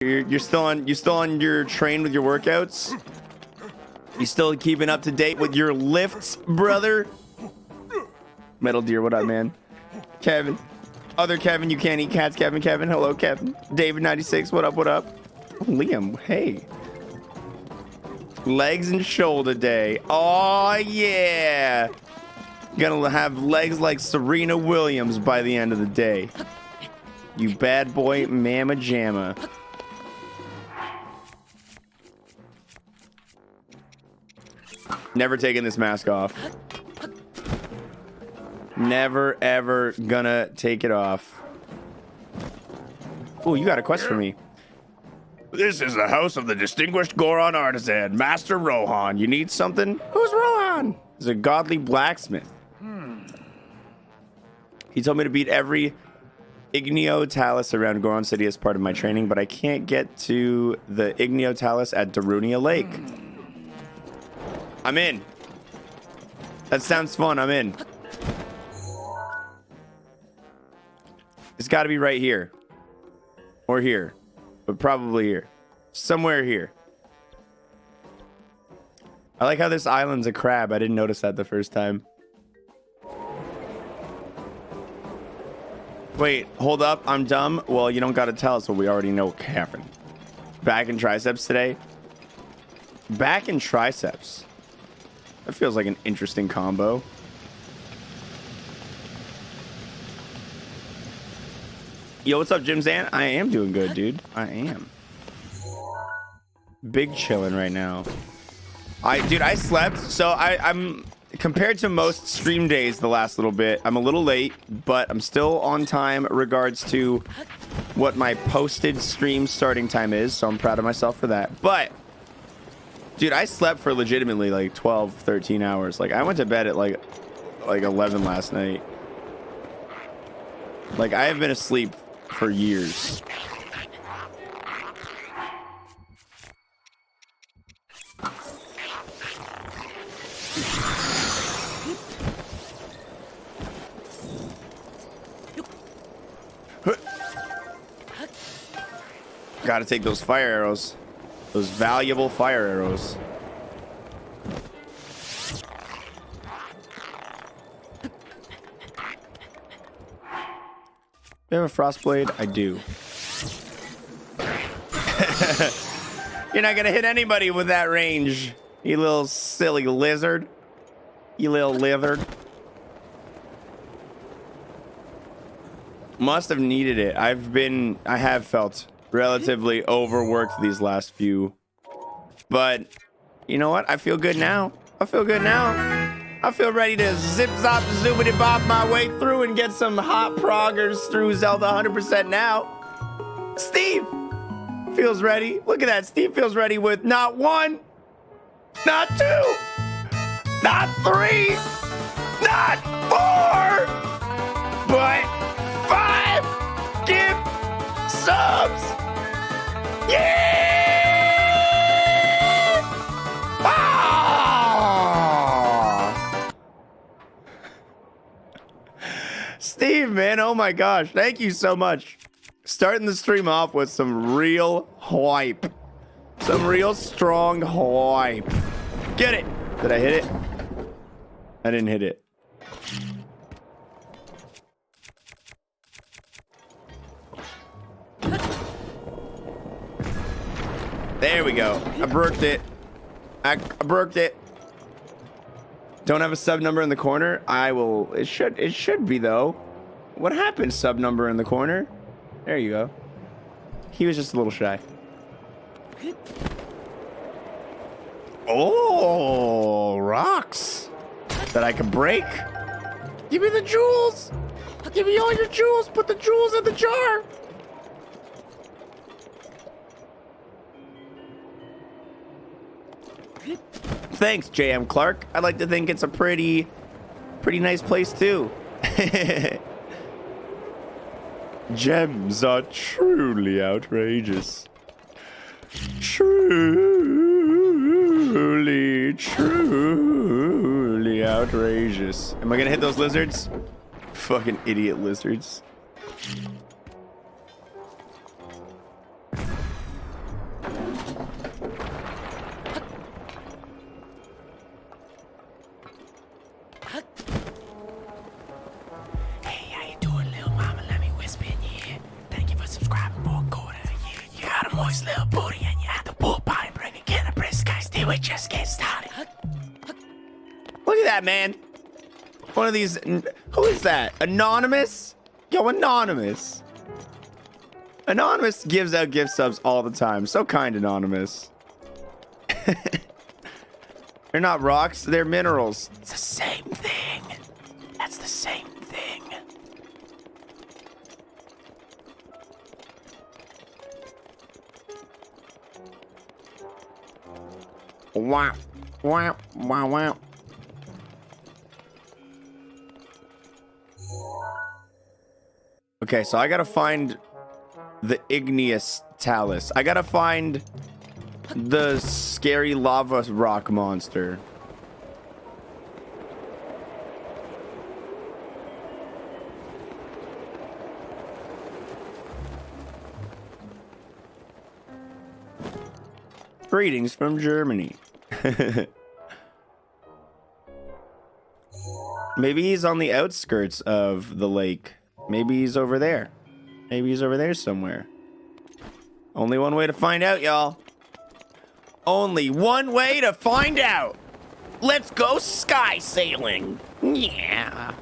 You're still on your train with your workouts? You still keeping up to date with your lifts, brother? Metal Deer, what up, man? Kevin. Other Kevin, you can't eat cats, Kevin. Hello, Kevin. David96, what up, what up? Oh, Liam, hey. Legs and shoulder day. Oh, yeah. Gonna have legs like Serena Williams by the end of the day. You bad boy, mamma jamma. Never taking this mask off. Never, ever gonna take it off. Oh, you got a quest for me. This is the house of the distinguished Goron artisan, Master Rohan. You need something? Who's Rohan? He's a godly blacksmith. He told me to beat every Igneo Talus around Goron City as part of my training, but I can't get to the Igneo Talus at Darunia Lake. I'm in. That sounds fun. I'm in. It's got to be right here. Or here. But probably here. Somewhere here. I like how this island's a crab. I didn't notice that the first time. Wait, hold up. I'm dumb. Well, you don't got to tell us what we already know happened. Back and triceps today. Back and triceps. That feels like an interesting combo. Yo, what's up, Jim Zan? I am doing good, dude. I am. Big chilling right now. Dude, I slept. So I'm compared to most stream days the last little bit. I'm a little late, but I'm still on time regards to what my posted stream starting time is. So I'm proud of myself for that. But dude, I slept for legitimately like 12, 13 hours. Like I went to bed at like 11 last night. Like I have been asleep for years. Gotta take those fire arrows. Those valuable fire arrows. You have a frost blade? I do. You're not gonna hit anybody with that range, you little silly lizard. You little lizard. Must have needed it. I have felt relatively overworked these last few. But you know what? I feel good now. I feel good now. I feel ready to zip zop zoobity bop my way through and get some hot proggers through Zelda 100% now. Steve feels ready. Look at that. Steve feels ready with not one, not two, not three, not four, but 5 gift subs. Yeah! Steve, man, oh my gosh, thank you so much. Starting the stream off with some real hype. Some real strong hype. Get it. Did I hit it? I didn't hit it. There we go. I brooked it. I brooked it. Don't have a sub number in the corner. I will. It should be though. What happened? Sub number in the corner. There you go. He was just a little shy. Oh, rocks that I can break. Give me the jewels. Give me all your jewels. Put the jewels in the jar. Thanks, J.M. Clark. I'd like to think it's a pretty nice place too. Gems are truly outrageous. Truly outrageous. Am I gonna hit those lizards? Fucking idiot lizards. Hey, how you doing, little mama? Let me whisper in your ear. Thank you for subscribing for a quarter a year. You got a moist little booty and you had the bull pie. Bring a can of brisk guys. Still, we just get started. Look at that, man. One of these. Who is that? Anonymous? Yo, Anonymous. Anonymous gives out gift subs all the time. So kind, Anonymous. They're not rocks, they're minerals. It's the same thing. That's the same thing. Wow. Wow. Wow. Wow. Okay, so I gotta find the igneous talus. I gotta find the scary lava rock monster. Greetings from Germany. Maybe he's on the outskirts of the lake. Maybe he's over there. Maybe he's over there somewhere. Only one way to find out, y'all. Only one way to find out. Let's go sky sailing. Yeah.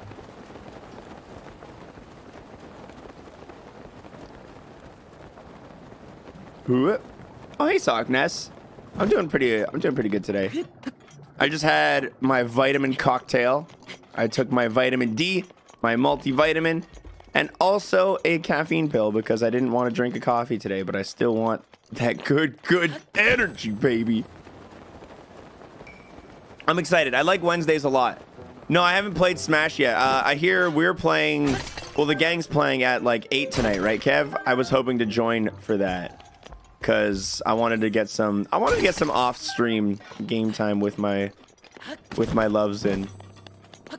Oh, hey, Sockness. I'm doing pretty good today. I just had my vitamin cocktail. I took my vitamin D, my multivitamin, and also a caffeine pill because I didn't want to drink a coffee today, but I still want that good energy, baby. I'm excited. I like Wednesdays a lot. No, I haven't played Smash yet. I hear we're playing, well, the gang's playing at like 8 tonight, right, Kev? I was hoping to join for that because I wanted to get some off-stream game time with my loves in.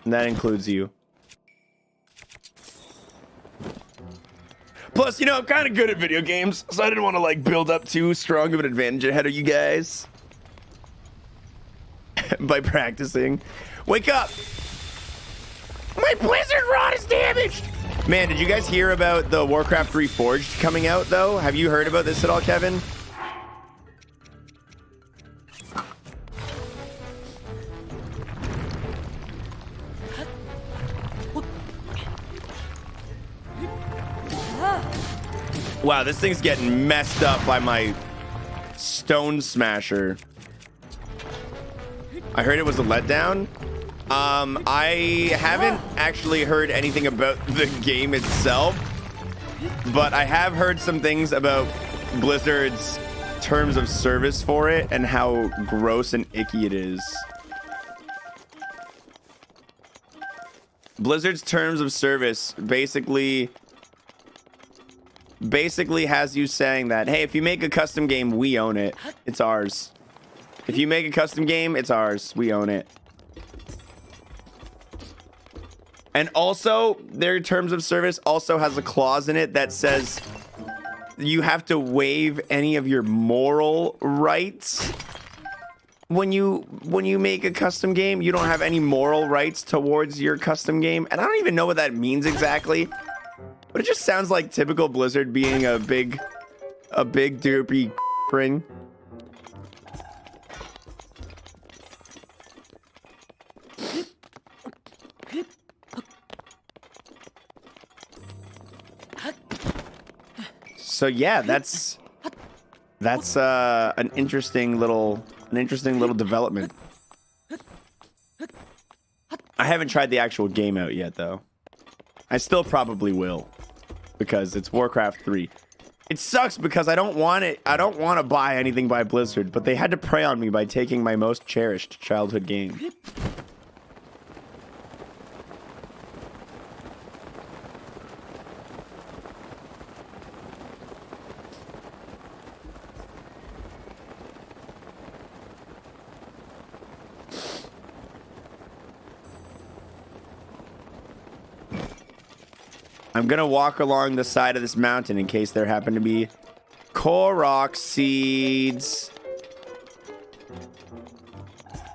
And that includes you. Plus, you know, I'm kind of good at video games, so I didn't want to, like, build up too strong of an advantage ahead of you guys. By practicing. Wake up! My Blizzard Rod is damaged! Man, did you guys hear about the Warcraft 3 Forged coming out, though? Have you heard about this at all, Kevin? Wow, this thing's getting messed up by my stone smasher. I heard it was a letdown. I haven't actually heard anything about the game itself, but I have heard some things about Blizzard's terms of service for it and how gross and icky it is. Blizzard's terms of service basically has you saying that, hey, if you make a custom game, we own it. It's ours. If you make a custom game, it's ours. We own it. And also, their terms of service also has a clause in it that says you have to waive any of your moral rights. When you make a custom game, you don't have any moral rights towards your custom game. And I don't even know what that means exactly. But it just sounds like typical Blizzard being a big derpy ring. So yeah, that's an interesting little development. I haven't tried the actual game out yet, though. I still probably will, because it's Warcraft 3. It sucks because I don't want it. I don't want to buy anything by Blizzard, but they had to prey on me by taking my most cherished childhood game. I'm gonna walk along the side of this mountain in case there happen to be Korok seeds.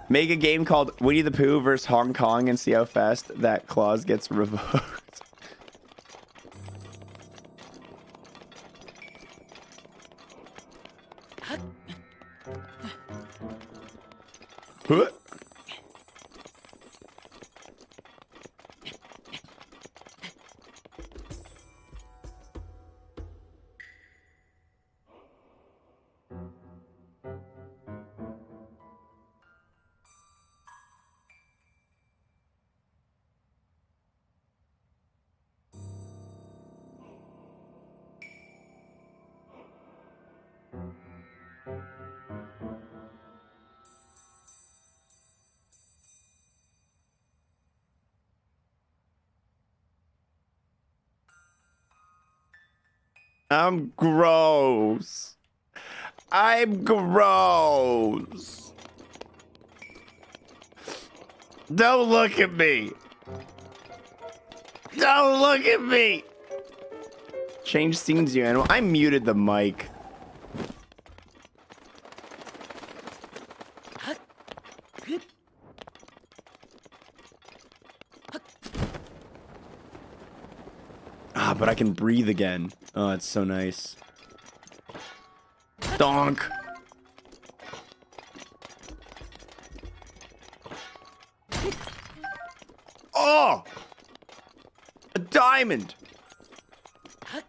Make a game called Winnie the Pooh versus Hong Kong and see how fast that clause gets revoked. Huh? I'm gross. I'm gross. Don't look at me. Don't look at me. Change scenes, you animal. I muted the mic. Ah, but I can breathe again. Oh, it's so nice. Donk. Oh! A diamond! You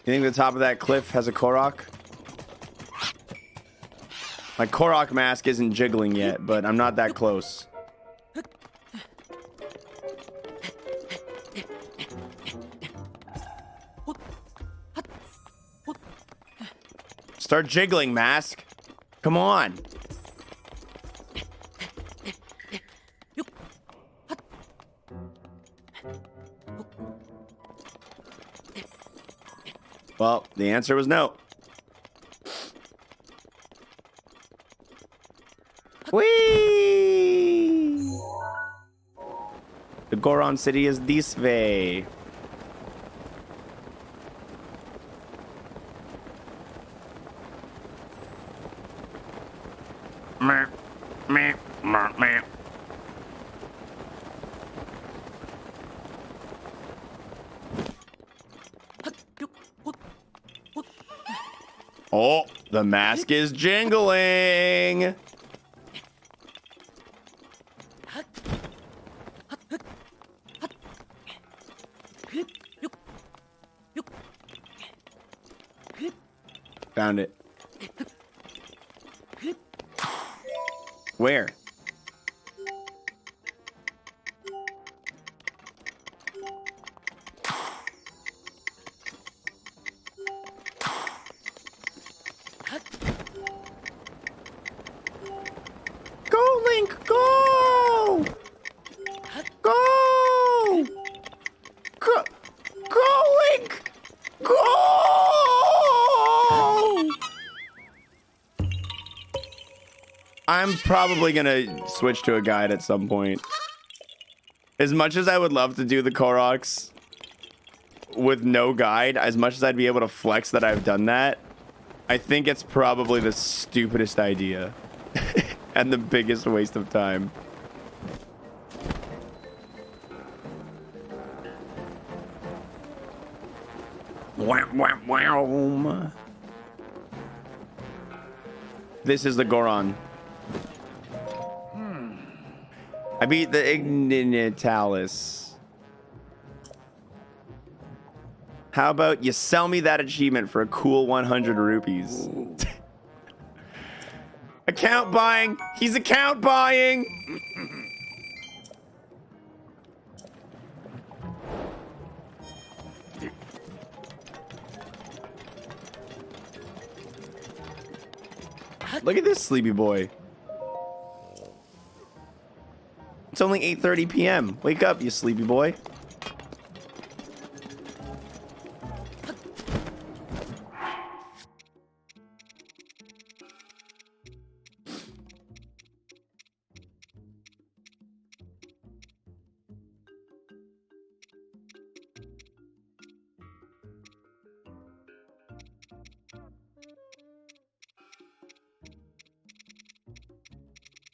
think the top of that cliff has a Korok? My Korok mask isn't jiggling yet, but I'm not that close. Start jiggling, mask. Come on. Well, the answer was no. Whee! The Goron city is this way. Meh, meh, meh, meh. Oh, the mask is jingling. Found it. Where? Go, Link, go! Go! Go, go, Link! Go! I'm probably gonna switch to a guide at some point. As much as I would love to do the Koroks with no guide, as much as I'd be able to flex that I've done that, I think it's probably the stupidest idea and the biggest waste of time. This is the Goron. I beat the Ignitalis. How about you sell me that achievement for a cool 100 rupees? Account buying. He's account buying. Look at this sleepy boy. It's only 8:30 p.m. Wake up, you sleepy boy.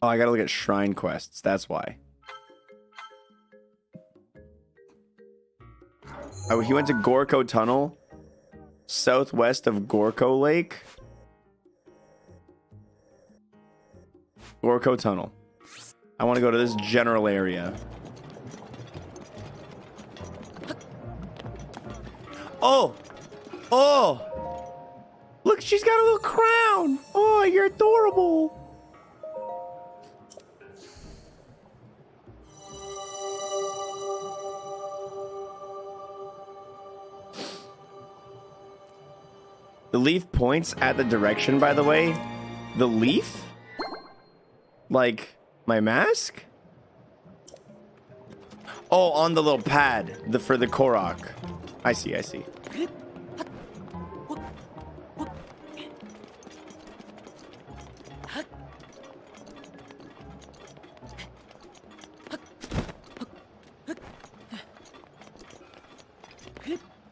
Oh, I gotta look at shrine quests. That's why. Oh, he went to Gorko Tunnel, southwest of Gorko Lake. Gorko Tunnel. I want to go to this general area. Oh! Oh! Look, she's got a little crown! Oh, you're adorable! The leaf points at the direction, by the way. The leaf? Like, my mask? Oh, on the little pad for the Korok. I see, I see.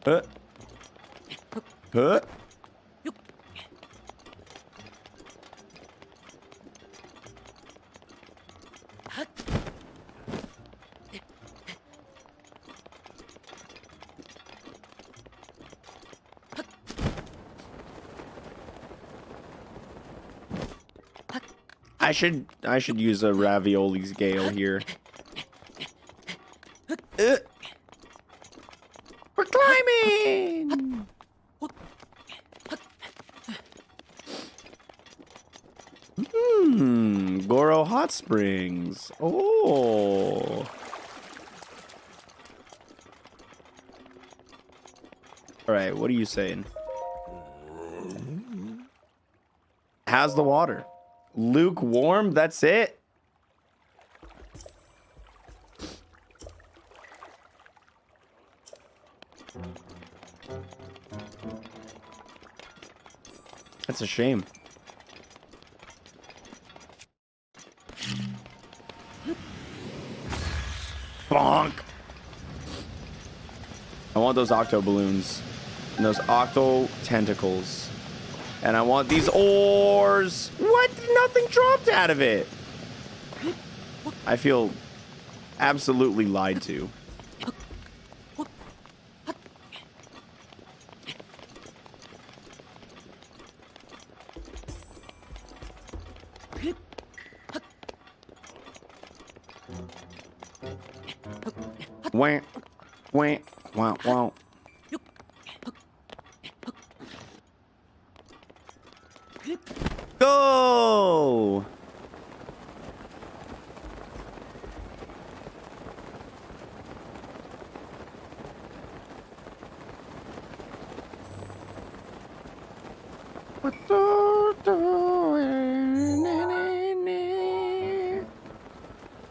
Huh? I should use a Ravioli's Gale here. We're climbing! Goro Hot Springs. Oh. Alright, what are you saying? How's the water? Lukewarm? That's it? That's a shame. Bonk! I want those octo balloons and those octo tentacles. And I want these ores. What? Nothing dropped out of it. I feel absolutely lied to. Wah, wah, wow, wow. Go!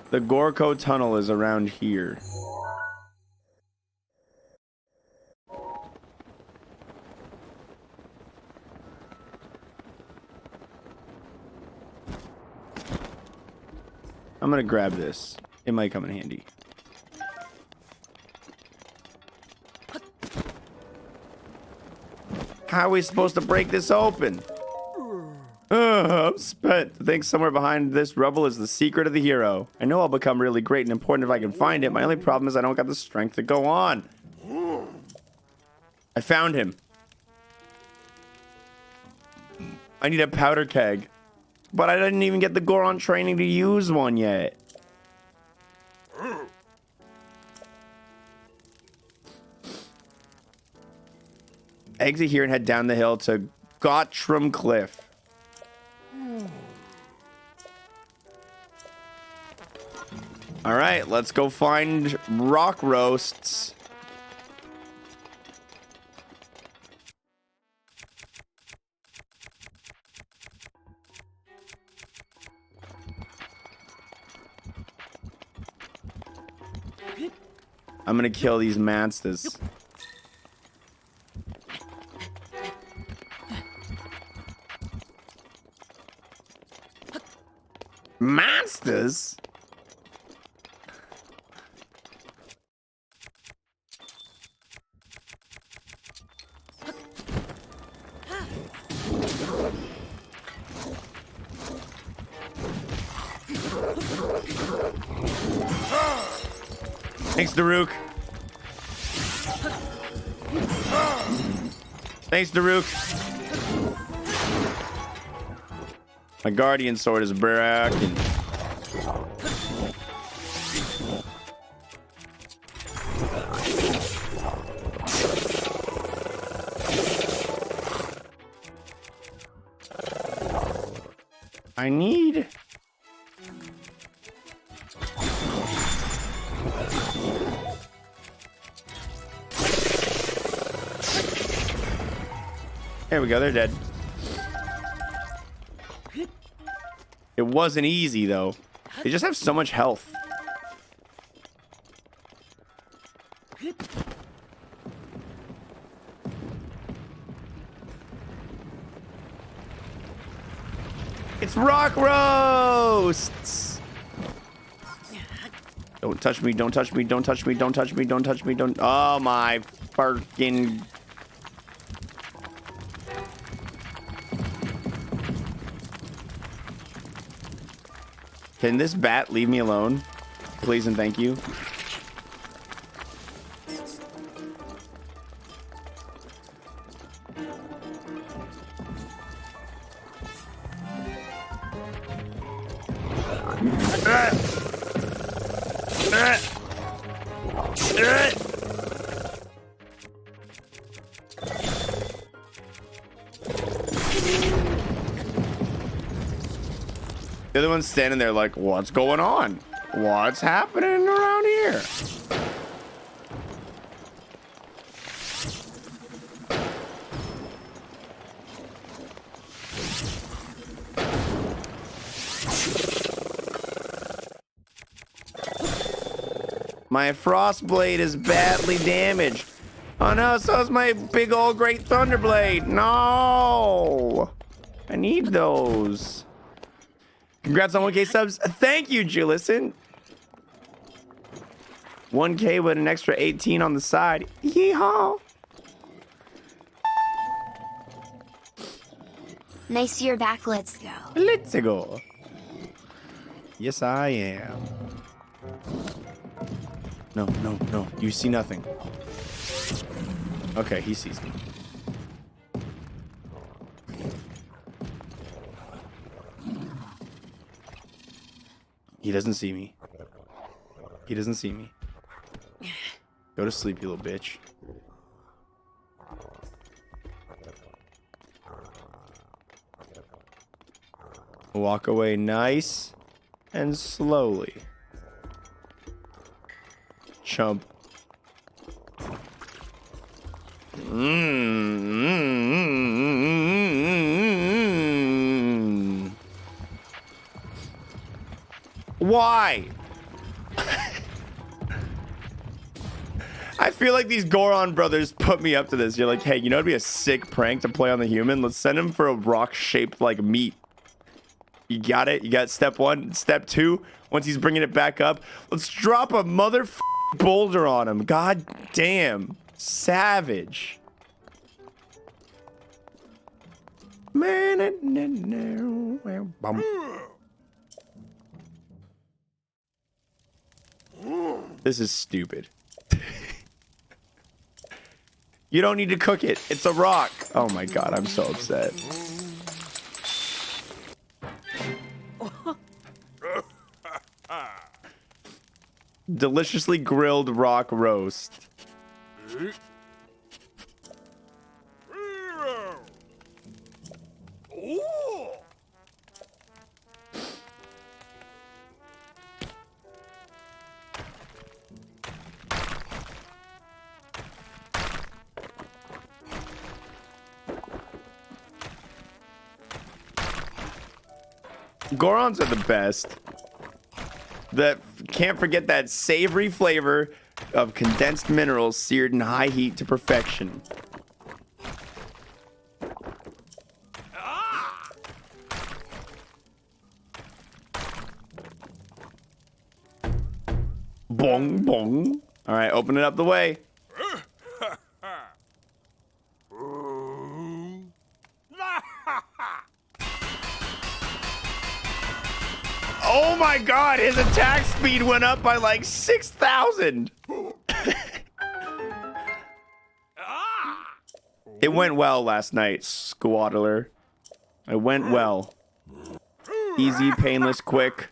The Gorko Tunnel is around here. I'm gonna grab this. It might come in handy. How are we supposed to break this open? I'm spent. I think somewhere behind this rubble is the secret of the hero. I know I'll become really great and important if I can find it. My only problem is I don't got the strength to go on. I found him. I need a powder keg. But I didn't even get the Goron training to use one yet. Exit here and head down the hill to Gottram Cliff. All right, let's go find rock roasts. I'm gonna kill these monsters. Monsters? Thanks, Daruk. Thanks, Daruk. My guardian sword is broken. I need... There we go, they're dead. It wasn't easy, though. They just have so much health. It's rock roasts! Don't touch me, don't touch me, don't touch me, don't touch me, don't touch me, don't... Oh my fucking... Can this bat leave me alone? Please and thank you. The other one's standing there like, what's going on? What's happening around here? My frost blade is badly damaged. Oh no, so is my big old great thunder blade. No! I need those. Congrats on 1K subs. Thank you, Julison. 1K with an extra 18 on the side. Yeehaw. Nice you're back. Let's go. Let's go. Yes, I am. No, no, no. You see nothing. Okay, he sees me. He doesn't see me. He doesn't see me. Go to sleep, you little bitch. Walk away nice and slowly. Chump. Why? I feel like these Goron brothers put me up to this. You're like, hey, you know it'd be a sick prank to play on the human? Let's send him for a rock shaped like meat. You got it? You got step one. Step two, once he's bringing it back up, let's drop a mother boulder on him. God damn. Savage. This is stupid. You don't need to cook it. It's a rock. Oh my god, I'm so upset. Deliciously grilled rock roast. Gorons are the best. Can't forget that savory flavor of condensed minerals seared in high heat to perfection. Bong bong. All right, open it up the way. Oh my god, his attack speed went up by like 6,000. It went well last night, Squaddler. It went well. Easy, painless, quick.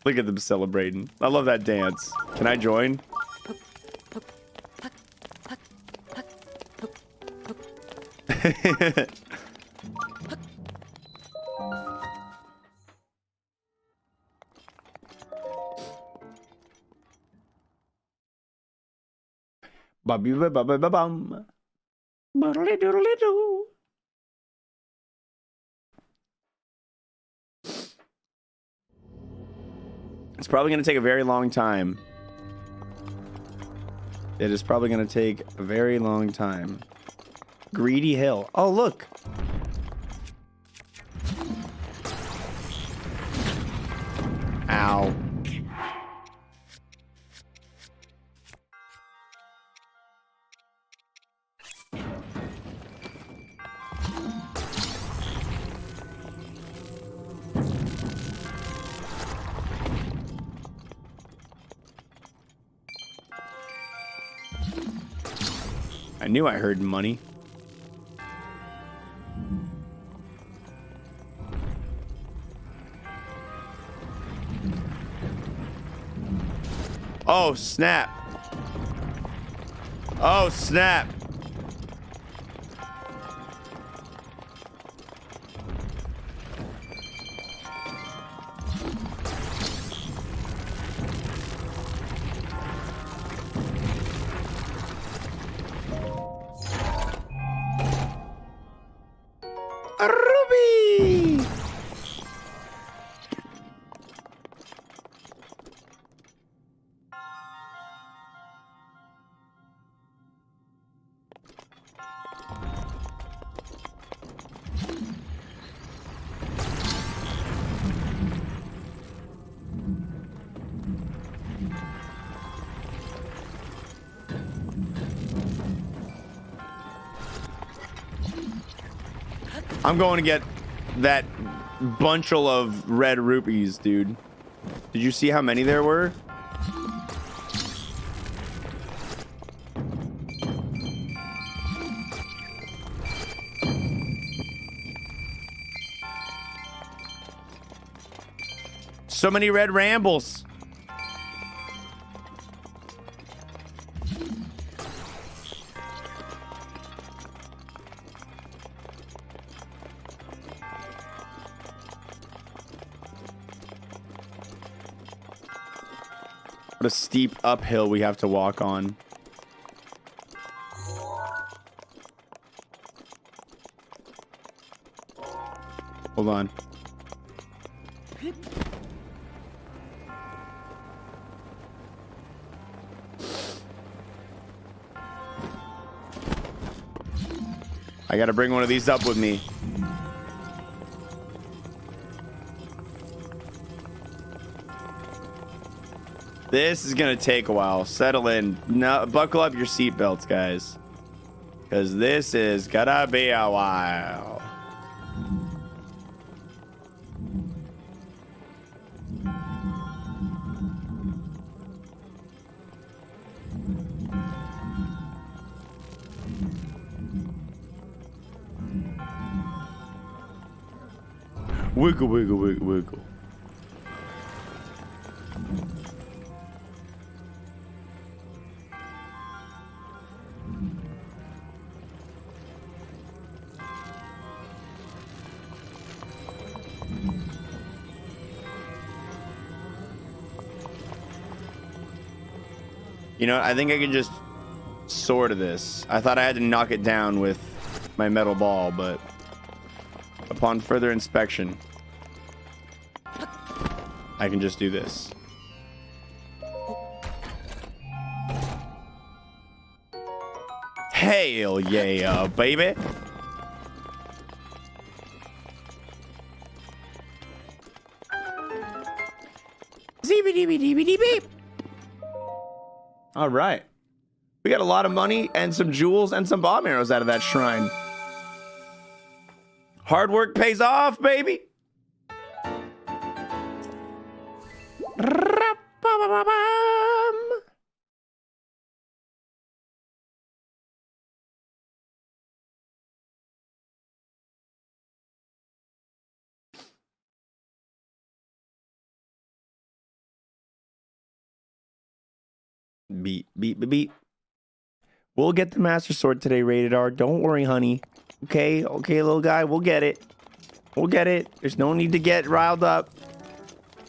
Look at them celebrating. I love that dance. Can I join? Ba-bee-ba-ba-ba-bum. Boodly-doodly-doo. It's probably going to take a very long time. It is probably going to take a very long time. Greedy Hill. Oh, look. Ow. I knew I heard money. Oh, snap. Oh, snap. A ruby. I'm going to get that bunchful of red rupees, dude. Did you see how many there were? So many red rambles. What a steep uphill we have to walk on. Hold on. I gotta bring one of these up with me. This is gonna take a while. Settle in. No, buckle up your seatbelts, guys. Because this is gonna be a while. Wiggle, wiggle, wiggle, wiggle. You know, I think I can just soar to this. I thought I had to knock it down with my metal ball, but upon further inspection, I can just do this. Hell yeah, baby. Zeebity-beep. All right. We got a lot of money and some jewels and some bomb arrows out of that shrine. Hard work pays off, baby. Beat, beat, beat, beat. We'll get the Master Sword today, Rated R. Don't worry, honey. Okay, okay, little guy. We'll get it. We'll get it. There's no need to get riled up.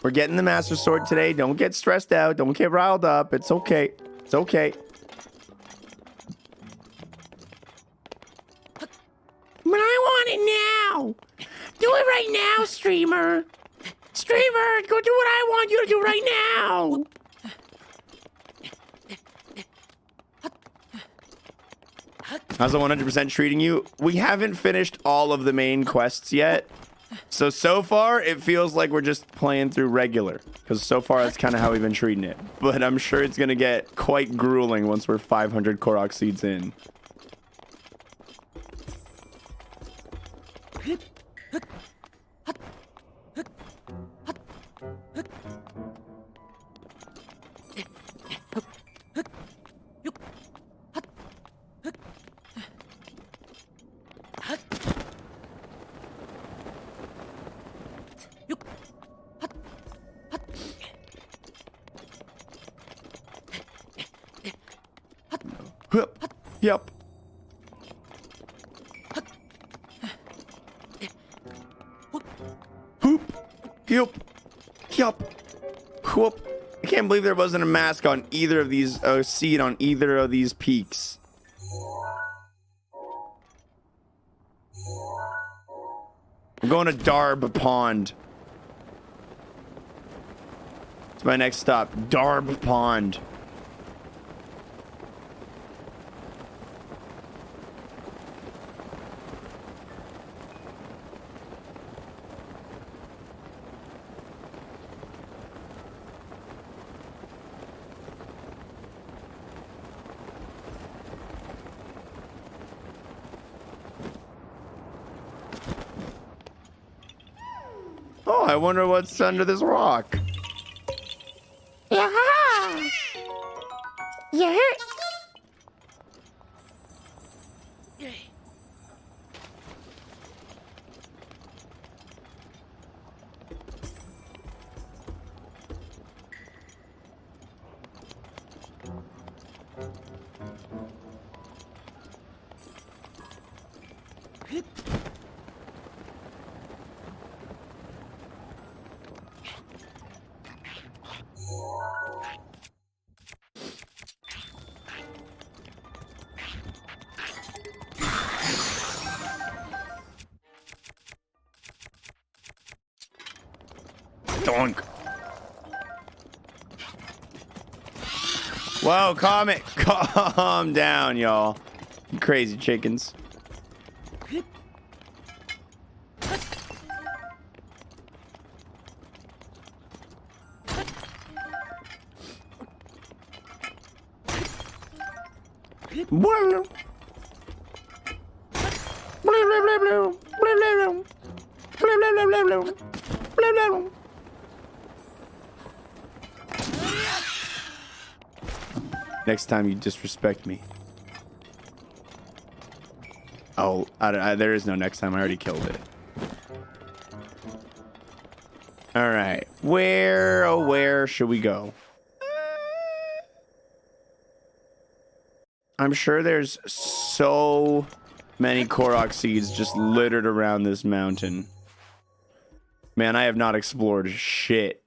We're getting the Master Sword today. Don't get stressed out. Don't get riled up. It's okay. It's okay. But I want it now. Do it right now, streamer. Streamer, go do what I want you to do right now. How's the 100% treating you? We haven't finished all of the main quests yet. So far, it feels like we're just playing through regular. Because so far, that's kind of how we've been treating it. But I'm sure it's going to get quite grueling once we're 500 Korok seeds in. Yep. Hoop. Yup. Yup. Whoop. I can't believe there wasn't a mask on either of these, seed on either of these peaks. I'm going to Darb Pond. It's my next stop. Darb Pond. Oh, I wonder what's under this rock. Yeah. Yeah. Donk. Whoa, calm down, y'all. You crazy chickens. Next time you disrespect me. Oh, there is no next time. I already killed it. All right. Where should we go? I'm sure there's so many Korok seeds just littered around this mountain. Man, I have not explored shit.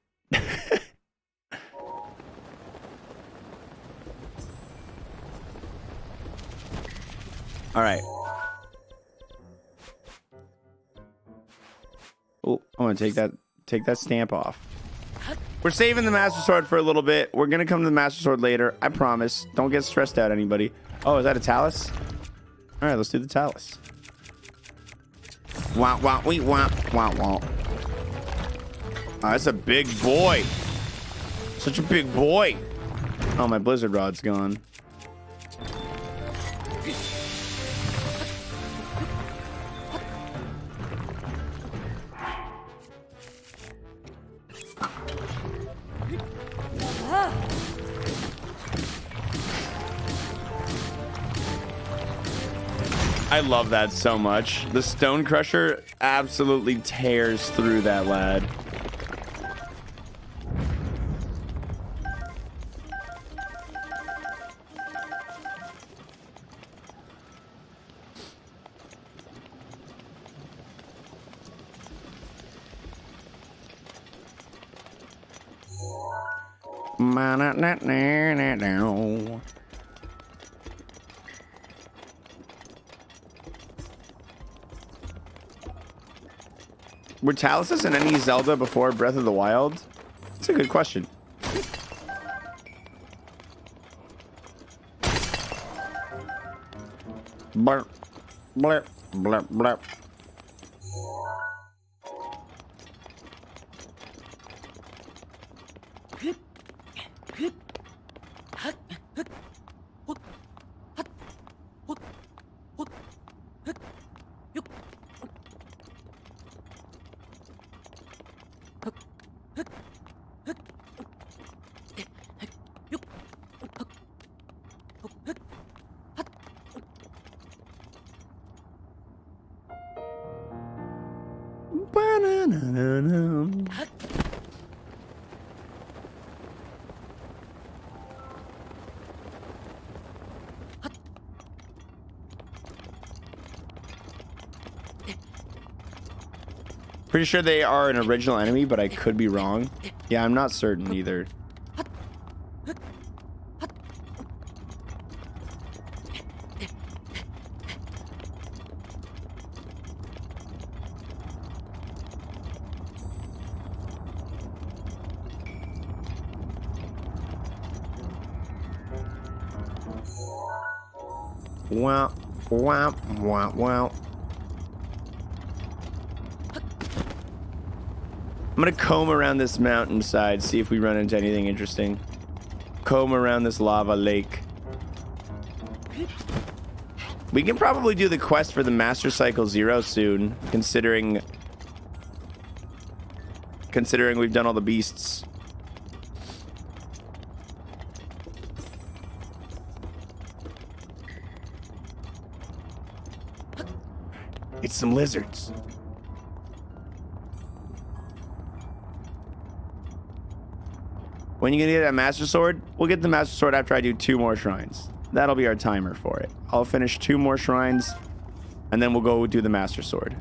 All right. Oh, I'm gonna take that stamp off. We're saving the Master Sword for a little bit. We're gonna come to the Master Sword later. I promise. Don't get stressed out, anybody. Oh, is that a Talus? All right, let's do the Talus. Wow, wow, wee, wow, wow, wow. Oh, that's a big boy. Such a big boy. Oh, my Blizzard Rod's gone. I love that so much. The Stone Crusher absolutely tears through that lad. Were Taluses in any Zelda before Breath of the Wild? That's a good question. Blurp, blurp, blurp, blurp. Ba-na-na-na-na. Pretty sure they are an original enemy, but I could be wrong. Yeah, I'm not certain either. Wow, wow, wow, wow. I'm gonna comb around this mountainside, see if we run into anything interesting. Comb around this lava lake. We can probably do the quest for the Master Cycle 0 soon, considering we've done all the beasts. It's some lizards. When you gonna get that Master Sword? We'll get the Master Sword after I do 2 more shrines. That'll be our timer for it. I'll finish 2 more shrines, and then we'll go do the Master Sword.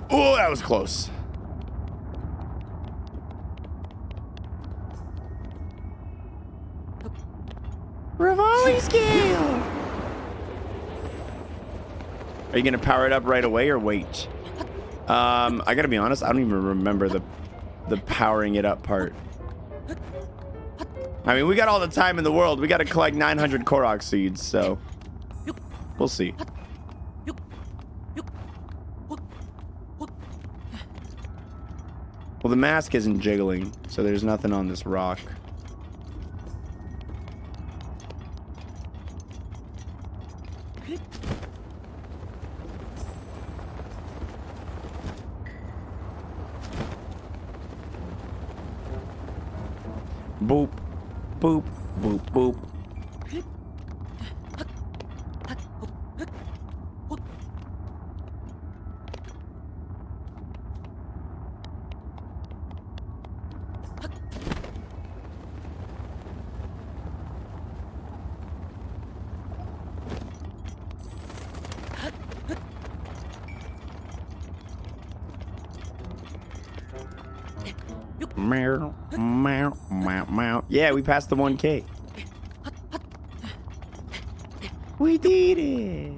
Oh, that was close. Revolving scale. Are you gonna power it up right away or wait? I gotta be honest, I don't even remember the powering it up part. I mean, we got all the time in the world. We gotta collect 900 Korok seeds, so we'll see. Well, the mask isn't jiggling, so there's nothing on this rock. Boop, boop, boop, boop. Meow, meow, meow, meow. Yeah, we passed the 1K. We did it.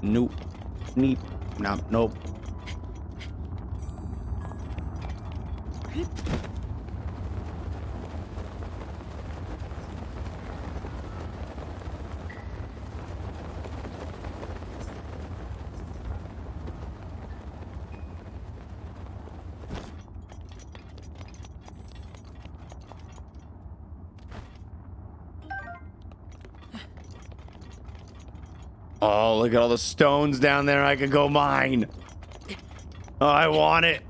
Nope. Neep. Nope. Nope. Oh, look at all the stones down there I could go mine. Oh, I want it.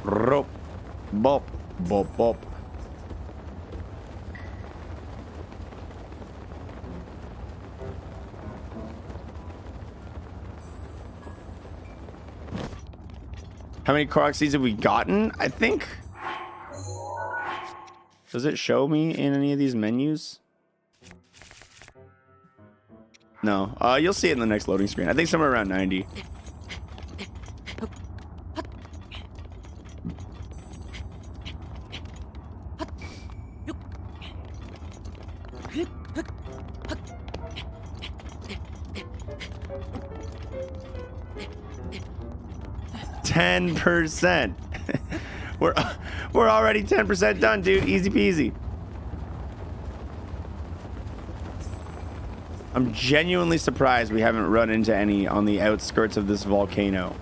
Rope. Bop. Bop. Bop. How many Korok seeds have we gotten? I think. Does it show me in any of these menus? No. You'll see it in the next loading screen. I think somewhere around 90. %. we're already 10% done, dude. Easy peasy. I'm genuinely surprised we haven't run into any on the outskirts of this volcano.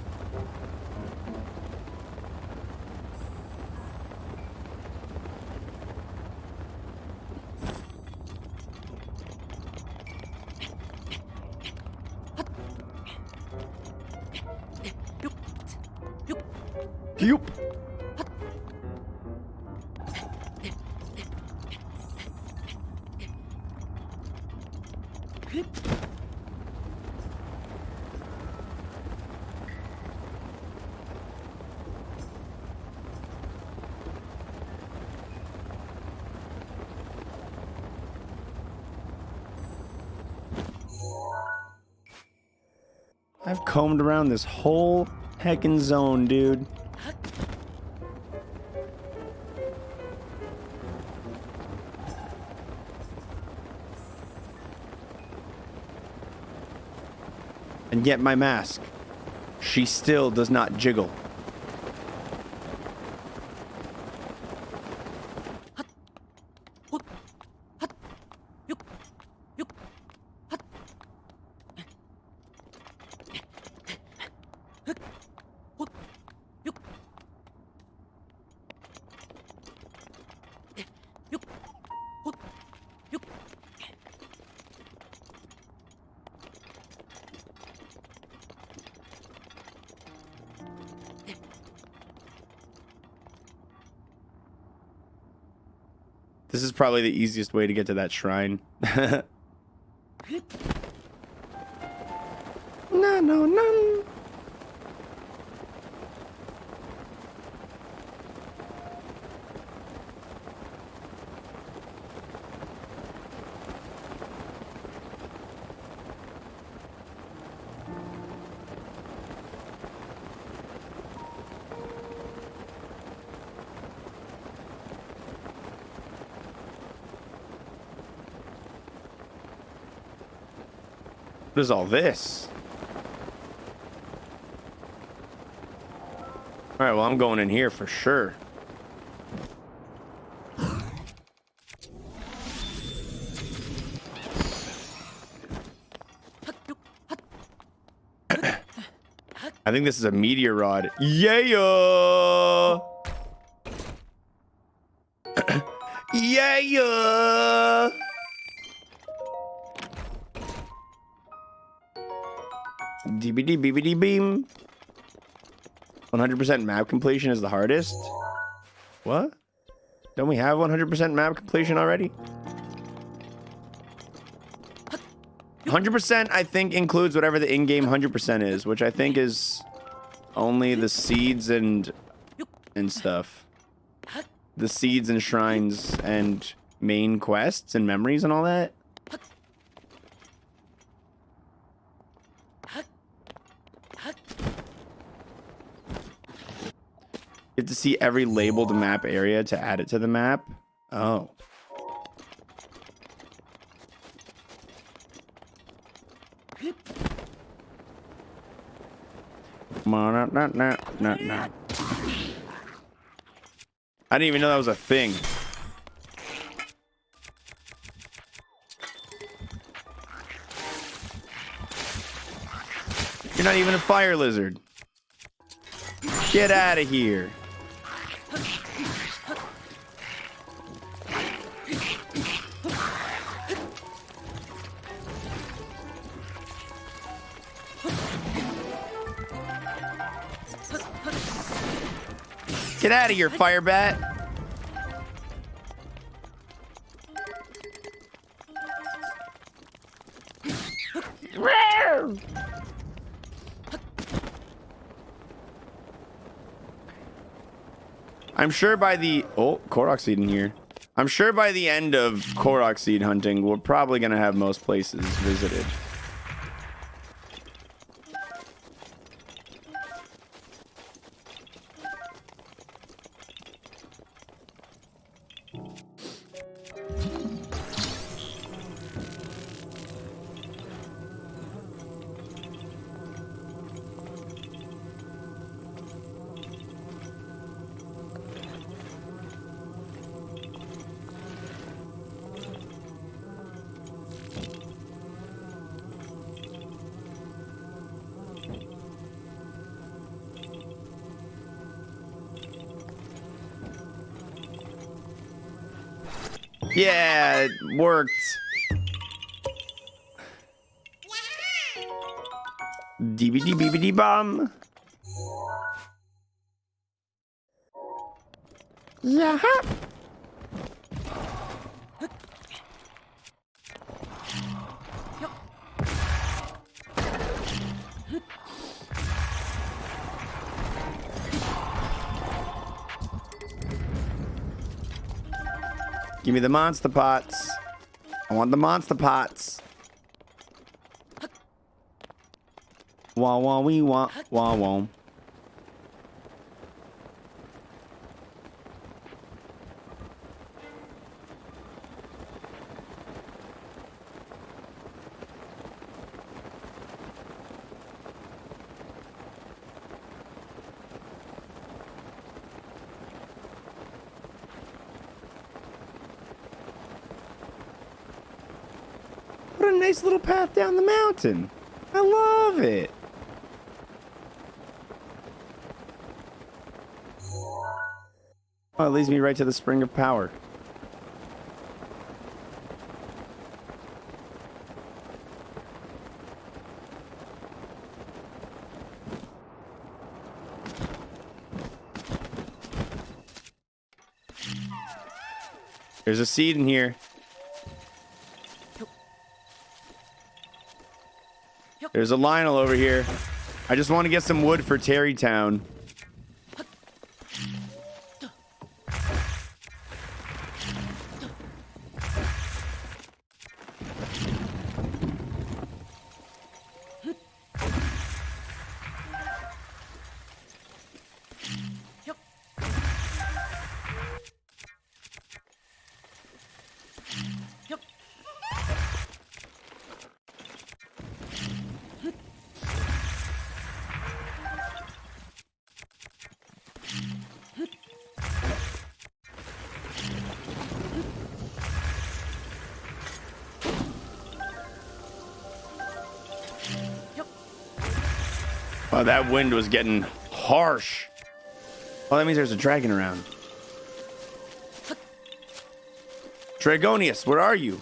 Yup. I've combed around this whole heckin' zone, dude. And yet my mask, she still does not jiggle. This is probably the easiest way to get to that shrine. No. What is all this? All right, well, I'm going in here for sure. I think this is a meteor rod. Yeah. Yeah. DBD BBD beam. 100% map completion is the hardest. What? Don't we have 100% map completion already? 100% I think includes whatever the in-game 100% is, which I think is only the seeds and stuff. The seeds and shrines and main quests and memories and all that. You have to see every labeled map area to add it to the map. Oh. No. I didn't even know that was a thing. You're not even a fire lizard. Get out of here. Get out of here, fire bat. I'm sure by the... Oh, Korok seed in here. I'm sure by the end of Korok seed hunting, we're probably going to have most places visited. Yeah, it worked. Dee-bee-dee bee bomb. Yeah. Give me the monster pots. I want the monster pots. Wah wah wee wah wah wah. What a nice little path down the mountain. I love it. Oh, it leads me right to the spring of power. There's a seed in here. There's a Lionel over here. I just want to get some wood for Terrytown. Oh, that wind was getting harsh. Oh, that means there's a dragon around. Dragonius, where are you?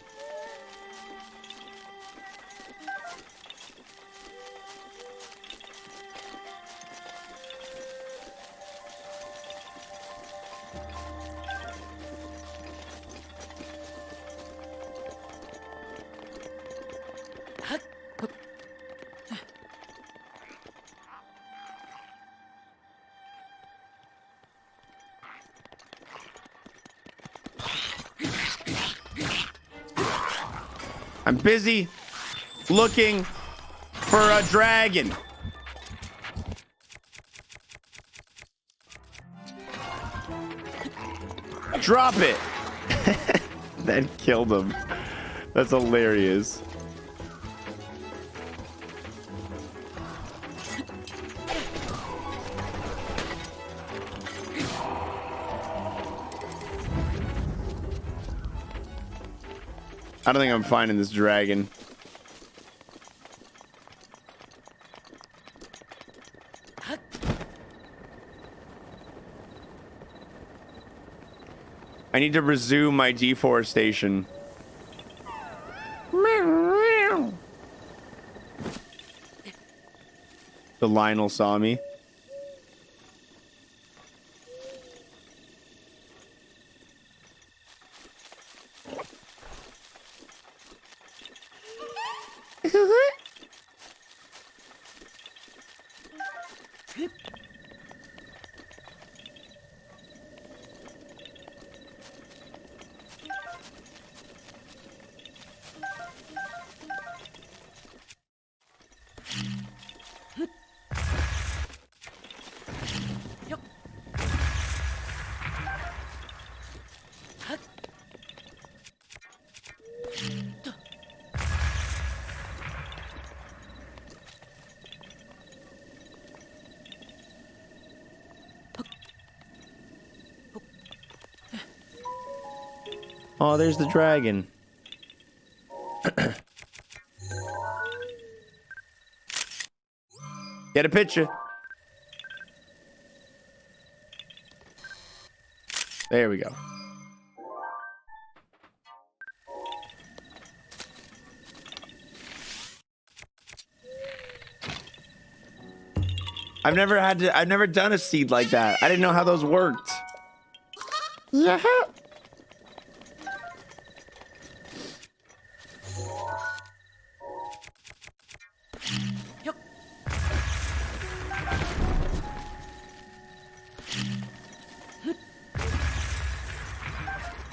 I'm busy looking for a dragon. Drop it. That killed him. That's hilarious. I don't think I'm finding this dragon. I need to resume my deforestation. The Lionel saw me. Oh, there's the dragon. Get a picture. There we go. I've never done a seed like that. I didn't know how those worked. Yeah.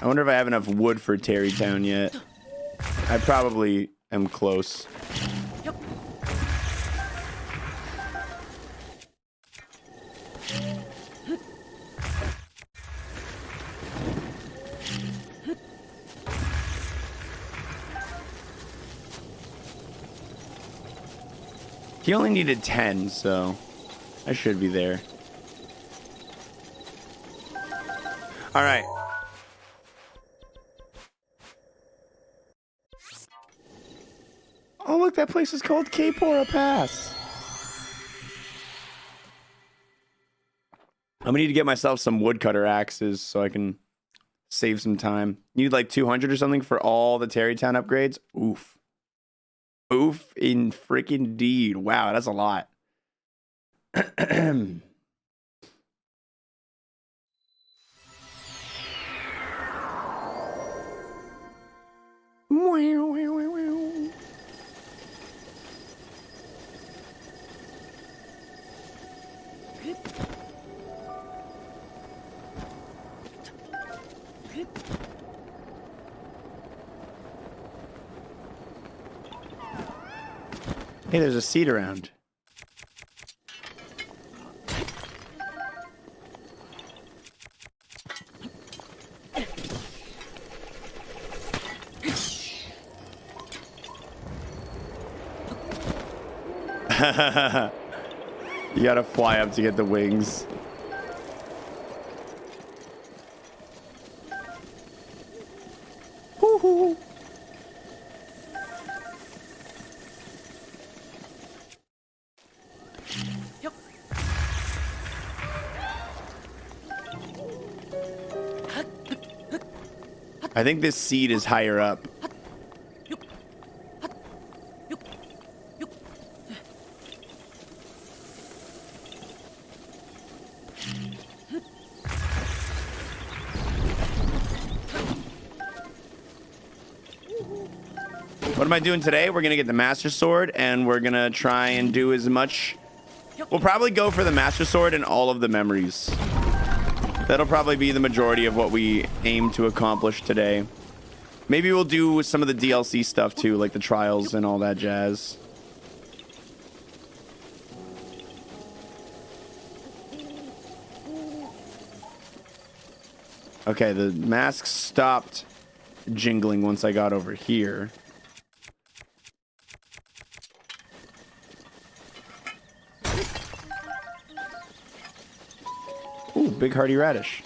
I wonder if I have enough wood for Terrytown yet. I probably am close. He only needed 10, so I should be there. All right. Oh, look, that place is called Kapora Pass. I'm gonna need to get myself some woodcutter axes so I can save some time. You need like 200 or something for all the Terrytown upgrades? Oof. Oof in freaking deed. Wow, that's a lot. Hey, there's a seat around. You gotta fly up to get the wings. Woo-hoo. I think this seed is higher up. What am I doing today? We're gonna get the Master Sword and we're gonna try and do as much. We'll probably go for the Master Sword and all of the memories. That'll probably be the majority of what we aim to accomplish today. Maybe we'll do some of the DLC stuff too, like the trials and all that jazz. Okay, the mask stopped jingling once I got over here. Ooh, big hearty radish.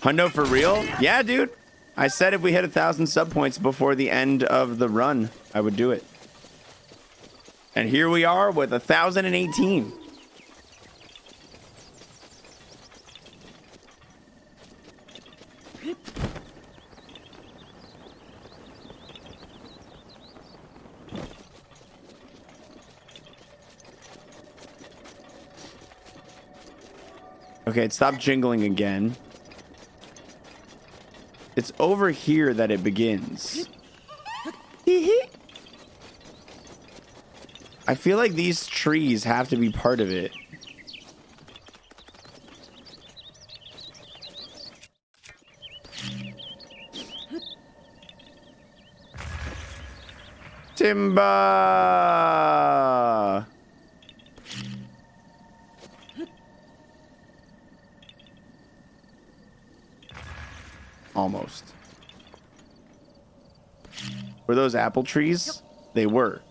Hundo for real? Yeah, dude. I said if we hit 1,000 sub points before the end of the run, I would do it. And here we are with 1,018. Okay, it stopped jingling again. It's over here that it begins. I feel like these trees have to be part of it. Timber! Almost. Were those apple trees? They were.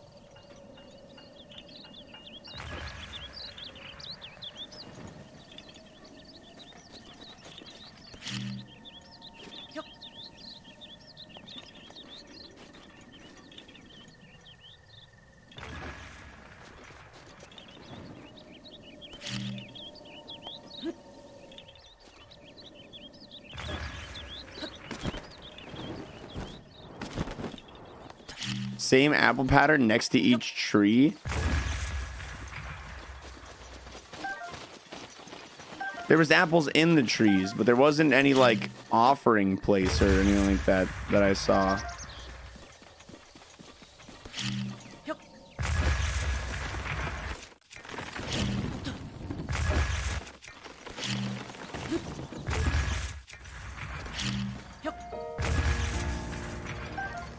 same apple pattern next to each tree? There was apples in the trees, but there wasn't any like offering place or anything like that that I saw.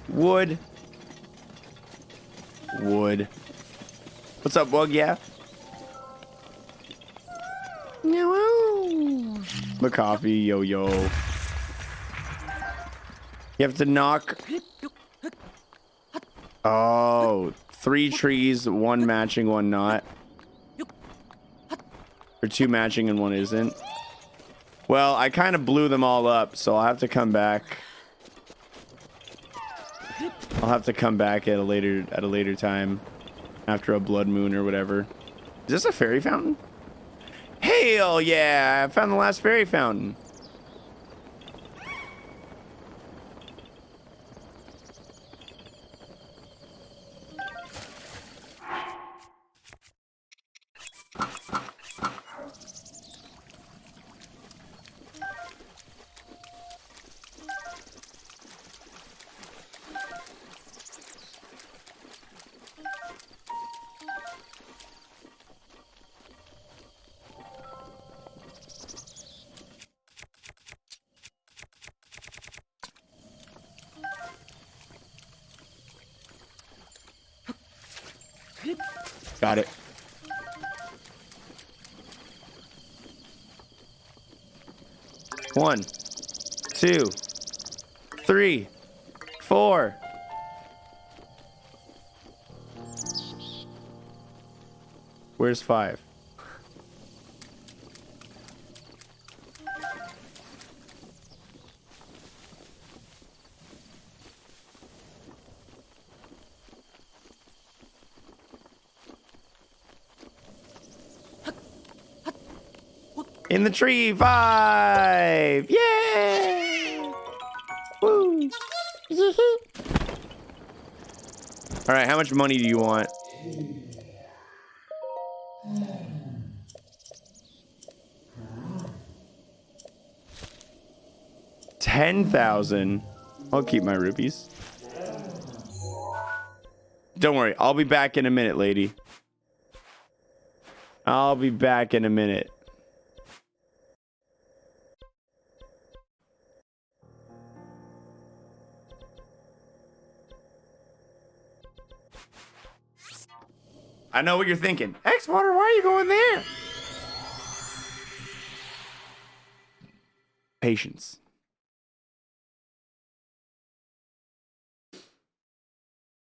Wood. Wood. What's up, Bug? Yeah. The coffee, yo. You have to knock. Oh, 3 trees, 1 matching, 1 not. Or 2 matching and 1 isn't. Well, I kind of blew them all up, so I'll have to come back. I'll have to come back at a later time, after a blood moon or whatever. Is this a fairy fountain? Hell yeah! I found the last fairy fountain. Got it. One, 2, 3, 4. Where's 5? In the tree, 5! Yay! Woo! All right, how much money do you want? $10,000. I'll keep my rupees. Don't worry, I'll be back in a minute, lady. I'll be back in a minute. I know what you're thinking. Xwater, why are you going there? Patience.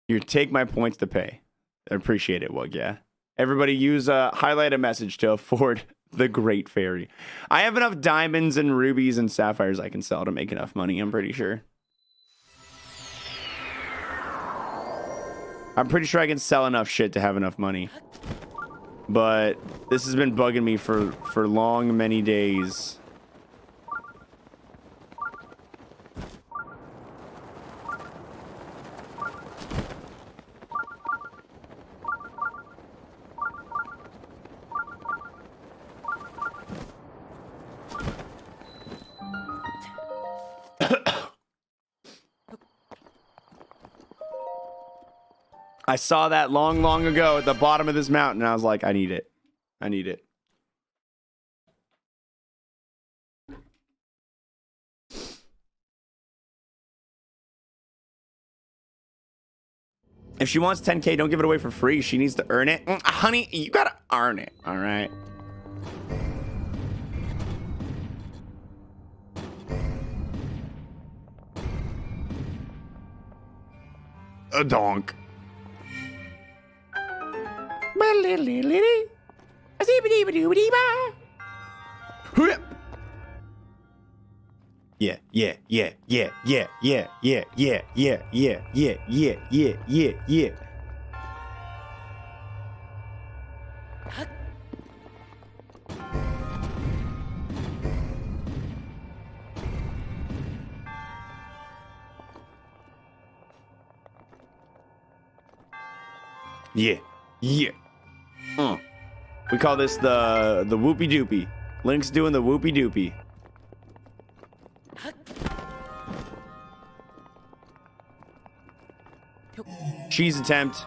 You take my points to pay. I appreciate it, Wug, yeah. Everybody use highlight a message to afford the Great Fairy. I have enough diamonds and rubies and sapphires I can sell to make enough money, I'm pretty sure. I'm pretty sure I can sell enough shit to have enough money. But this has been bugging me for long, many days. I saw that long ago at the bottom of this mountain, and I was like, I need it. I need it. If she wants 10K, don't give it away for free. She needs to earn it. Honey, you gotta earn it, all right? A donk. Yeah. Yeah. Yeah. We call this the whoopie doopie. Link's doing the whoopie doopie. Cheese attempt.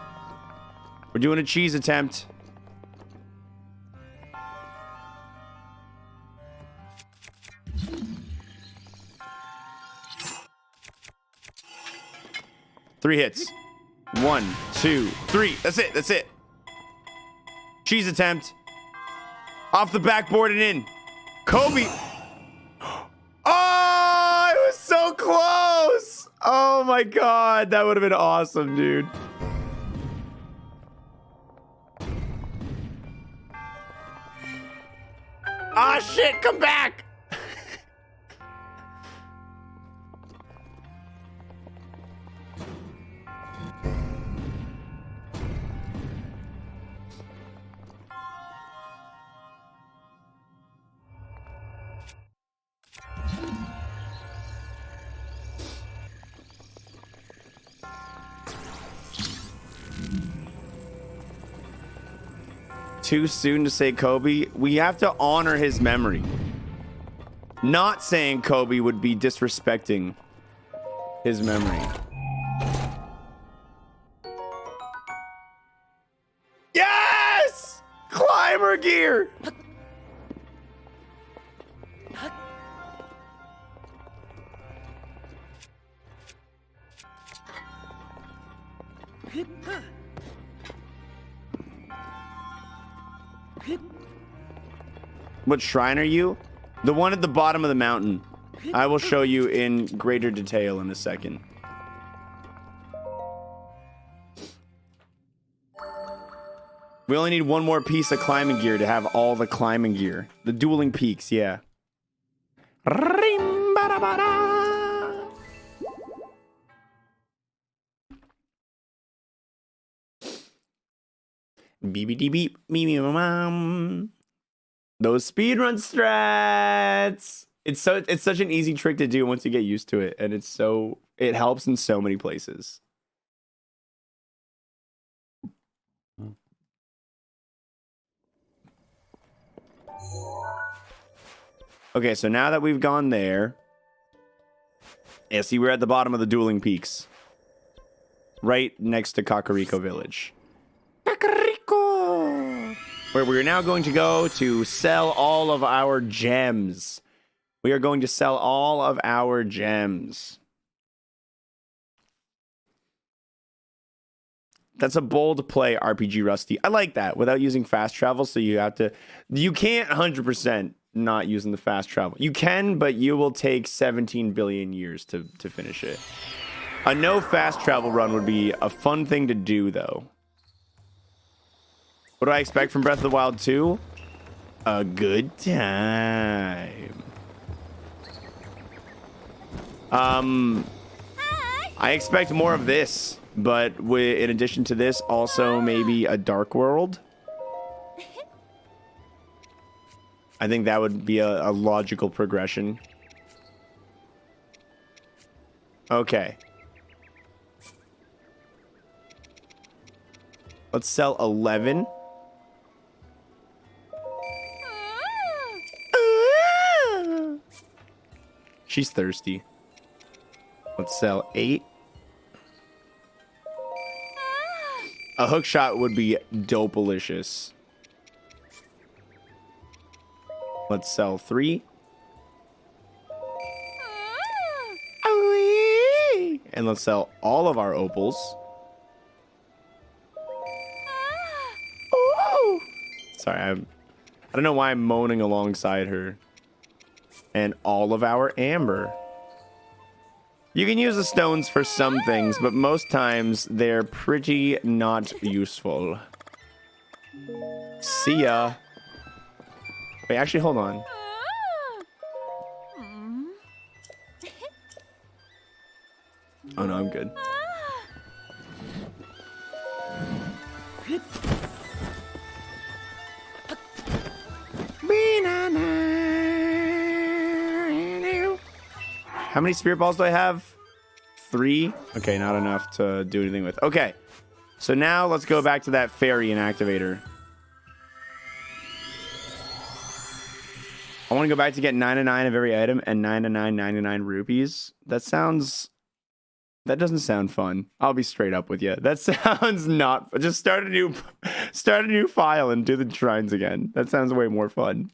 We're doing a cheese attempt. Three hits. 1, 2, 3. That's it. That's it. Cheese attempt. Off the backboard and in. Kobe. Oh, it was so close. Oh my God. That would have been awesome, dude. Ah, shit. Come back. Too soon to say Kobe. We have to honor his memory. Not saying Kobe would be disrespecting his memory. Yes! Climber gear! What shrine are you? The one at the bottom of the mountain. I will show you in greater detail in a second. We only need one more piece of climbing gear to have all the climbing gear. The dueling peaks, yeah. Beep beep beep beep mom. Those speedrun strats. It's such an easy trick to do once you get used to it, and it helps in so many places. Okay, so now that we've gone there, yeah, see, we're at the bottom of the dueling peaks, right next to Kakariko Village. Kakariko! Where we're now going to go to sell all of our gems. We are going to sell all of our gems. That's a bold play, RPG Rusty. I like that. Without using fast travel, so you can't 100% not using the fast travel. You can, but you will take 17 billion years to finish it. A no fast travel run would be a fun thing to do, though. What do I expect from Breath of the Wild 2? A good time. I expect more of this, but in addition to this, also maybe a Dark World. I think that would be a logical progression. Okay. Let's sell 11. She's thirsty. Let's sell 8. A hook shot would be dope-alicious. Let's sell 3. And let's sell all of our opals. Sorry, I don't know why I'm moaning alongside her. And all of our amber. You can use the stones for some things, but most times they're pretty not useful. See ya. Wait, actually, hold on. Oh no, I'm good. How many spirit balls do I have? 3? Okay, not enough to do anything with. Okay. So now let's go back to that fairy and activator. I want to go back to get 9 and 9 of every item and 9 and 9, 99 rupees. That doesn't sound fun. I'll be straight up with you. That sounds not. Just start a new file and do the shrines again. That sounds way more fun.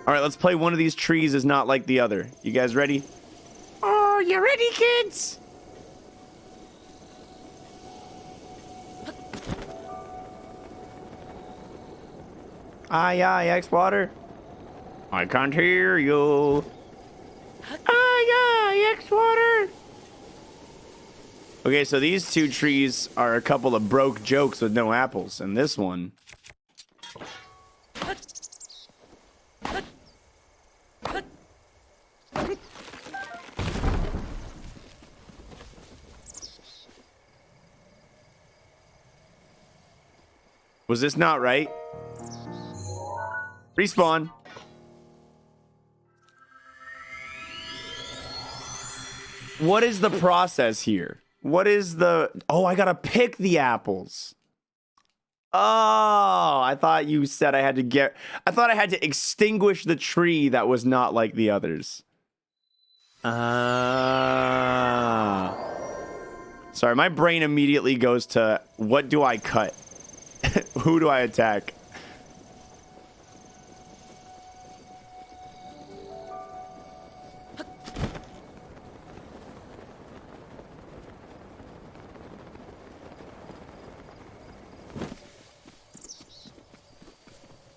All right, let's play one of these trees is not like the other. You guys ready? Oh, you ready, kids? Aye, aye, xwater. I can't hear you. Aye, aye, xwater. Okay, so these two trees are a couple of broke jokes with no apples, and this one. Was this not right? Respawn. What is the process here? What is the... Oh, I gotta pick the apples. Oh, I thought you said I had to get... I thought I had to extinguish the tree that was not like the others. Sorry, my brain immediately goes to, what do I cut? Who do I attack?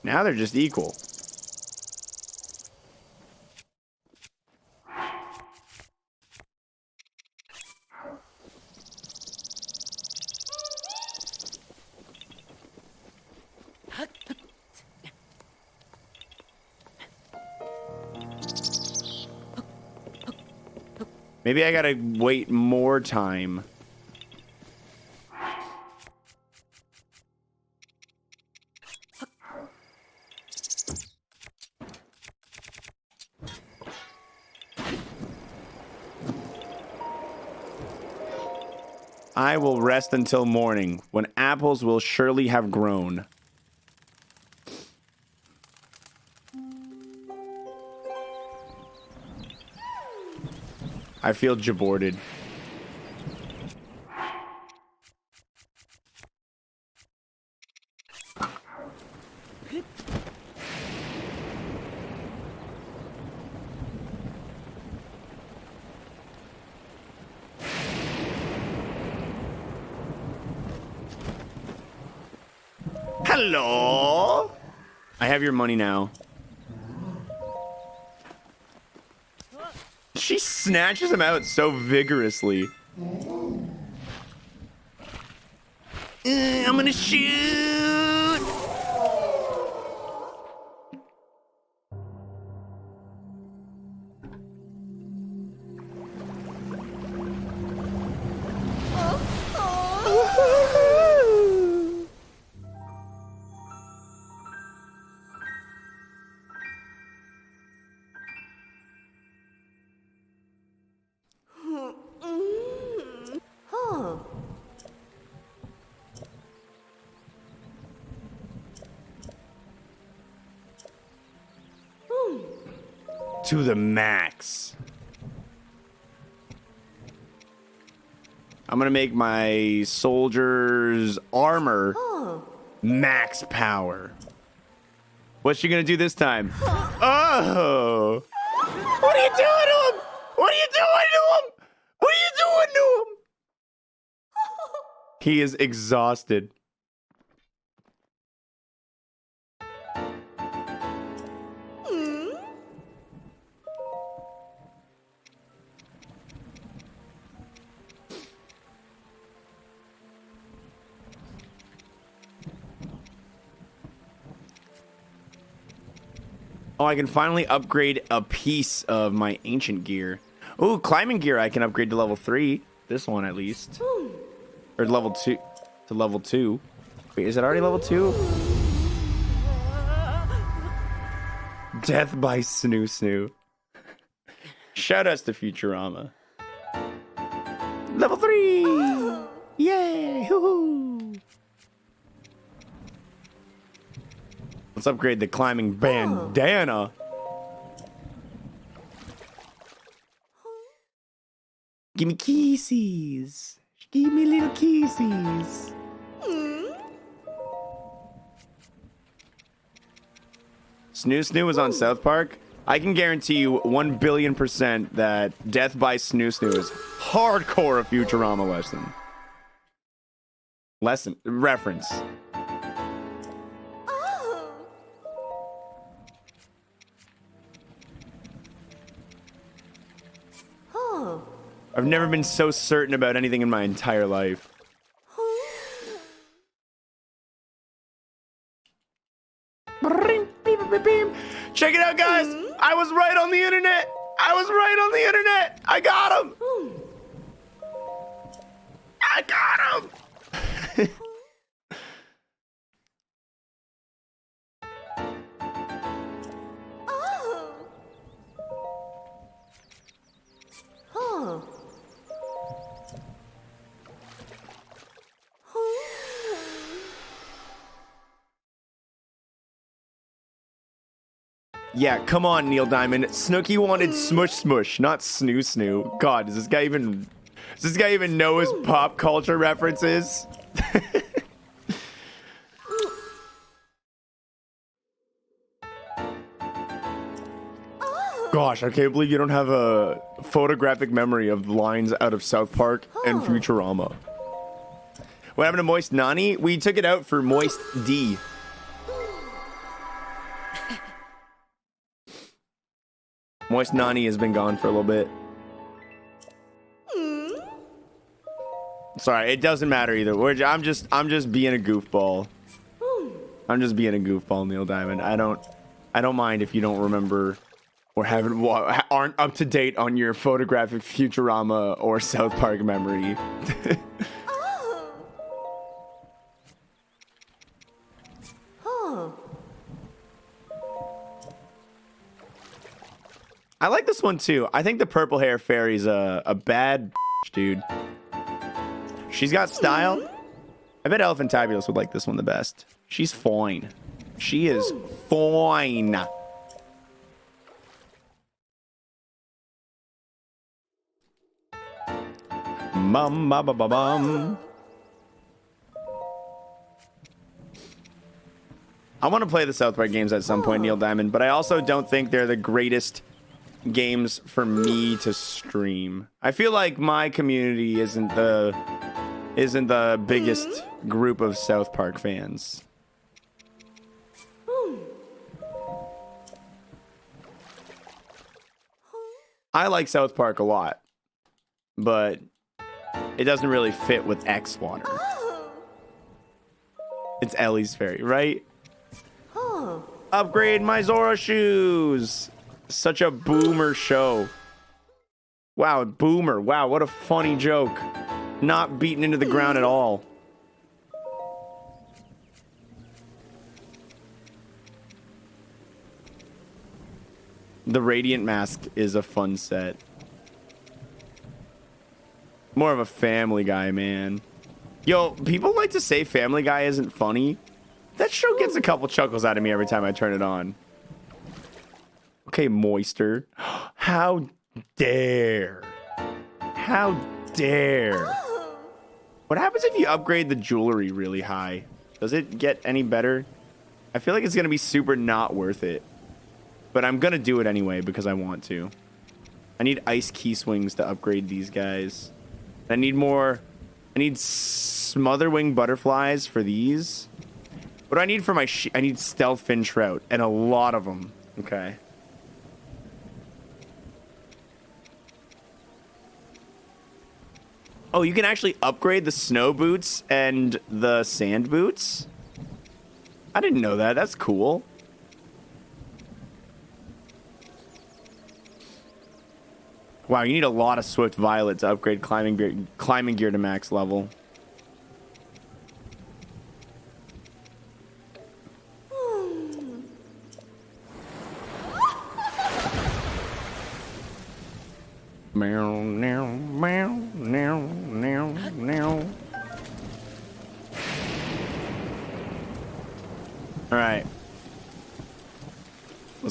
Now they're just equal. Maybe I gotta wait more time. I will rest until morning, when apples will surely have grown. I feel jaborted. Hello? I have your money now. She snatches him out so vigorously. I'm gonna shoot. To the max. I'm gonna make my soldiers' armor max power. What's she gonna do this time? Oh! What are you doing to him? What are you doing to him? What are you doing to him? He is exhausted. Oh, I can finally upgrade a piece of my ancient gear. Ooh, climbing gear I can upgrade to level 3. This one at least. Or level 2. To level 2. Wait, is it already level 2? Death by Snoo Snoo. Shout outs to Futurama. Level 3! Yay! Hoo-hoo! Let's upgrade the climbing bandana. Give me kisses. Give me little kisses. Snoo was on South Park. I can guarantee you 1 billion% that death by Snoo is hardcore a Futurama reference. I've never been so certain about anything in my entire life. Check it out, guys. I was right on the internet. I got him. I got him. Yeah, come on, Neil Diamond. Snooki wanted smush smush, not snoo snoo. God, does this guy even know his pop culture references? Gosh, I can't believe you don't have a photographic memory of lines out of South Park and Futurama. What happened to Moist Nani? We took it out for Moist D. Moist Nani has been gone for a little bit. Sorry, it doesn't matter either. I'm just being a goofball. I'm just being a goofball, Neil Diamond. I don't mind if you don't remember or aren't up to date on your photographic Futurama or South Park memory. I like this one too. I think the purple hair fairy's a bad dude. She's got style. I bet Elephantabulous would like this one the best. She's fine. She is fine. Mum ba ba ba bum. I want to play the South Park games at some point, Neil Diamond, but I also don't think they're the greatest games for me to stream. I feel like my community isn't the biggest group of South Park fans. I like South Park a lot, but it doesn't really fit with xwater. It's Ellie's Fairy, right? Upgrade my Zora shoes. Such a boomer show. Wow, boomer. Wow, what a funny joke. Not beaten into the ground at all. The Radiant Mask is a fun set. More of a Family Guy, man. Yo, people like to say Family Guy isn't funny. That show gets a couple chuckles out of me every time I turn it on. Okay, Moister. How dare. How dare. What happens if you upgrade the jewelry really high? Does it get any better? I feel like it's going to be super not worth it. But I'm going to do it anyway because I want to. I need ice key swings to upgrade these guys. I need more. I need smotherwing butterflies for these. What do I need for my I need stealth fin trout and a lot of them. Okay. Oh, you can actually upgrade the snow boots and the sand boots? I didn't know that. That's cool. Wow, you need a lot of Swift Violet to upgrade climbing gear to max level.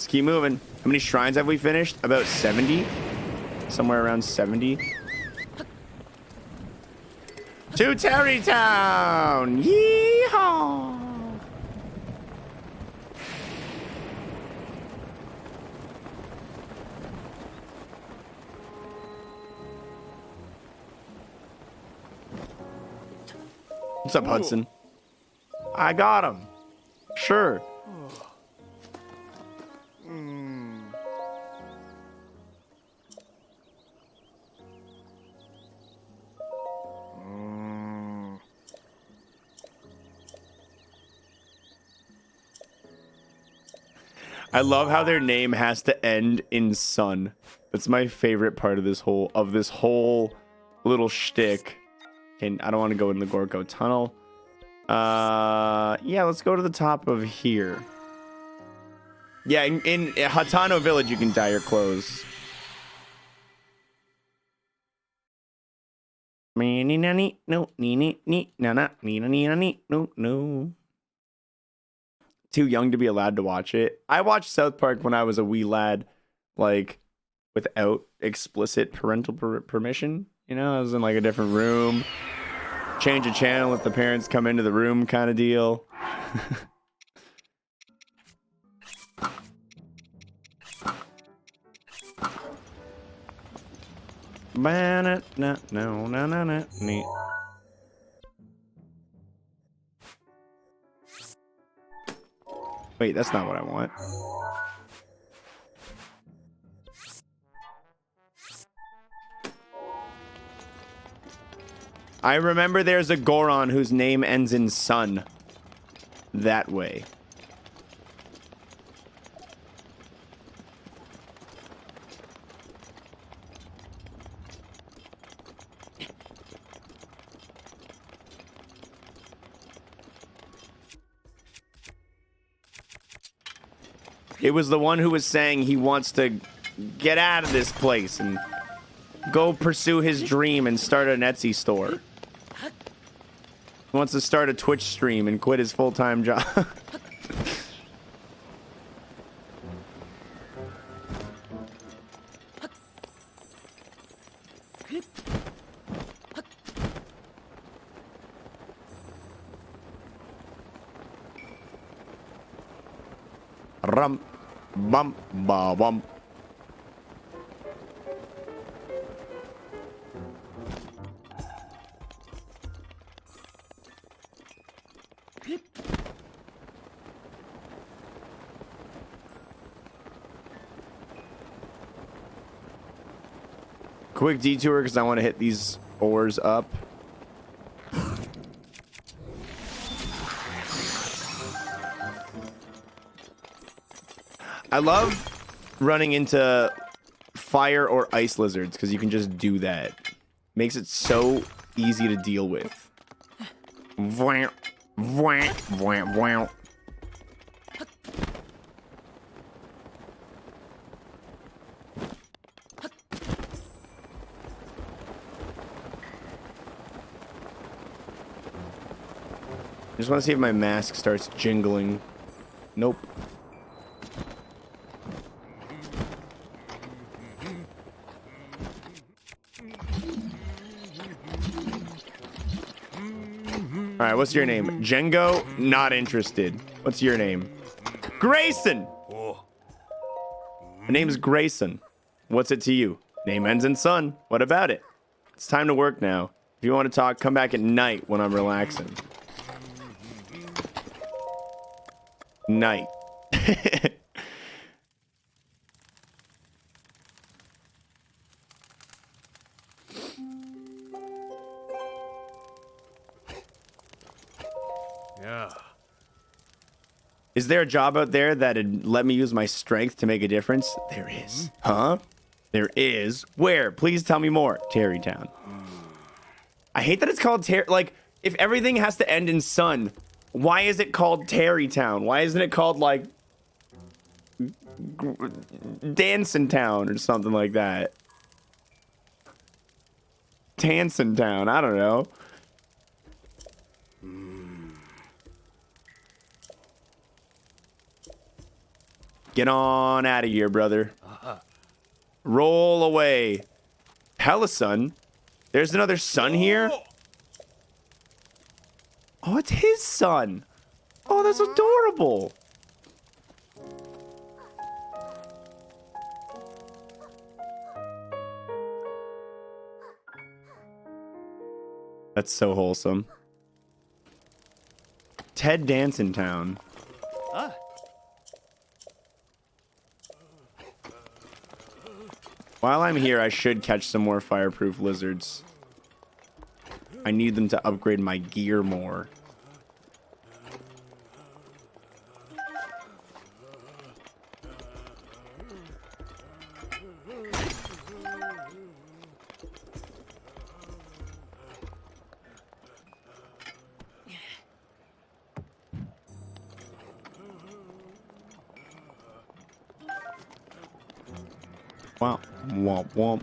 Let's keep moving. How many shrines have we finished? About 70? Somewhere around 70. To Terrytown! Yeehaw! What's up, Hudson? I got him. Sure. I love how their name has to end in son. That's my favorite part of this whole little shtick. And I don't want to go in the Gorko tunnel. Yeah, let's go to the top of here. Yeah, in Hatano Village, you can dye your clothes. No. Too young to be allowed to watch it. I watched South Park when I was a wee lad, like without explicit parental permission. You know, I was in like a different room. Change a channel if the parents come into the room kind of deal. Wait, that's not what I want. I remember there's a Goron whose name ends in son. That way. It was the one who was saying he wants to get out of this place and go pursue his dream and start an Etsy store. He wants to start a Twitch stream and quit his full-time job. Rum, bum, ba, bum. Quick detour because I want to hit these ores up. I love running into fire or ice lizards because you can just do that. Makes it so easy to deal with. Vwamp, vwamp, vwamp, vwamp. I just want to see if my mask starts jingling. Nope. All right, what's your name? Django? Not interested. What's your name? Grayson! My name is Grayson. What's it to you? Name ends in son. What about it? It's time to work now. If you want to talk, come back at night when I'm relaxing. Night. Yeah. Is there a job out there that'd let me use my strength to make a difference? There is. Huh? There is. Where? Please tell me more. Terrytown. I hate that it's called like, if everything has to end in sun, why is it called Terrytown? Why isn't it called, like, Dancing Town or something like that? Tansin Town. I don't know. Get on out of here, brother. Roll away. Hella sun. There's another sun here. Oh, it's his son. Oh, that's adorable. That's so wholesome. Ted Dance in town. While I'm here, I should catch some more fireproof lizards. I need them to upgrade my gear more. Wow. Womp womp.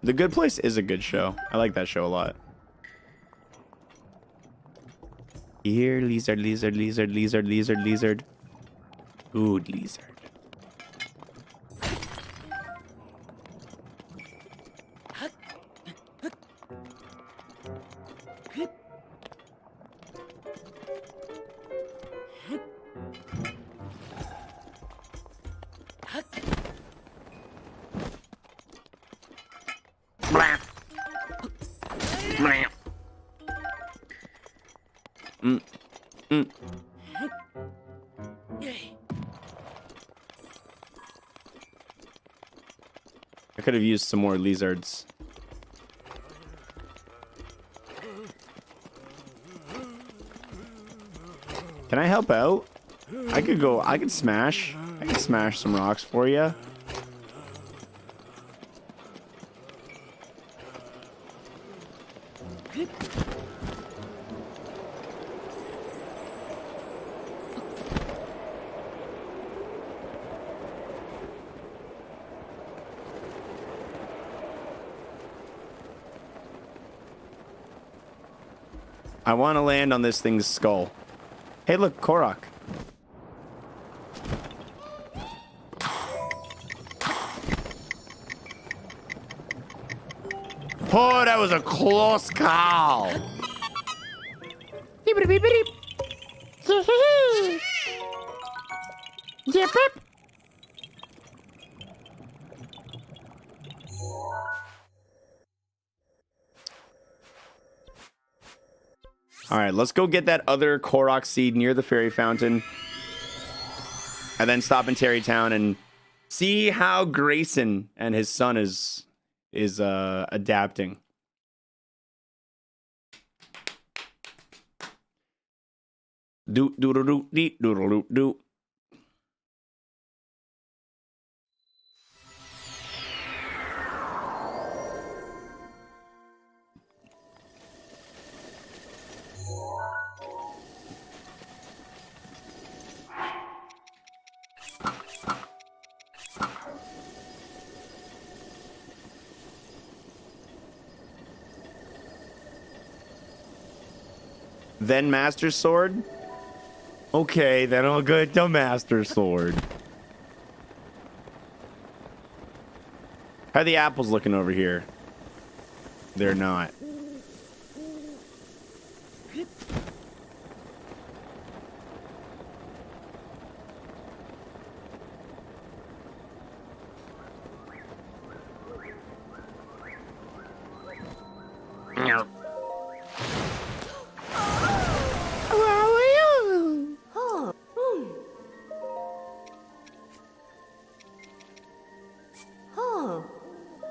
The Good Place is a good show. I like that show a lot. Here, lizard, lizard, lizard, lizard, lizard, lizard. Good lizard. I could have used some more lizards. Can I help out? I could smash some rocks for you. I want to land on this thing's skull. Hey, look, Korok. Oh, that was a close call. Yep. All right, let's go get that other Korok seed near the fairy fountain. And then stop in Terrytown and see how Grayson and his son is adapting. Do. Then Master Sword? Okay, then I'll go to Master Sword. How are the apples looking over here? They're not.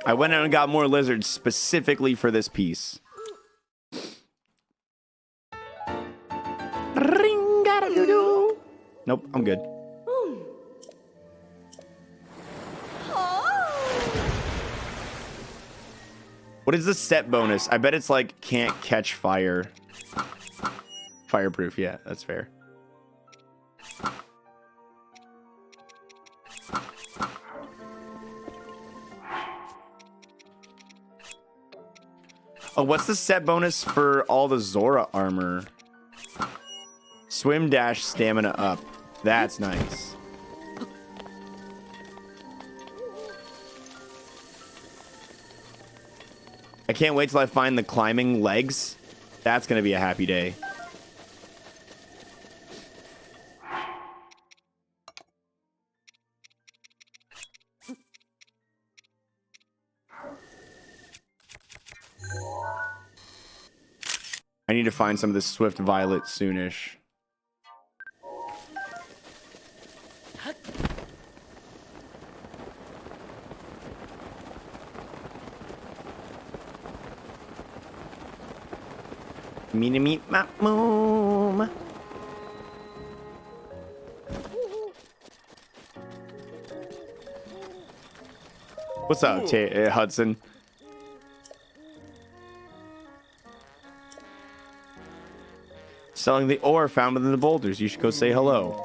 I went out and got more lizards specifically for this piece. Nope, I'm good. What is the set bonus? I bet it's like can't catch fire. Fireproof, yeah, that's fair. Oh, what's the set bonus for all the Zora armor? Swim, dash, stamina up. That's nice. I can't wait till I find the climbing legs. That's going to be a happy day. I need to find some of this Swift Violet soonish. Me to meet my mom. What's up, Hudson? Selling the ore found within the boulders. You should go say hello.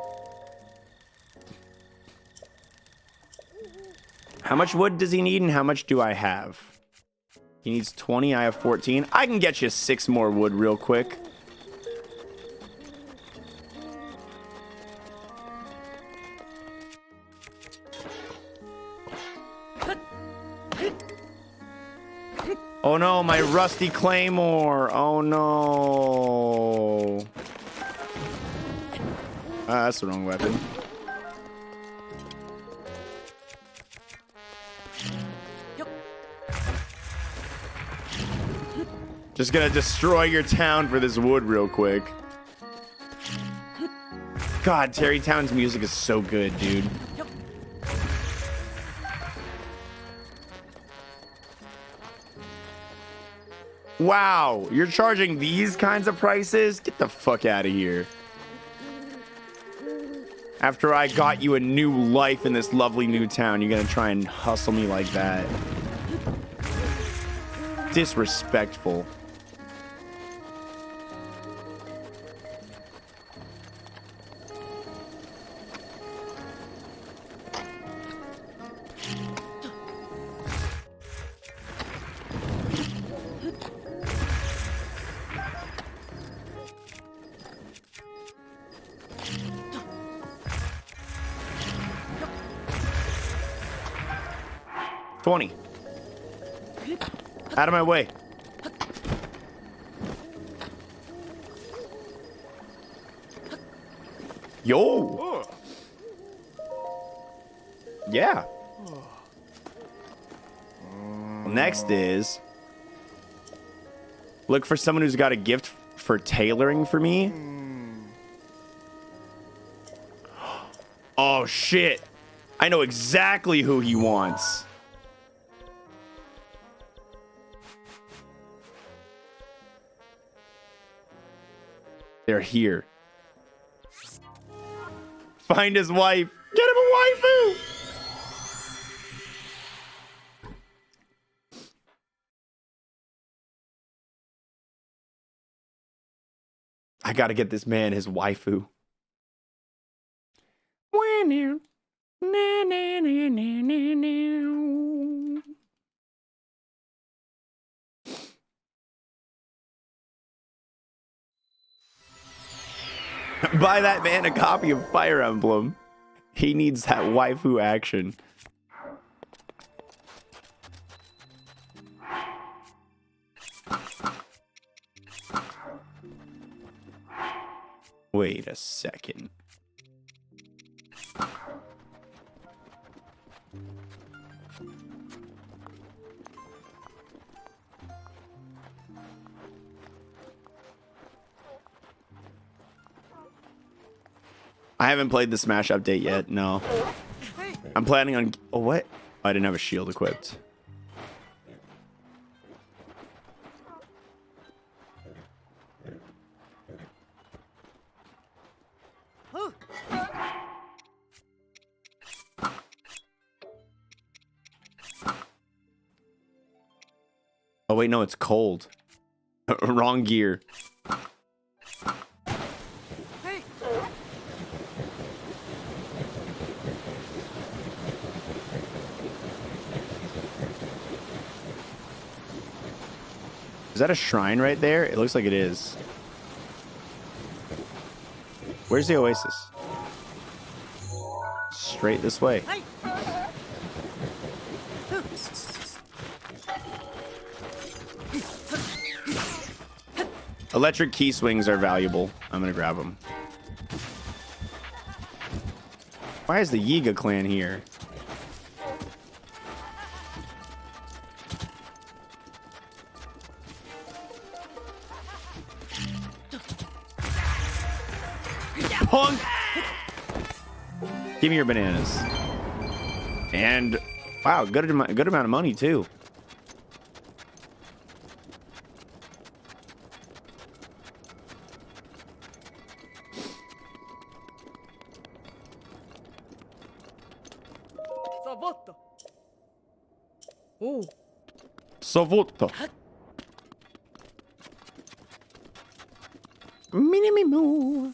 How much wood does he need and how much do I have? He needs 20. I have 14. I can get you 6 more wood real quick. Oh no, my rusty claymore. Oh no. That's the wrong weapon. Just gonna destroy your town for this wood real quick. God, Terrytown's music is so good, dude. Wow, you're charging these kinds of prices? Get the fuck out of here. After I got you a new life in this lovely new town, you're gonna try and hustle me like that. Disrespectful. Out of my way. Yo. Yeah. Next is look for someone who's got a gift for tailoring for me. Oh shit. I know exactly who he wants. They're here. Find his wife. Get him a waifu. I gotta get this man his waifu. Buy that man a copy of Fire Emblem. He needs that waifu action. Wait a second. I haven't played the Smash update yet, no. I'm planning on... Oh, what? Oh, I didn't have a shield equipped. Oh, wait, no, it's cold. Wrong gear. that a shrine right there? It looks like it is. Where's the oasis? Straight this way. Electric key swings are valuable. I'm gonna grab them. Why is the Yiga clan here? Punk! Give me your bananas. And wow, good amount of money too. Oh. Savota. Mini moo.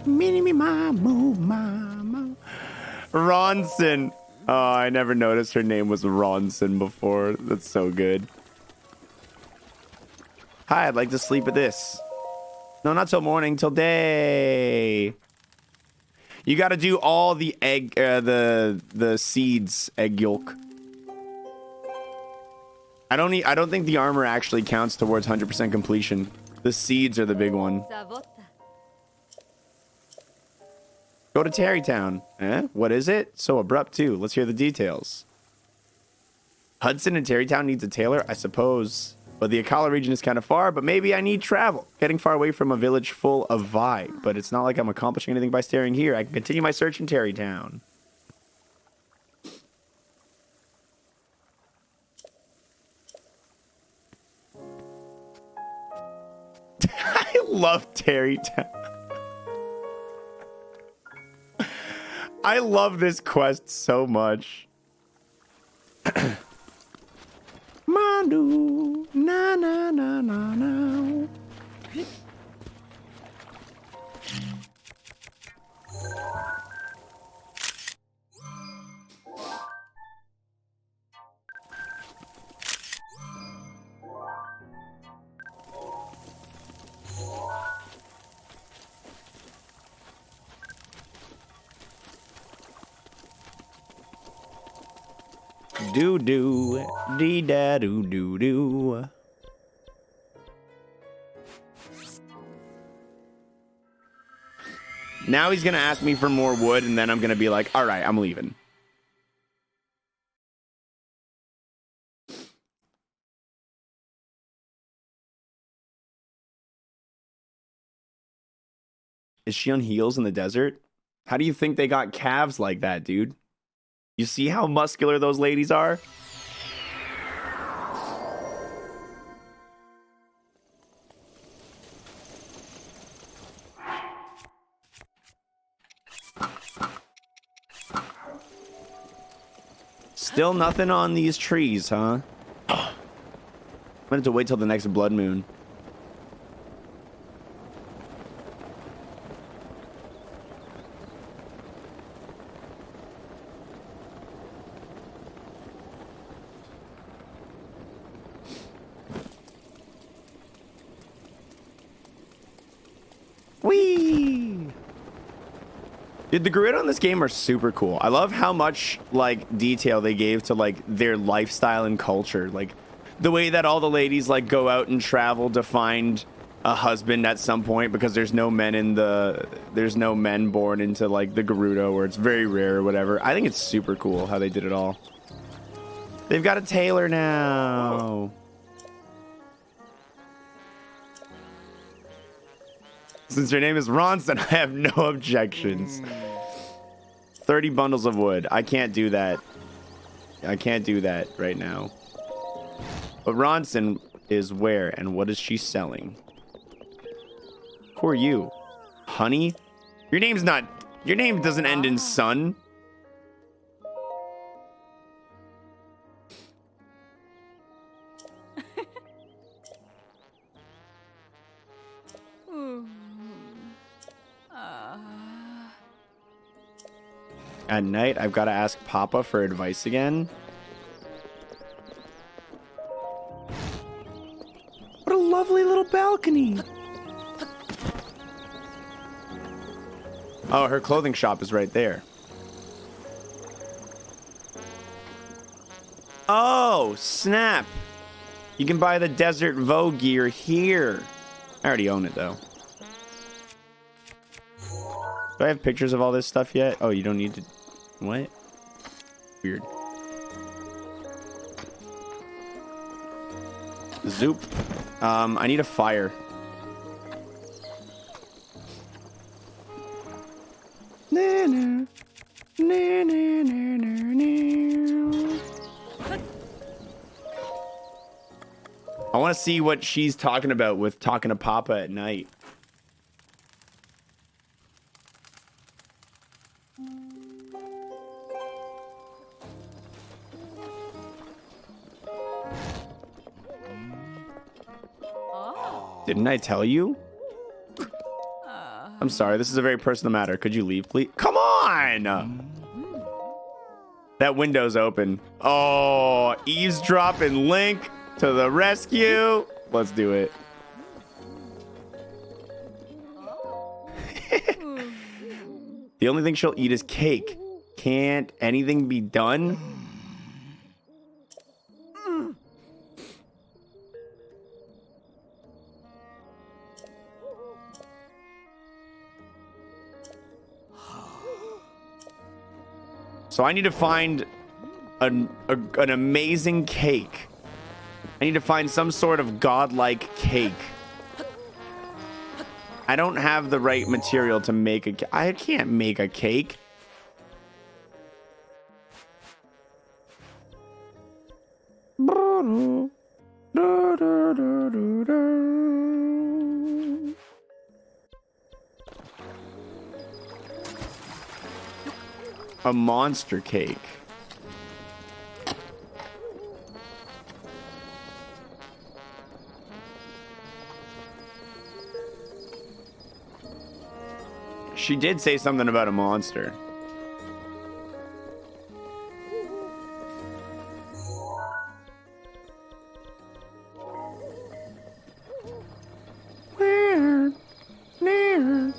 Mini ma moo ma moo. Ronson. Oh, I never noticed her name was Ronson before. That's so good. Hi, I'd like to sleep at this. No, not till morning, till day. You got to do all the egg, the seeds, egg yolk. I don't think the armor actually counts towards 100% completion. The seeds are the big one. Go to Terrytown. Eh? What is it? So abrupt too. Let's hear the details. Hudson and Terrytown needs a tailor, I suppose. But the Akala region is kind of far, but maybe I need travel. Getting far away from a village full of vibe. But it's not like I'm accomplishing anything by staying here. I can continue my search in Terrytown. I love Terrytown. I love this quest so much. Mandu, na na na na na. Do do dee da do do do. Now he's gonna ask me for more wood, and then I'm gonna be like, all right, I'm leaving. Is she on heels in the desert? How do you think they got calves like that, dude? You see how muscular those ladies are? Still nothing on these trees, huh? I'm gonna have to wait till the next blood moon. Whee! Dude, the grid on this game are super cool. I love how much like detail they gave to like their lifestyle and culture. Like the way that all the ladies like go out and travel to find a husband at some point because there's no men born into like the Gerudo, or it's very rare or whatever. I think it's super cool how they did it all. They've got a tailor now. Since your name is Ronson, I have no objections. 30 bundles of wood. I can't do that. I can't do that right now. But Ronson is where, and what is she selling? Who are you? Honey? Your name doesn't end in son. At night, I've got to ask Papa for advice again. What a lovely little balcony. Oh, her clothing shop is right there. Oh, snap. You can buy the Desert VODS gear here. I already own it, though. Do I have pictures of all this stuff yet? Oh, you don't need to... What? Weird. Zoop. I need a fire. Na, na. Na, na, na, na, na. I want to see what she's talking about with talking to Papa at night. Didn't I tell you? I'm sorry, this is a very personal matter. Could you leave, please? Come on! That window's open. Oh, eavesdrop and Link to the rescue. Let's do it. The only thing she'll eat is cake. Can't anything be done? So I need to find an amazing cake. I need to find some sort of godlike cake. I don't have the right material to make a cake. I can't make a cake. A monster cake. She did say something about a monster. Where? Near.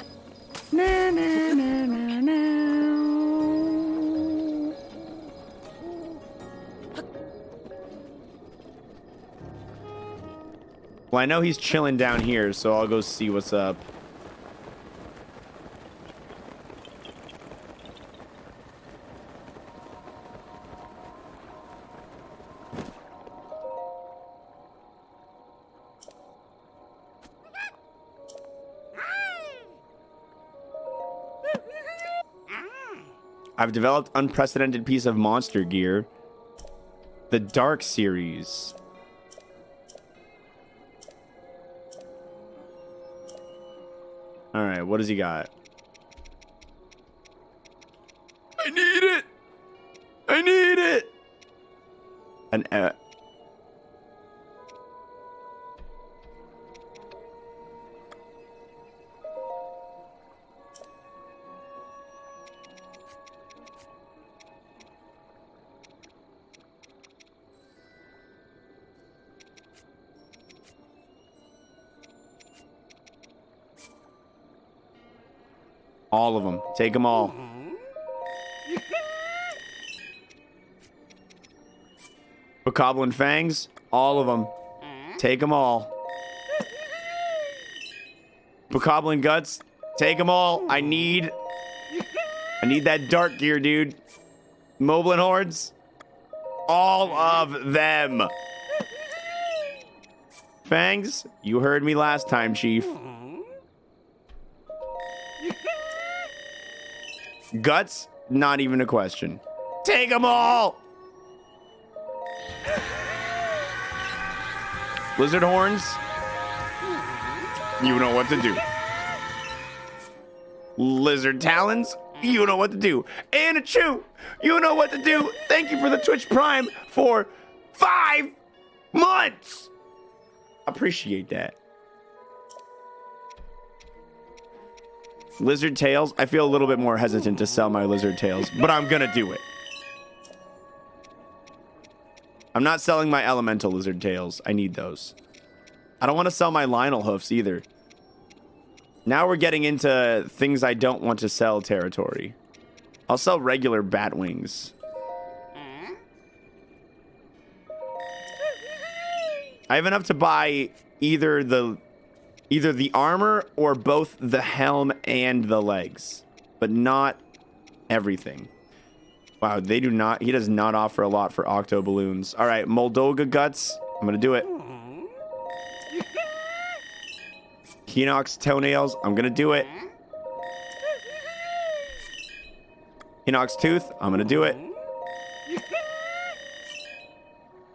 Na, na, na, na, na. Well, I know he's chilling down here, so I'll go see what's up. I've developed unprecedented piece of monster gear. The Dark series. All right, what does he got? I need it. I need it. An all of them. Take them all. Bokoblin fangs. All of them. Take them all. Bokoblin guts. Take them all. I need that dark gear, dude. Moblin hordes. All of them. Fangs. You heard me last time, Chief. Guts, not even a question. Take them all! Lizard horns, you know what to do. Lizard talons, you know what to do. And a chew, you know what to do. Thank you for the Twitch Prime for 5 months. Appreciate that. Lizard tails. I feel a little bit more hesitant to sell my lizard tails, but I'm gonna do it. I'm not selling my elemental lizard tails. I need those. I don't want to sell my Lionel hoofs either. Now we're getting into things I don't want to sell territory. I'll sell regular bat wings. I have enough to buy either the armor or both the helm and the legs, but not everything. Wow, they do not. He does not offer a lot for octo balloons. All right, Moldova guts. I'm gonna do it. Hinox toenails. I'm gonna do it. Hinox tooth. I'm gonna do it.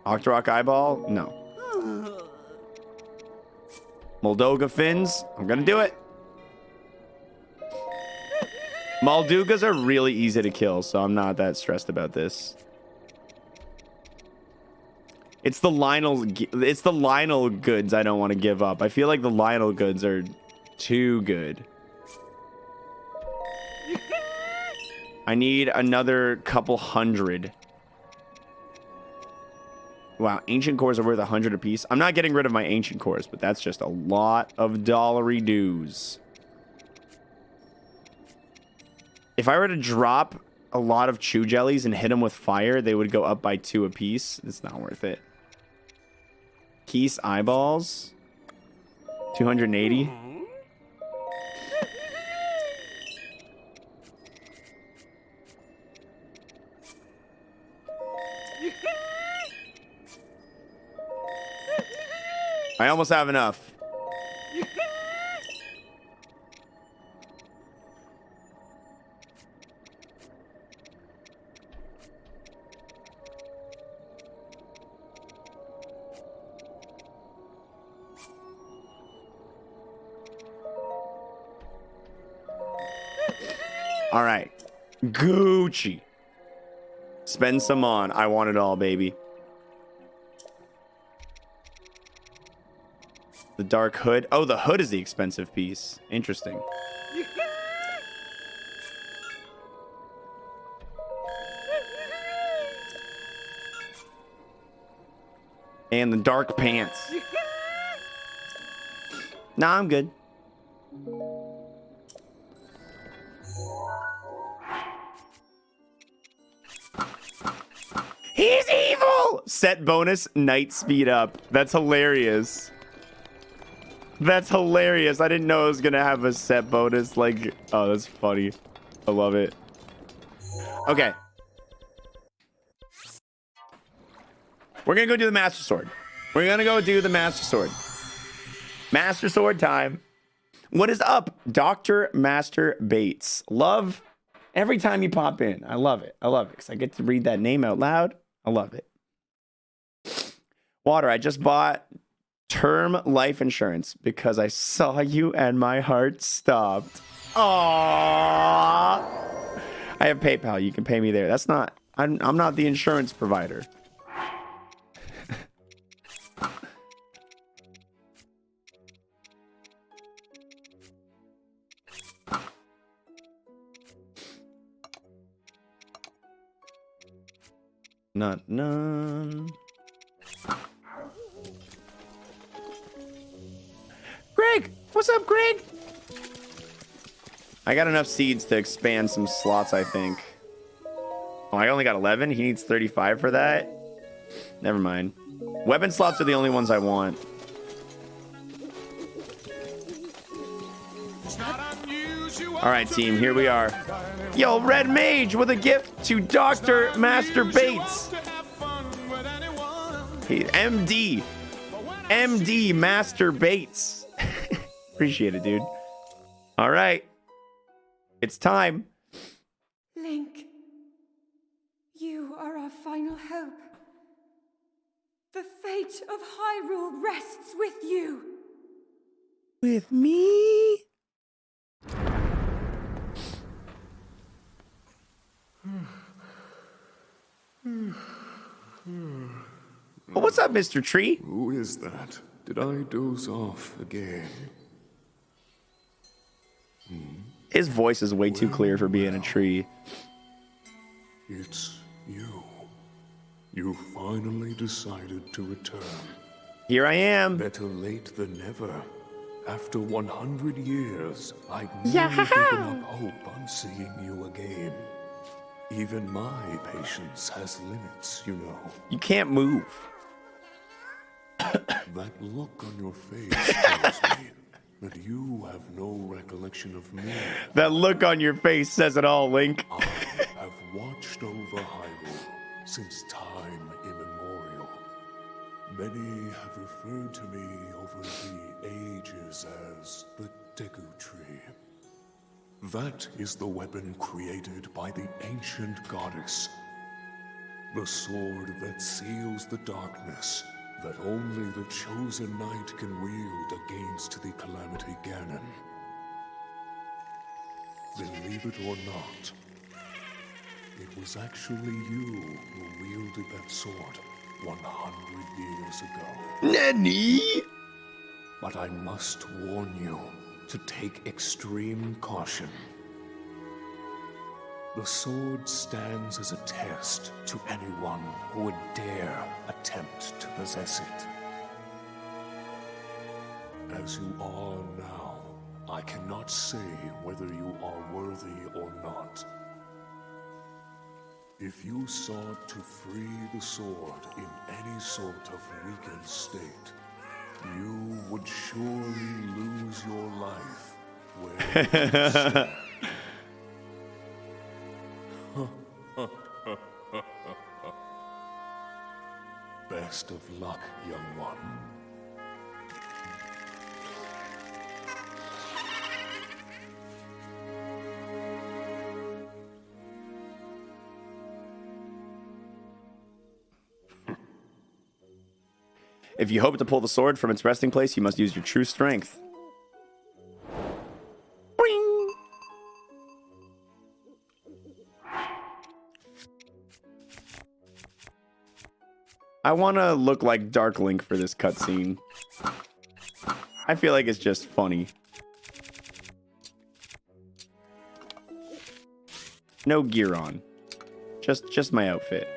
Octorok eyeball. No. Moldoga fins. I'm gonna do it. Moldugas are really easy to kill, so I'm not that stressed about this. It's the Lionel goods I don't want to give up. I feel like the Lionel goods are too good. I need another couple hundred. Wow, ancient cores are worth 100 apiece. I'm not getting rid of my ancient cores, but that's just a lot of dollary dues. If I were to drop a lot of chew jellies and hit them with fire, they would go up by 2 apiece. It's not worth it. Keese eyeballs. 280. I almost have enough. All right. Gucci. Spend some on. I want it all, baby. The dark hood. Oh, the hood is the expensive piece. Interesting. And the dark pants. Nah, I'm good. He's evil! Set bonus, night speed up. That's hilarious. That's hilarious. I didn't know it was gonna have a set bonus. Like, oh, that's funny. I love it. Okay. We're gonna go do the Master Sword. We're gonna go do the Master Sword. Master Sword time. What is up, Dr. Master Bates? Love every time you pop in. I love it. I love it because I get to read that name out loud. I love it. Water, I just bought term life insurance because I saw you and my heart stopped. Aww. I have PayPal. You can pay me there. That's not, I'm not the insurance provider. Not none. Greg, what's up, Greg? I got enough seeds to expand some slots, I think. Oh, I only got 11. He needs 35 for that. Never mind. Weapon slots are the only ones I want. All right, team, here we are. Yo, Red Mage with a gift to Dr. Master Bates. He, MD. MD Master Bates. Appreciate it, dude. All right. It's time. Link, you are our final hope. The fate of Hyrule rests with you. With me? Oh, what's up, Mr. Tree? Who is that? Did I doze off again? His voice is way too clear for being a tree. It's you. You finally decided to return. Here I am. Better late than never. After 100 years, I'd nearly given up hope on seeing you again. Even my patience has limits, you know. You can't move. That look on your face tells me that you have no recollection of me. That look on your face says it all, Link. I have watched over Hyrule since time immemorial. Many have referred to me over the ages as the Deku Tree. That is the weapon created by the ancient goddess. The sword that seals the darkness that only the chosen knight can wield against the Calamity Ganon. Believe it or not, it was actually you who wielded that sword 100 years ago. Nanny! But I must warn you to take extreme caution. The sword stands as a test to anyone who would dare attempt to possess it. As you are now, I cannot say whether you are worthy or not. If you sought to free the sword in any sort of weakened state, you would surely lose your life where you stand. Best of luck, young one. If you hope to pull the sword from its resting place, you must use your true strength. Boing! I want to look like Dark Link for this cutscene. I feel like it's just funny. No gear on. Just my outfit.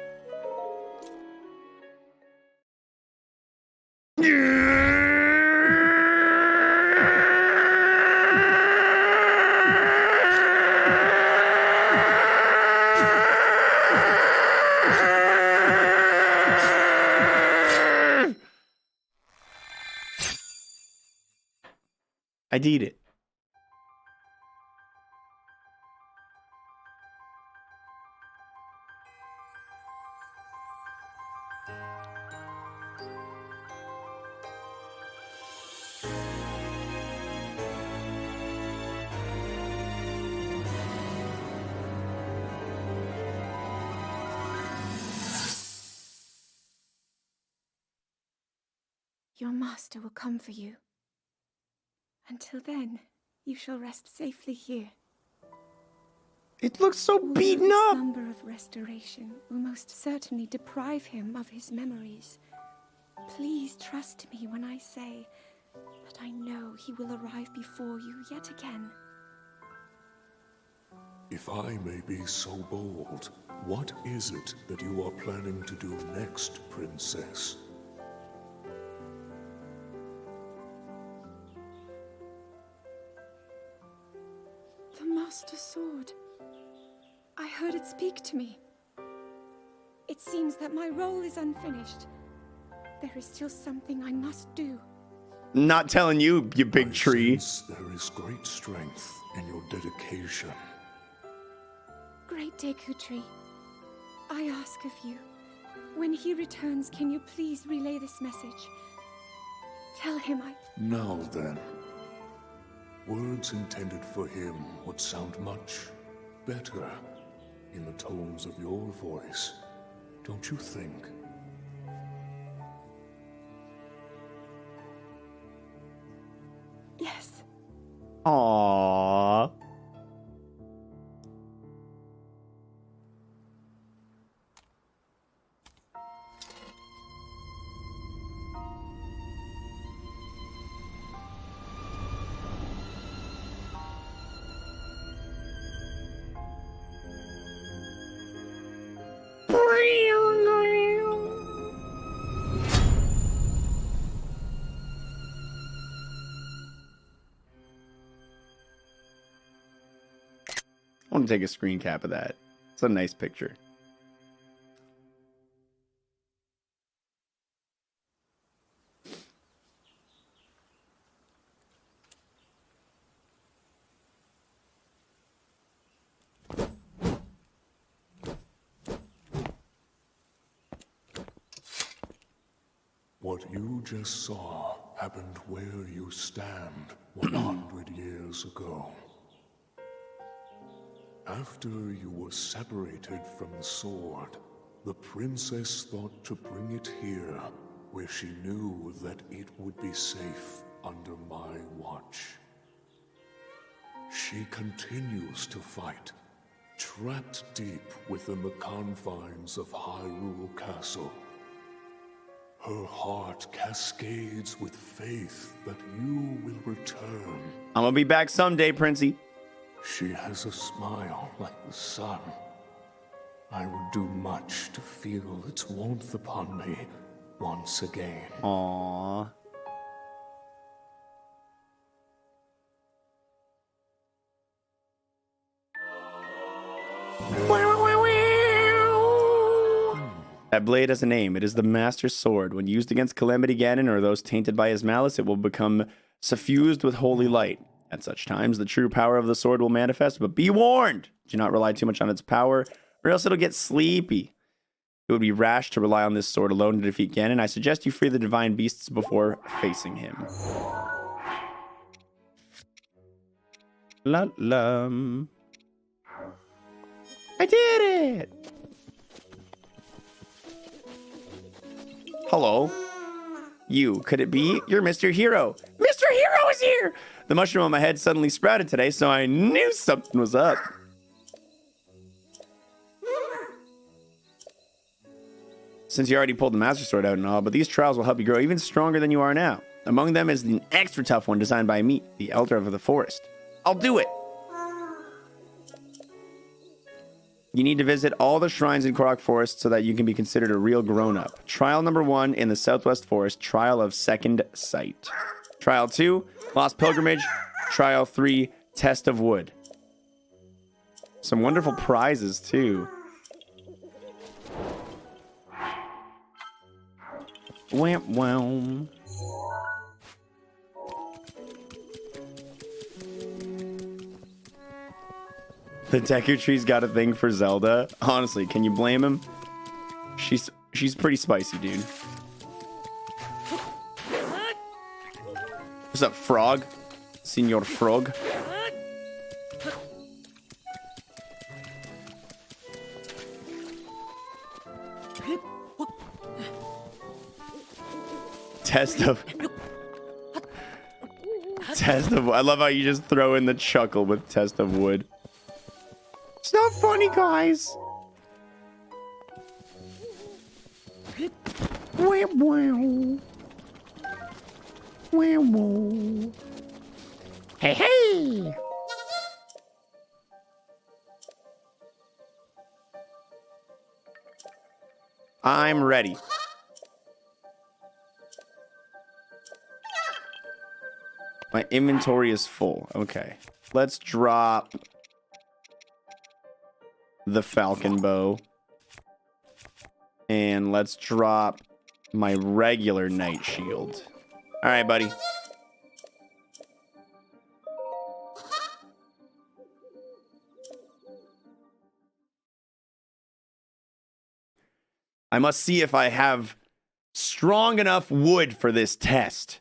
I did it. Your master will come for you. Until then, you shall rest safely here. It looks so beaten The up. slumber of restoration will most certainly deprive him of his memories. Please trust me when I say that I know he will arrive before you yet again. If I may be so bold, what is it that you are planning to do next, Princess? The Master Sword. I heard it speak to me. It seems that my role is unfinished. There is still something I must do. Not telling you, you big tree. There is great strength in your dedication. Great Deku Tree, I ask of you, when he returns, can you please relay this message? Tell him I... Now then, words intended for him would sound much better in the tones of your voice, don't you think? Yes. Aww. want to take a screen cap of that. It's a nice picture. What you just saw happened where you stand 100 years ago. After you were separated from the sword, the princess thought to bring it here, where she knew that it would be safe under my watch. She continues to fight, trapped deep within the confines of Hyrule Castle. Her heart cascades with faith that you will return. I'm gonna be back someday, Princey. She has a smile like the sun. I would do much to feel its warmth upon me once again. Aww. That blade has a name. It is the Master's Sword. When used against Calamity Ganon or those tainted by his malice, it will become suffused with holy light. At such times, the true power of the sword will manifest, but be warned! Do not rely too much on its power, or else it'll get sleepy. It would be rash to rely on this sword alone to defeat Ganon. I suggest you free the divine beasts before facing him. La la. I did it! Hello? You, could it be? You're Mr. Hero. Mr. Hero is here! The mushroom on my head suddenly sprouted today, so I knew something was up. Since you already pulled the Master Sword out and all, but these trials will help you grow even stronger than you are now. Among them is an extra tough one designed by me, the Elder of the Forest. I'll do it! You need to visit all the shrines in Korok Forest so that you can be considered a real grown-up. Trial number 1 in the Southwest Forest, Trial of Second Sight. Trial 2, Lost Pilgrimage. Trial 3, Test of Wood. Some wonderful prizes, too. Wamp wow. The Deku Tree's got a thing for Zelda. Honestly, can you blame him? She's pretty spicy, dude. What's up, Frog? Senor Frog. Test of... I love how you just throw in the chuckle with Test of Wood. It's not funny, guys. Wow, wow. Wow, wow. Hey, hey. I'm ready. My inventory is full. Okay. Let's drop the Falcon Bow. And let's drop my regular Knight Shield. All right, buddy. I must see if I have strong enough wood for this test.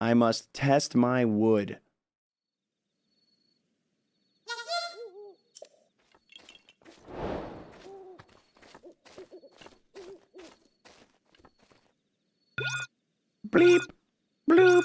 I must test my wood. Bleep, bloop.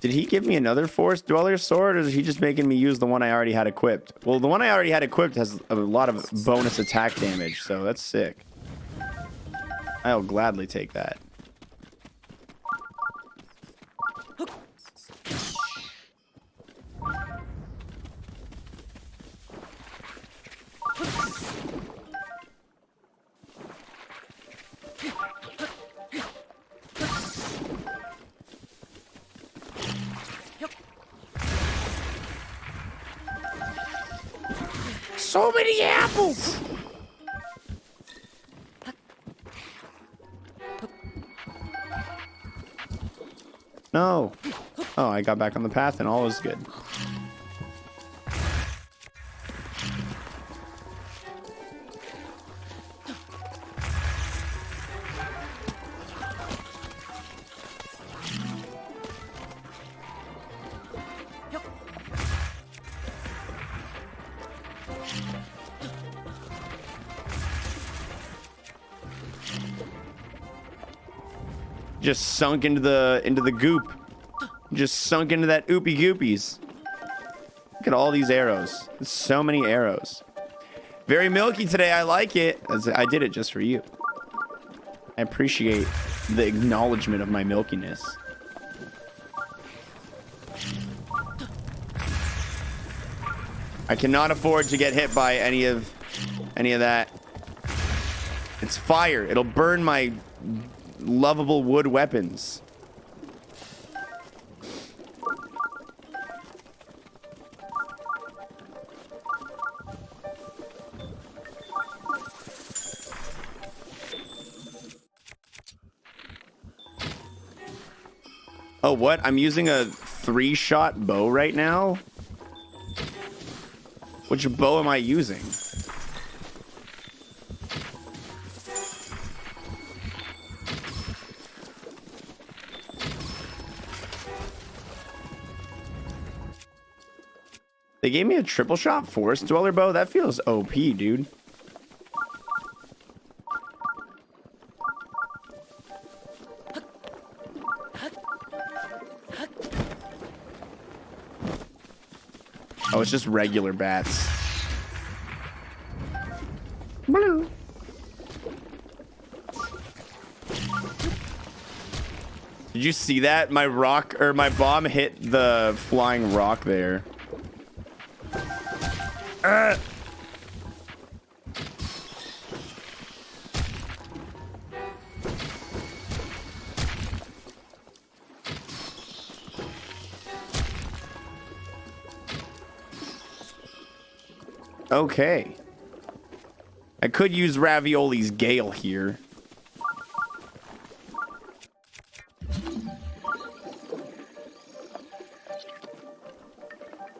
Did he give me another Forest Dweller sword, or is he just making me use the one I already had equipped? Well, the one I already had equipped has a lot of bonus attack damage, so that's sick. I'll gladly take that. So many apples. No. Oh, I got back on the path and all is good. Just sunk into the goop. Just sunk into that oopy goopies. Look at all these arrows. There's so many arrows. Very milky today. I like it. I did it just for you. I appreciate the acknowledgement of my milkiness. I cannot afford to get hit by any of that. It's fire. It'll burn my lovable wood weapons. Oh, what? I'm using a 3-shot bow right now? Which bow am I using? They gave me a triple shot forest dweller bow? That feels OP, dude. Oh, it's just regular bats. Blue. Did you see that? My rock or my bomb hit the flying rock there. Okay. I could use Ravioli's Gale here.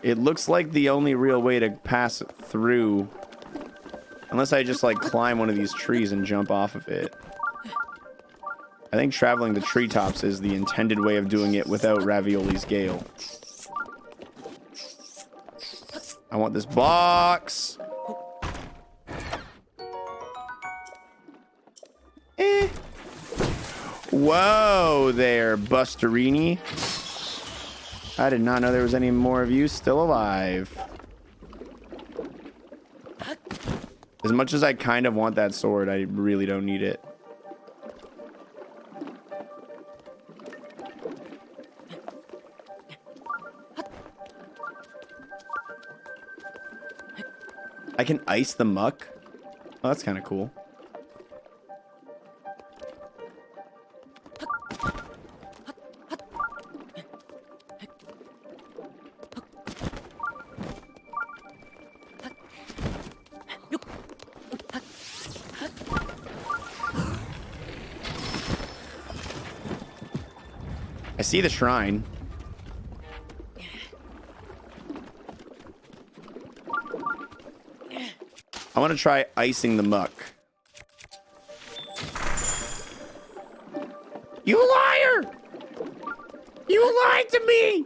It looks like the only real way to pass through, unless I just like climb one of these trees and jump off of it. I think traveling the treetops is the intended way of doing it without Ravioli's Gale. I want this box. Whoa there, Busterini. I did not know there was any more of you still alive. As much as I kind of want that sword, I really don't need it. I can ice the muck. Oh, that's kind of cool. I see the shrine. I want to try icing the muck. You liar! You lied to me!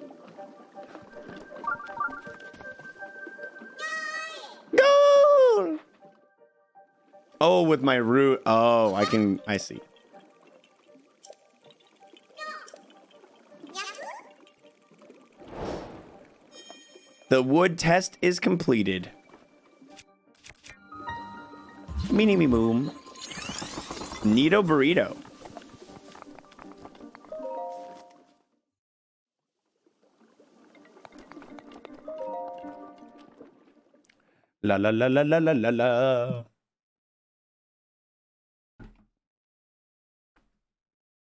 Goal! Oh, with my root. Oh, I see. The wood test is completed. Meanie me boom. Neato burrito. La la la la la la la la.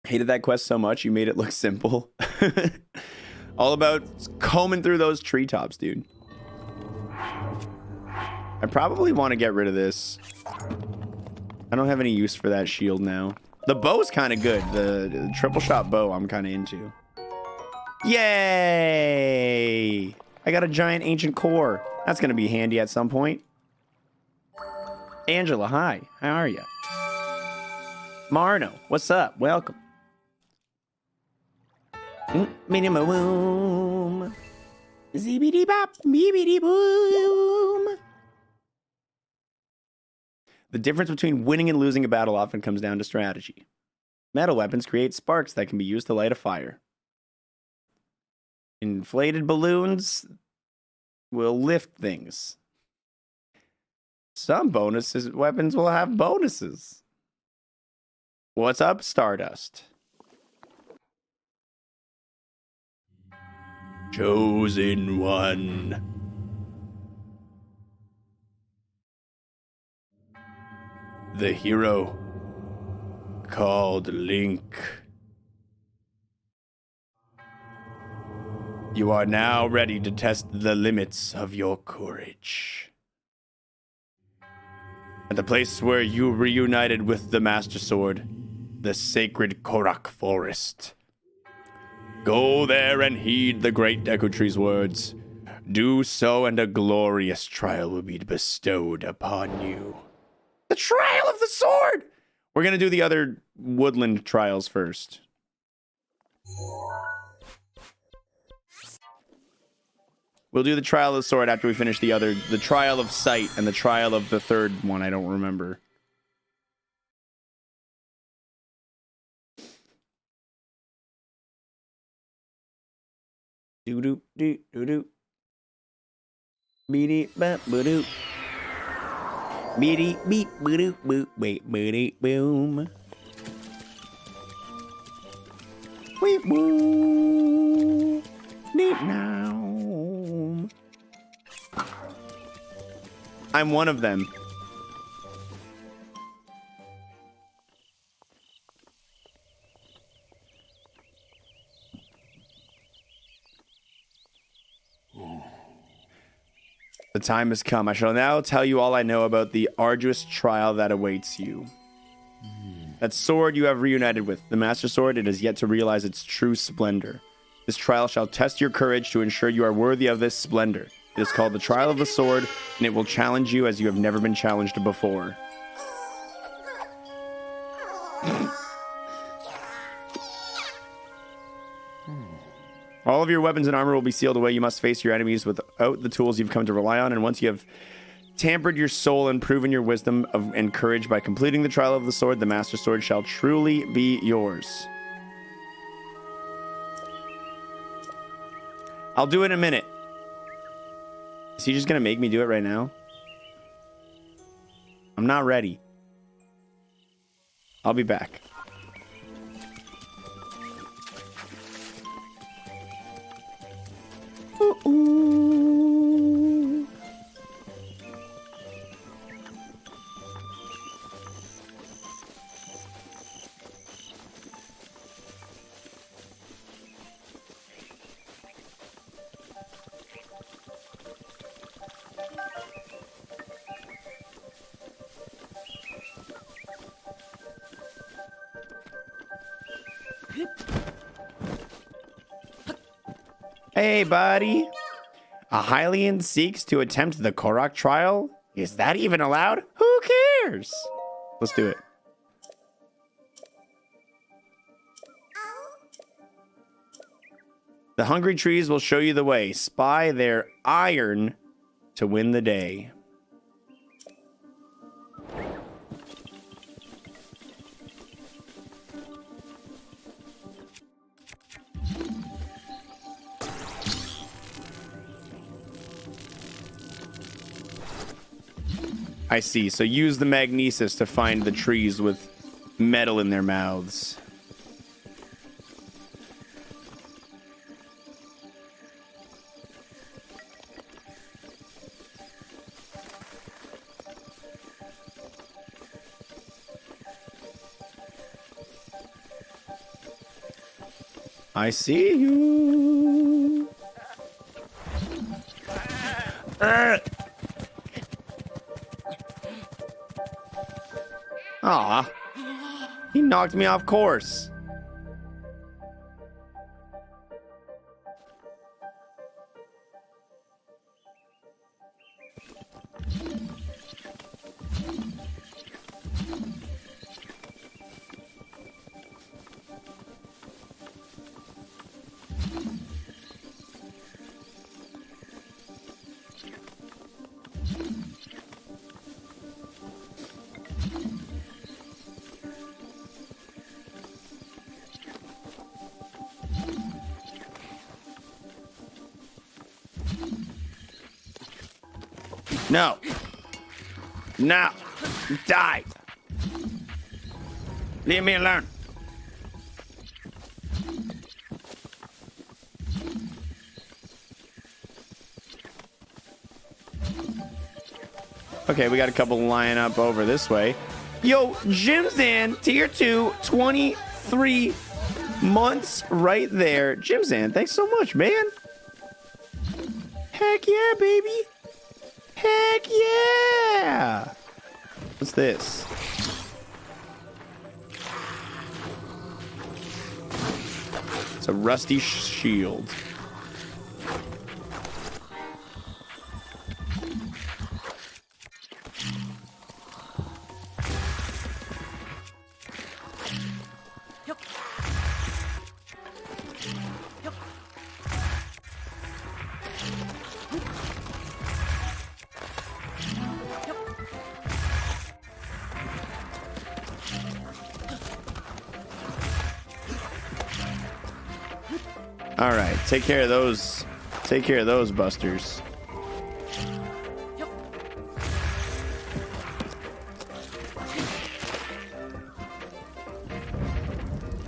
Hated that quest so much, you made it look simple. All about combing through those treetops, dude. I probably want to get rid of this. I don't have any use for that shield now. The bow's kind of good. The triple shot bow I'm kind of into. Yay! I got a giant ancient core. That's going to be handy at some point. Angela, hi. How are you? Marno, what's up? Welcome. Minimum. Zibbity bop, beebity boom. The difference between winning and losing a battle often comes down to strategy. Metal weapons create sparks that can be used to light a fire. Inflated balloons will lift things. Some weapons will have bonuses. What's up, Stardust? Chosen one. The hero called Link. You are now ready to test the limits of your courage. At the place where you reunited with the Master Sword, the sacred Korok Forest. Go there and heed the great Deku Tree's words. Do so and a glorious trial will be bestowed upon you. The trial of the sword! We're going to do the other woodland trials first. We'll do the trial of the sword after we finish the trial of sight and the trial of the third one. I don't remember. Doo doo doo doo doo. Beady ba ba doo. Beady beep ba doo boo wait beady boom. Weep boo. Deep now. I'm one of them. The time has come. I shall now tell you all I know about the arduous trial that awaits you. That sword you have reunited with, the Master Sword, it has yet to realize its true splendor. This trial shall test your courage to ensure you are worthy of this splendor. It is called the Trial of the Sword, and it will challenge you as you have never been challenged before. All of your weapons and armor will be sealed away. You must face your enemies without the tools you've come to rely on, and once you have tampered your soul and proven your wisdom and courage by completing the Trial of the Sword, the Master Sword shall truly be yours. I'll do it in a minute. Is he just gonna make me do it right now? I'm not ready. I'll be back. Ooh. Hey, buddy. A Hylian seeks to attempt the Korok trial? Is that even allowed? Who cares? Let's do it. The hungry trees will show you the way. Spy their iron to win the day. I see. So use the magnesis to find the trees with metal in their mouths. I see you. Aw. He knocked me off course. No. No. Die. Leave me alone. Okay, we got a couple lying up over this way. Yo, Jim's in tier 2, 23 months right there. Jim's in, thanks so much, man. Heck yeah, baby. Heck yeah! What's this? It's a rusty shield. All right, take care of those. Take care of those busters.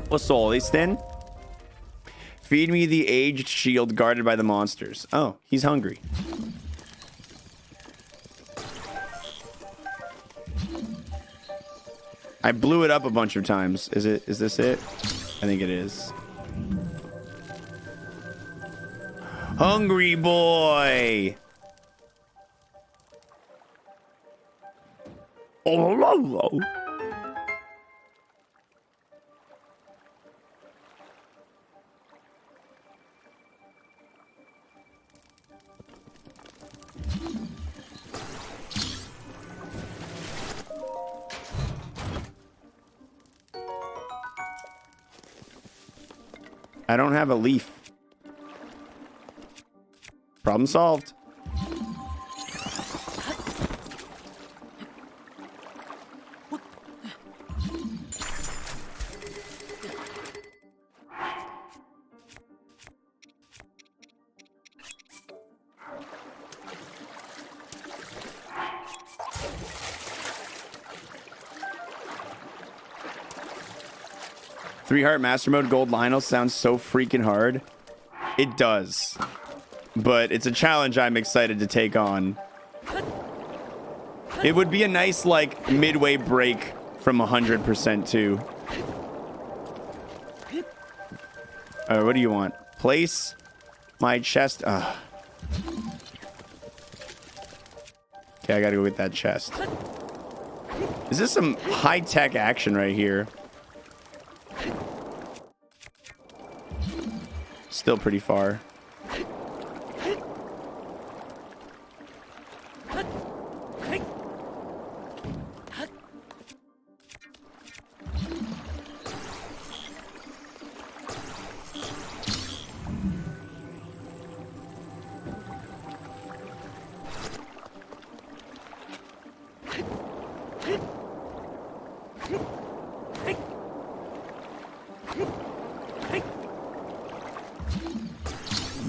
What's all these then? Feed me the aged shield guarded by the monsters. Oh, he's hungry. I blew it up a bunch of times. Is this it? I think it is. Hungry boy. Oh. I don't have a leaf. Problem solved. Three-heart master mode gold Lionel sounds so freaking hard. It does. But it's a challenge I'm excited to take on. It would be a nice, like, midway break from 100% too. What do you want? Place my chest. Okay, I gotta go get that chest. Is this some high-tech action right here? Still pretty far.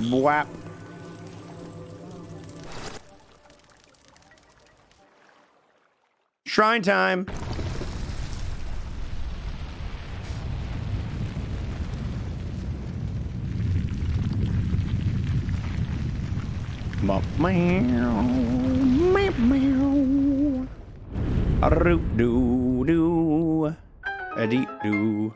Whap. Shrine time. Do a dee do.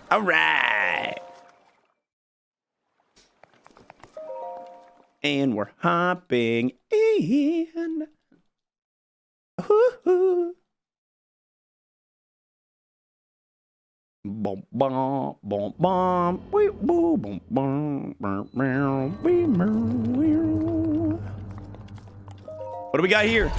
All right. And we're hopping in. Woo-hoo. Bum bum bum bum. Wee woo bum bum bum bum. Wee meow. What do we got here?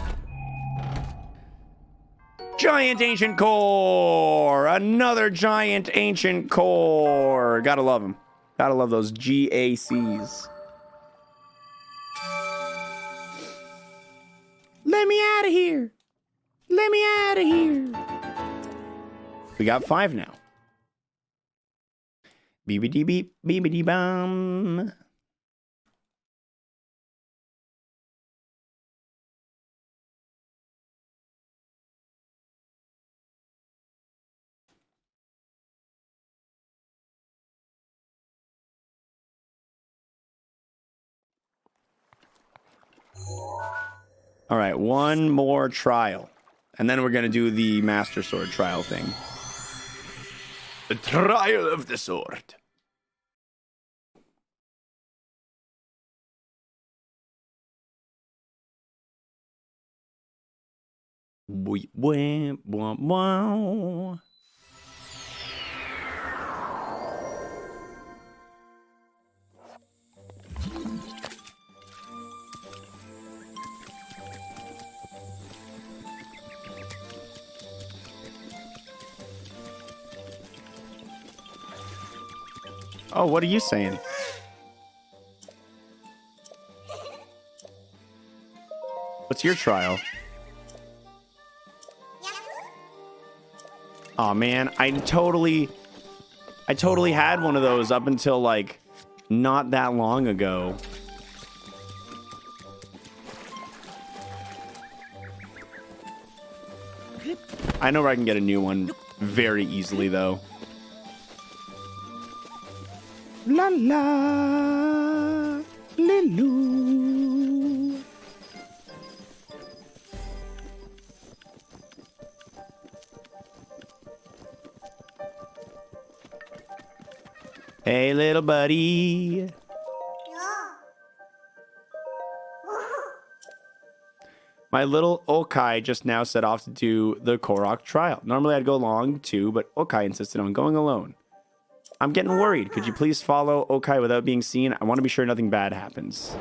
Giant ancient core. Another giant ancient core. Gotta love them. Gotta love those GACs. Let me out of here. Let me out of here. We got 5 now. Beepity beep, beepity bum. All right, one more trial. And then we're going to do the Master Sword trial thing. The trial of the sword. Wow. Oh, what are you saying? What's your trial? Oh man, I totally had one of those up until like not that long ago. I know where I can get a new one very easily though. La la, lilu. Hey, little buddy. My little Okai just now set off to do the Korok trial. Normally I'd go along too, but Okai insisted on going alone. I'm getting worried. Could you please follow Okai without being seen? I want to be sure nothing bad happens.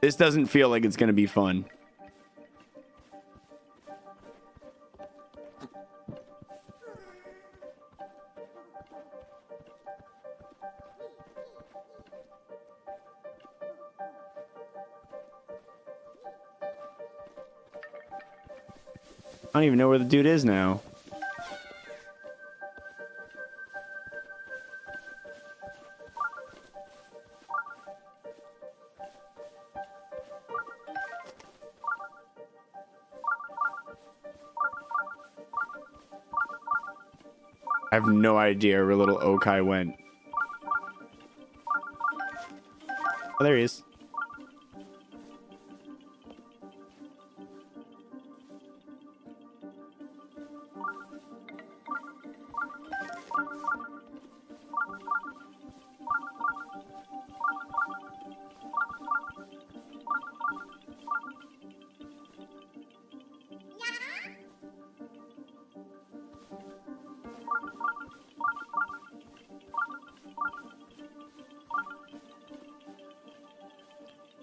This doesn't feel like it's going to be fun. I don't even know where the dude is now. I have no idea where little Okai went. Oh, there he is.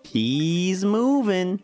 He's moving.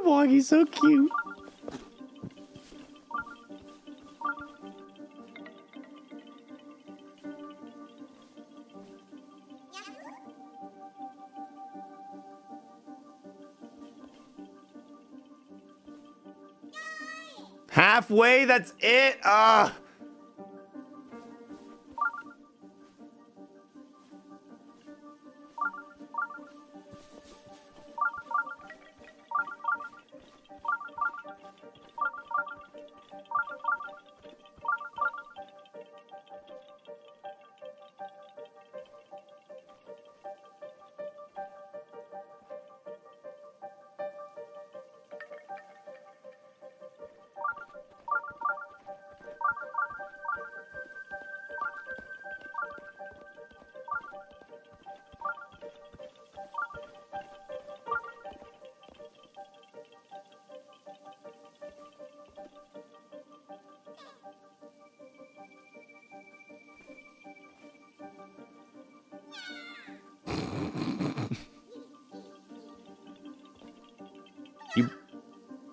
Woggy's so cute. Halfway, that's it.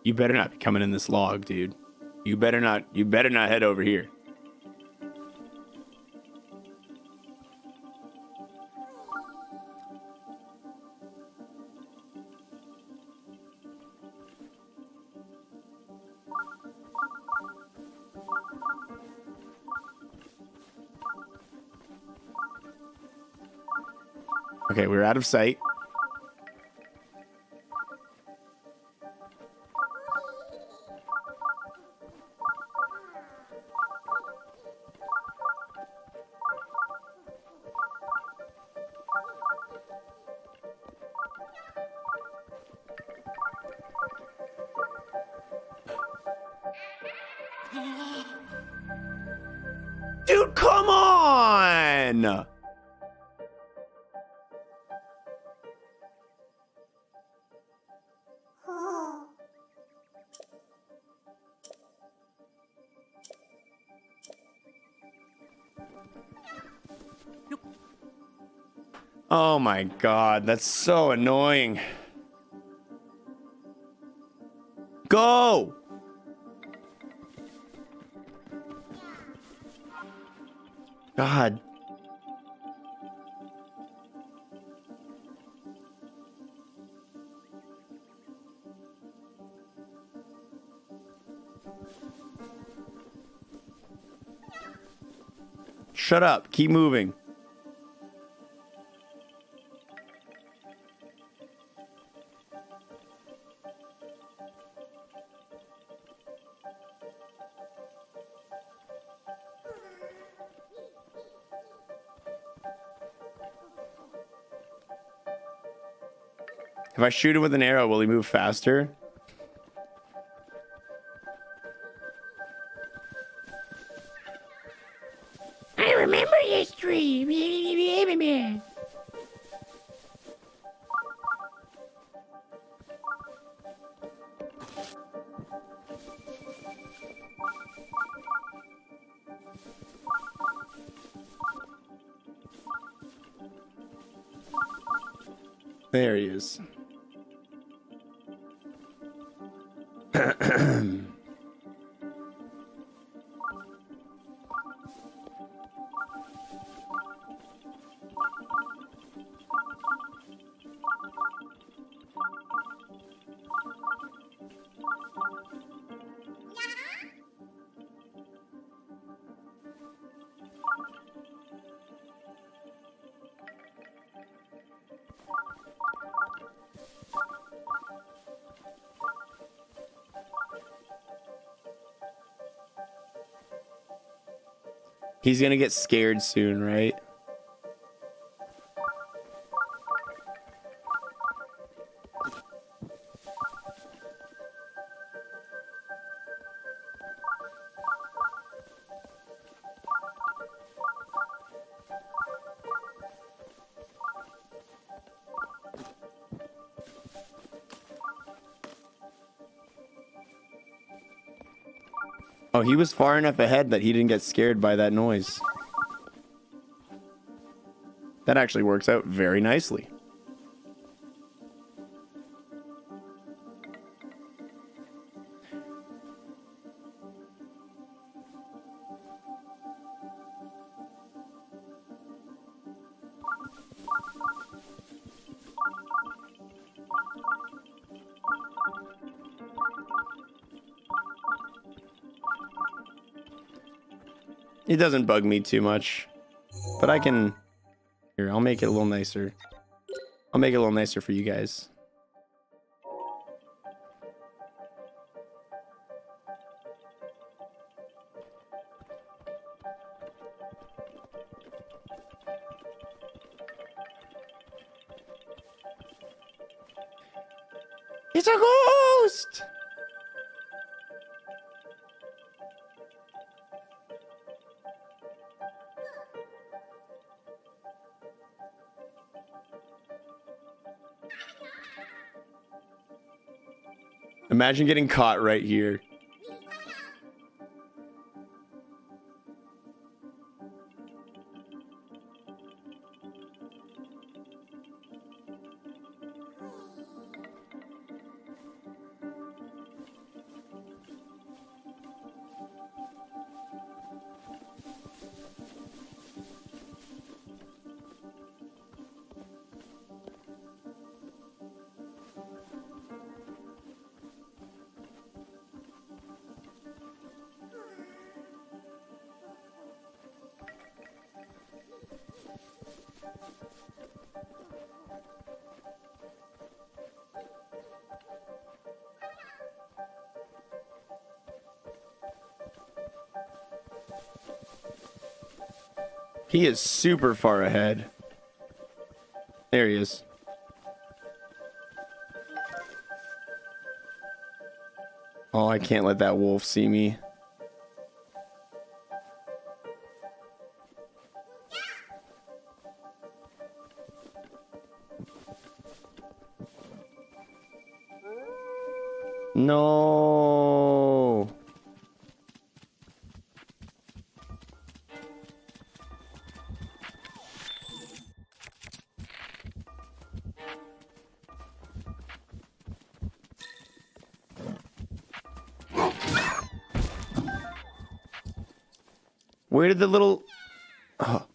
You better not be coming in this log, dude. You better not head over here. Okay, we're out of sight. Dude, come on! Oh my god, that's so annoying. Go! God. Shut up. Keep moving. If I shoot him with an arrow, will he move faster? I remember history. There he is. He's gonna get scared soon, right? Oh, he was far enough ahead that he didn't get scared by that noise. That actually works out very nicely. It doesn't bug me too much. But I can... Here, I'll make it a little nicer. I'll make it a little nicer for you guys. It's a ghost! Imagine getting caught right here. He is super far ahead. There he is. Oh, I can't let that wolf see me. No. Where did the little... Oh.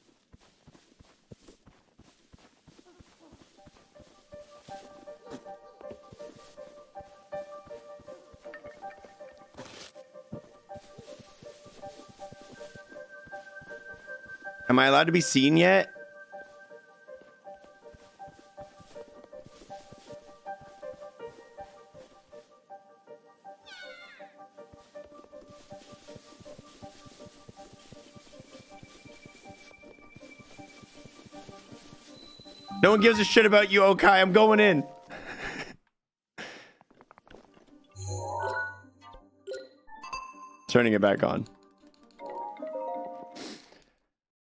Am I allowed to be seen yet? No one gives a shit about you, Okai. I'm going in. Turning it back on.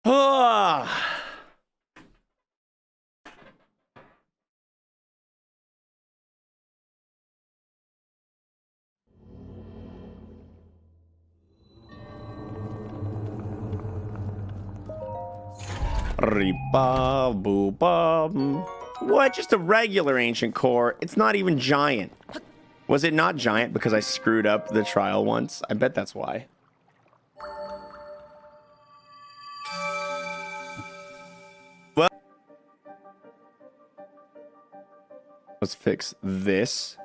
Ah. What? Just a regular ancient core. It's not even giant. Was it not giant because I screwed up the trial once? I bet that's why. Well, let's fix this.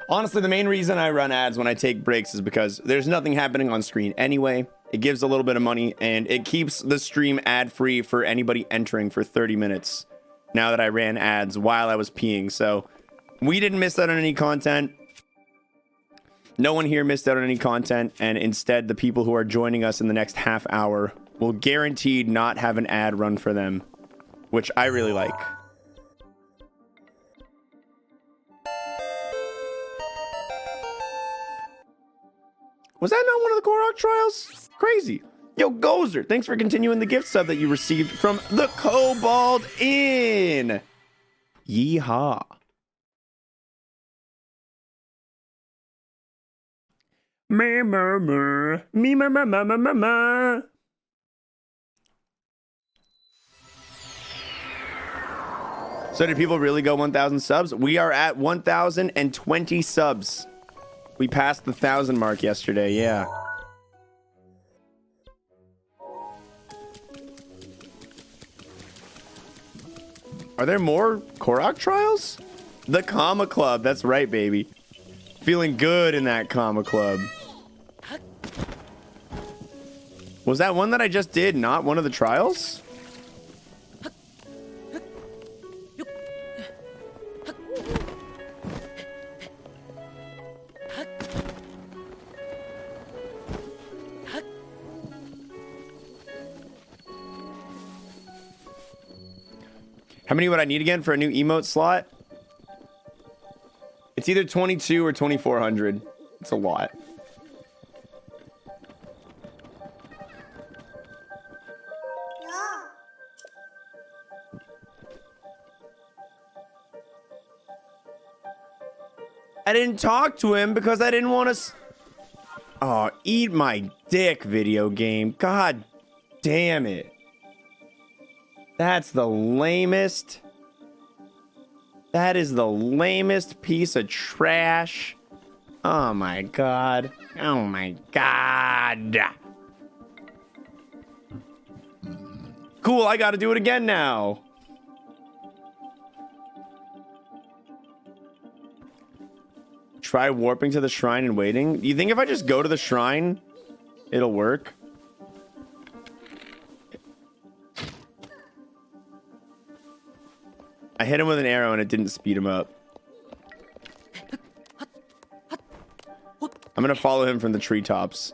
Honestly, the main reason I run ads when I take breaks is because there's nothing happening on screen anyway. It gives a little bit of money, and it keeps the stream ad-free for anybody entering for 30 minutes now that I ran ads while I was peeing. So we didn't miss out on any content. No one here missed out on any content, and instead the people who are joining us in the next half hour will guaranteed not have an ad run for them, which I really like. Was that not one of the Korok trials? Crazy. Yo, Gozer, thanks for continuing the gift sub that you received from the Kobold Inn. Yeehaw. Me murmur. Me ma. So did people really go 1,000 subs? We are at 1,020 subs. We passed the 1,000 mark yesterday, yeah. Are there more Korok trials? The Comma Club. That's right, baby. Feeling good in that Comma Club. Was that one that I just did not one of the trials? How many would I need again for a new emote slot? It's either 22 or 2400. It's a lot. I didn't talk to him because I didn't want to. Oh, eat my dick, video game. God damn it. That's the lamest. That is the lamest piece of trash. Oh my god. Oh my god. Cool, I gotta do it again now. Try warping to the shrine and waiting. Do you think if I just go to the shrine, it'll work? I hit him with an arrow and it didn't speed him up. I'm gonna follow him from the treetops.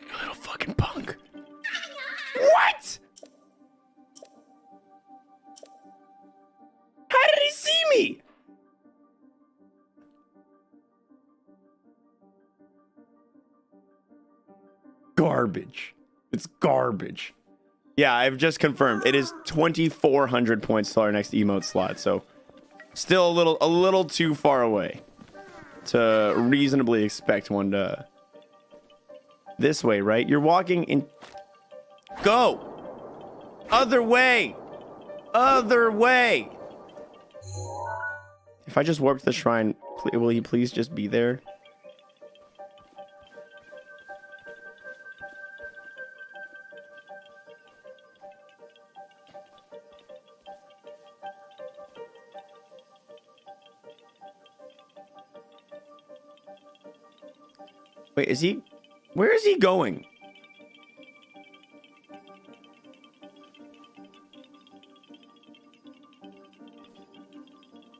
You little fucking punk. What? How did he see me? Garbage. It's garbage. Yeah, I've just confirmed. It is 2,400 points till our next emote slot, so still a little too far away to reasonably expect one to. This way, right? You're walking in. Go! Other way! Other way! If I just warp to the shrine, will he please just be there? Wait, is he? Where is he going?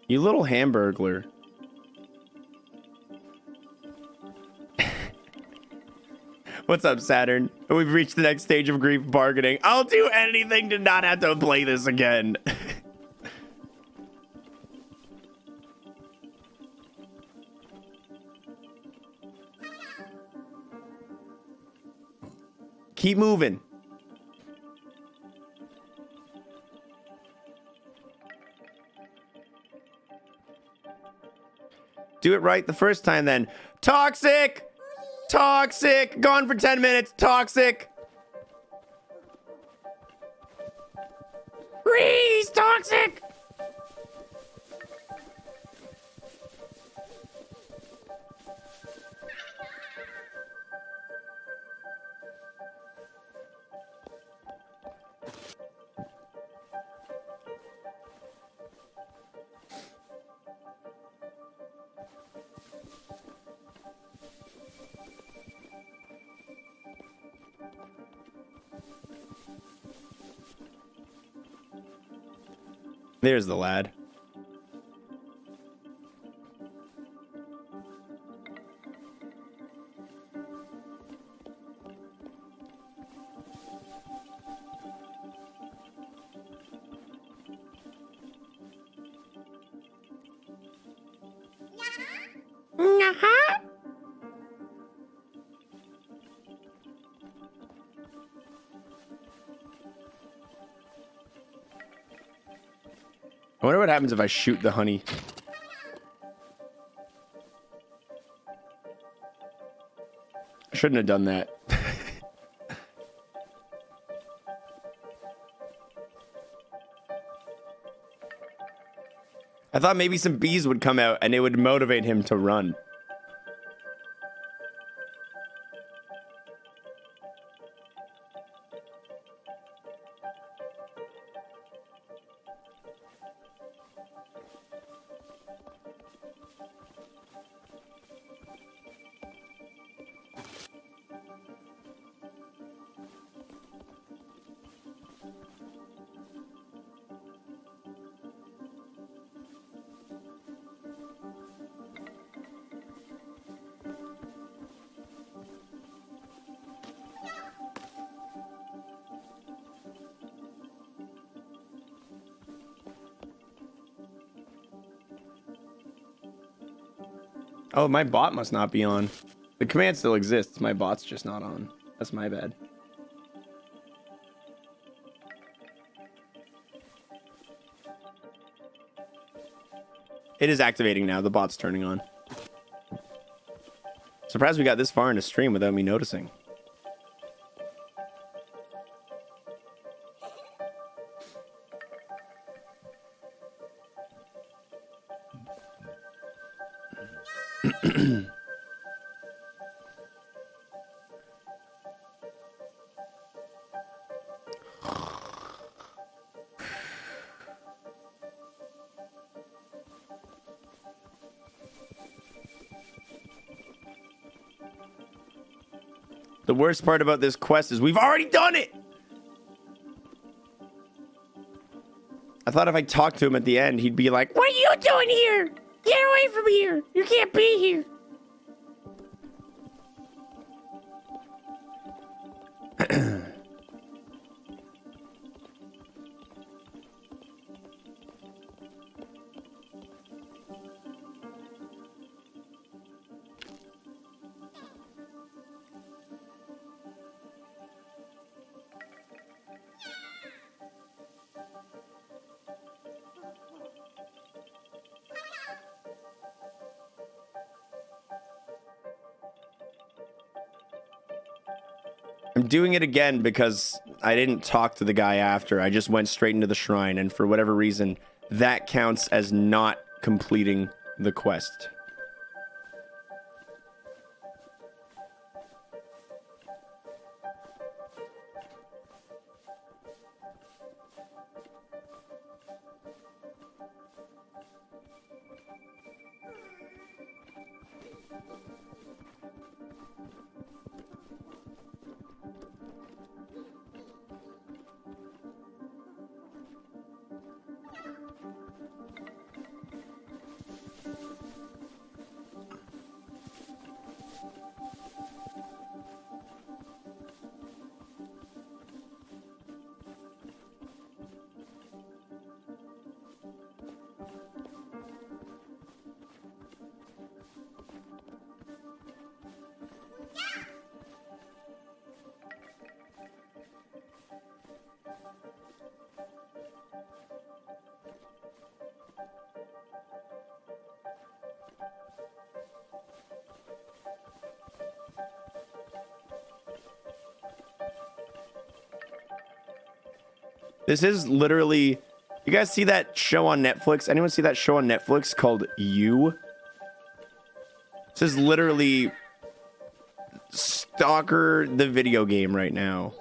You little hamburglar. What's up, Saturn? We've reached the next stage of grief bargaining. I'll do anything to not have to play this again. Keep moving. Do it right the first time then. Toxic! Toxic! Gone for 10 minutes. Toxic! Freeze! Toxic! There's the lad. I wonder what happens if I shoot the honey. I shouldn't have done that. I thought maybe some bees would come out and it would motivate him to run. Oh, my bot must not be on. The command still exists. My bot's just not on. That's my bad. It is activating now. The bot's turning on. Surprised we got this far into stream without me noticing. The worst part about this quest is we've already done it! I thought if I talked to him at the end, he'd be like, "What are you doing here? Get away from here! You can't be here!" I'm doing it again because I didn't talk to the guy after. I just went straight into the shrine, and for whatever reason, that counts as not completing the quest. This is literally... You guys see that show on Netflix? Anyone see that show on Netflix called You? This is literally Stalker the video game right now.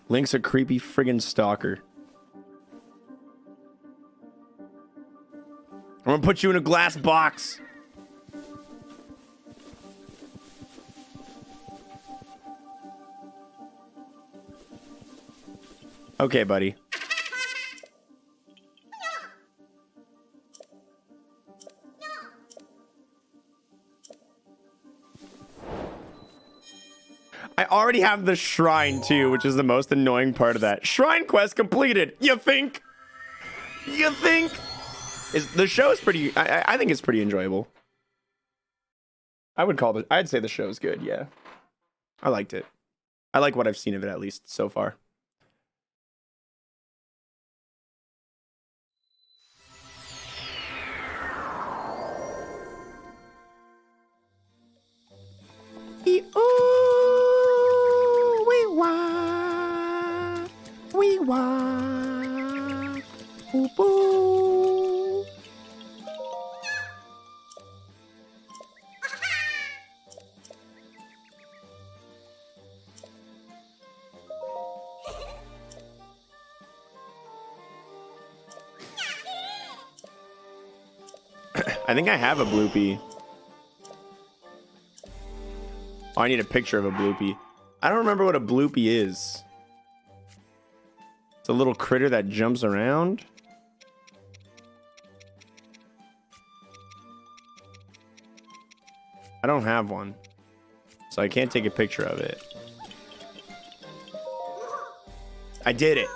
Link's a creepy friggin' stalker. I'm gonna put you in a glass box. Okay, buddy. I already have the shrine too, which is the most annoying part of that. Shrine quest completed. You think? You think? The show is pretty. I think it's pretty enjoyable. I'd say the show's good. Yeah, I liked it. I like what I've seen of it, at least so far. I think I have a bloopy. Oh, I need a picture of a bloopy. I don't remember what a bloopy is. It's a little critter that jumps around. I don't have one, so I can't take a picture of it. I did it.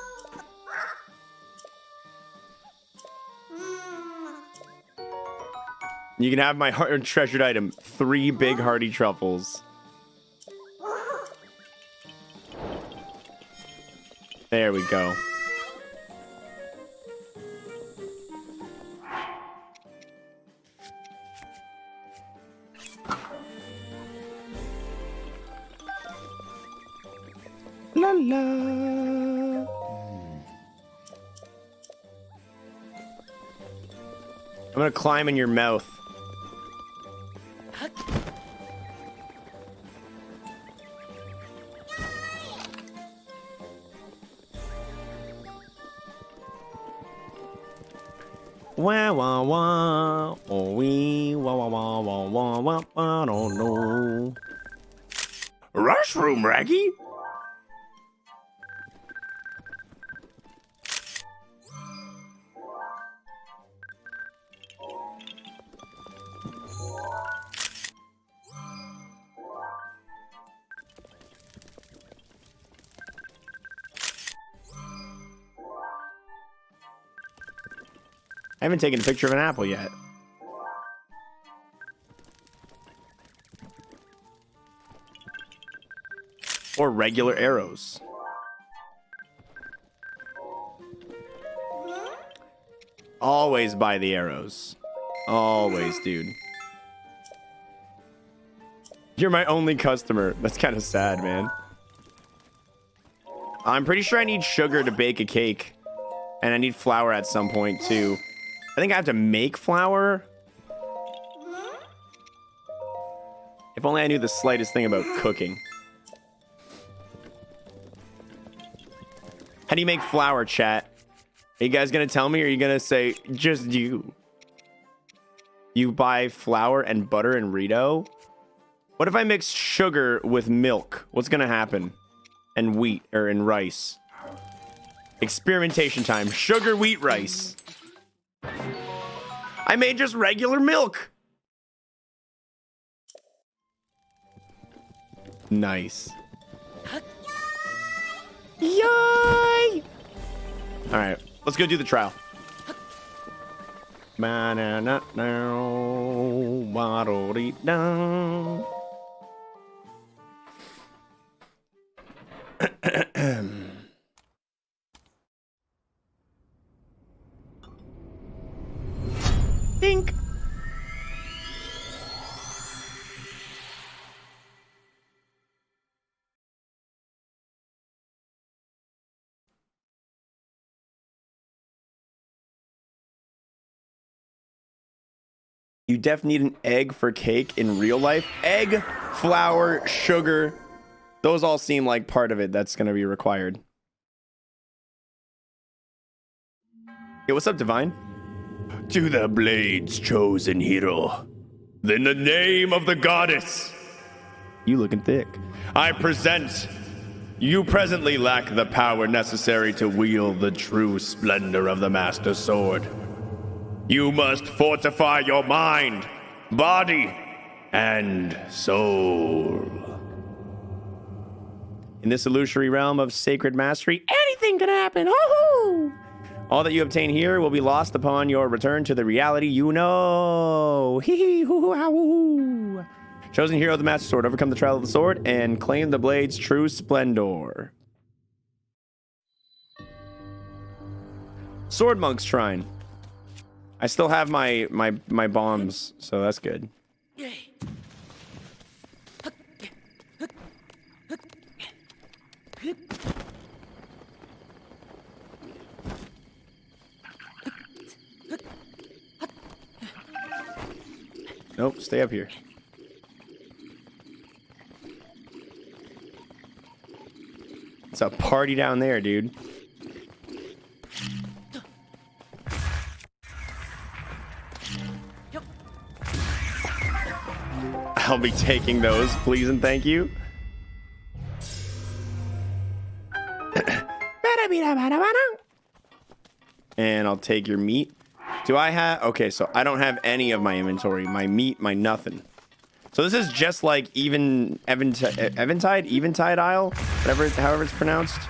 You can have my treasured item, 3 big hearty truffles. There we go. La la. I'm gonna climb in your mouth. Wah wah wah, oh wee, wah wah wah wah wah wah, I don't know. Rushroom, Raggy. I haven't taken a picture of an apple yet. Or regular arrows. Always buy the arrows. Always, dude. You're my only customer. That's kind of sad, man. I'm pretty sure I need sugar to bake a cake. And I need flour at some point, too. I think I have to make flour. If only I knew the slightest thing about cooking. How do you make flour, chat? Are you guys gonna tell me, or are you gonna say, just you? You buy flour and butter and Rito? What if I mix sugar with milk? What's gonna happen? And wheat, or in rice. Experimentation time. Sugar, wheat, rice. I made just regular milk. Nice. Yay! All right, let's go do the trial. Dink. You definitely need an egg for cake in real life. Egg, flour, sugar. Those all seem like part of it that's going to be required. Hey, what's up, Divine? To the Blade's chosen hero. In the name of the goddess. You looking thick. I present. You presently lack the power necessary to wield the true splendor of the Master Sword. You must fortify your mind, body, and soul. In this illusory realm of sacred mastery, anything can happen. Ho-ho! All that you obtain here will be lost upon your return to the reality you know. Hee hee hoo hoo ha woo hoo. Chosen hero of the Master Sword, overcome the trial of the sword and claim the blade's true splendor. Sword Monk's Shrine. I still have my bombs, so that's good. Nope, stay up here. It's a party down there, dude. I'll be taking those, please and thank you. And I'll take your meat. Do I have... Okay, so I don't have any of my inventory. My meat, my nothing. So this is just like Eventide Isle? However it's pronounced.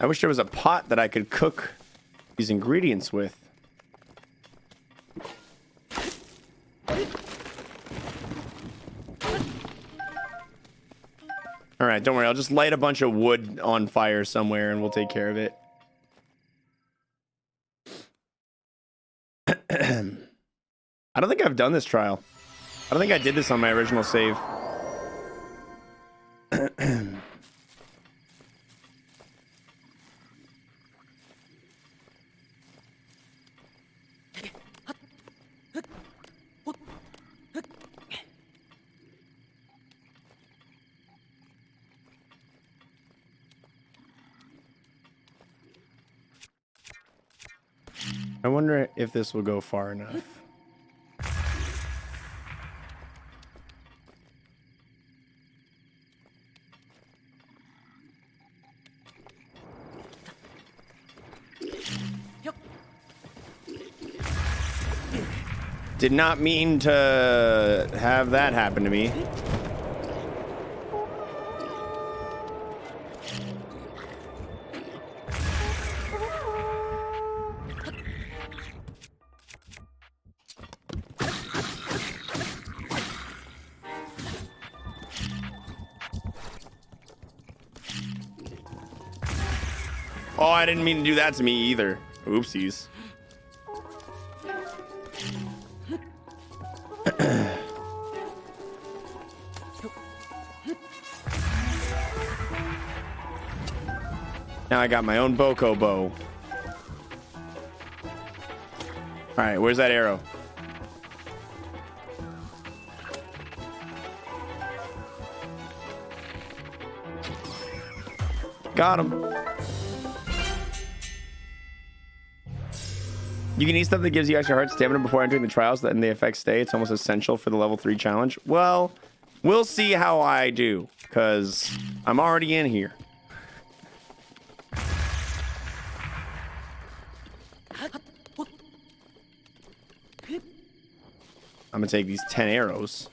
I wish there was a pot that I could cook these ingredients with. All right, don't worry. I'll just light a bunch of wood on fire somewhere and we'll take care of it. I don't think I've done this trial. I don't think I did this on my original save. I wonder if this will go far enough. Did not mean to have that happen to me. Oh, I didn't mean to do that to me either. Oopsies. Now I got my own Boko bow. Alright, where's that arrow? Got him. You can eat stuff that gives you extra heart stamina before entering the trials, and the effects stay. It's almost essential for the level 3 challenge. Well, we'll see how I do, because I'm already in here. I'm gonna take these 10 arrows.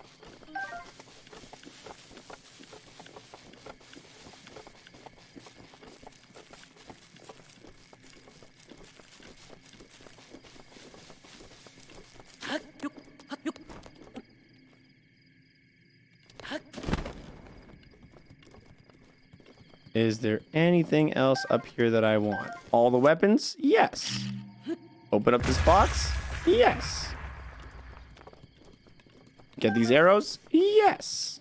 Is there anything else up here that I want? All the weapons? Yes. Open up this box? Yes. Get these arrows? Yes.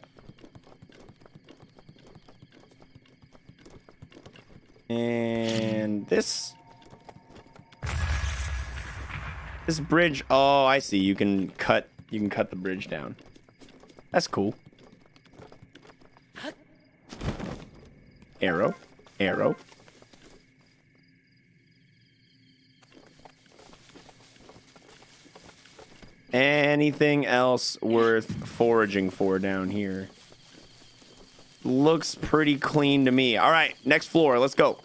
And this bridge. Oh, I see. You can cut the bridge down. That's cool. Arrow. Arrow. Anything else worth foraging for down here? Looks pretty clean to me. All right, next floor. Let's go.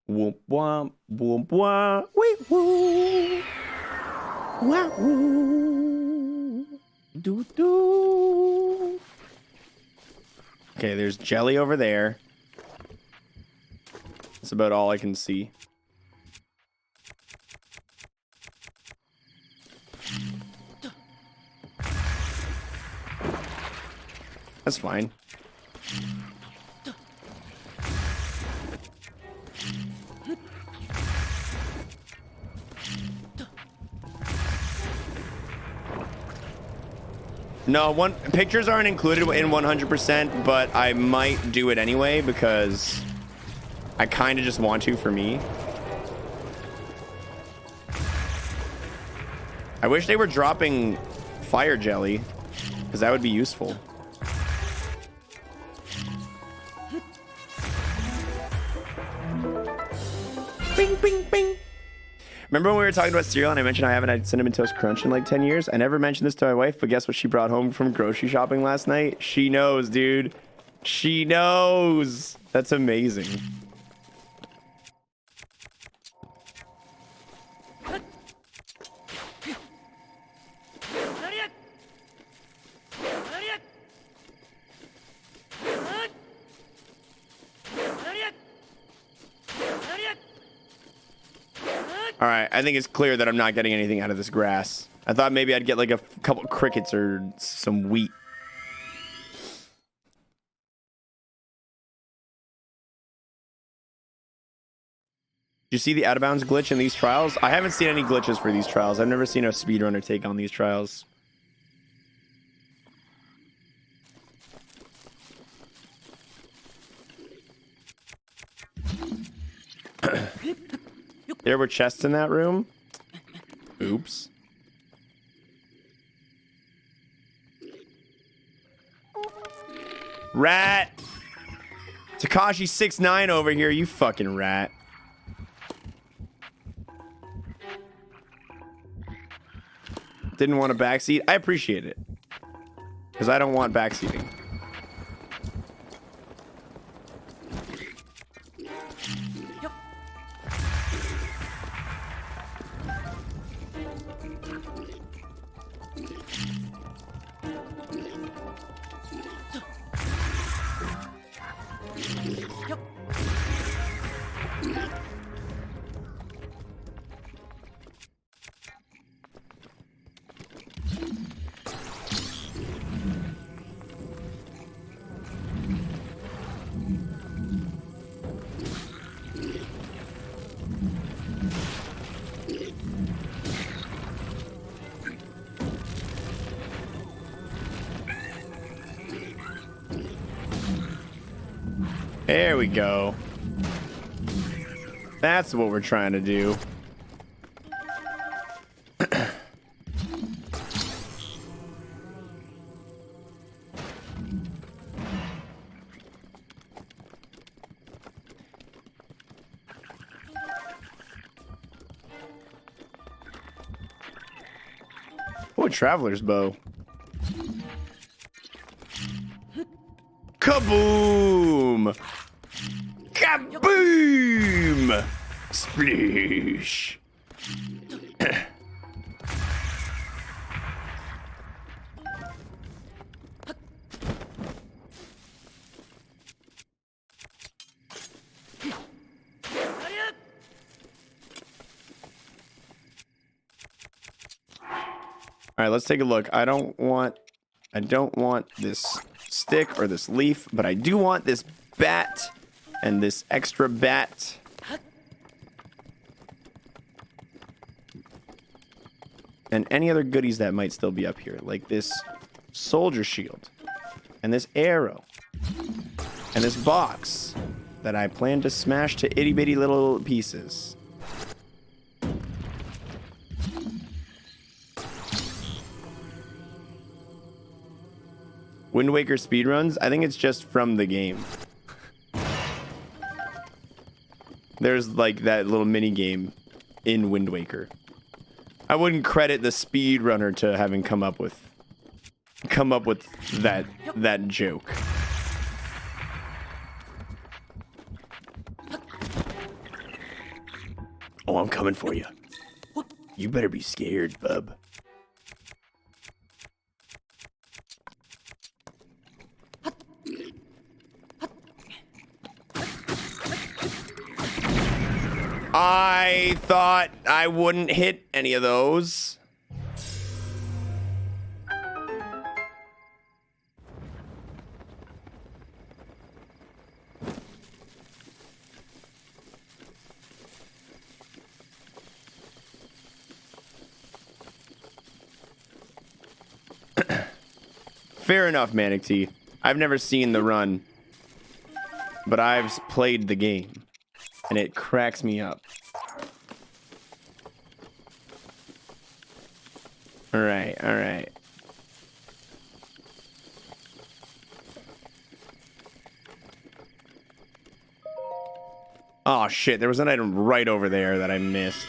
Whoop womp whoop womp wee woo. Wow woo. Doo doo. Okay, there's jelly over there. That's about all I can see. That's fine. No, pictures aren't included in 100%, but I might do it anyway because I kind of just want to for me. I wish they were dropping fire jelly because that would be useful. Bing, bing, bing. Remember when we were talking about cereal and I mentioned I haven't had Cinnamon Toast Crunch in like 10 years? I never mentioned this to my wife, but guess what she brought home from grocery shopping last night? She knows, dude. She knows. That's amazing. All right, I think it's clear that I'm not getting anything out of this grass. I thought maybe I'd get like a couple crickets or some wheat. Did you see the out of bounds glitch in these trials? I haven't seen any glitches for these trials. I've never seen a speedrunner take on these trials. There were chests in that room. Oops. Rat. Takashi 69 over here, you fucking rat. Didn't want a backseat. I appreciate it. Because I don't want backseating. There we go. That's what we're trying to do. Oh, a traveler's bow. Kaboom! Kaboom! Splish! All right, let's take a look. I don't want this stick or this leaf, but I do want this bat and this extra bat. And any other goodies that might still be up here, like this soldier shield and this arrow and this box that I plan to smash to itty bitty little pieces. Wind Waker speedruns, I think it's just from the game. There's like that little mini game in Wind Waker. I wouldn't credit the speedrunner to having come up with that joke. Oh, I'm coming for you. You better be scared, bub. I thought I wouldn't hit any of those. Fair enough, Manic T. I've never seen the run, but I've played the game, and it cracks me up. All right, all right. Oh shit, there was an item right over there that I missed.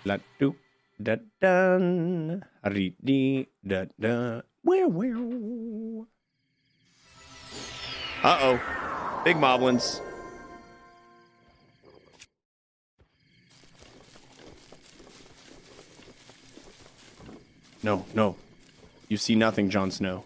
La do da dun ri di da da where. Uh-oh. Big moblins. No, no. You see nothing, Jon Snow.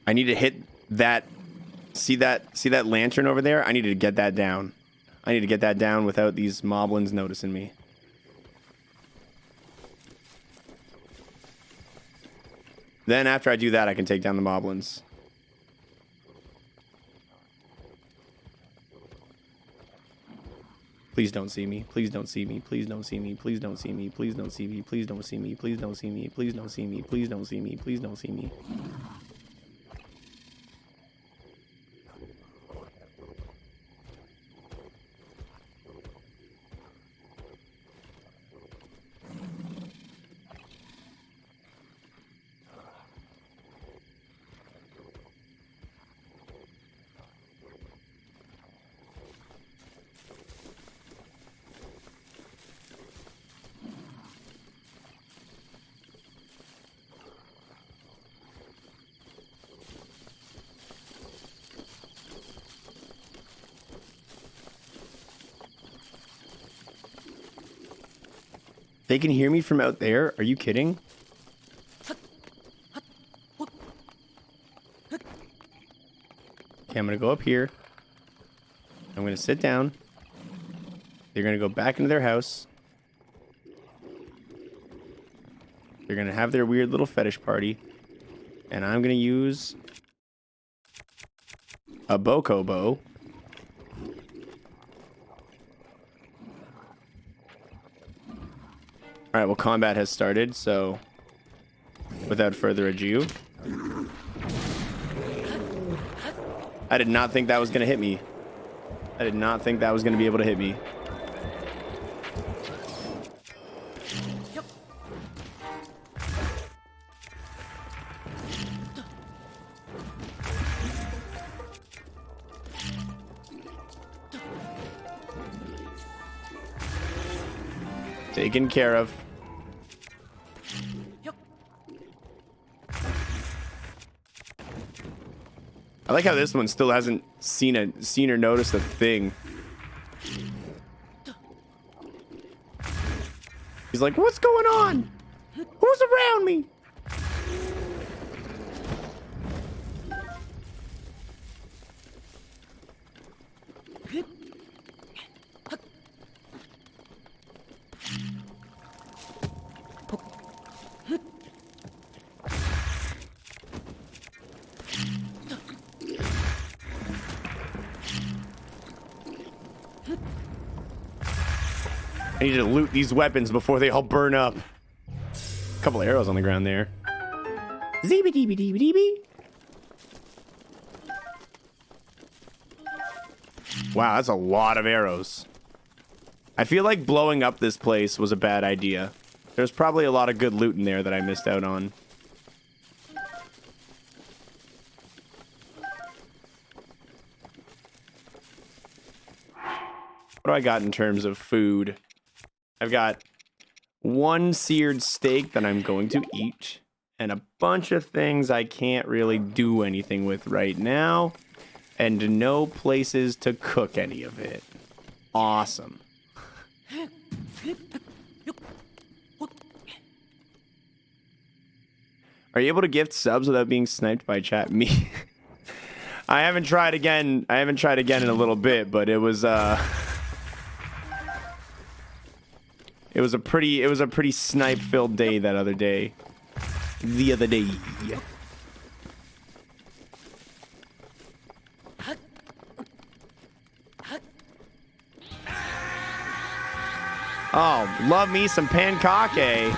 I need to hit that. See that lantern over there? I need to get that down. I need to get that down without these moblins noticing me. Then after I do that, I can take down the moblins. Please don't see me. Please don't see me. Please don't see me. Please don't see me. Please don't see me. Please don't see me. Please don't see me. Please don't see me. Please don't see me. Please don't see me. They can hear me from out there? Are you kidding? Okay, I'm gonna go up here. I'm gonna sit down. They're gonna go back into their house. They're gonna have their weird little fetish party. And I'm gonna use a Boko bow. All right, well, combat has started, so without further ado, I did not think that was going to hit me. I did not think that was going to be able to hit me. Taken care of. I like how this one still hasn't seen or noticed a thing. He's like, what's going on? Who's around me? I need to loot these weapons before they all burn up. A couple arrows on the ground there. Zeebie-deebie-deebie-deebie. Wow, that's a lot of arrows. I feel like blowing up this place was a bad idea. There's probably a lot of good loot in there that I missed out on. What do I got in terms of food? I've got one seared steak that I'm going to eat, and a bunch of things I can't really do anything with right now, and no places to cook any of it. Awesome. Are you able to gift subs without being sniped by chat? Me. I haven't tried again. I haven't tried again in a little bit, but it was it was a pretty snipe filled day that other day. The other day. Oh, love me some pancake.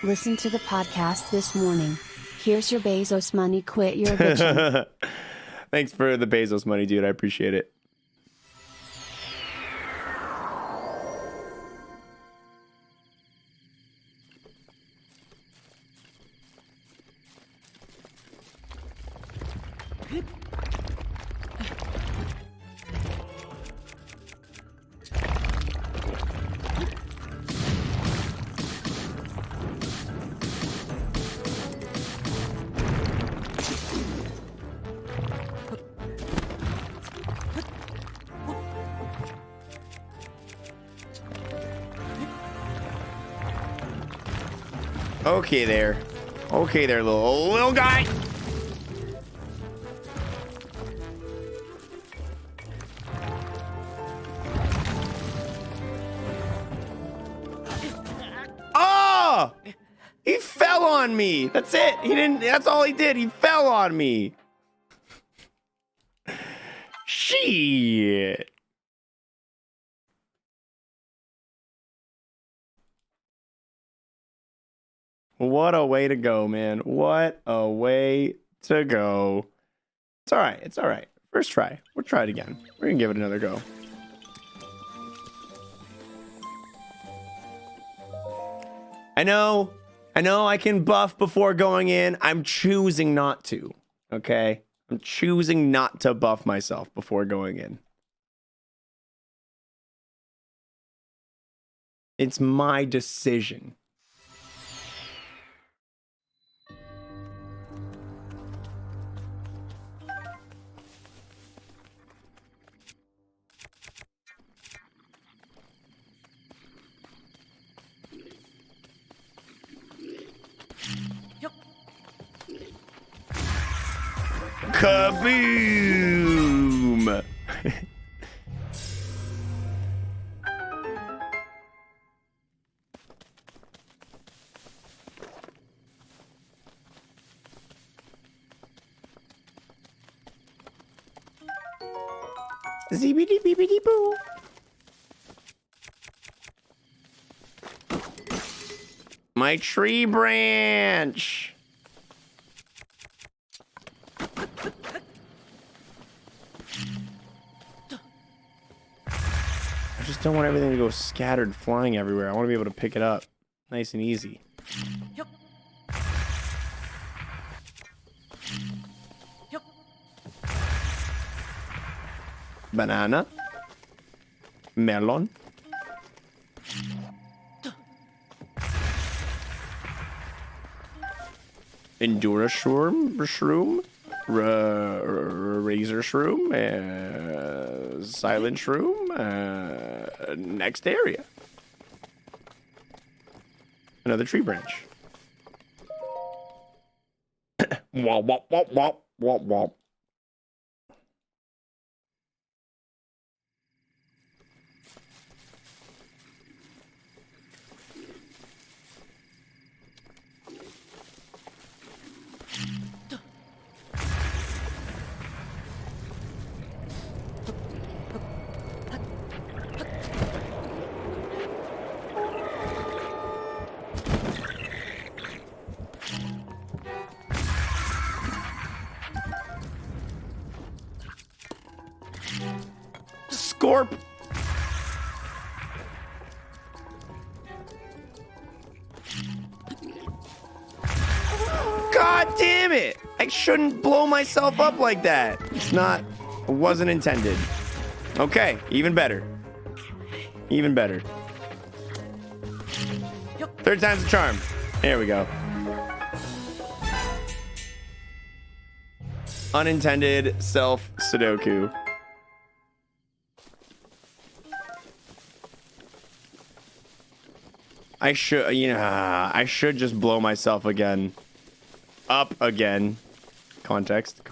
Listen to the podcast this morning. Here's your Bezos money. Quit your bitching. Thanks for the Bezos money, dude. I appreciate it. Okay there. Okay there, little guy. Oh! He fell on me. That's it. He didn't. That's all he did. He fell on me. Shit. What a way to go, man. What a way to go. It's all right. It's all right. First try. We'll try it again. We're going to give it another go. I know I can buff before going in. I'm choosing not to. Okay? I'm choosing not to buff myself before going in. It's my decision. Kaboom! Zeebity beebity boo. My tree branch. I just don't want everything to go scattered flying everywhere. I want to be able to pick it up nice and easy. Banana. Melon. Endura shroom. Razor shroom. Silent shroom. Next area. Another tree branch. Womp womp womp womp womp womp. Scorp. God damn it! I shouldn't blow myself up like that. It's not, it wasn't intended. Okay, even better. Even better. Third time's the charm. There we go. Unintended self Sudoku. I should just blow myself again. Up again. Context.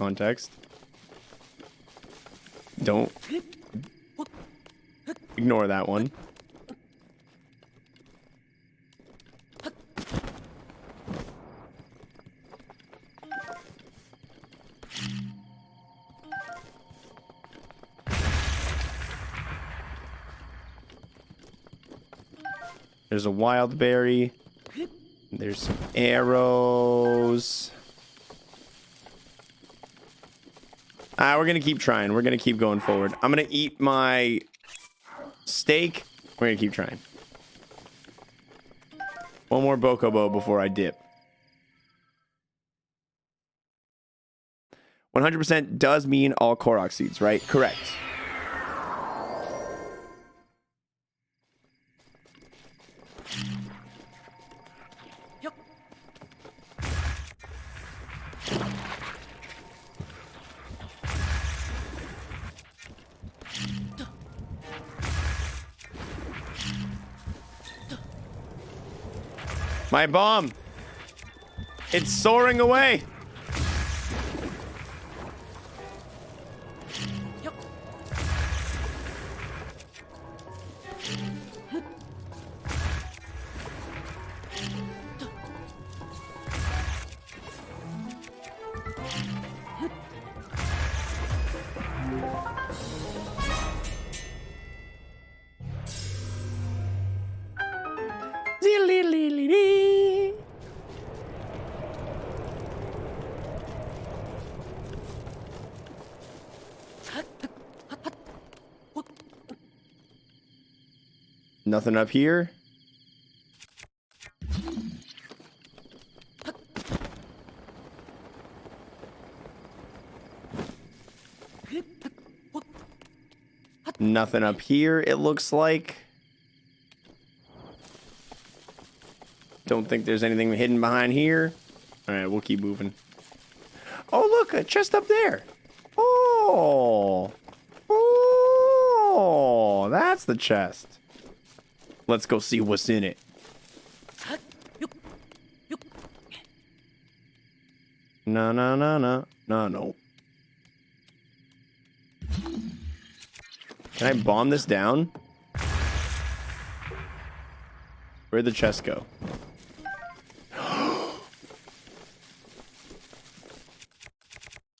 Don't ignore that one. There's a wild berry. There's some arrows. We're gonna keep trying. We're gonna keep going forward. I'm gonna eat my steak. We're gonna keep trying. One more bokobo before I dip. 100% does mean all Korok seeds, right? Correct. My bomb. It's soaring away. Nothing up here. Nothing up here, it looks like. Don't think there's anything hidden behind here. All right, we'll keep moving. Oh, look, a chest up there. Oh. Oh, that's the chest. Let's go see what's in it. No. Can I bomb this down? Where'd the chest go?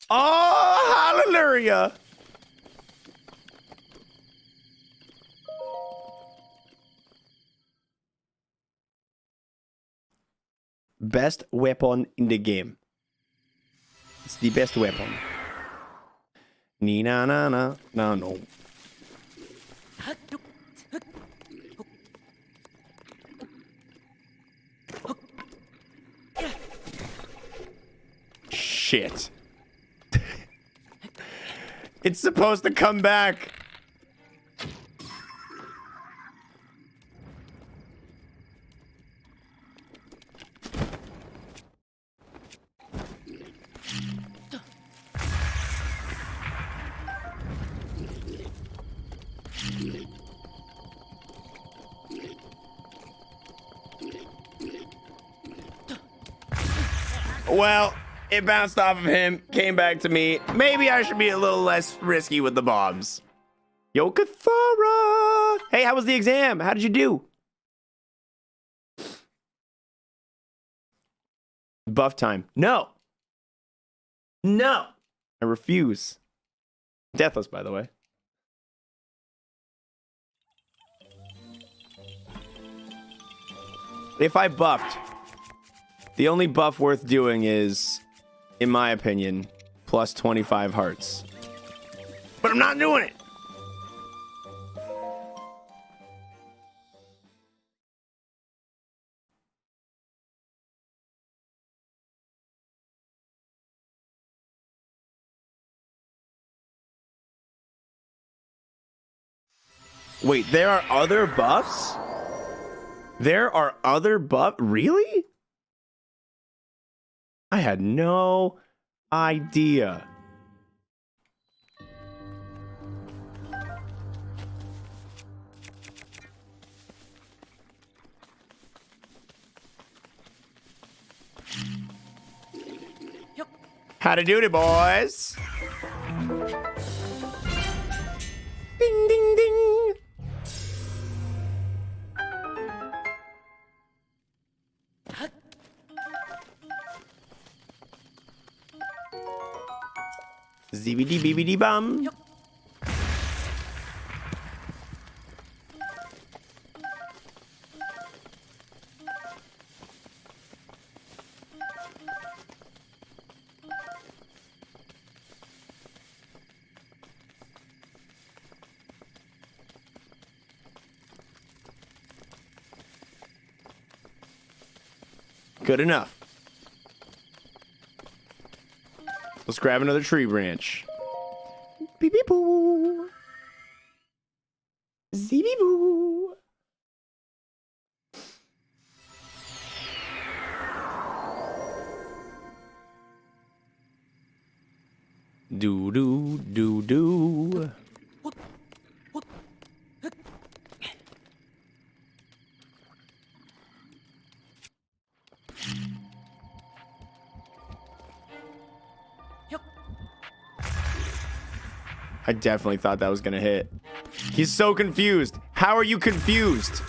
Oh, hallelujah! Best weapon in the game. It's the best weapon. No. Shit. It's supposed to come back. Well, it bounced off of him, came back to me. Maybe I should be a little less risky with the bombs. Yo, Kathara! Hey, how was the exam? How did you do? Buff time. No. I refuse. Deathless, by the way. If I buffed, the only buff worth doing is, in my opinion, plus 25 hearts. But I'm not doing it. Wait, there are other buffs? There are other buffs? Really? I had no idea. How to do it, boys? Ding, ding, ding. Zibidi bibidi bum. Good enough. Let's grab another tree branch. Beep beep boo. Zeebee boo. Do do do do. I definitely thought that was gonna hit. He's so confused. How are you confused?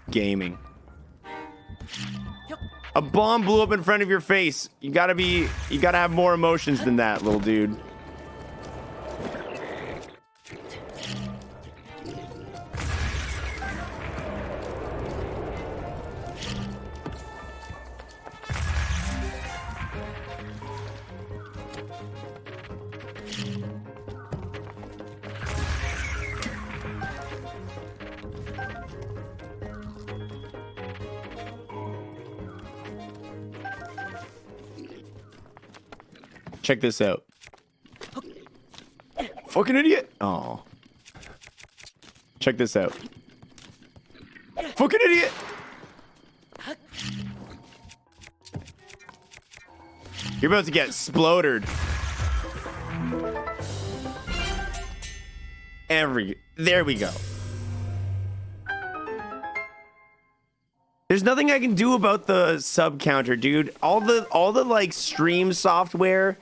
Gaming. A bomb blew up in front of your face. You gotta have more emotions than that, little dude. Check this out. Fucking idiot. Oh. Check this out. Fucking idiot. You're about to get sploded. There we go. There's nothing I can do about the sub counter, dude. All the like stream software,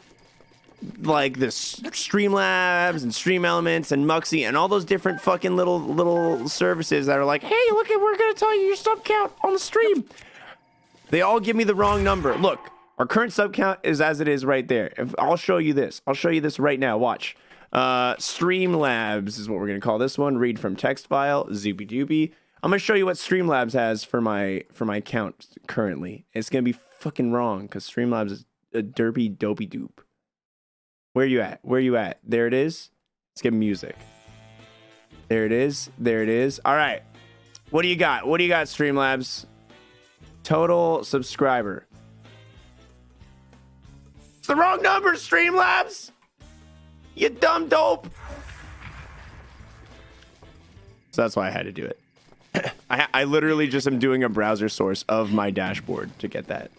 like the Streamlabs and Stream Elements and Muxy and all those different fucking little services that are like, hey, look, we're gonna tell you your sub count on the stream. They all give me the wrong number. Look, our current sub count is as it is right there. I'll show you this. I'll show you this right now. Watch. Streamlabs is what we're gonna call this one. Read from text file. Zoopy doopy. I'm gonna show you what Streamlabs has for my count currently. It's gonna be fucking wrong because Streamlabs is a derpy dopey doop. Where you at? Where you at? There it is. Let's get music. There it is. There it is. All right. What do you got? What do you got, Streamlabs? Total subscriber. It's the wrong number, Streamlabs. You dumb dope. So that's why I had to do it. I literally just am doing a browser source of my dashboard to get that.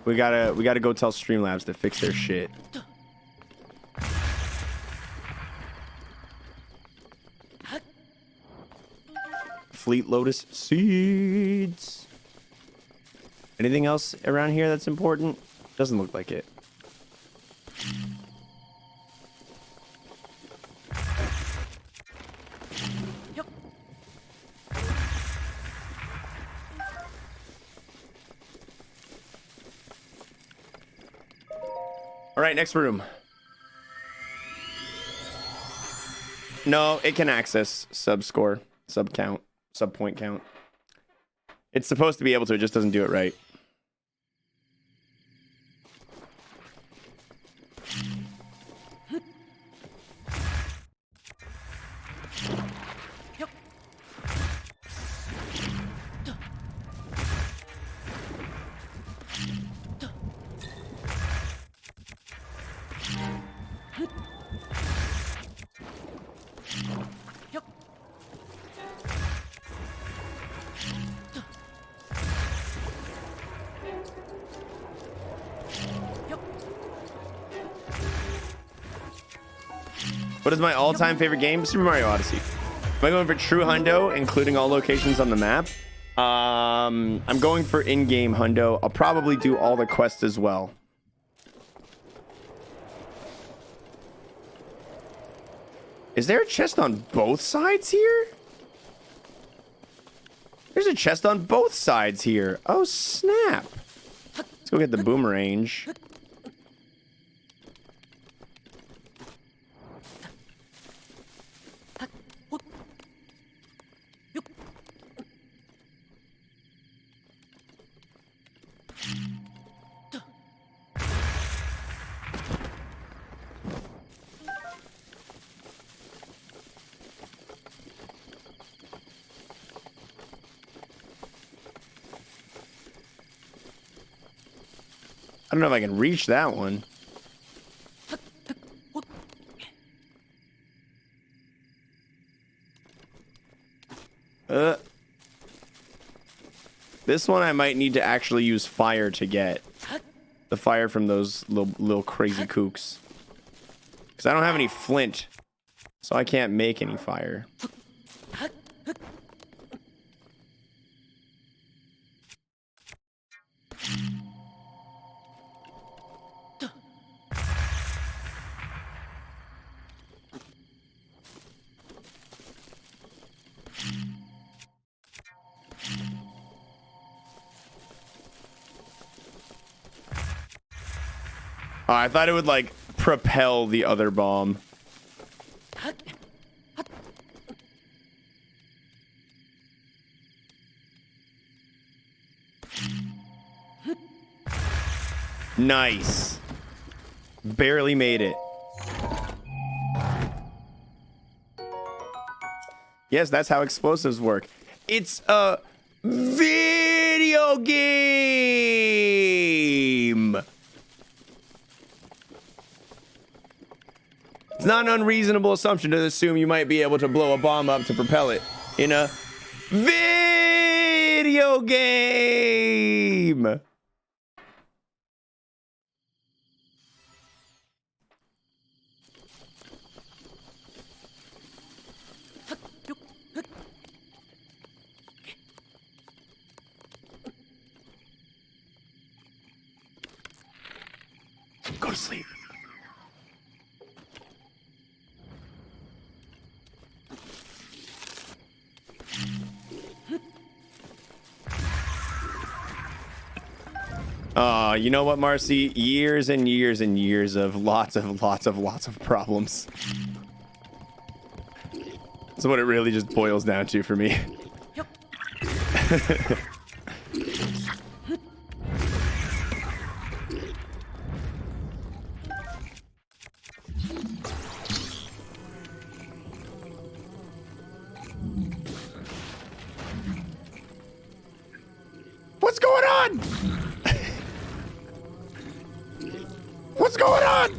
We gotta go tell Streamlabs to fix their shit. Fleet Lotus seeds. Anything else around here that's important? Doesn't look like it. All right, next room. No, it can access sub score, sub count, sub point count. It's supposed to be able to, it just doesn't do it right. What is my all-time favorite game? Super Mario Odyssey. Am I going for true hundo, including all locations on the map? I'm going for in-game hundo. I'll probably do all the quests as well. Is there a chest on both sides here? There's a chest on both sides here. Oh, snap. Let's go get the boomerang. I don't know if I can reach that one. This one I might need to actually use fire to get. The fire from those little crazy kooks. Because I don't have any flint. So I can't make any fire. Oh, I thought it would, like, propel the other bomb. Nice. Barely made it. Yes, that's how explosives work. It's a video game. It's not an unreasonable assumption to assume you might be able to blow a bomb up to propel it in a video game. Go to sleep. You know what, Marcy? Years and years and years of lots of problems. That's what it really just boils down to for me. What's going on? What's going on?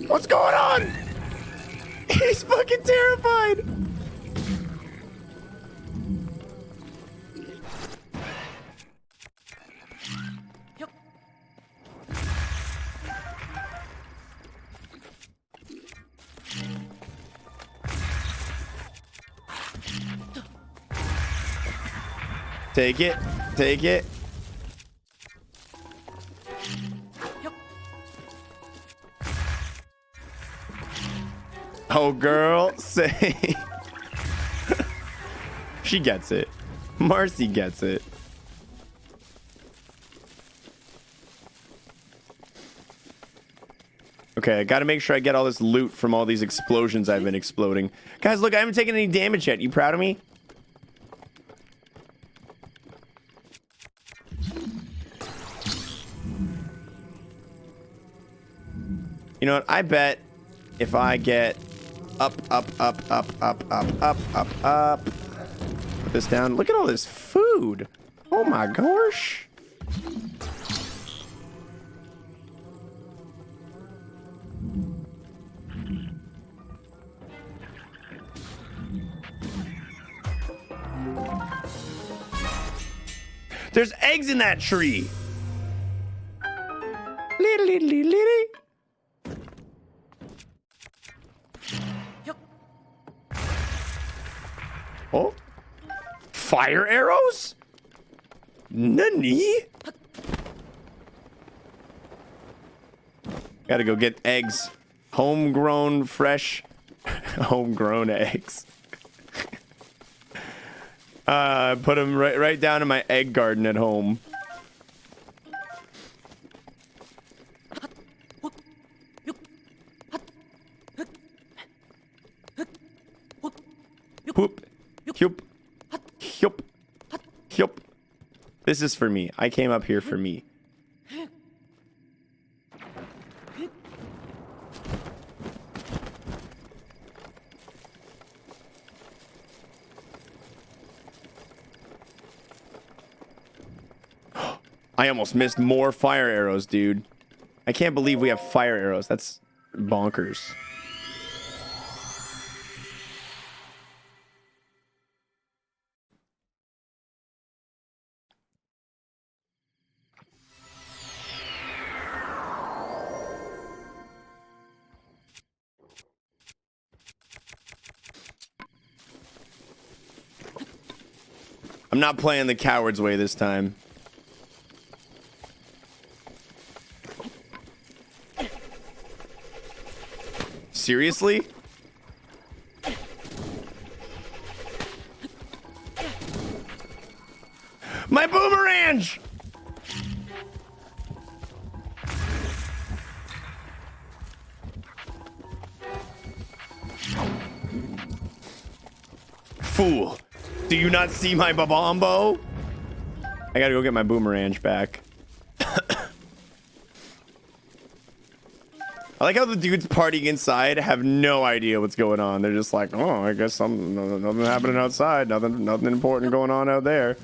What's going on? He's fucking terrified. Take it. Take it. Oh, girl, say. She gets it. Marcy gets it. Okay, I gotta make sure I get all this loot from all these explosions I've been exploding. Guys, look, I haven't taken any damage yet. You proud of me? You know what? I bet if I get up. Put this down. Look at all this food. Oh my gosh. There's eggs in that tree. Fire arrows? Nani? Gotta go get eggs. Homegrown, fresh, homegrown eggs. Put them right down in my egg garden at home. Whoop, hup, hup, hup. This is for me. I came up here for me. I almost missed more fire arrows, dude. I can't believe we have fire arrows. That's bonkers. I'm not playing the coward's way this time. Seriously? My boomerang! Fool. Do you not see my babombo? I gotta go get my boomerang back. I like how the dudes partying inside have no idea what's going on. They're just like, oh, I guess nothing happening outside. Nothing important going on out there.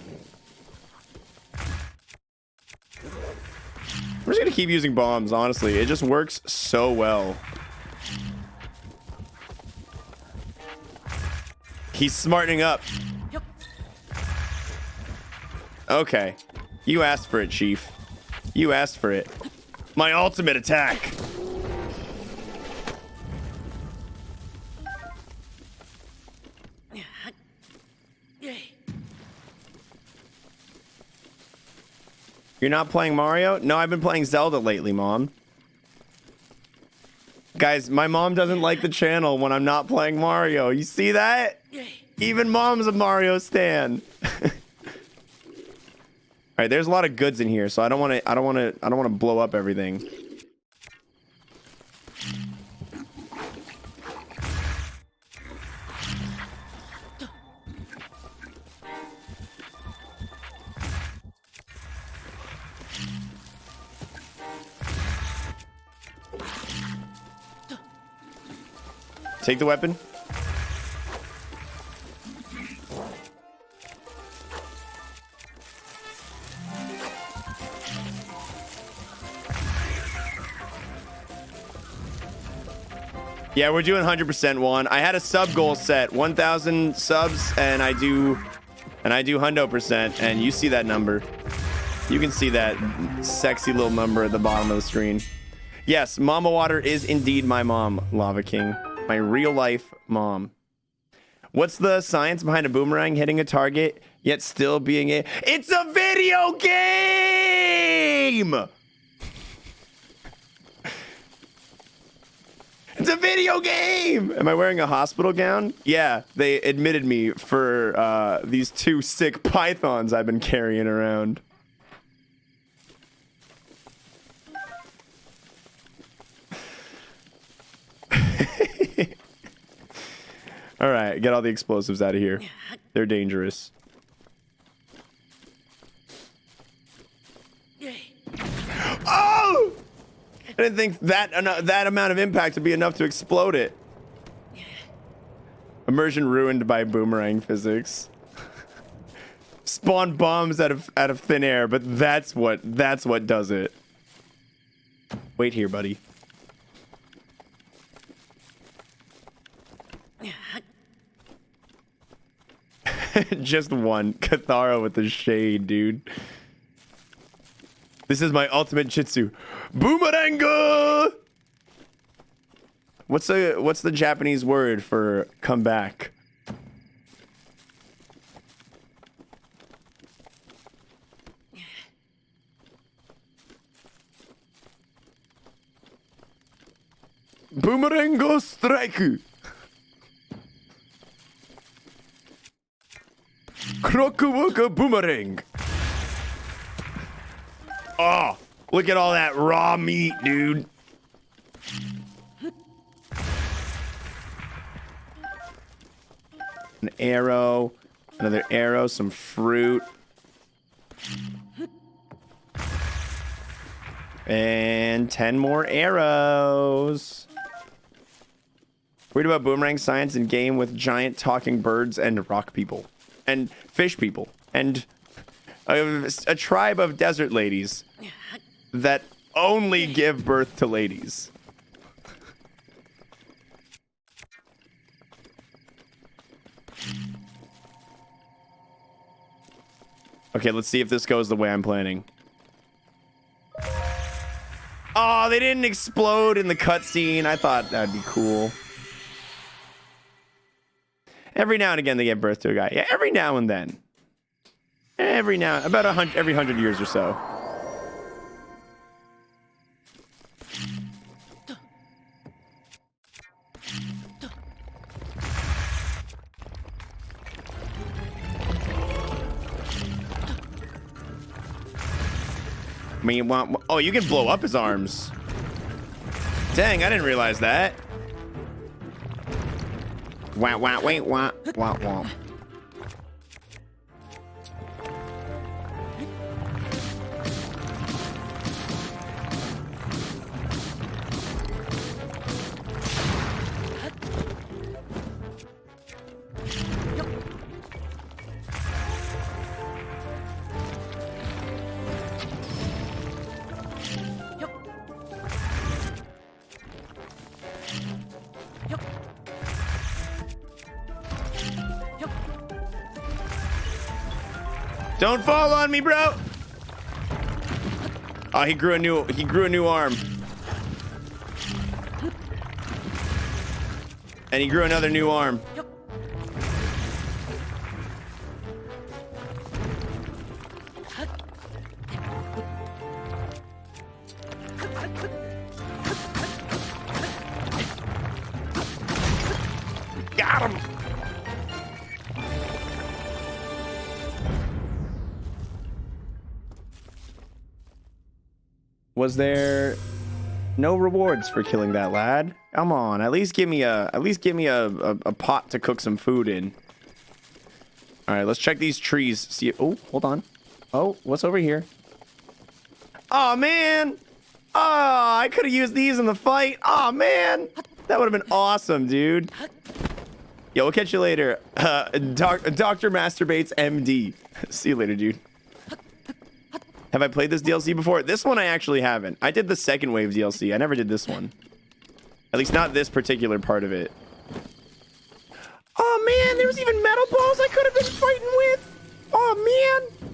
I'm just gonna keep using bombs, honestly. It just works so well. He's smartening up. Okay. You asked for it, Chief. You asked for it. My ultimate attack. You're not playing Mario? No, I've been playing Zelda lately, Mom. Guys, my mom doesn't like the channel when I'm not playing Mario. You see that? Even Mom's a Mario stan. All right, there's a lot of goods in here, so I don't want to blow up everything. Take the weapon. Yeah, we're doing 100% one. I had a sub goal set, 1,000 subs, and I do 100%, and you see that number. You can see that sexy little number at the bottom of the screen. Yes, Mama Water is indeed my mom, Lava King. My real life mom. What's the science behind a boomerang hitting a target yet still being a... It's a video game! It's a video game! Am I wearing a hospital gown? Yeah, they admitted me for these 2 sick pythons I've been carrying around. All right, get all the explosives out of here. They're dangerous. Oh! I didn't think that amount of impact would be enough to explode it. Immersion ruined by boomerang physics. Spawn bombs out of thin air, but that's what does it. Wait here, buddy. Just one. Cathara with the shade, dude. This is my ultimate jitsu. Boomeranga! What's the Japanese word for come back? Boomerango strike. Krokuwuka boomerang. Oh, look at all that raw meat, dude. An arrow, another arrow, some fruit. And 10 more arrows. Read about boomerang science in game with giant talking birds and rock people. And fish people. And a tribe of desert ladies that only give birth to ladies. Okay, let's see if this goes the way I'm planning. Oh, they didn't explode in the cutscene. I thought that'd be cool. Every now and again, they give birth to a guy. Yeah, every now and then. Every 100 years or so. I mean, oh, you can blow up his arms. Dang, I didn't realize that. Wah, wah, wait, wah, wah, wah. Don't fall on me, bro. Oh, he grew a new arm. And he grew another new arm. Got him. Was there no rewards for killing that lad? Come on, at least give me a pot to cook some food in. All right, let's check these trees. See, oh, hold on. Oh, what's over here? Oh man! Oh, I could have used these in the fight. Oh man, that would have been awesome, dude. Yo, we'll catch you later. Dr. Masturbates MD. See you later, dude. Have I played this DLC before? This one I actually haven't. I did the second wave DLC. I never did this one. At least not this particular part of it. Oh man, there was even metal balls I could have been fighting with. Oh man.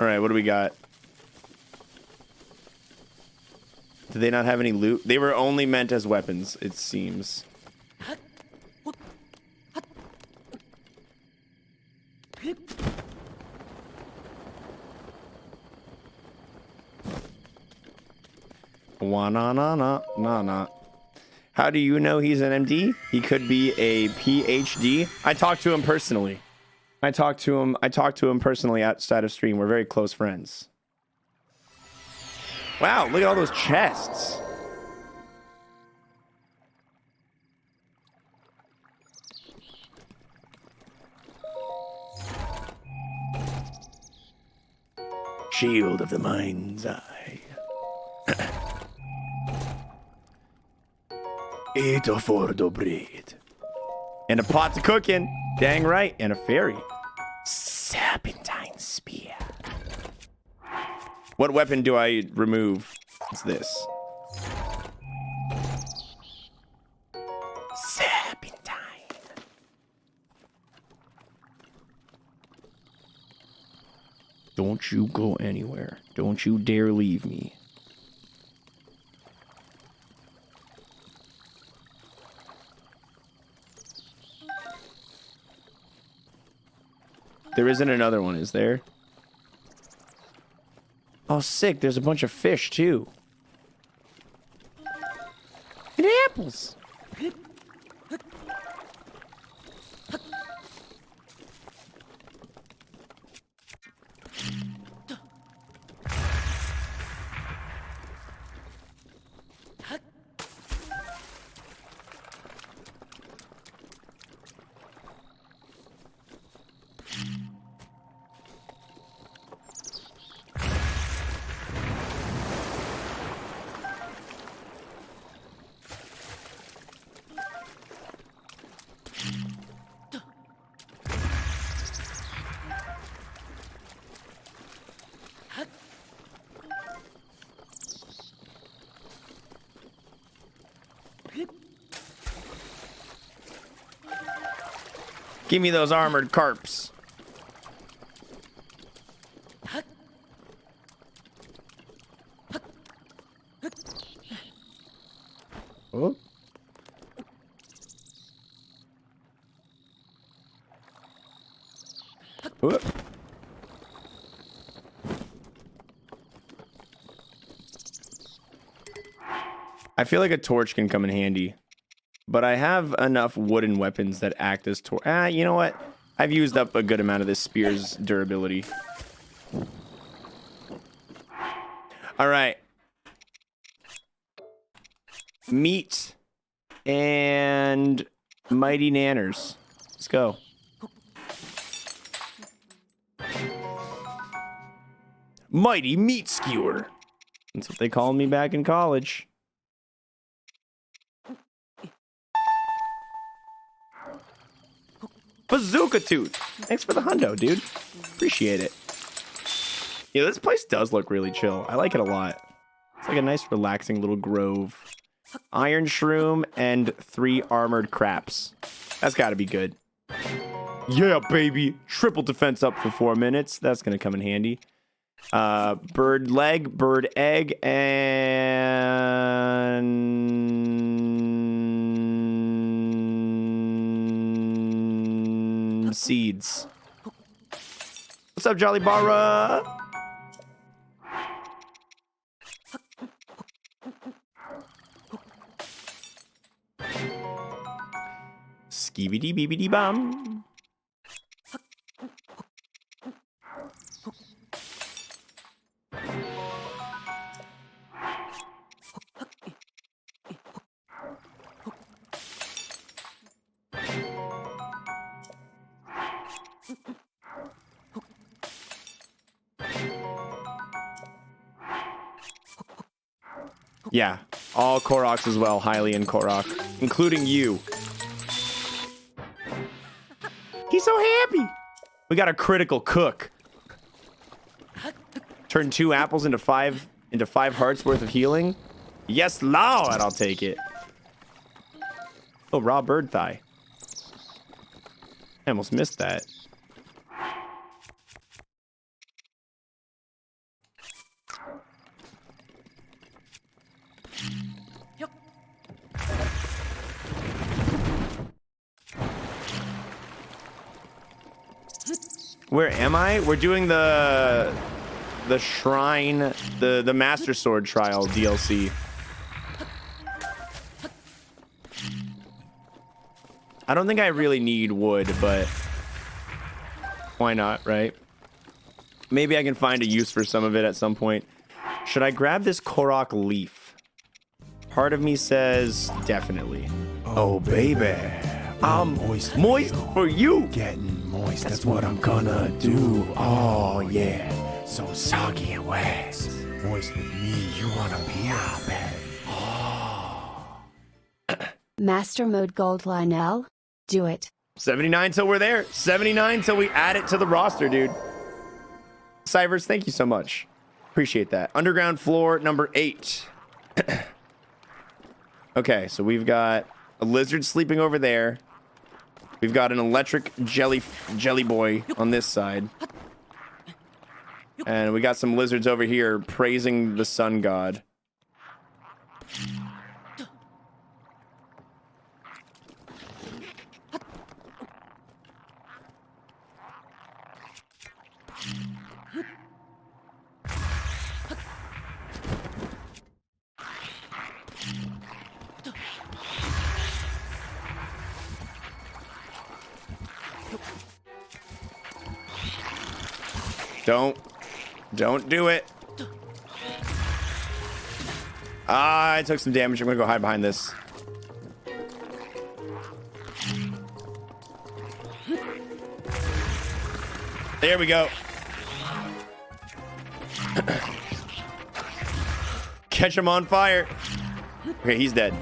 All right, what do we got? Did they not have any loot? They were only meant as weapons, it seems. Wa-na-na-na-na-na. How do you know he's an MD? He could be a PhD. I talked to him personally. I talked to him personally outside of stream. We're very close friends. Wow, look at all those chests. Shield of the mind's eye. Eat a fordo bread. And a pot to cook in. Dang right. And a fairy. Serpentine spear. What weapon do I remove? It's this. Serpentine. Don't you go anywhere. Don't you dare leave me. There isn't another one, is there? Oh, sick. There's a bunch of fish, too. And apples. Give me those armored carps. Oh. Whoop. I feel like a torch can come in handy. But I have enough wooden weapons that act as you know what? I've used up a good amount of this spear's durability. All right. Meat and mighty nanners. Let's go. Mighty meat skewer. That's what they called me back in college. Bazooka Tooth. Thanks for the hundo, dude. Appreciate it. Yeah, this place does look really chill. I like it a lot. It's like a nice, relaxing little grove. Iron shroom and 3 armored craps. That's got to be good. Yeah, baby. Triple defense up for 4 minutes. That's going to come in handy. Bird leg, bird egg, and seeds. What's up, Jolly Barra? Skibidi bibidi bum. Yeah, all Koroks as well, highly in Korok, including you. He's so happy. We got a critical cook. Turn 2 apples into 5 hearts worth of healing. Yes, Lord, I'll take it. Oh, raw bird thigh. I almost missed that. Where am I? We're doing the shrine, the Master Sword trial DLC. I don't think I really need wood, but why not, right? Maybe I can find a use for some of it at some point. Should I grab this Korok leaf? Part of me says definitely. Oh, baby. I'm moist for you. Getting moist, that's what I'm gonna do. Oh yeah, so soggy and wet. Moist with me, you wanna be out there. Master mode gold Lionel? Do it. 79 till we're there. 79 till we add it to the roster, dude. Cybers, thank you so much. Appreciate that. Underground floor number 8. Okay, so we've got a lizard sleeping over there. We've got an electric jelly boy on this side. And we got some lizards over here praising the sun god. Don't do it. I took some damage. I'm gonna go hide behind this. There we go. Catch him on fire. Okay, he's dead.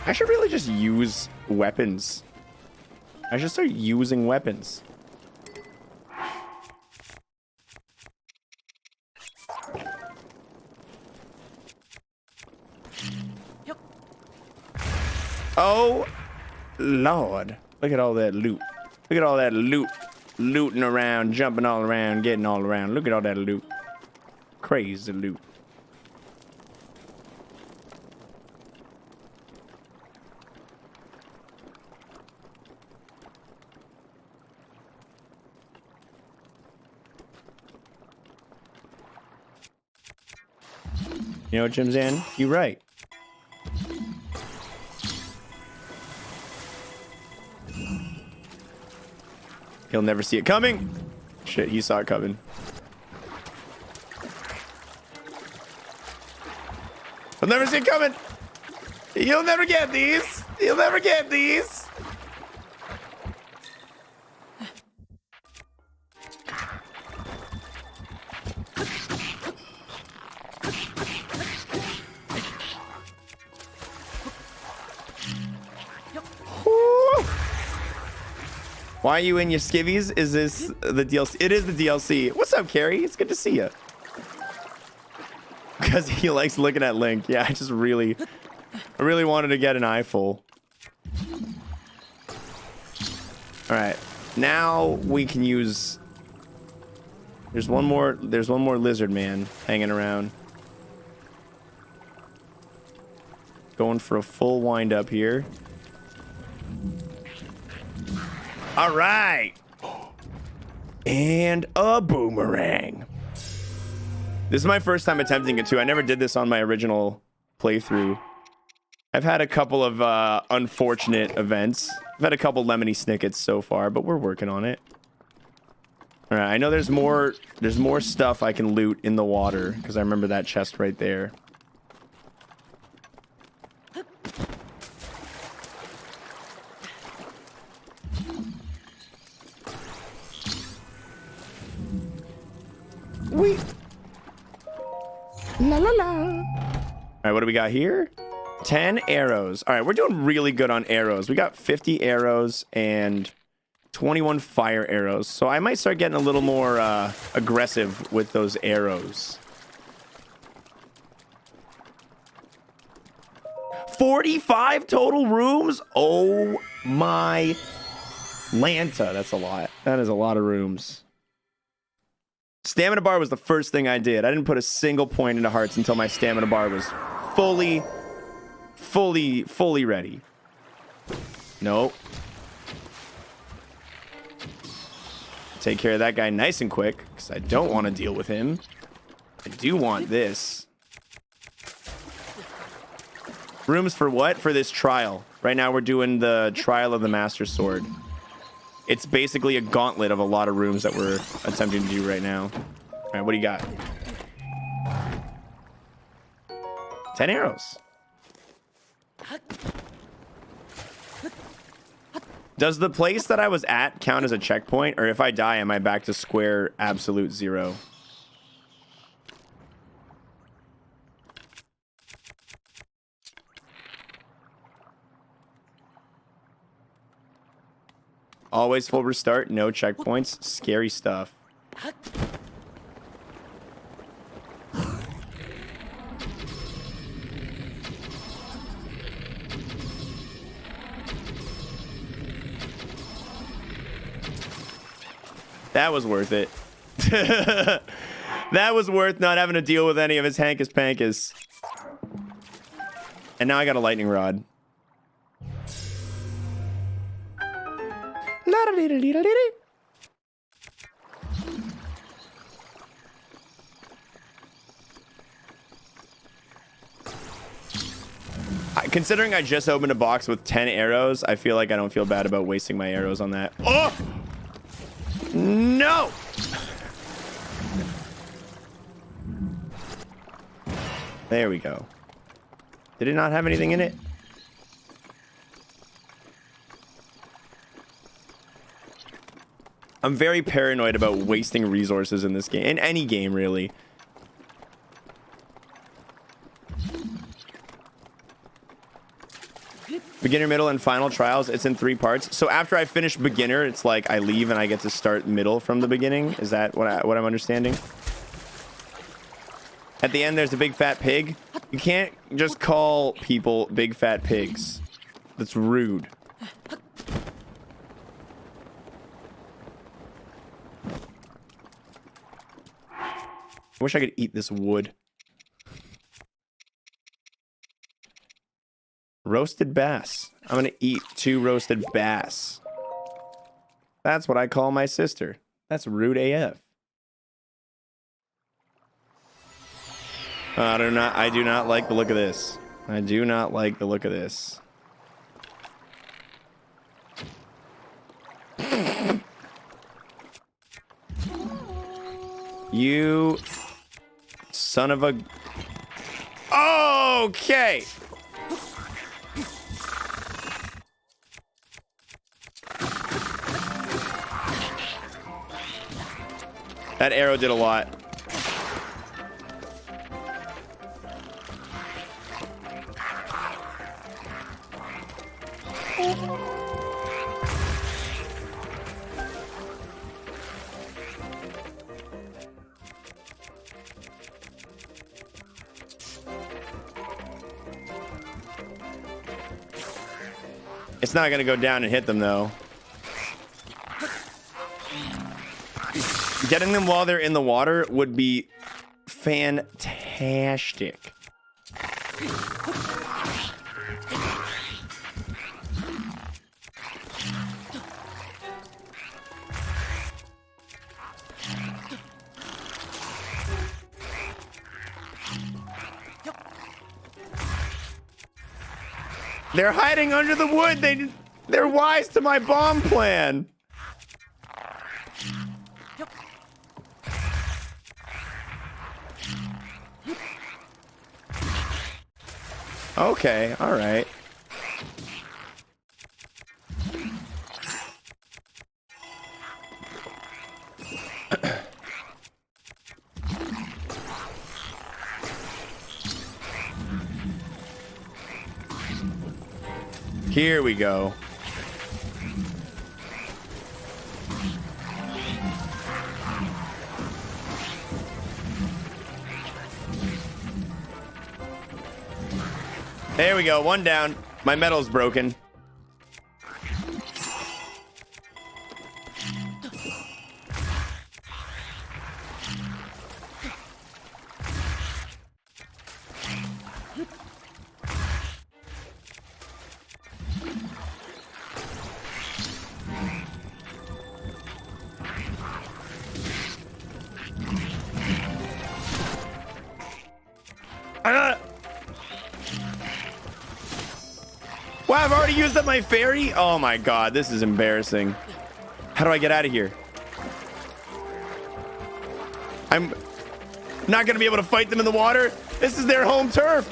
I should really just use weapons. I should start using weapons. Oh, Lord. Look at all that loot. Look at all that loot. Looting around, jumping all around, getting all around. Look at all that loot. Crazy loot. You know what, Jim Zan? You're right. He'll never see it coming. Shit, he saw it coming. He'll never see it coming. You'll never get these. You'll never get these. Why are you in your skivvies? Is this the DLC? It is the DLC. What's up, Carrie? It's good to see you. Because he likes looking at Link. Yeah, I really wanted to get an eyeful. All right, now we can use. There's one more lizard man hanging around. Going for a full wind up here. All right. And a boomerang. This is my first time attempting it too. I never did this on my original playthrough. I've had a couple of unfortunate events. I've had a couple lemony snickets so far, but we're working on it. All right, I know there's more stuff I can loot in the water because I remember that chest right there. Wait. La la la. All right, what do we got here? 10 arrows. All right, we're doing really good on arrows. We got 50 arrows and 21 fire arrows. So I might start getting a little more aggressive with those arrows. 45 total rooms? Oh my Lanta. That's a lot. That is a lot of rooms. Stamina bar was the first thing I did. I didn't put a single point into hearts until my stamina bar was fully ready. Nope. Take care of that guy nice and quick, because I don't want to deal with him. I do want this. Rooms for what? For this trial. Right now we're doing the trial of the Master Sword. It's basically a gauntlet of a lot of rooms that we're attempting to do right now. All right, what do you got? 10 arrows. Does the place that I was at count as a checkpoint? Or if I die, am I back to square absolute zero? Always full restart, no checkpoints. Scary stuff. That was worth it. That was worth not having to deal with any of his hankus pankus. And now I got a lightning rod. Considering I just opened a box with 10 arrows, I feel like I don't feel bad about wasting my arrows on that. Oh! No! There we go. Did it not have anything in it? I'm very paranoid about wasting resources in this game. In any game, really. Beginner, middle, and final trials. It's in 3 parts. So after I finish beginner, it's like I leave and I get to start middle from the beginning. Is that what I'm understanding? At the end, there's a big fat pig. You can't just call people big fat pigs. That's rude. I wish I could eat this wood. Roasted bass. I'm gonna eat 2 roasted bass. That's what I call my sister. That's rude AF. I do not like the look of this. I do not like the look of this. You son of a... Okay. That arrow did a lot. It's not gonna go down and hit them though. Getting them while they're in the water would be fantastic. They're hiding under the wood. They're wise to my bomb plan. Okay, all right. Here we go. There we go. 1 down. My metal's broken. Wow, I've already used up my fairy? Oh my god, this is embarrassing. How do I get out of here? I'm not gonna be able to fight them in the water. This is their home turf.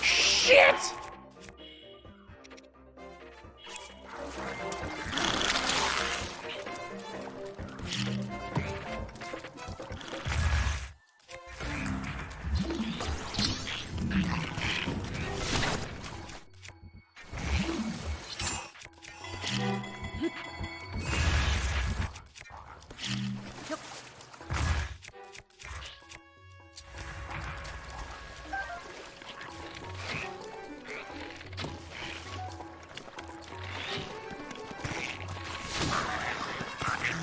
Shit!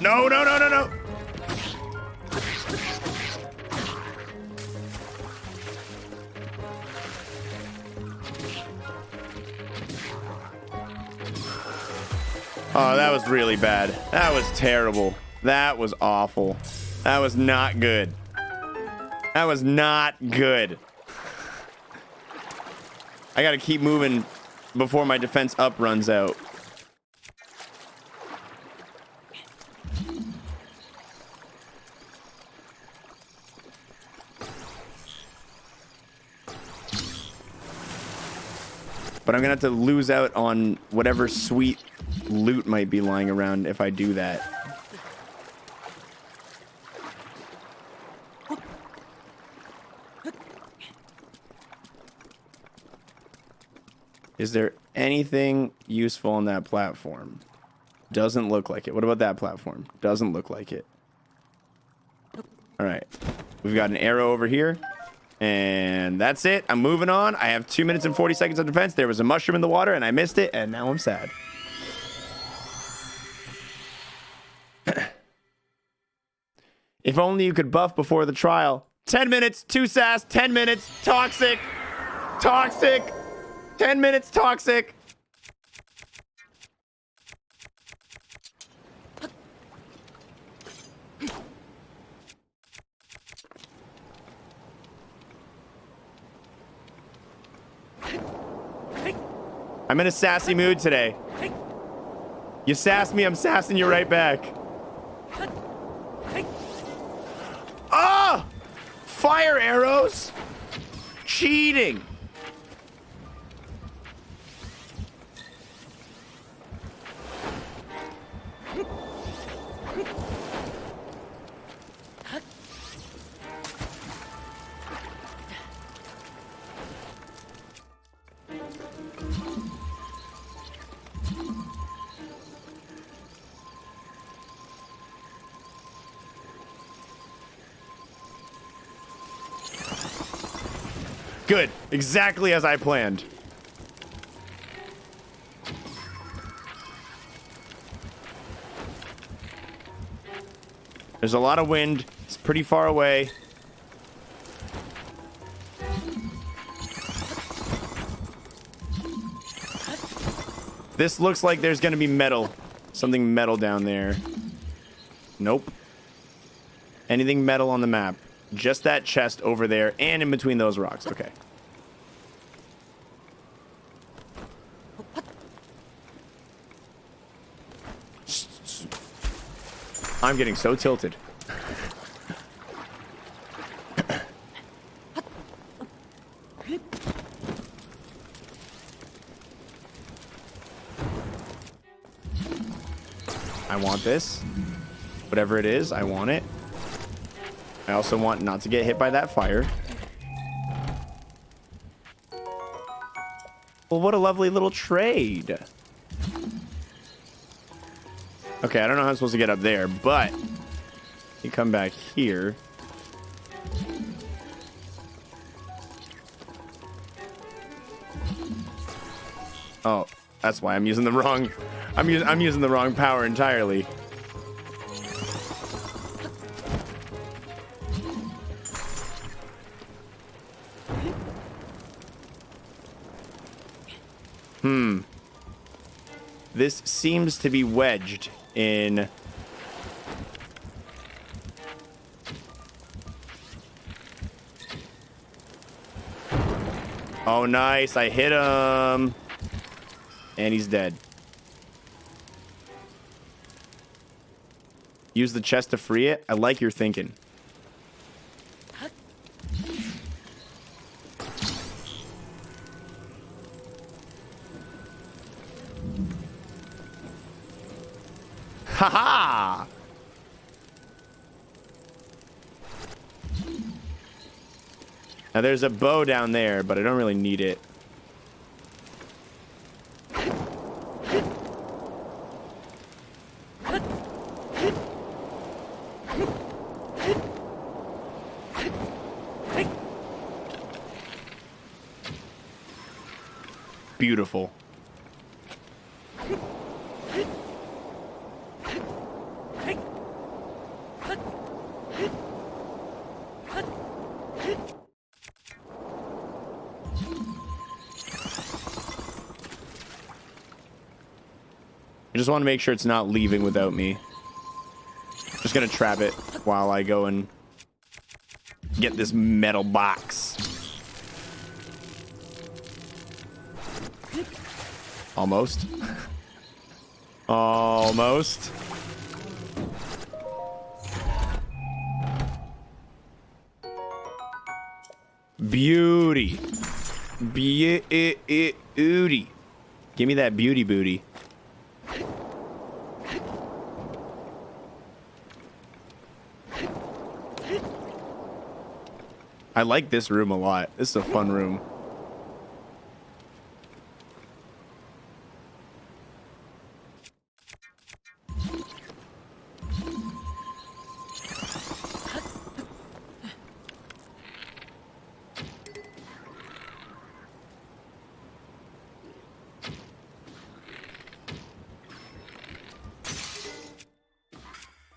No, no, no, no, no. Oh, that was really bad. That was terrible. That was awful. That was not good. That was not good. I gotta keep moving before my defense up runs out. But I'm gonna have to lose out on whatever sweet loot might be lying around if I do that. Is there anything useful on that platform? Doesn't look like it. What about that platform? Doesn't look like it. All right. We've got an arrow over here. And that's it. I'm moving on. I have 2 minutes and 40 seconds of defense. There was a mushroom in the water, and I missed it, and now I'm sad. If only you could buff before the trial. 10 minutes, 2 sass, 10 minutes, toxic. Toxic. 10 minutes, toxic. I'm in a sassy mood today. You sass me, I'm sassing you right back. Ah! Fire arrows! Cheating! Good. Exactly as I planned. There's a lot of wind. It's pretty far away. This looks like there's going to be metal. Something metal down there. Nope. Anything metal on the map. Just that chest over there and in between those rocks. Okay. I'm getting so tilted. I want this. Whatever it is, I want it. I also want not to get hit by that fire. Well, what a lovely little trade. Okay, I don't know how I'm supposed to get up there, but you come back here. Oh, that's why I'm using the wrong. I'm using the wrong power entirely. This seems to be wedged in... Oh, nice. I hit him. And he's dead. Use the chest to free it. I like your thinking. Ha-ha! Now there's a bow down there, but I don't really need it. Beautiful. I just want to make sure it's not leaving without me. Just gonna trap it while I go and get this metal box. Almost. Almost. Beauty. Beauty. Give me that beauty booty. I like this room a lot. This is a fun room.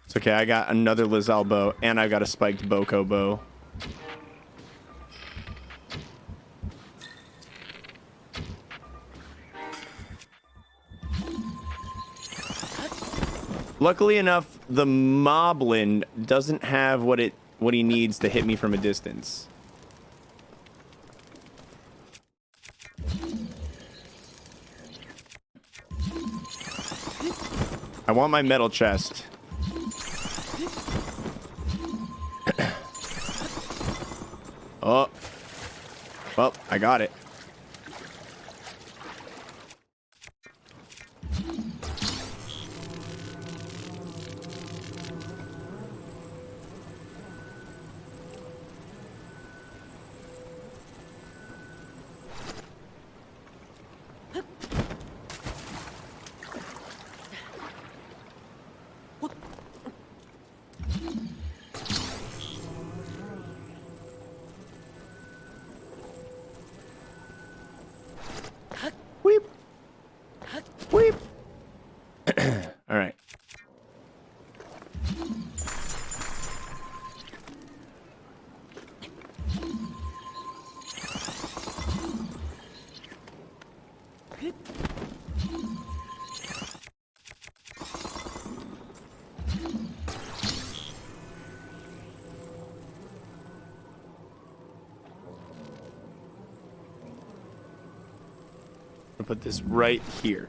It's okay, I got another Lizelle bow, and I got a spiked Boko bow. Luckily enough, the Moblin doesn't have what he needs to hit me from a distance. I want my metal chest. Oh. Well, I got it. Weep. Weep. All right. I'll put this right here.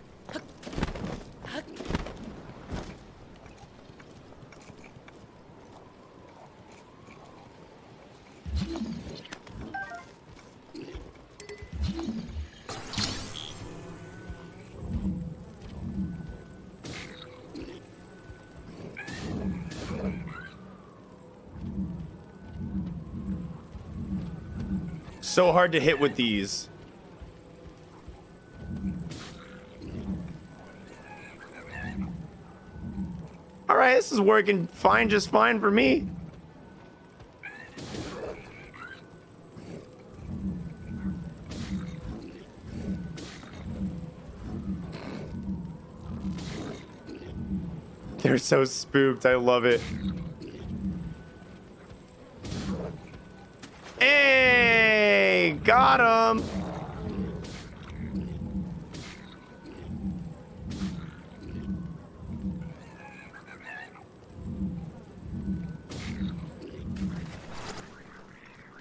So hard to hit with these. All right, this is working fine, just fine for me. They're so spooked. I love it. Hey, got him.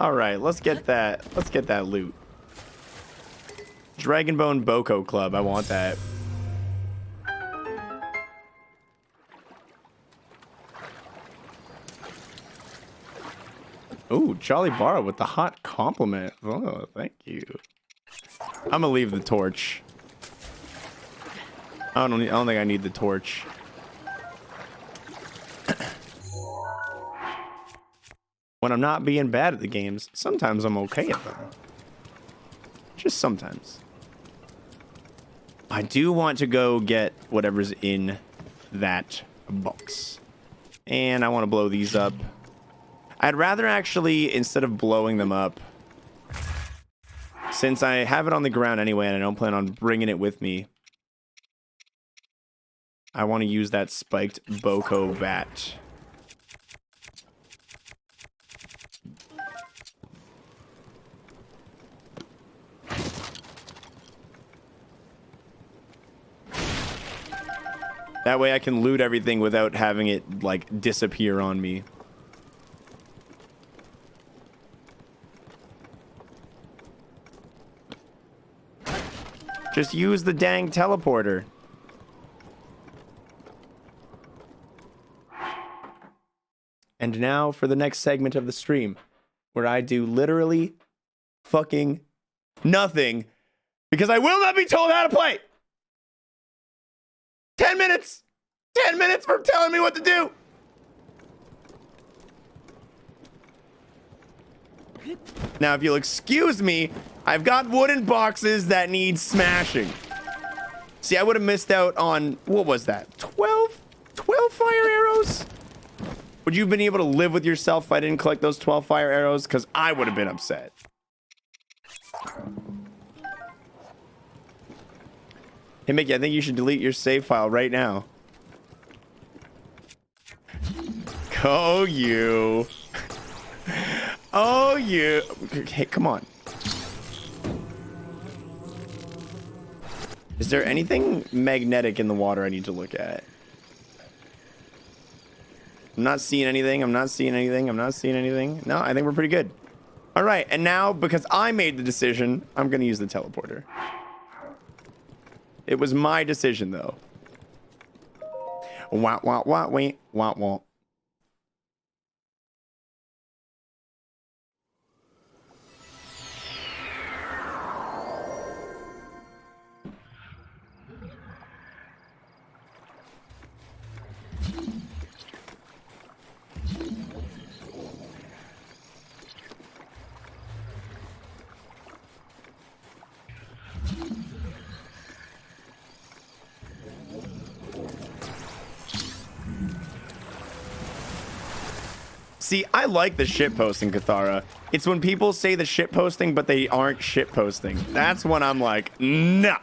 All right, let's get that. Let's get that loot. Dragonbone Boko Club. I want that. Ooh, Jolly Bar with the hot compliment. Oh, thank you. I'm gonna leave the torch. I don't think I need the torch. When I'm not being bad at the games, sometimes I'm okay at them. Just sometimes. I do want to go get whatever's in that box. And I want to blow these up. I'd rather actually, instead of blowing them up, since I have it on the ground anyway and I don't plan on bringing it with me, I want to use that spiked Boko bat. That way I can loot everything without having it, like, disappear on me. Just use the dang teleporter. And now for the next segment of the stream, where I do literally fucking nothing, because I will not be told how to play. 10 minutes. 10 minutes for telling me what to do. Now, if you'll excuse me, I've got wooden boxes that need smashing. See, I would have missed out on, what was that? 12 fire arrows? Would you have been able to live with yourself if I didn't collect those 12 fire arrows? Because I would have been upset. Hey, Mickey, I think you should delete your save file right now. Oh, you. Oh, you. Hey, come on. Is there anything magnetic in the water I need to look at? I'm not seeing anything. I'm not seeing anything. I'm not seeing anything. No, I think we're pretty good. All right. And now, because I made the decision, I'm going to use the teleporter. It was my decision, though. Wah, wah, wah, wait, wah, wah. See, I like the shitposting, Cathara. It's when people say the shitposting, but they aren't shitposting. That's when I'm like, nah.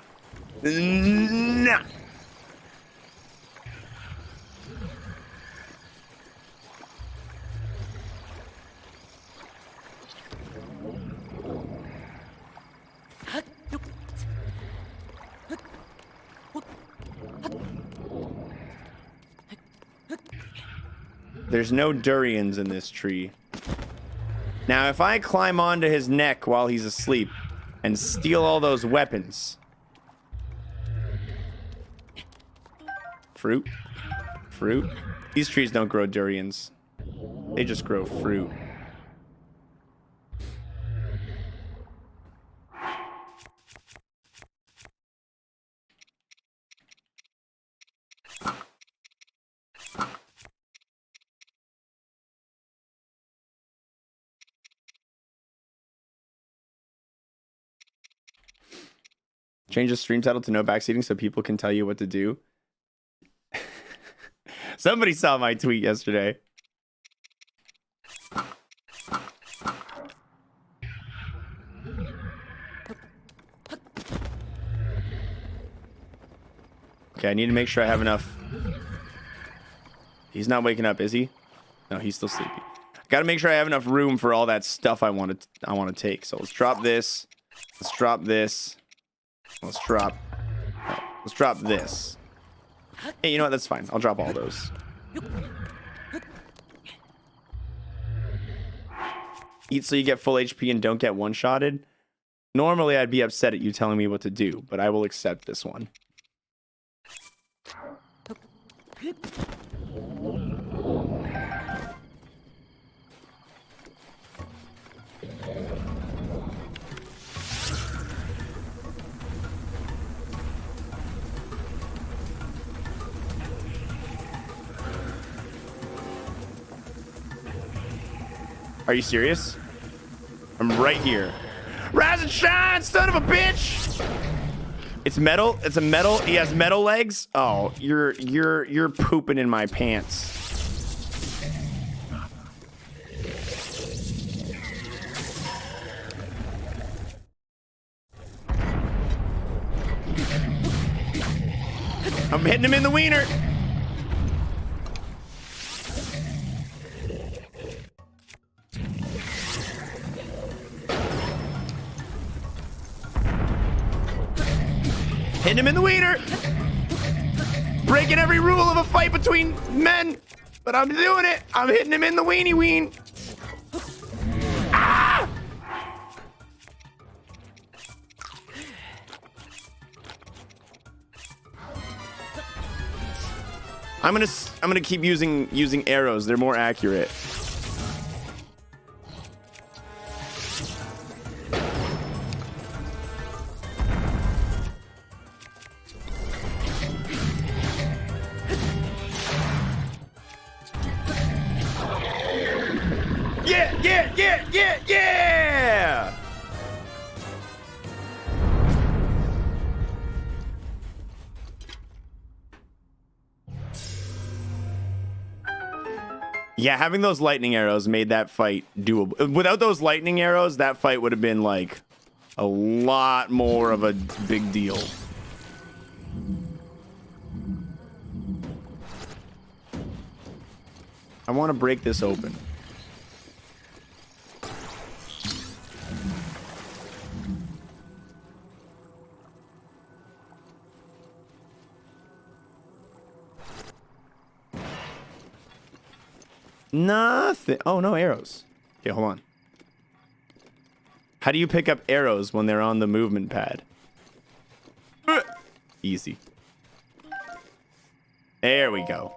Nah. There's no durians in this tree. Now, if I climb onto his neck while he's asleep and steal all those weapons. Fruit? Fruit? These trees don't grow durians. They just grow fruit. Change the stream title to no backseating so people can tell you what to do. Somebody saw my tweet yesterday. Okay, I need to make sure I have enough. He's not waking up, is he? No, he's still sleepy. Got to make sure I have enough room for all that stuff I want to take. So let's drop this. Let's drop this. Let's drop this. Hey, you know what? That's fine. I'll drop all those. Eat so you get full HP and don't get one-shotted. Normally, I'd be upset at you telling me what to do, but I will accept this one. Are you serious? I'm right here. Rise and shine, son of a bitch! It's metal. It's a metal. He has metal legs. Oh, you're pooping in my pants. I'm hitting him in the wiener. Hitting him in the wiener. breaking every rule of a fight between men, but I'm doing it. I'm hitting him in the weenie ween. Ah! I'm gonna keep using arrows. They're more accurate. Yeah! Yeah, having those lightning arrows made that fight doable. Without those lightning arrows, that fight would have been like a lot more of a big deal. I want to break this open. Nothing. Oh, no arrows. Okay, hold on. How do you pick up arrows when they're on the movement pad? Easy. There we go.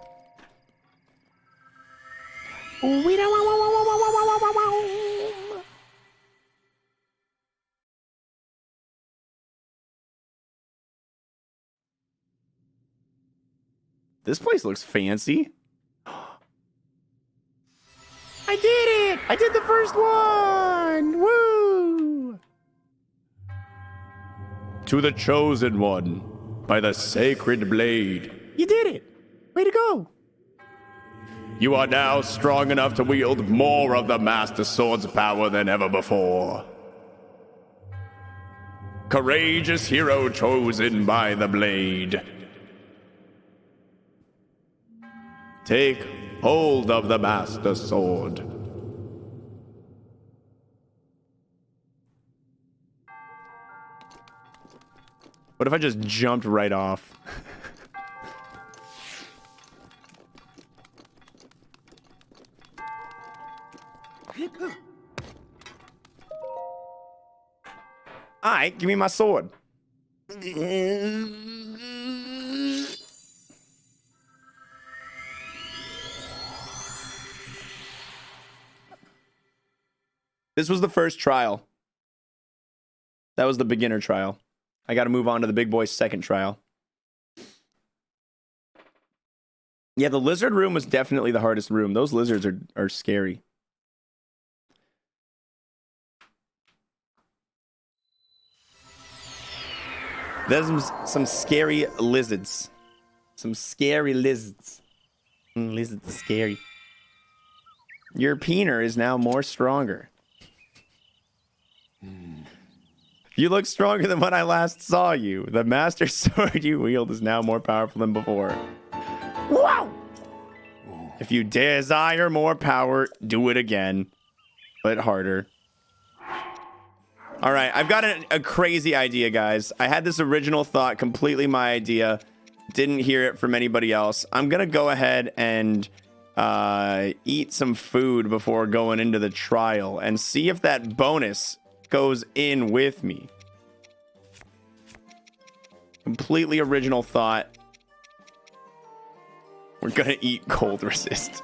This place looks fancy. I did it! I did the first one! Woo! To the chosen one, by the sacred blade. You did it! Way to go! You are now strong enough to wield more of the Master Sword's power than ever before. Courageous hero chosen by the blade. Take hold of the Master Sword. What if I just jumped right off? Alright, give me my sword. This was the first trial. That was the beginner trial. I got to move on to the big boy's second trial. Yeah, the lizard room was definitely the hardest room. Those lizards are scary. There's some scary lizards. Some scary lizards. Lizards are scary. Your peener is now more stronger. You look stronger than when I last saw you. The Master Sword you wield is now more powerful than before. Wow! If you desire more power, do it again. But harder. Alright, I've got a crazy idea, guys. I had this original thought, completely my idea. Didn't hear it from anybody else. I'm gonna go ahead and eat some food before going into the trial and see if that bonus goes in with me. Completely original thought. We're gonna eat cold resist.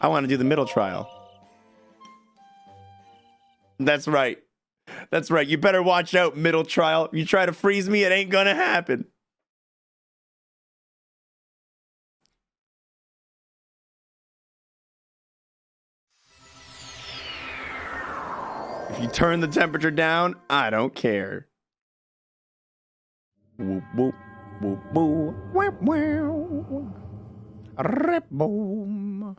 I want to do the middle trial. That's right. That's right. You better watch out, middle trial. If you try to freeze me, it ain't gonna happen. If you turn the temperature down, I don't care. Whoop, whoop, whoop, whoop, whoop, whoop. Rip, boom.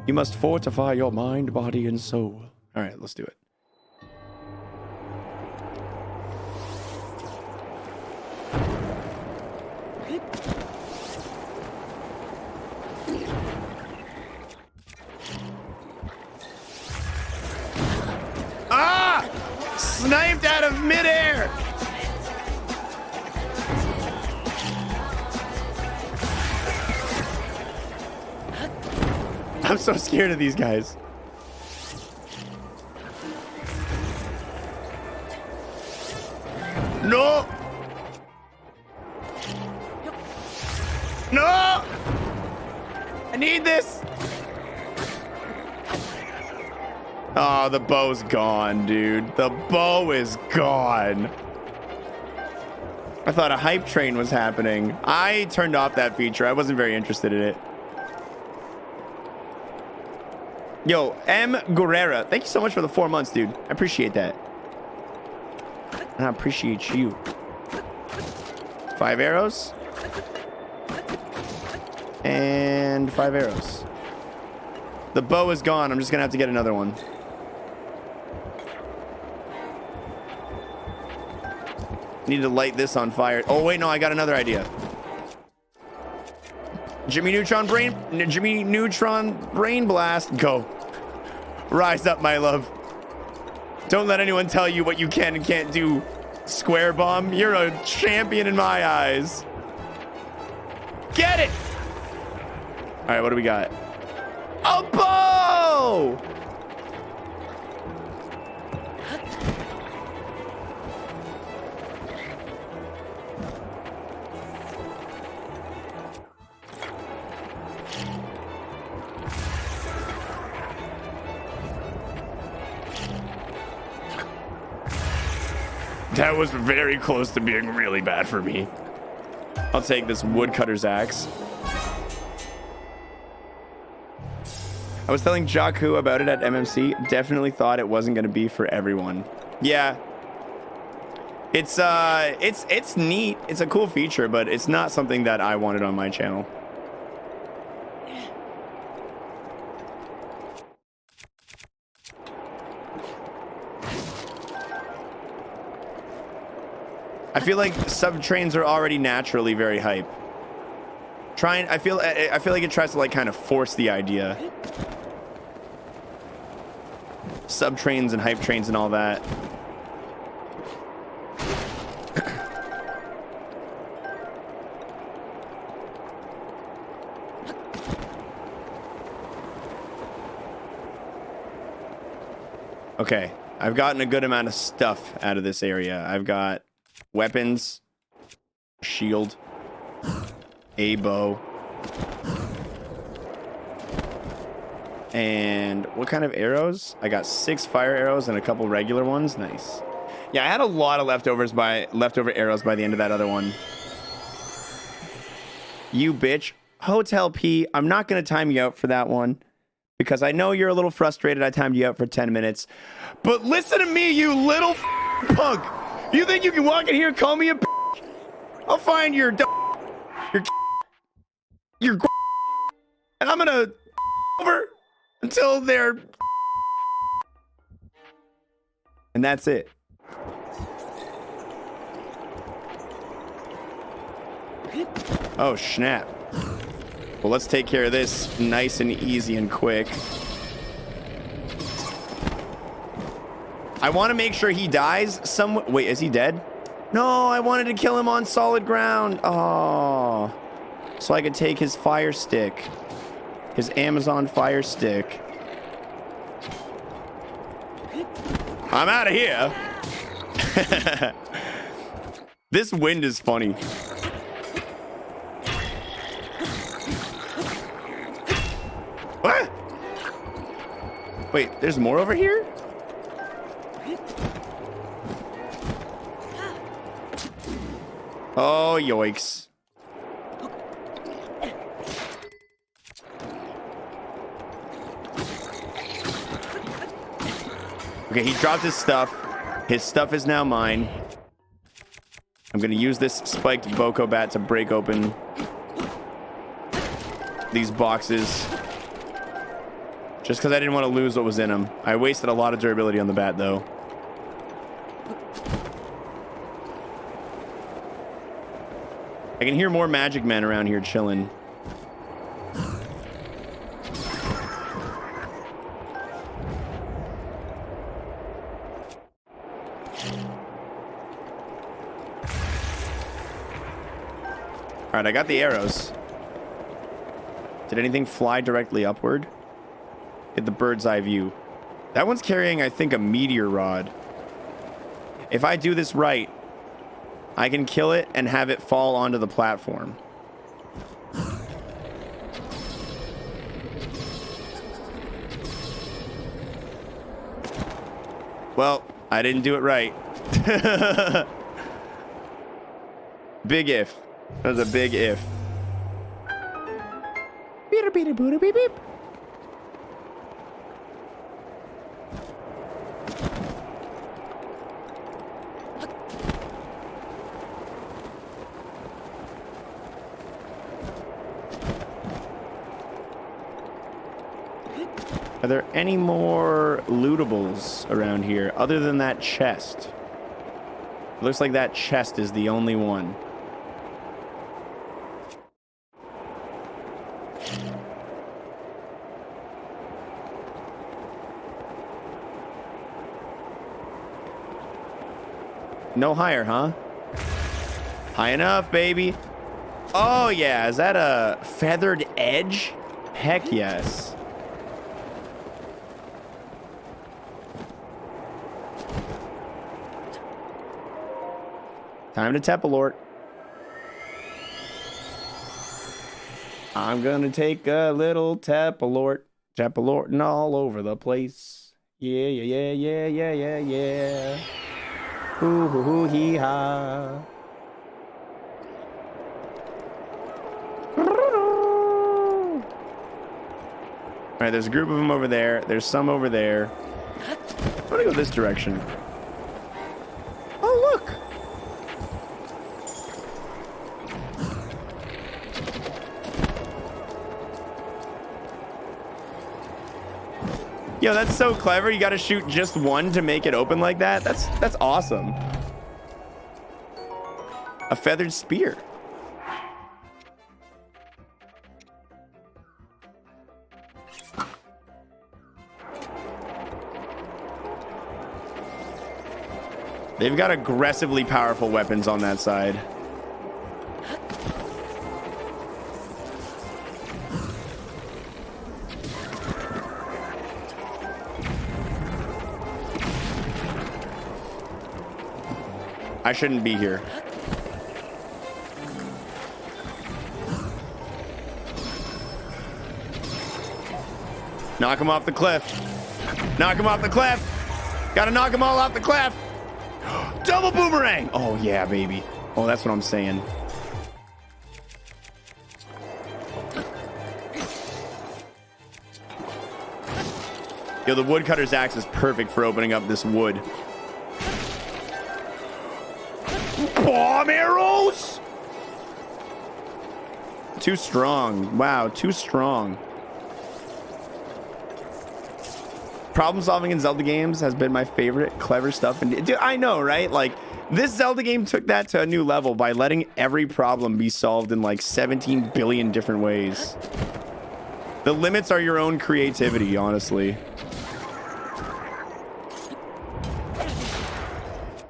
You must fortify your mind, body, and soul. All right, let's do it. sniped out of midair. I'm so scared of these guys. No! No! I need this! Oh, the bow's gone, dude. The bow is gone. I thought a hype train was happening. I turned off that feature. I wasn't very interested in it. Yo, M. Guerrera, thank you so much for the 4 months, dude. I appreciate that. And I appreciate you. 5 arrows. And 5 arrows. The bow is gone. I'm just going to have to get another one. Need to light this on fire. Oh, wait, no, I got another idea. Jimmy Neutron Brain Blast. Go. Rise up, my love. Don't let anyone tell you what you can and can't do. Square Bomb, you're a champion in my eyes. Get it! All right, what do we got? A bow! That was very close to being really bad for me. I'll take this woodcutter's axe. I was telling Jakku about it at MMC. Definitely thought it wasn't going to be for everyone. Yeah. It's neat. It's a cool feature, but it's not something that I wanted on my channel. I feel like sub-trains are already naturally very hype. I feel like it tries to like kind of force the idea. Sub-trains and hype trains and all that. Okay, I've gotten a good amount of stuff out of this area. I've got weapons, shield, a bow, and what kind of arrows? I got 6 fire arrows and a couple regular ones. Nice. Yeah, I had a lot of leftover arrows by the end of that other one. You bitch. Hotel P, I'm not going to time you out for that one because I know you're a little frustrated. I timed you out for 10 minutes. But listen to me, you little punk. You think you can walk in here and call me a bitch? I'll find your and I'm gonna over until they're and that's it. Oh snap. Well, let's take care of this nice and easy and quick. I want to make sure he dies some. Wait, is he dead? No, I wanted to kill him on solid ground. Oh, so I could take his fire stick, his Amazon fire stick. I'm out of here. This wind is funny. What? Wait, there's more over here? Oh, yoinks. Okay, he dropped his stuff. His stuff is now mine. I'm going to use this spiked Boko bat to break open these boxes. Just because I didn't want to lose what was in them. I wasted a lot of durability on the bat, though. I can hear more magic men around here chilling. right, I got the arrows. Did anything fly directly upward? Get the bird's eye view. That one's carrying, I think, a meteor rod. If I do this right, I can kill it and have it fall onto the platform. Well, I didn't do it right. Big if. That was a big if. Beep, beep, beep, beep, beep. Are there any more lootables around here other than that chest? It looks like that chest is the only one. No higher, huh? High enough, baby. Oh, yeah. Is that a feathered edge? Heck yes. Time to Tepalort. I'm gonna take a little Tepalort. Tepalorting all over the place. Yeah, yeah, yeah, yeah, yeah, yeah, yeah. Hoo hoo hoo hee ha. Alright, there's a group of them over there. There's some over there. I'm gonna go this direction. Oh, look! Yo, that's so clever. You gotta shoot just one to make it open like that. That's awesome. A feathered spear. They've got aggressively powerful weapons on that side. I shouldn't be here. Knock him off the cliff. Knock him off the cliff. Gotta knock them all off the cliff. Double boomerang. Oh, yeah, baby. Oh, that's what I'm saying. Yo, the woodcutter's axe is perfect for opening up this wood. Bomb arrows! Too strong. Wow, too strong. Problem solving in Zelda games has been my favorite. Clever stuff. And dude, I know, right? Like, this Zelda game took that to a new level by letting every problem be solved in like 17 billion different ways. The limits are your own creativity, honestly.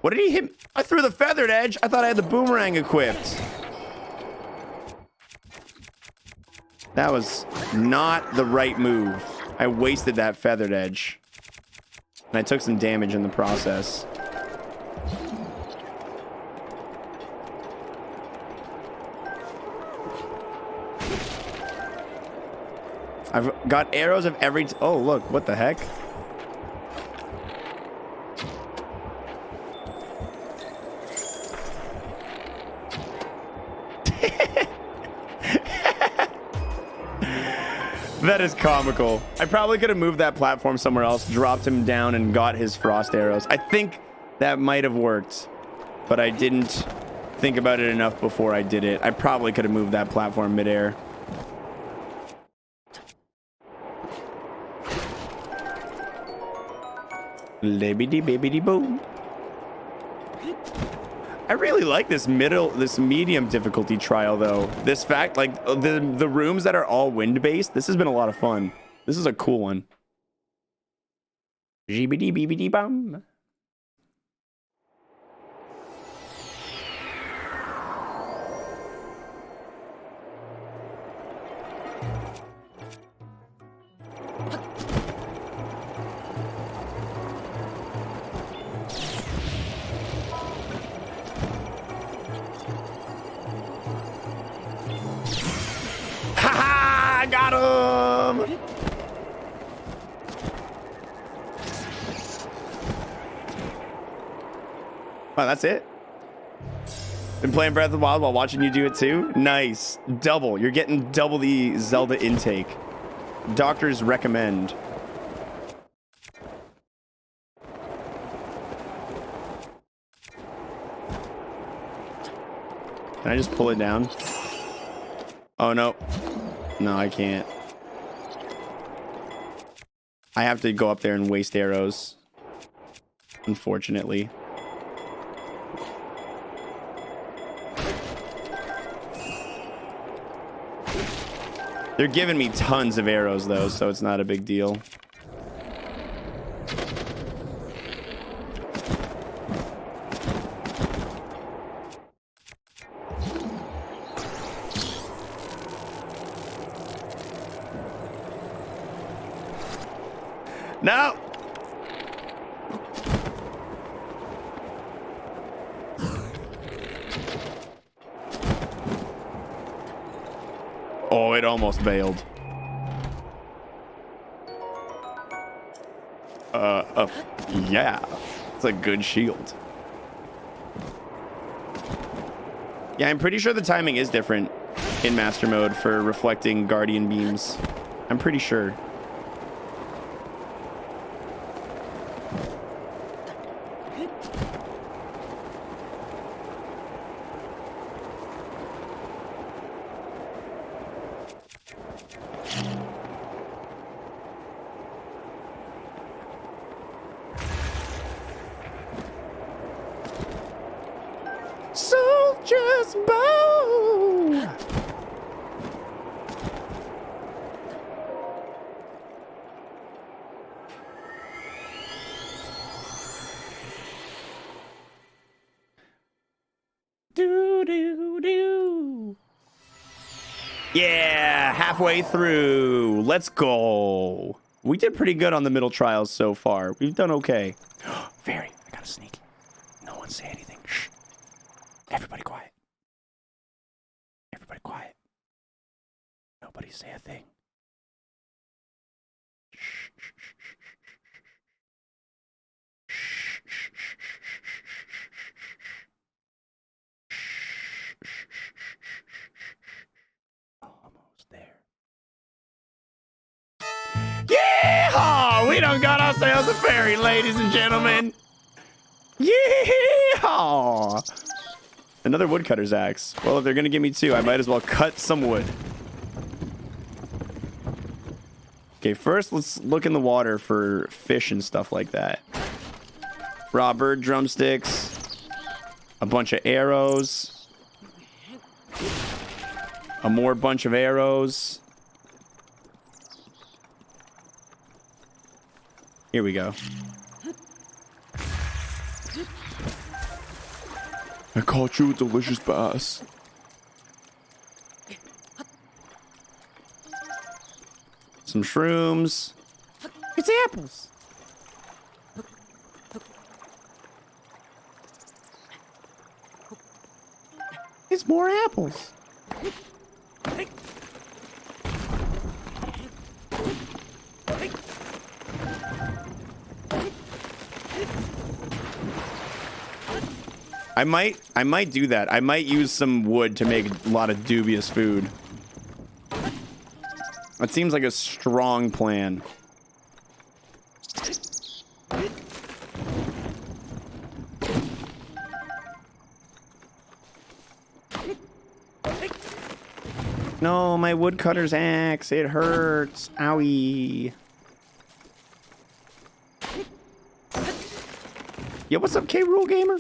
What did he hit? I threw the feathered edge. I thought I had the boomerang equipped. That was not the right move. I wasted that feathered edge. And I took some damage in the process. I've got arrows of every... Oh, look. What the heck? That is comical. I probably could have moved that platform somewhere else, dropped him down, and got his frost arrows. I think that might have worked, but I didn't think about it enough before I did it. I probably could have moved that platform midair. Libbity-bibbity-boom. I really like this medium difficulty trial, though. This fact, like, the rooms that are all wind-based, this has been a lot of fun. This is a cool one. Jibbity-bibbity-bum. Awesome. Wow, that's it? Been playing Breath of the Wild while watching you do it too? Nice. Double. You're getting double the Zelda intake. Doctors recommend. Can I just pull it down? Oh, no. No, I can't. I have to go up there and waste arrows. Unfortunately. They're giving me tons of arrows, though, so it's not a big deal. No! Oh, it almost bailed. Yeah. It's a good shield. Yeah, I'm pretty sure the timing is different in Master Mode for reflecting Guardian beams. I'm pretty sure. Soldier's bow. Do do do. Yeah, halfway through. Let's go. We did pretty good on the middle trials so far. We've done okay. Very. I gotta sneak. No one say anything. Shh. Everybody quiet. Everybody quiet. Nobody say a thing. Shh. Almost there. Yeehaw! We done got ourselves a fairy, ladies and gentlemen. Yeehaw! Another woodcutter's axe. Well, if they're gonna give me two, I might as well cut some wood. Okay, first let's look in the water for fish and stuff like that. Raw bird drumsticks. A bunch of arrows. A more bunch of arrows. Here we go. I caught you a delicious bass. Some shrooms. It's apples. It's more apples. I might do that. I might use some wood to make a lot of dubious food. That seems like a strong plan. No, my woodcutter's axe. It hurts. Owie. Yo, what's up, K-Rule Gamer?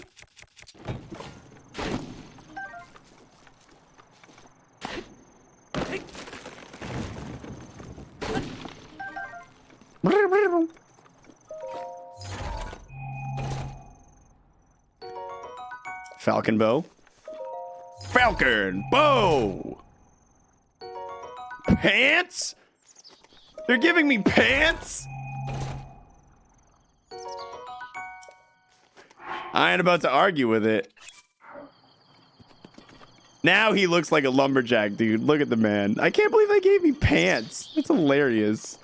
Falcon bow. Falcon bow. Pants? They're giving me pants? I ain't about to argue with it. Now he looks like a lumberjack, dude. Look at the man. I can't believe they gave me pants. That's hilarious.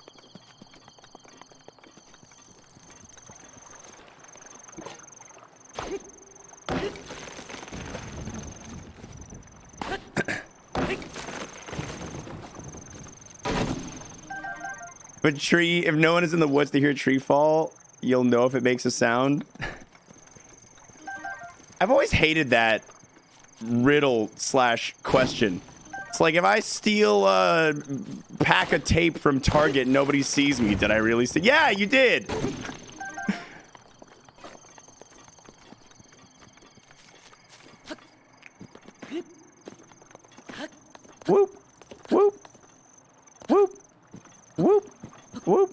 But tree, if no one is in the woods to hear a tree fall, you'll know if it makes a sound. I've always hated that riddle slash question. It's like, if I steal a pack of tape from Target and nobody sees me, did I really see? Yeah, you did. Whoop, whoop, whoop, whoop, whoop.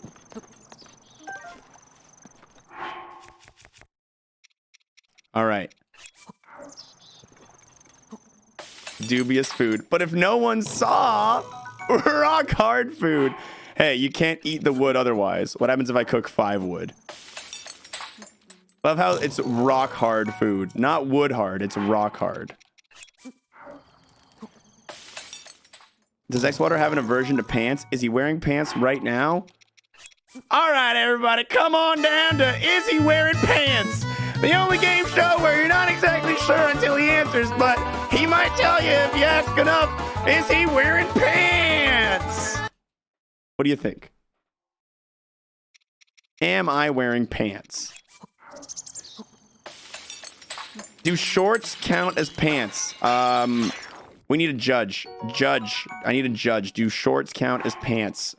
All right. Dubious food. But if no one saw, rock hard food. Hey, you can't eat the wood otherwise. What happens if I cook 5 wood? Love how it's rock hard food. Not wood hard, it's rock hard. Does xwater have an aversion to pants? Is he wearing pants right now? All right, everybody, come on down to Is He Wearing Pants? The only game show where you're not exactly sure until he answers, but he might tell you if you ask enough. Is he wearing pants? What do you think? Am I wearing pants? Do shorts count as pants? We need a judge. Judge. I need a judge. Do shorts count as pants?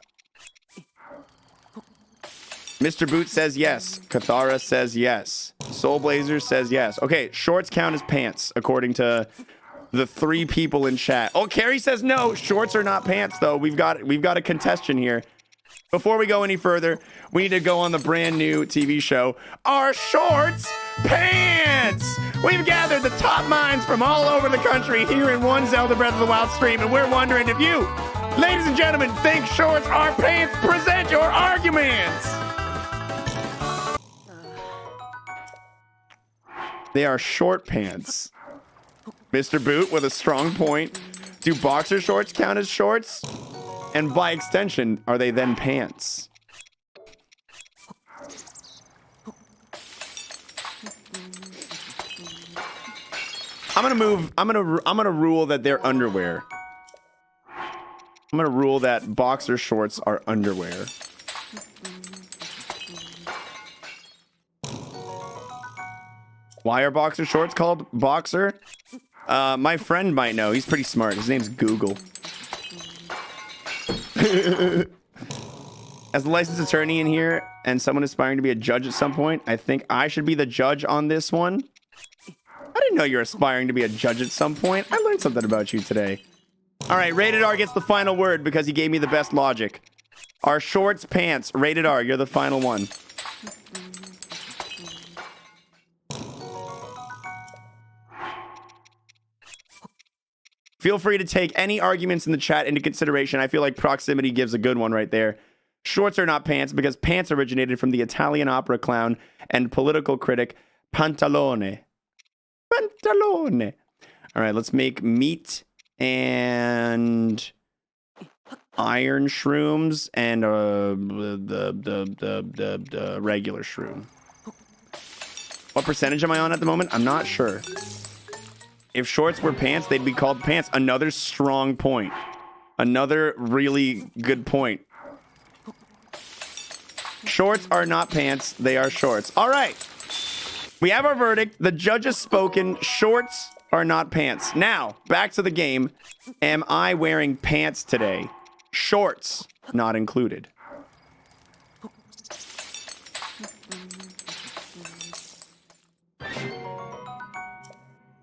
Mr. Boot says yes. Cathara says yes. Soul Blazer says yes. Okay, shorts count as pants, according to the 3 people in chat. Oh, Carrie says no. Shorts are not pants, though. We've got a contestant here. Before we go any further, we need to go on the brand new TV show, Are Shorts Pants? We've gathered the top minds from all over the country here in one Zelda Breath of the Wild stream, and we're wondering if you, ladies and gentlemen, think shorts are pants. Present your arguments. They are short pants. Mr. Boot with a strong point. Do boxer shorts count as shorts? And by extension, are they then pants? I'm gonna rule that they're underwear. I'm gonna rule that boxer shorts are underwear. Why are boxer shorts called boxer? My friend might know. He's pretty smart. His name's Google. As the licensed attorney in here and someone aspiring to be a judge at some point, I think I should be the judge on this one. I didn't know you're aspiring to be a judge at some point. I learned something about you today. All right, Rated R gets the final word because he gave me the best logic. Are shorts pants? Rated R, you're the final one. Feel free to take any arguments in the chat into consideration. I feel like proximity gives a good one right there. Shorts are not pants because pants originated from the Italian opera clown and political critic Pantalone. Pantalone. All right, let's make meat and iron shrooms and the regular shroom. What percentage am I on at the moment? I'm not sure. If shorts were pants, they'd be called pants. Another strong point. Another really good point. Shorts are not pants. They are shorts. All right. We have our verdict. The judge has spoken. Shorts are not pants. Now, back to the game. Am I wearing pants today? Shorts not included.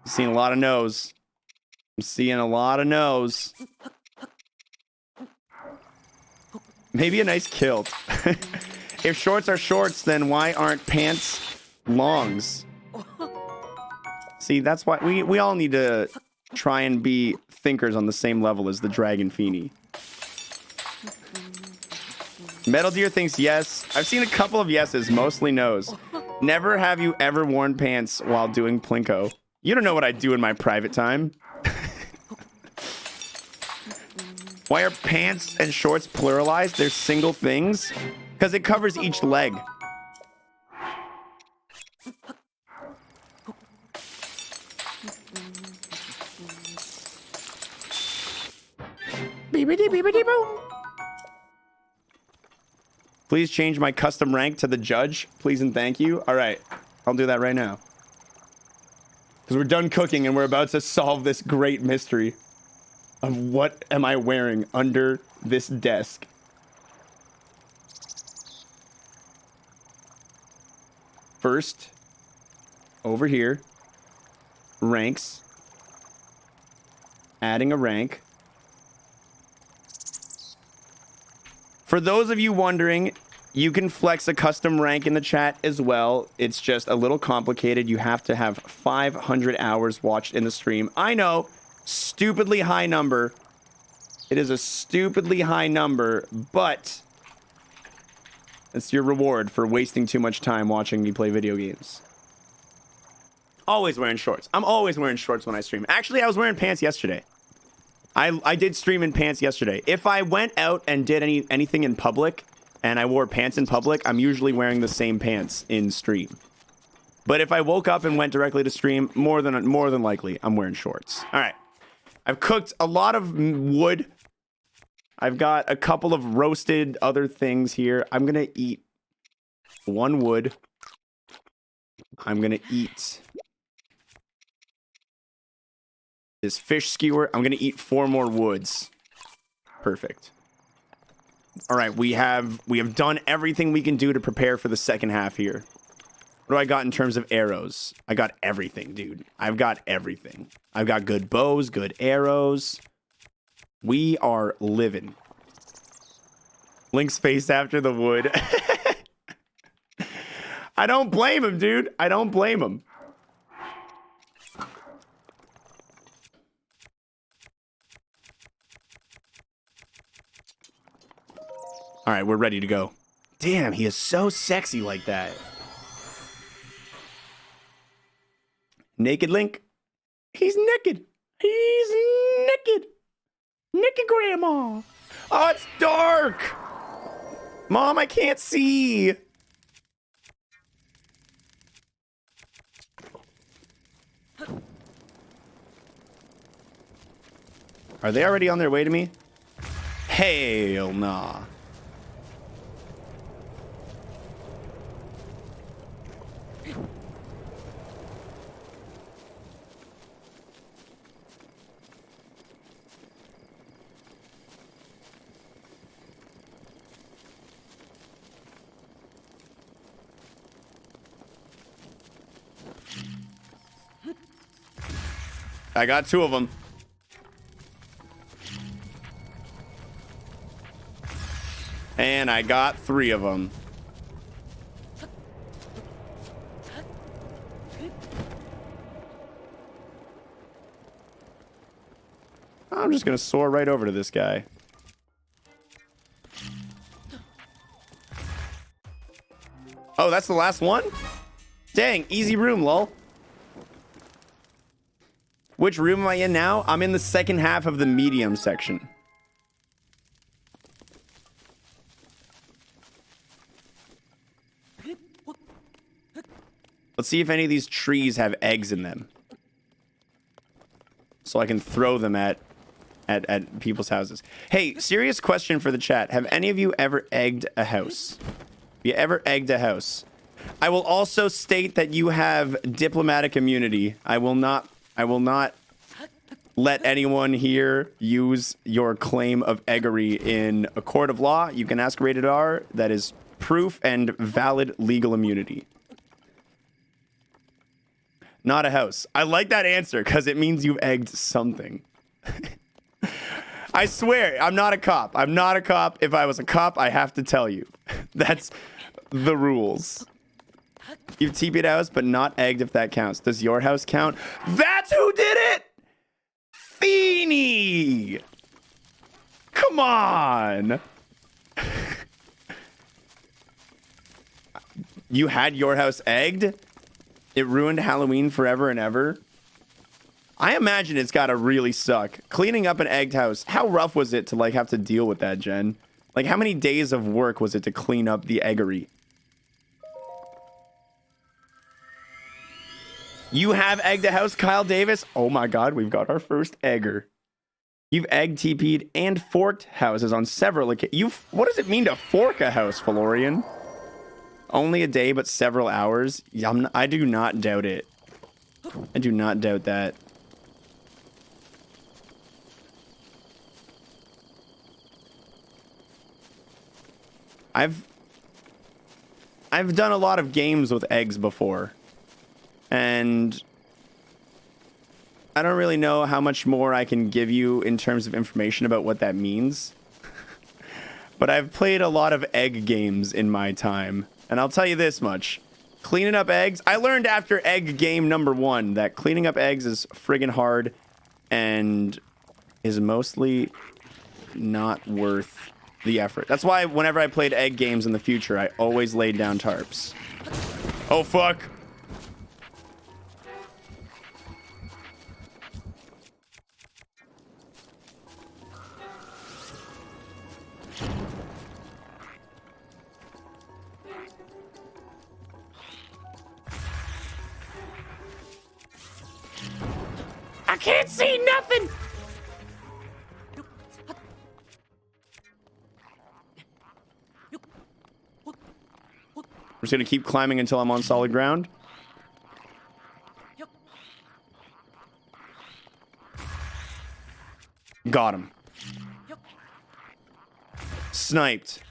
I'm seeing a lot of no's. I'm seeing a lot of no's. Maybe a nice kilt. If shorts are shorts, then why aren't pants longs? See, that's why we all need to try and be thinkers on the same level as the Dragon Feeny. Metal Deer thinks yes. I've seen a couple of yeses, mostly no's. Never have you ever worn pants while doing Plinko. You don't know what I do in my private time. Why are pants and shorts pluralized? They're single things. Because it covers each leg. Beepity beepity boom. Please change my custom rank to the judge. Please and thank you. All right. I'll do that right now. Because we're done cooking and we're about to solve this great mystery of what am I wearing under this desk. First, over here, ranks. Adding a rank. For those of you wondering, you can flex a custom rank in the chat as well. It's just a little complicated. You have to have 500 hours watched in the stream. I know, stupidly high number. It is a stupidly high number, but it's your reward for wasting too much time watching me play video games. Always wearing shorts. I'm always wearing shorts when I stream. Actually, I was wearing pants yesterday. I did stream in pants yesterday. If I went out and did anything in public and I wore pants in public, I'm usually wearing the same pants in stream. But if I woke up and went directly to stream, more than likely, I'm wearing shorts. All right. I've cooked a lot of wood. I've got a couple of roasted other things here. I'm going to eat one wood. I'm going to eat this fish skewer. I'm going to eat 4 more woods. Perfect. All right, we have done everything we can do to prepare for the second half here. What do I got in terms of arrows? I got everything, dude. I've got everything. I've got good bows, good arrows. We are living. Link's face after the wood. I don't blame him, dude. I don't blame him. All right, we're ready to go. Damn, he is so sexy like that. Naked Link? He's naked. He's naked. Naked grandma. Oh, it's dark. Mom, I can't see. Are they already on their way to me? Hell nah. I got 2 of them. And I got 3 of them. I'm just gonna soar right over to this guy. Oh, that's the last one? Dang, easy room, lol. Which room am I in now? I'm in the second half of the medium section. Let's see if any of these trees have eggs in them. So I can throw them at people's houses. Hey, serious question for the chat. Have any of you ever egged a house? Have you ever egged a house? I will also state that you have diplomatic immunity. I will not let anyone here use your claim of eggery in a court of law. You can ask Rated R. That is proof and valid legal immunity. Not a house. I like that answer because it means you've egged something. I swear, I'm not a cop. I'm not a cop. If I was a cop, I have to tell you. That's the rules. You've TP'd a house, but not egged if that counts. Does your house count? That's who did it! Feeny! Come on! You had your house egged? It ruined Halloween forever and ever? I imagine it's gotta really suck cleaning up an egged house, how rough was it to like have to deal with that, Jen? Like how many days of work was it to clean up the eggery? You have egged a house, Kyle Davis? Oh my god, we've got our first egger. You've egg TP'd and forked houses on several occasions. What does it mean to fork a house, Valorian? Only a day, but several hours? I do not doubt it. I do not doubt that. I've done a lot of games with eggs before. And I don't really know how much more I can give you in terms of information about what that means. But I've played a lot of egg games in my time. And I'll tell you this much. Cleaning up eggs, I learned after egg game number 1 that cleaning up eggs is friggin' hard and is mostly not worth the effort. That's why whenever I played egg games in the future, I always laid down tarps. Oh, fuck. I can't see nothing! I'm just gonna keep climbing until I'm on solid ground. Got him. Sniped.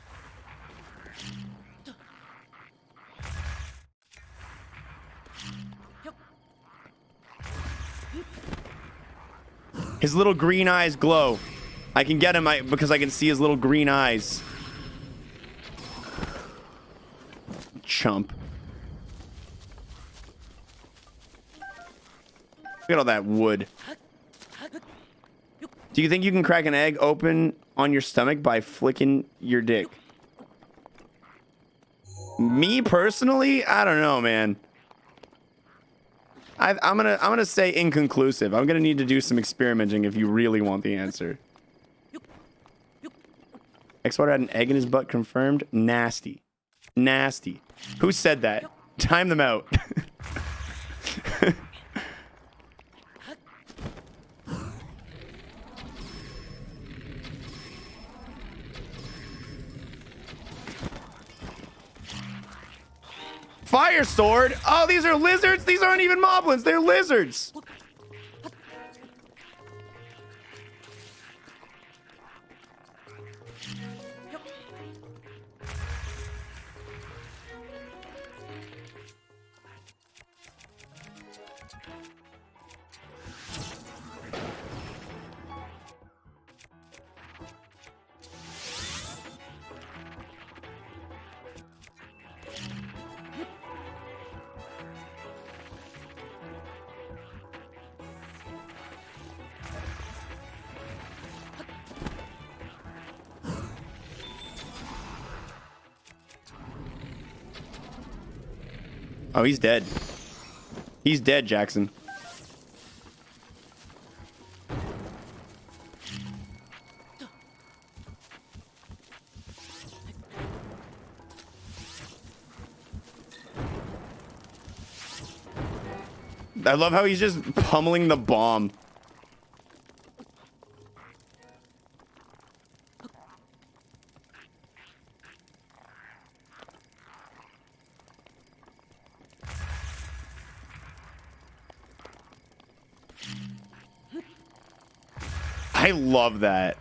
His little green eyes glow. I can get him because I can see his little green eyes. Chump. Look at all that wood. Do you think you can crack an egg open on your stomach by flicking your dick? Me personally, I don't know, man. I'm gonna say inconclusive. I'm gonna need to do some experimenting if you really want the answer. xwater had an egg in his butt confirmed. Nasty. Nasty. Who said that? Time them out. Fire sword? Oh, these are lizards? These aren't even moblins. They're lizards. Oh, he's dead. He's dead, Jackson. I love how he's just pummeling the bomb. I love that.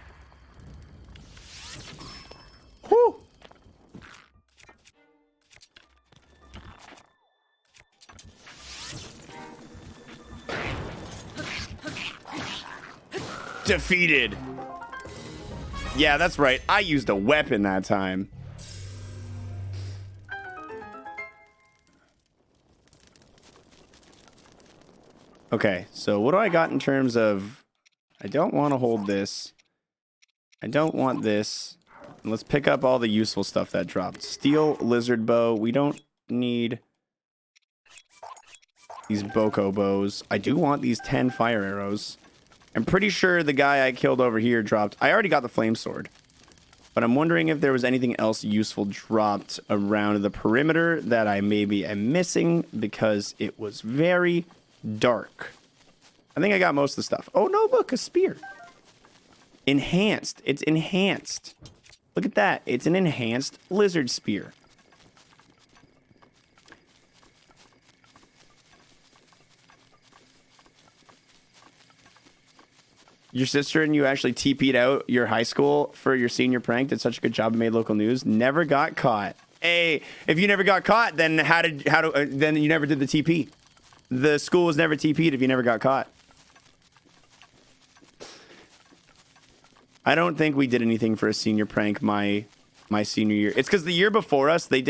Whew. Defeated. Yeah, that's right. I used a weapon that time. Okay, so what do I got in terms of... I don't want to hold this. I don't want this. Let's pick up all the useful stuff that dropped. Steel lizard bow. We don't need these boko bows. I do want these 10 fire arrows. I'm pretty sure the guy I killed over here dropped. I already got the flame sword. But I'm wondering if there was anything else useful dropped around the perimeter that I maybe am missing because it was very dark. I think I got most of the stuff. Oh no, look, a spear. Enhanced. It's enhanced. Look at that. It's an enhanced lizard spear. Your sister and you actually TP'd out your high school for your senior prank. Did such a good job and made local news. Never got caught. Hey, if you never got caught, then then you never did the TP. The school was never TP'd if you never got caught. I don't think we did anything for a senior prank my senior year. It's because the year before us, they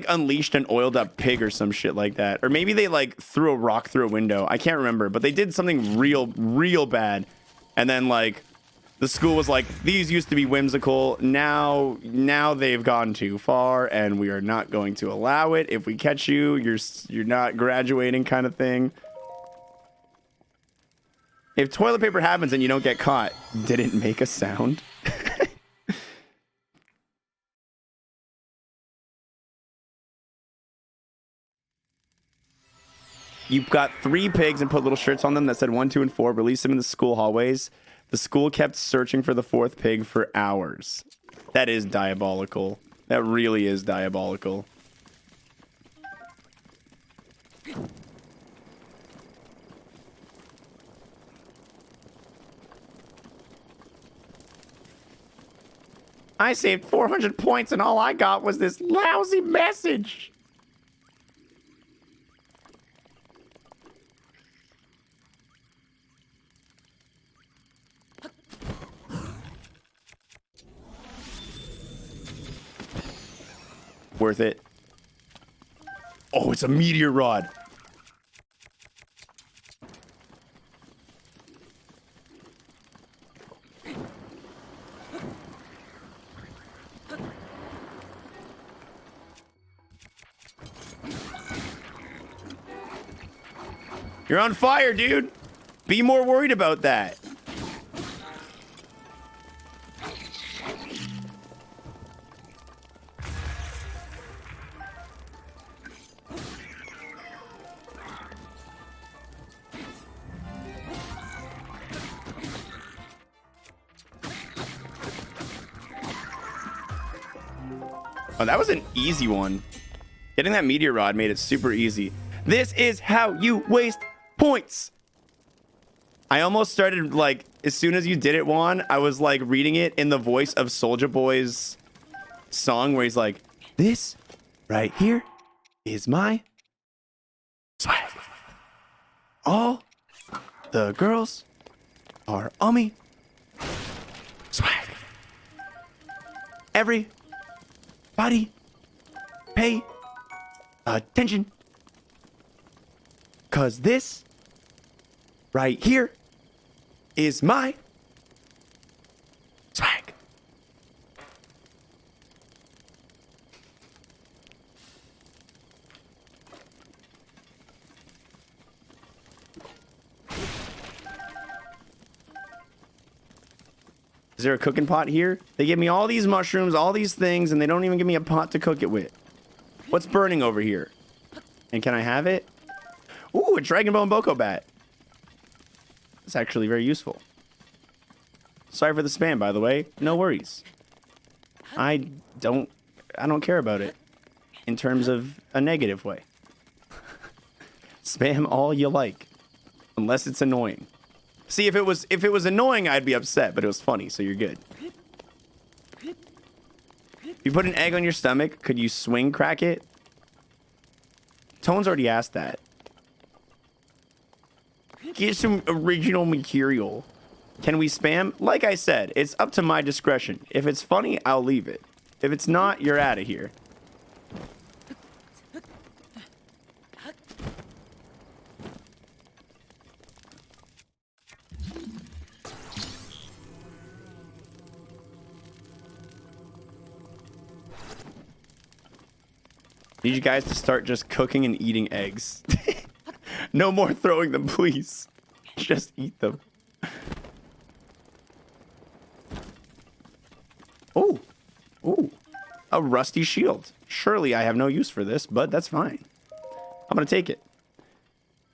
unleashed an oiled up pig or some shit like that. Or maybe they like threw a rock through a window. I can't remember, but they did something real bad. And then like the school was like, these used to be whimsical. Now they've gone too far and we are not going to allow it. If we catch you, you're not graduating kind of thing. If toilet paper happens and you don't get caught, did it make a sound? You got 3 pigs and put little shirts on them that said 1, 2, and 4. Release them in the school hallways. The school kept searching for the 4th pig for hours. That is diabolical. That really is diabolical. I saved 400 points and all I got was this lousy message. Worth it. Oh, it's a meteor rod. You're on fire, dude. Be more worried about that. Oh, that was an easy one. Getting that meteor rod made it super easy. This is how you waste points. I almost started, like, as soon as you did it, Juan, I was, like, reading it in the voice of Soulja Boy's song where he's like, this right here is my swag. All the girls are on me. Swag. Everybody pay attention. 'Cause this right here is my swag. Is there a cooking pot here? They give me all these mushrooms, all these things, and they don't even give me a pot to cook it with. What's burning over here? And can I have it? Ooh, a Dragon Bone Boko Bat. It's actually very useful. Sorry for the spam, by the way. No worries. I don't care about it in terms of a negative way. Spam all you like, unless it's annoying. See, if it was annoying, I'd be upset, but it was funny, so you're good. If you put an egg on your stomach, could you swing crack it? Tone's already asked that. Get some original material. Can we spam? Like I said, it's up to my discretion. If it's funny, I'll leave it. If it's not, you're out of here. Need you guys to start just cooking and eating eggs. No more throwing them, please. Just eat them. a rusty shield. Surely I have no use for this, but that's fine. I'm gonna take it.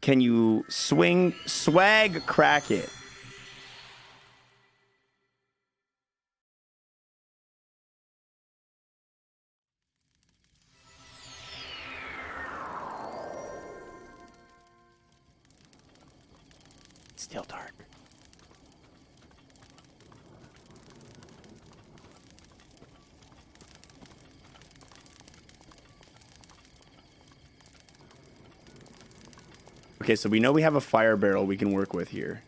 Can you swag crack it? Still dark. Okay, so we know we have a fire barrel we can work with here.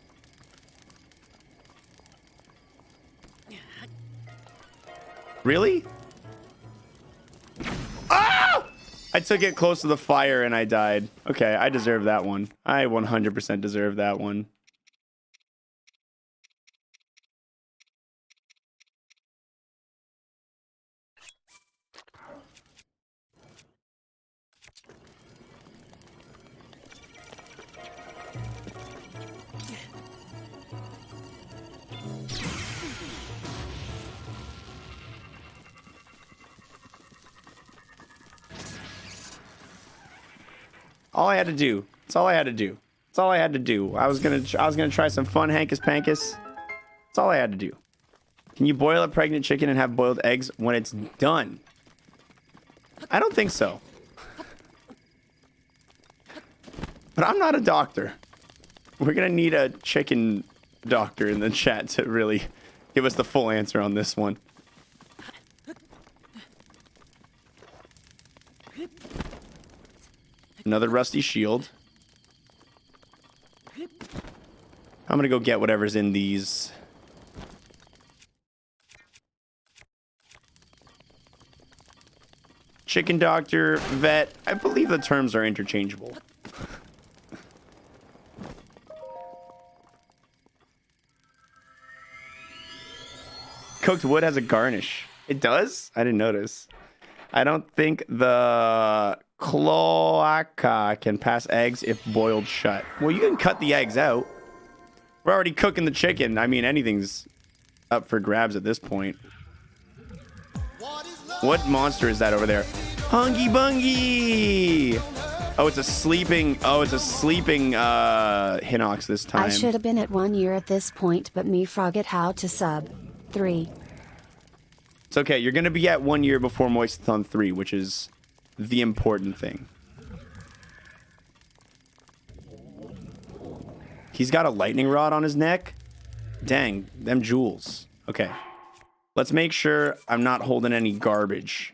Really? Ah! I took it close to the fire and I died. Okay, I deserve that one. I 100% deserve that one. All I had to do. That's all I had to do. That's all I had to do. I was gonna try some fun hankus pankus. That's all I had to do. Can you boil a pregnant chicken and have boiled eggs when it's done? I don't think so. But I'm not a doctor. We're gonna need a chicken doctor in the chat to really give us the full answer on this one. Another rusty shield. I'm gonna go get whatever's in these. Chicken doctor, vet. I believe the terms are interchangeable. Cooked wood has a garnish. It does? I didn't notice. I don't think the cloaca can pass eggs if boiled shut. Well, you can cut the eggs out. We're already cooking the chicken. I mean, anything's up for grabs at this point. What monster is that over there? Hungy Bungy! Oh, it's a sleeping Hinox this time. I should have been at 1 year at this point, but me forget how to sub. 3. It's okay. You're going to be at 1 year before Moistathon 3, which is the important thing. He's got a lightning rod on his neck. Dang, them jewels. Okay. Let's make sure I'm not holding any garbage.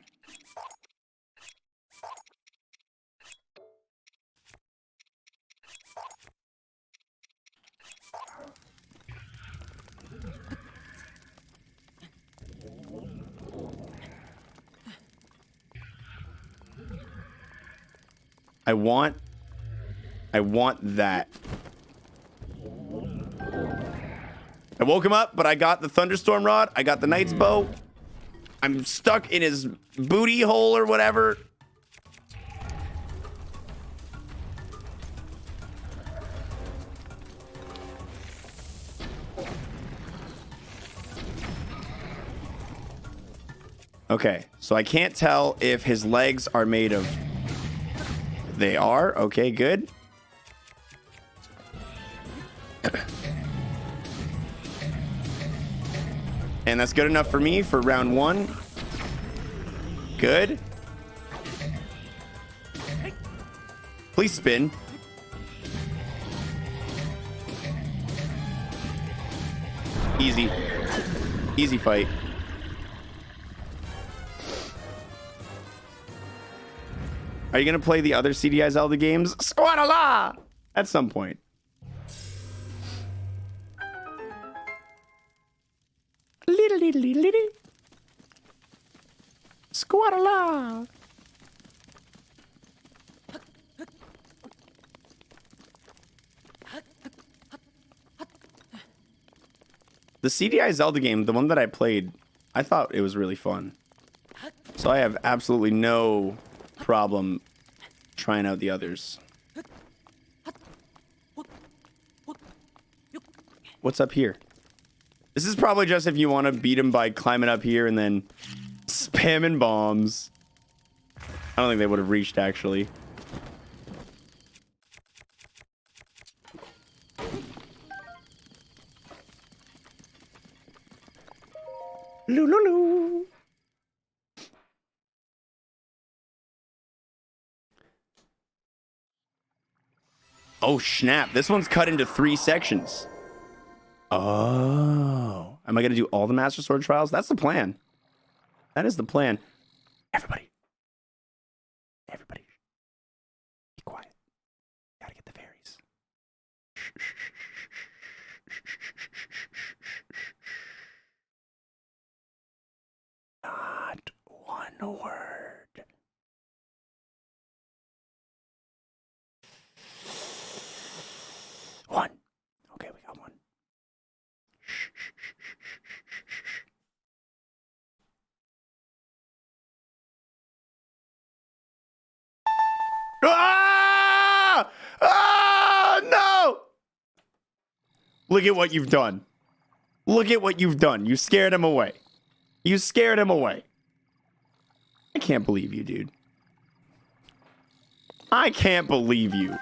I want that. I woke him up, but I got the thunderstorm rod. I got the knight's bow. I'm stuck in his booty hole or whatever. Okay, so I can't tell if his legs are made of... They are? Okay, good. And that's good enough for me for round 1. Good. Please spin. Easy. Easy fight. Are you going to play the other CDI Zelda games? Squadala! At some point. Squadala! The CDI Zelda game, the one that I played, I thought it was really fun. So I have absolutely no problem trying out the others. What's up here? This is probably just if you want to beat him by climbing up here and then Spamming bombs. I don't think they would have reached, actually. Loo. Oh, snap. This one's cut into 3 sections. Oh. Am I going to do all the Master Sword trials? That's the plan. That is the plan. Everybody. Be quiet. Gotta get the fairies. Not one word. One. Okay, we got one. Ah! Ah! No! Look at what you've done. Look at what you've done. You scared him away. You scared him away. I can't believe you, dude. I can't believe you.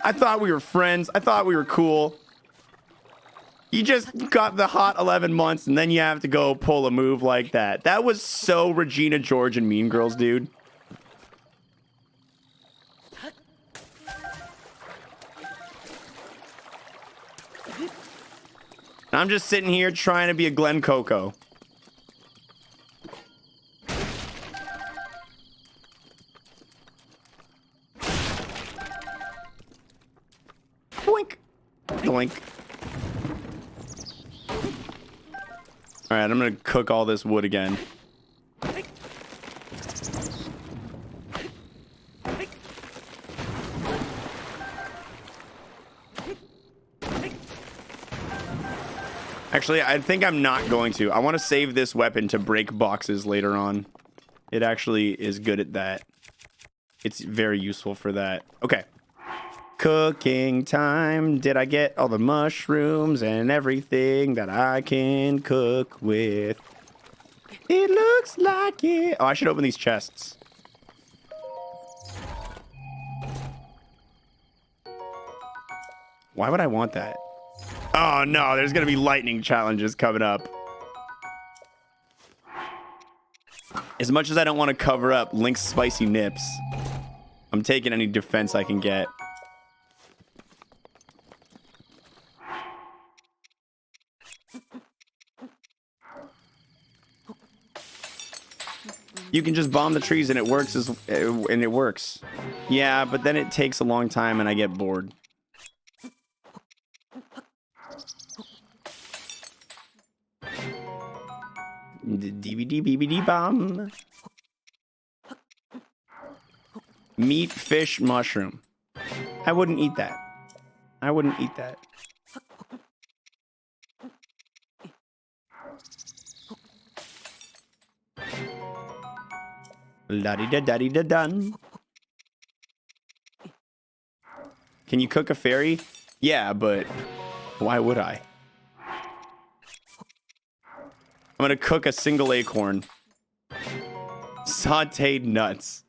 I thought we were friends. I thought we were cool. You just got the hot 11 months and then you have to go pull a move like that. That was so Regina George and Mean Girls, dude. I'm just sitting here trying to be a Glen Coco. Boink. Doink. All right, I'm gonna cook all this wood again. Actually, I think I'm not going to. I want to save this weapon to break boxes later on. It actually is good at that. It's very useful for that. Okay. Cooking time. Did I get all the mushrooms and everything that I can cook with? It looks like it. Oh, I should open these chests. Why would I want that? Oh no, there's gonna be lightning challenges coming up. As much as I don't want to cover up Link's spicy nips, I'm taking any defense I can get. You can just bomb the trees and it works Yeah, but then it takes a long time and I get bored. DVD BBD bomb. Meat, fish, mushroom. I wouldn't eat that. I wouldn't eat that. La-di-da-da-di-da-dun. Can you cook a fairy? Yeah, but why would I? I'm gonna cook a single acorn. Sauteed nuts.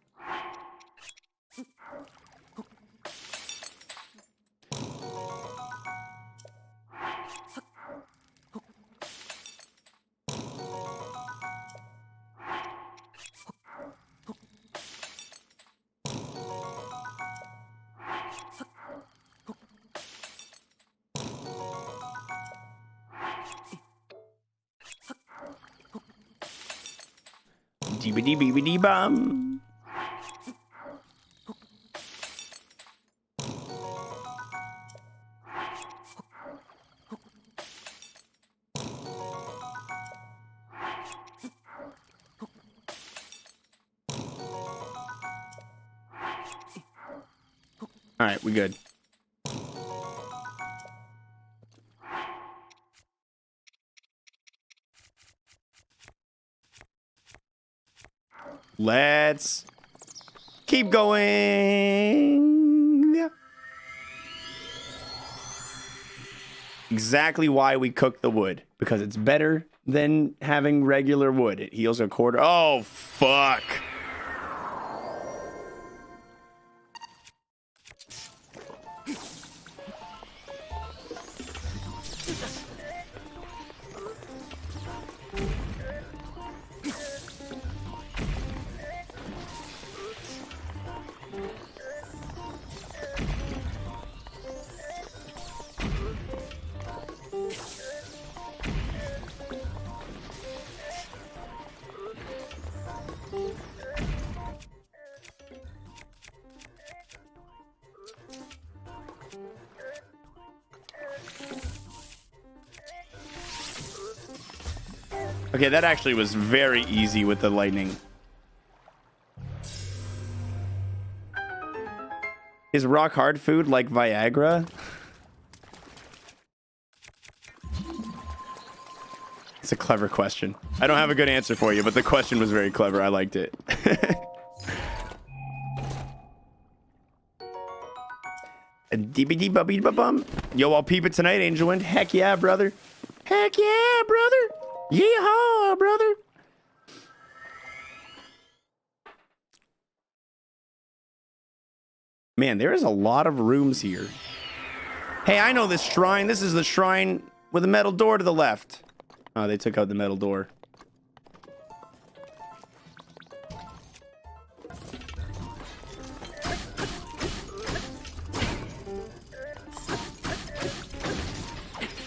Deebity bum. All right, we good. Let's keep going. exactly why we cook the wood. Because it's better than having regular wood. It heals a quarter. Oh, fuck. Okay, that actually was very easy with the lightning. Is rock hard food like Viagra? It's a clever question. I don't have a good answer for you, but the question was very clever. I liked it. Dee-bee-dee-bubby-bum. Yo, I'll peep it tonight, Angel Wind. Heck yeah, brother. Heck yeah, brother. Yeehaw, brother. Man, there is a lot of rooms here. Hey, I know this shrine. This is the shrine with a metal door to the left. Oh, they took out the metal door.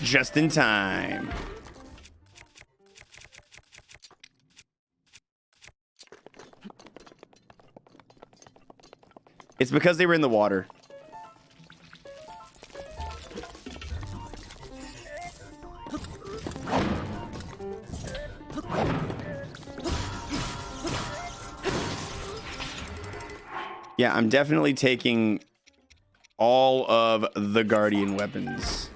Just in time. It's because they were in the water. Yeah, I'm definitely taking all of the Guardian weapons.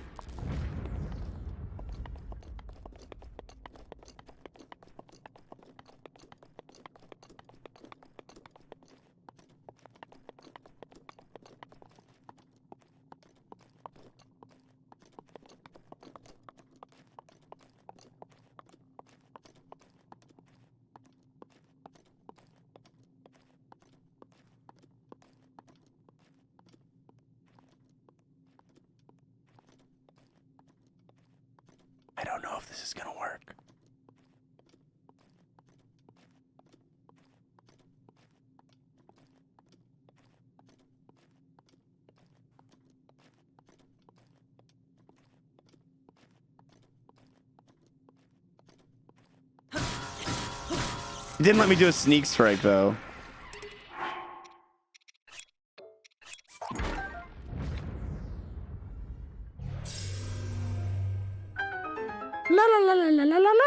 I don't know if this is gonna work. It didn't let me do a sneak strike though. La la la la la la la la.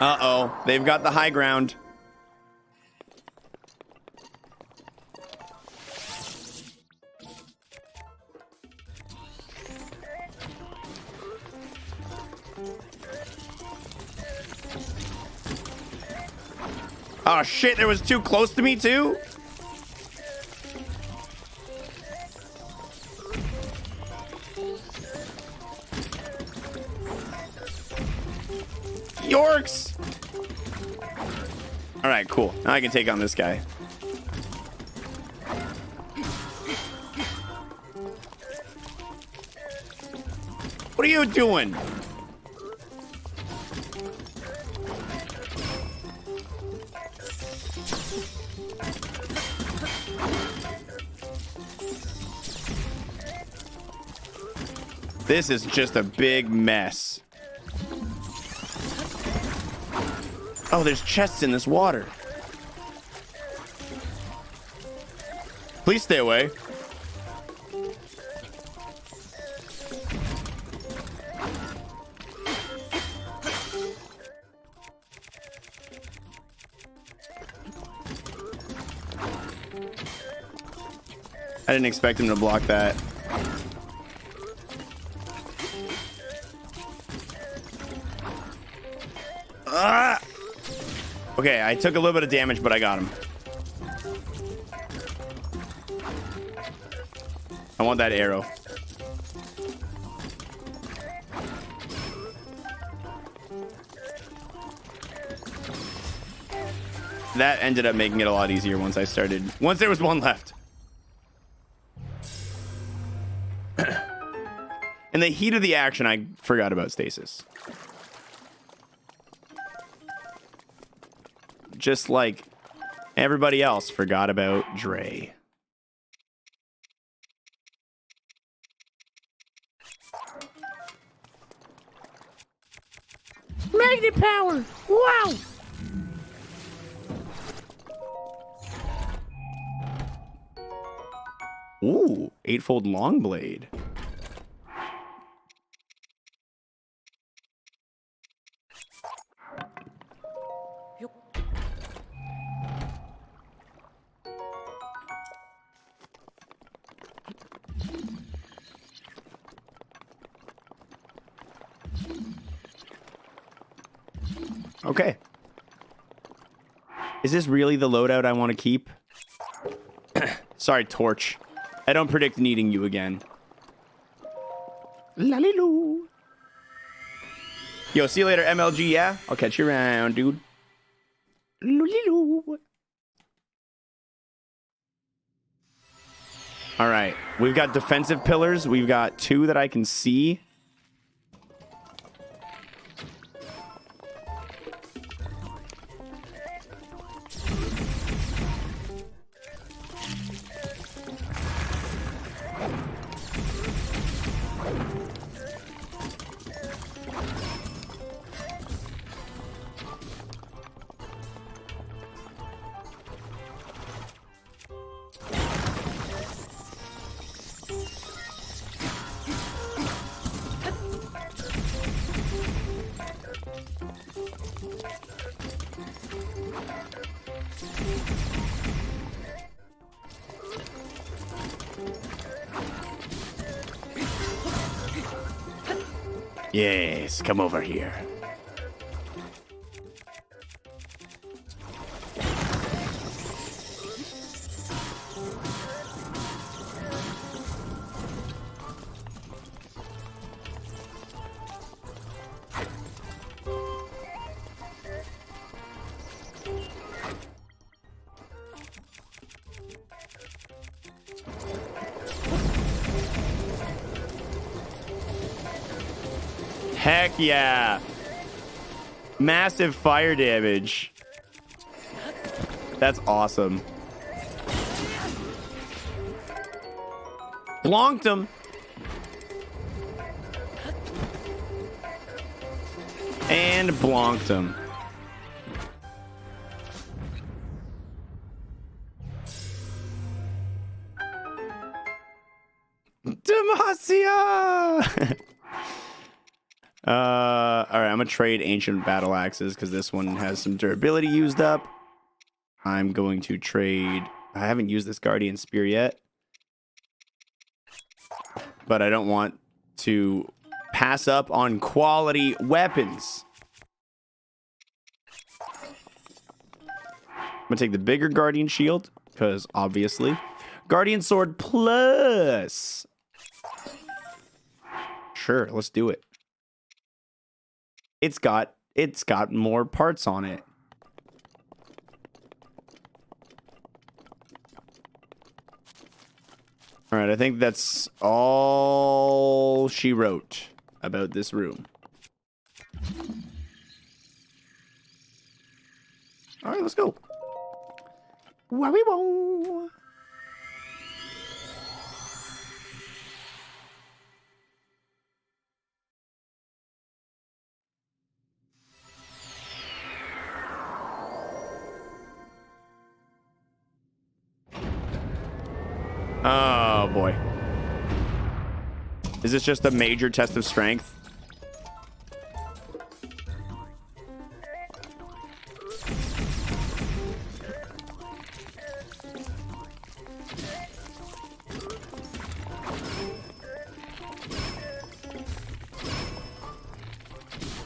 Uh-oh, they've got the high ground. Oh shit, there was too close to me too? Yorks! Alright, cool. Now I can take on this guy. What are you doing? This is just a big mess. Oh, there's chests in this water. Please stay away. I didn't expect him to block that. Ah! Okay, I took a little bit of damage, but I got him. I want that arrow. That ended up making it a lot easier once there was one left. In the heat of the action, I forgot about stasis. Just like everybody else forgot about Dre. Magnet power! Wow! Ooh, 8-fold long blade. Okay. Is this really the loadout I want to keep? Sorry, Torch. I don't predict needing you again. Laliloo. Yo, see you later, MLG, yeah? I'll catch you around, dude. Luliloo. All right. We've got defensive pillars. We've got 2 that I can see. Yes, come over here. Heck yeah. Massive fire damage. That's awesome. Blonked him. And blonked him. Demacia! All right, I'm gonna trade ancient battle axes because this one has some durability used up. I'm going to trade. I haven't used this guardian spear yet, but I don't want to pass up on quality weapons. I'm gonna take the bigger guardian shield because obviously, guardian sword plus. Sure, let's do it. It's got more parts on it. All right, I think that's all she wrote about this room. All right, let's go. Wah-wee-wah. Oh boy. Is this just a major test of strength?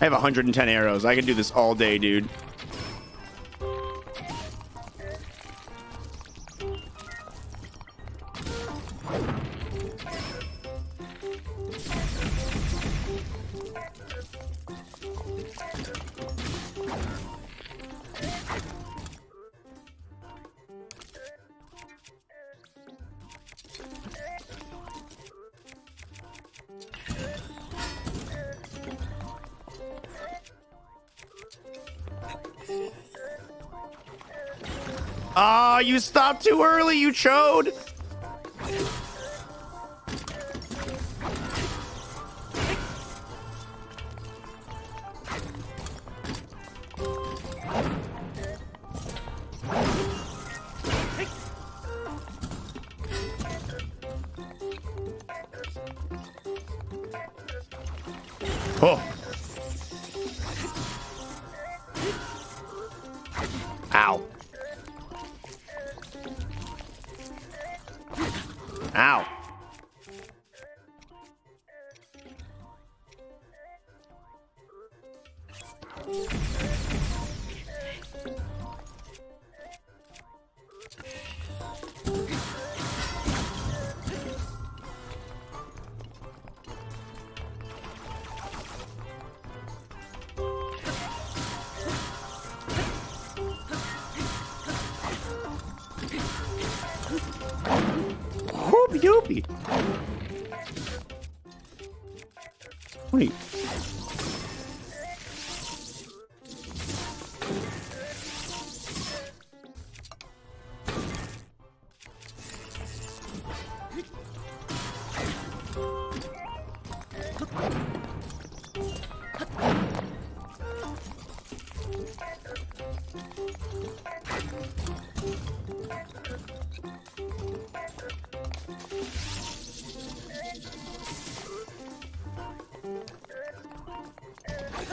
I have 110 arrows. I can do this all day, dude. Ah, you stopped too early, you chode. Oh. Ow. Ow. Whoopie doopie. Wait.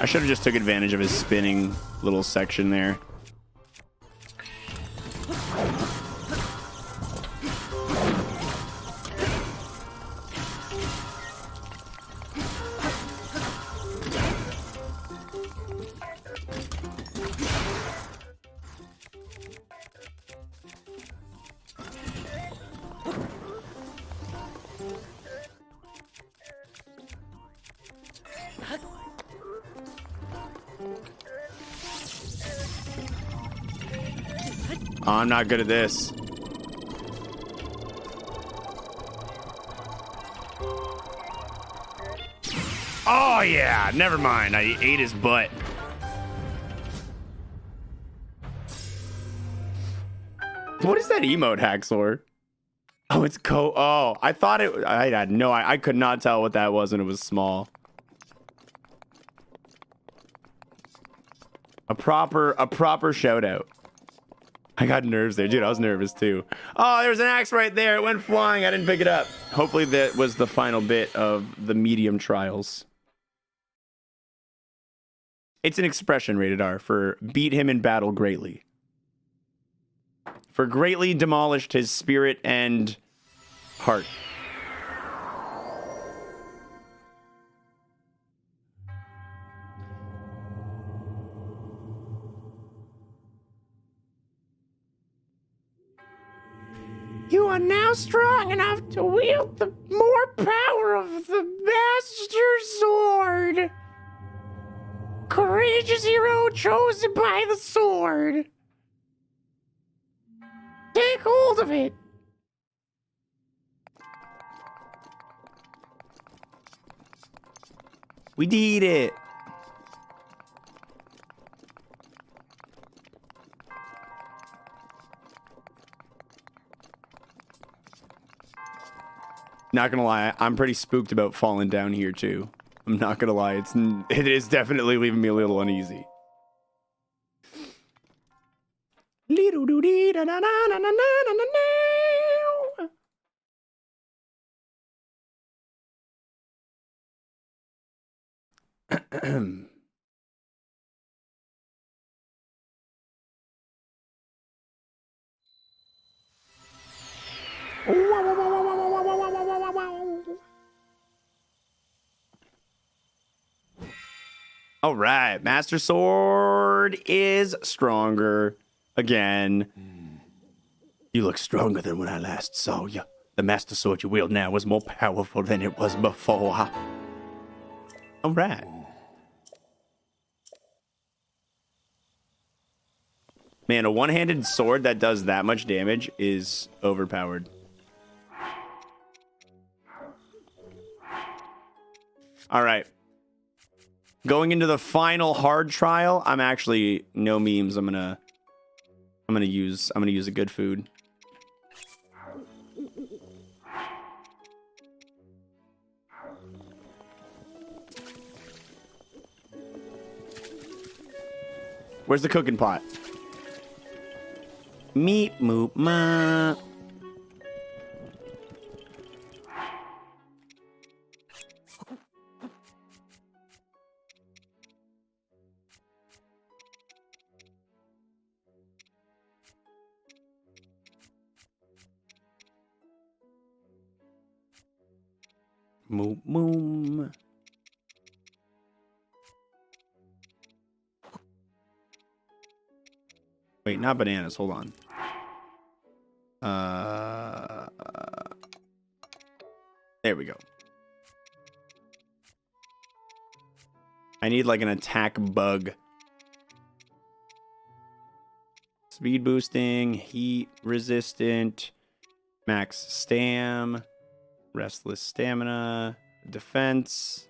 I should have just took advantage of his spinning little section there. Oh, I'm not good at this. Oh, yeah. Never mind. I ate his butt. What is that emote, Haxor? Oh, it's Oh, I thought it... I had no... I could not tell what that was, and it was small. A proper shout out. I got nerves there. Dude, I was nervous too. Oh, there was an axe right there. It went flying. I didn't pick it up. Hopefully that was the final bit of the medium trials. It's an expression, rated R, for beat him in battle greatly. For greatly demolished his spirit and heart. You are now strong enough to wield the more power of the Master Sword. Courageous hero chosen by the sword. Take hold of it. We did it. Not gonna lie, I'm pretty spooked about falling down here too. I'm not gonna lie, it is definitely leaving me a little uneasy. All right, Master Sword is stronger again. You look stronger than when I last saw you. The Master Sword you wield now is more powerful than it was before. All right. Man, a one-handed sword that does that much damage is overpowered. All right. Going into the final hard trial, I'm actually no memes. I'm gonna use a good food. Where's the cooking pot? Meat moop ma. Moom moom. Wait, not bananas. Hold on. There we go. I need like an attack bug. Speed boosting, heat resistant, max stam, restless stamina, defense,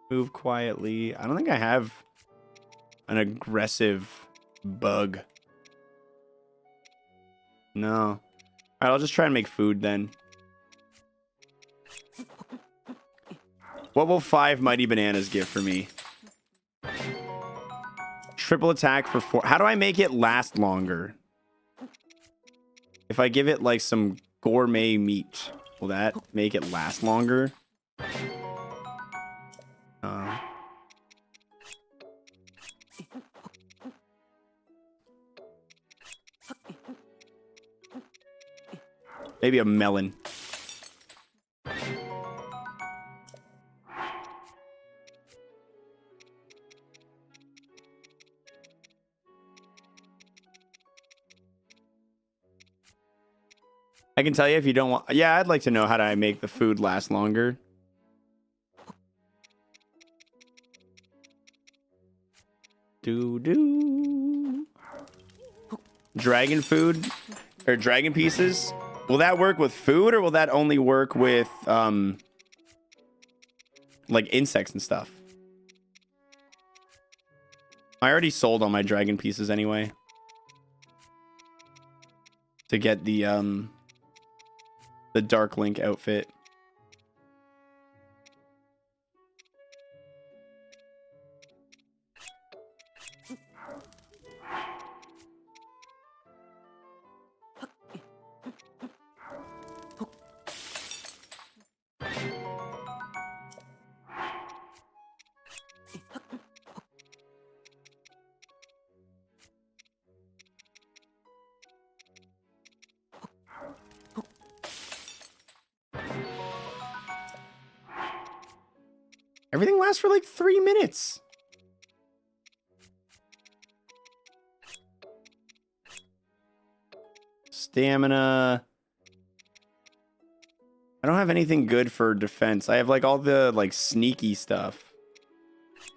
move quietly. I don't think I have an aggressive bug. No. All right, I'll just try and make food then. What will 5 mighty bananas give for me? Triple attack for 4. How do I make it last longer? If I give it like some gourmet meat, will that make it last longer? Maybe a melon. I can tell you if you don't want... Yeah, I'd like to know how to make the food last longer. Do. Dragon food? Or dragon pieces? Will that work with food, or will that only work with, like, insects and stuff? I already sold all my dragon pieces anyway. To get the Dark Link outfit. Everything lasts for like 3 minutes. Stamina. I don't have anything good for defense. I have like all the like sneaky stuff.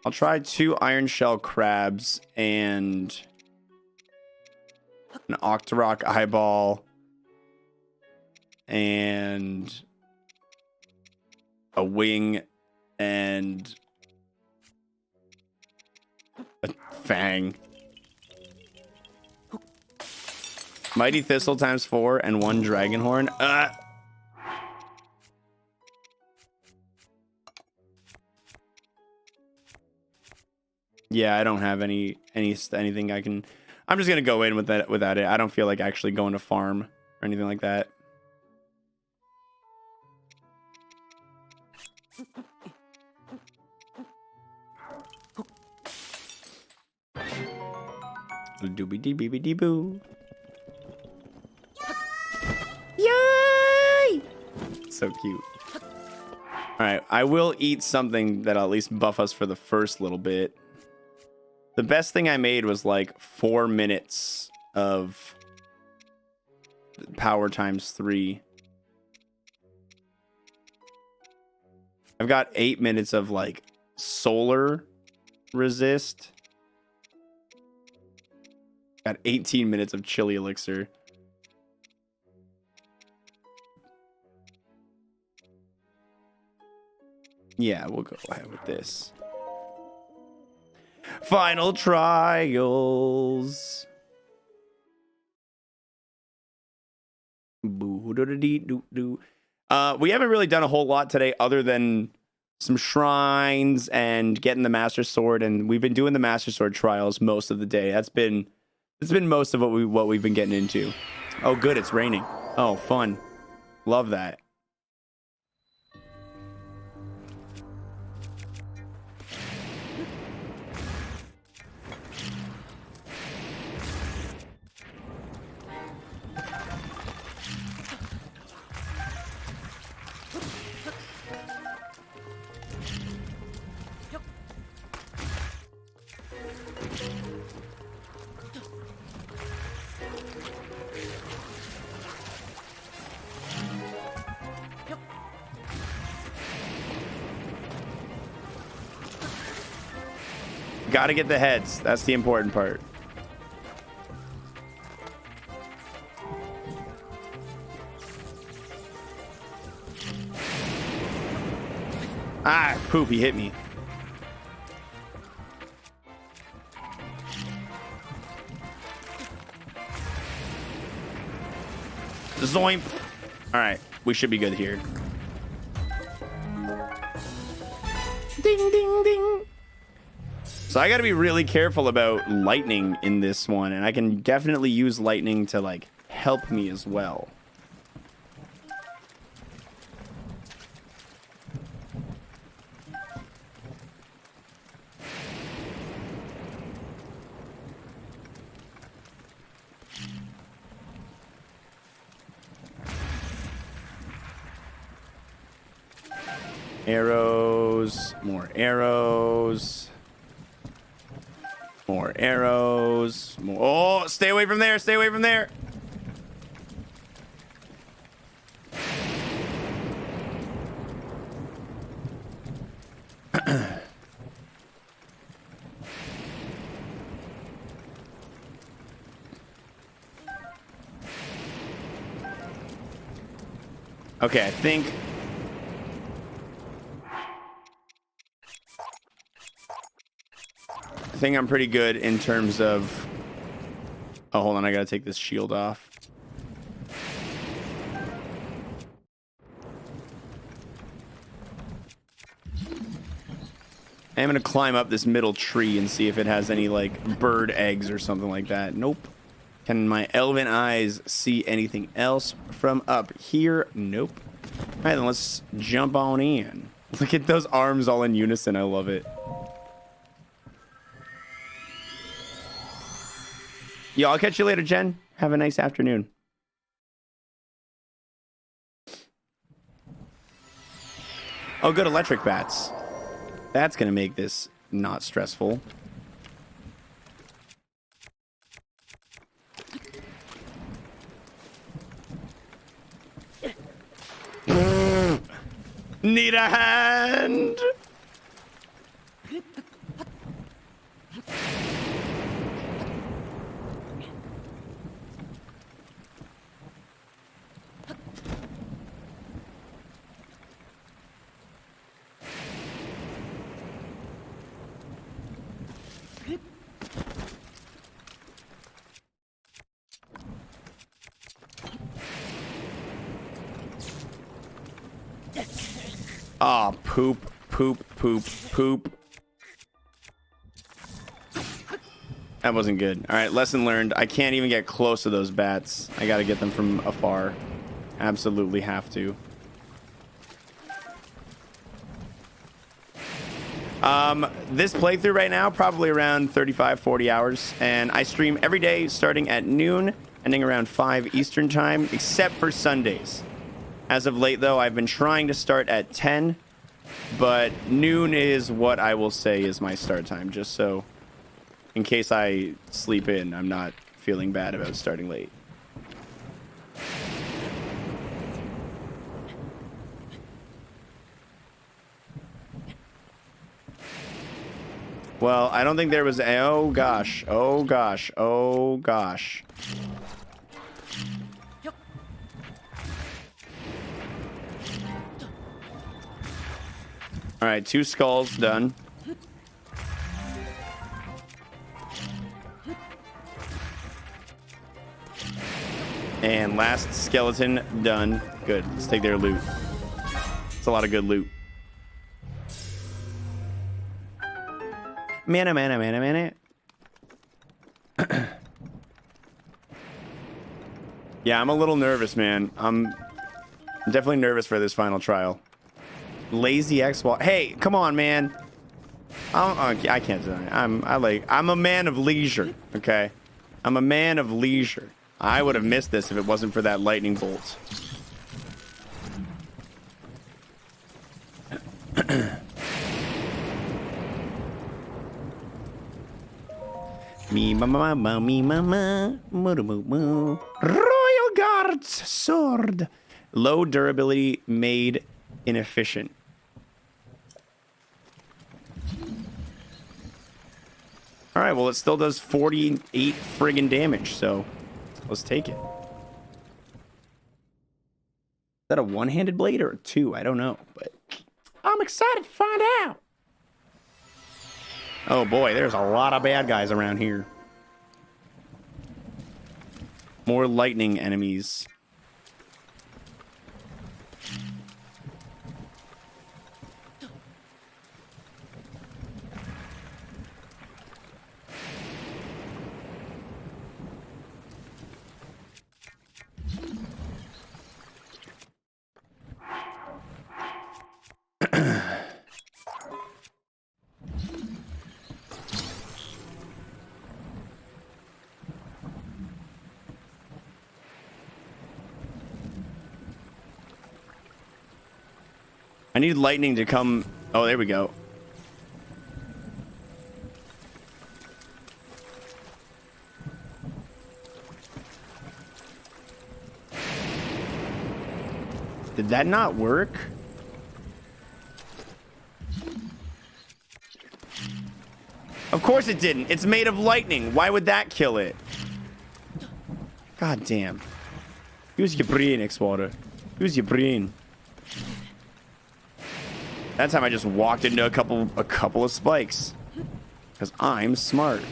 I'll try 2 iron shell crabs and an octorok eyeball and a wing and a fang. Mighty Thistle times 4 and 1 dragon horn. Yeah, I don't have anything I can. I'm just gonna go in with that without it. I don't feel like actually going to farm or anything like that. Doobie dee bee dee boo. Yay! So cute. All right, I will eat something that'll at least buff us for the first little bit. The best thing I made was like 4 minutes of power times 3. I've got 8 minutes of like solar resist. Got 18 minutes of chili elixir. Yeah, we'll go ahead with this. Final trials. Boo-do-do-dee-doo-doo. We haven't really done a whole lot today other than some shrines and getting the Master Sword, and we've been doing the Master Sword trials most of the day. It's been most of what we've been getting into. Oh, good, it's raining. Oh, fun. Love that. Gotta get the heads. That's the important part. Ah, poop, he hit me. Zoink. All right, we should be good here. Ding, ding, ding. So I got to be really careful about lightning in this one, and I can definitely use lightning to like help me as well. Arrows, more arrows. More arrows. More. Oh, stay away from there. Stay away from there. Okay, I think I'm pretty good in terms of... Oh, hold on. I gotta take this shield off. I'm gonna climb up this middle tree and see if it has any, like, bird eggs or something like that. Nope. Can my elven eyes see anything else from up here? Nope. All right, then let's jump on in. Look at those arms all in unison. I love it. Yo, I'll catch you later, Jen. Have a nice afternoon. Oh, good, electric bats. That's going to make this not stressful. Need a hand? Oh, poop, poop, poop, poop. That wasn't good. All right, lesson learned. I can't even get close to those bats. I got to get them from afar. Absolutely have to. This playthrough right now, probably around 35, 40 hours. And I stream every day starting at noon, ending around 5 Eastern time, except for Sundays. As of late, though, I've been trying to start at 10 But noon is what I will say is my start time, just so in case I sleep in, I'm not feeling bad about starting late. Well, I don't think there was a... Oh, gosh. Oh, gosh. Oh, gosh. All right, 2 skulls done. And last skeleton done. Good. Let's take their loot. It's a lot of good loot. Mana. Yeah, I'm a little nervous, man. I'm definitely nervous for this final trial. Lazy xwater. Hey, come on, man. I can't deny it. I'm a man of leisure, okay? I'm a man of leisure. I would have missed this if it wasn't for that lightning bolt. Me mama, me mama, Royal Guard's sword. Low durability made inefficient. All right, well, it still does 48 friggin' damage, so let's take it. Is that a one-handed blade or a 2? I don't know, but I'm excited to find out. Oh boy, there's a lot of bad guys around here. More lightning enemies. I need lightning to come. Oh, there we go. Did that not work? Of course it didn't. It's made of lightning. Why would that kill it? God damn. Use your brain, xwater. Use your brain. That time I just walked into a couple of spikes. Because I'm smart.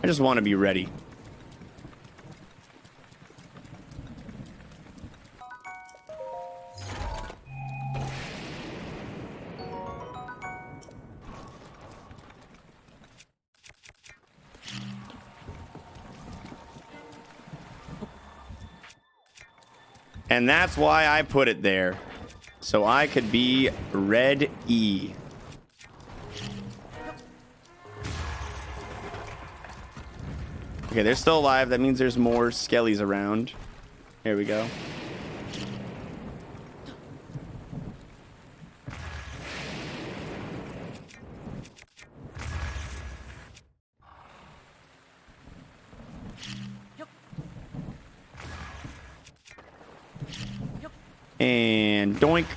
I just want to be ready. And that's why I put it there. So I could be red E. Okay, they're still alive. That means there's more skellies around. Here we go. And doink.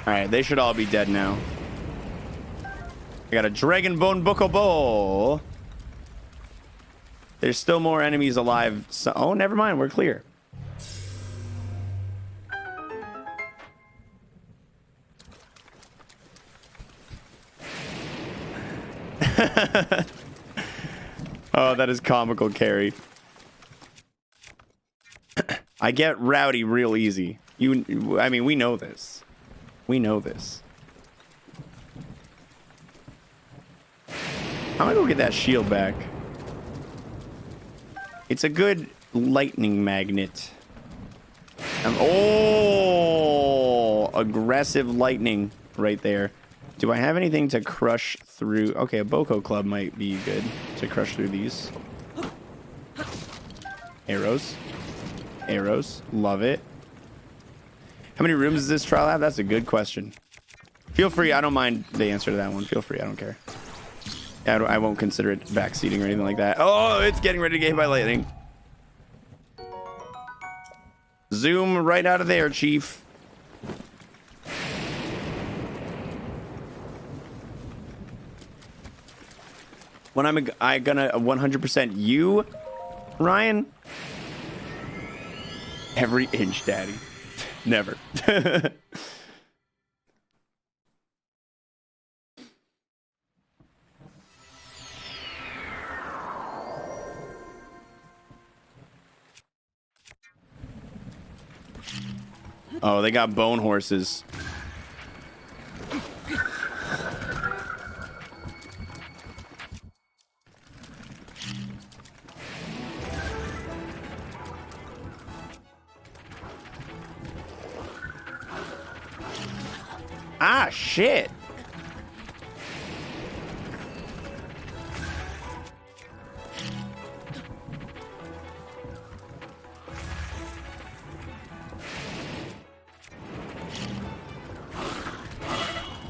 Alright, they should all be dead now. I got a dragon bone bokobo. There's still more enemies alive. So, oh, never mind. We're clear. Oh, that is comical, Carrie. I get rowdy real easy. I mean, we know this. We know this. I'm gonna go get that shield back. It's a good lightning magnet. Oh, aggressive lightning right there. Do I have anything to crush through? Okay, a Boko Club might be good to crush through these. Arrows. Arrows. Love it. How many rooms does this trial have? That's a good question. Feel free. I don't mind the answer to that one. Feel free. I don't care. I won't consider it backseating or anything like that. Oh, it's getting ready to get hit by lightning. Zoom right out of there, Chief. When I gonna 100% you, Ryan? Every inch, Daddy. Never. Oh, they got bone horses. Ah, shit.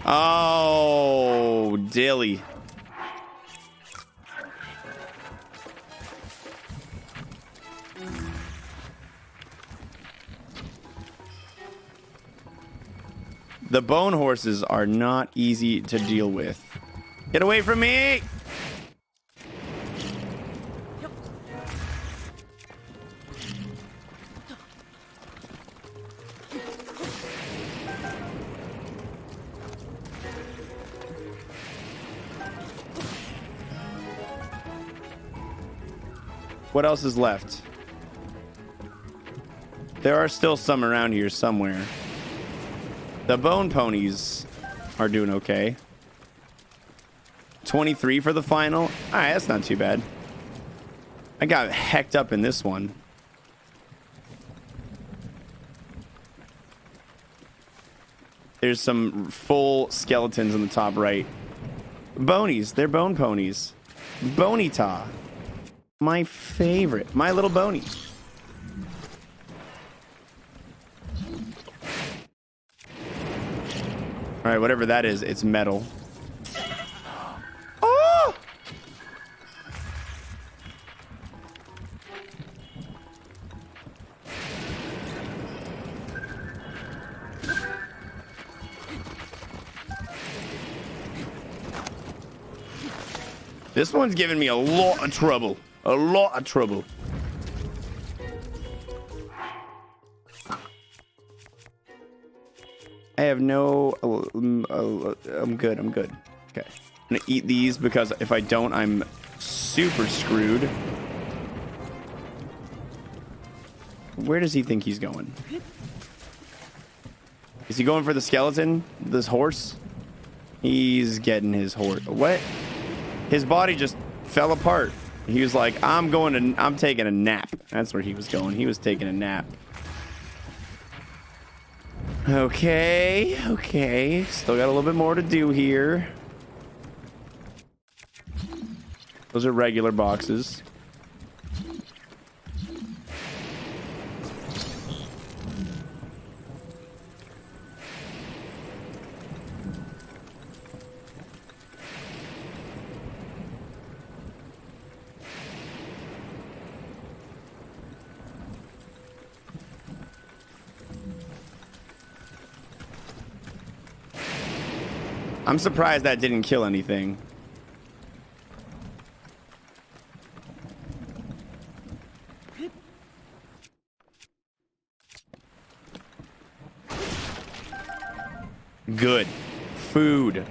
Oh, dilly. The bone horses are not easy to deal with. Get away from me! What else is left? There are still some around here somewhere. The bone ponies are doing okay. 23 for the final. All right, that's not too bad. I got hecked up in this one. There's some full skeletons in the top right. Bonies. They're bone ponies. Bonita. My favorite. My little Boney. All right, whatever that is, it's metal. Oh! This one's giving me a lot of trouble. A lot of trouble. I have no... I'm good. I'm good. Okay. I'm gonna eat these because if I don't, I'm super screwed. Where does he think he's going? Is he going for the skeleton? This horse? He's getting his horse. What? His body just fell apart. He was like, I'm taking a nap. That's where he was going. He was taking a nap. Okay, okay. Still got a little bit more to do here. Those are regular boxes. I'm surprised that didn't kill anything. Good. Food.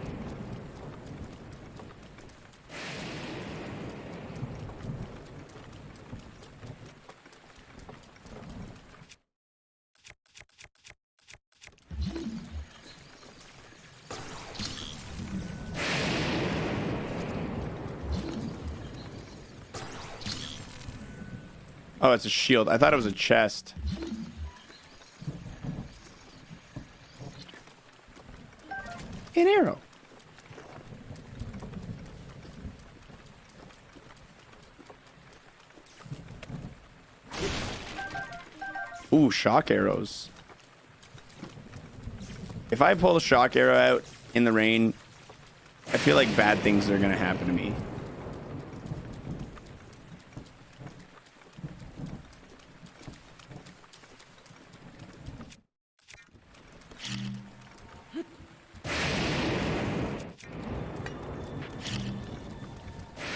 Oh, it's a shield. I thought it was a chest. An arrow. Ooh, shock arrows. If I pull a shock arrow out in the rain, I feel like bad things are gonna happen to me.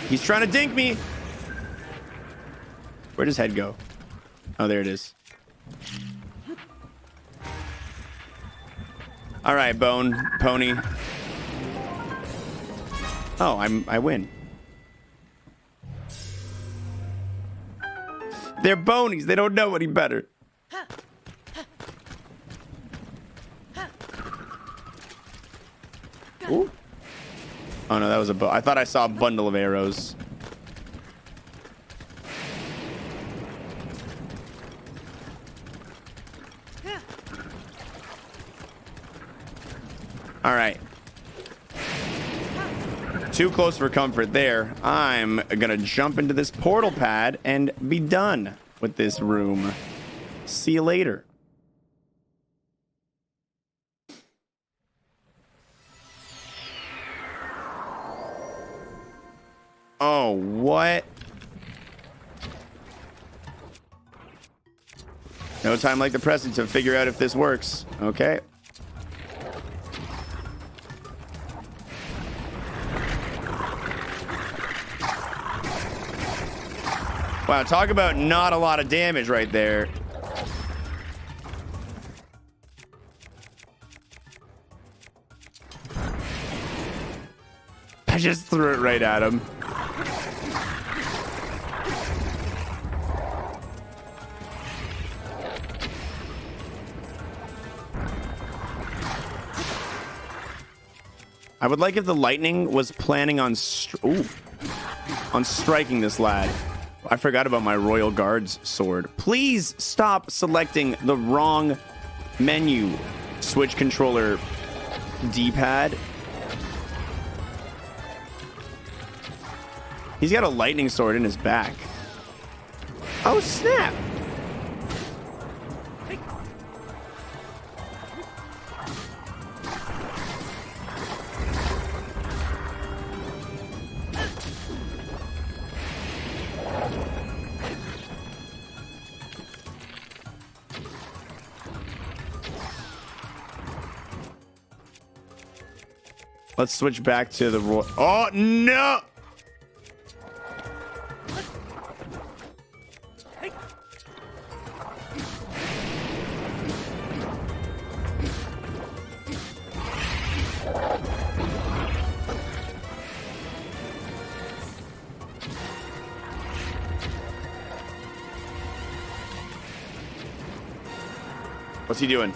He's trying to dink me. Where'd his head go? Oh, there it is. All right, bone pony. Oh, I win. They're bonies. They don't know any better. Ooh. Oh no, that was a bow. I thought I saw a bundle of arrows. All right. Too close for comfort there. I'm gonna jump into this portal pad and be done with this room. See you later. Oh, what? No time like the present to figure out if this works. Okay. Wow, talk about not a lot of damage right there. I just threw it right at him. I would like if the lightning was planning on striking this lad. I forgot about my Royal Guard's sword. Please stop selecting the wrong menu. Switch controller D-pad. He's got a lightning sword in his back. Oh, snap. Let's switch back to the Royal. Oh, no! What's he doing?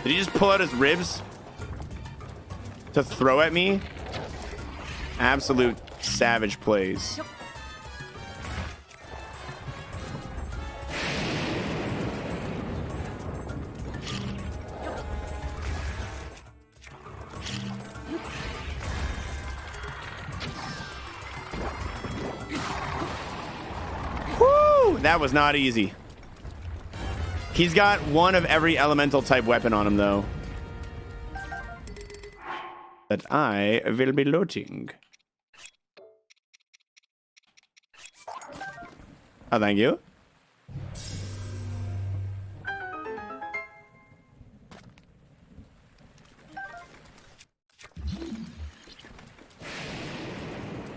Did he just pull out his ribs to throw at me? Absolute savage plays. Woo! That was not easy. He's got one of every elemental type weapon on him, though. That I will be looting. Oh, thank you.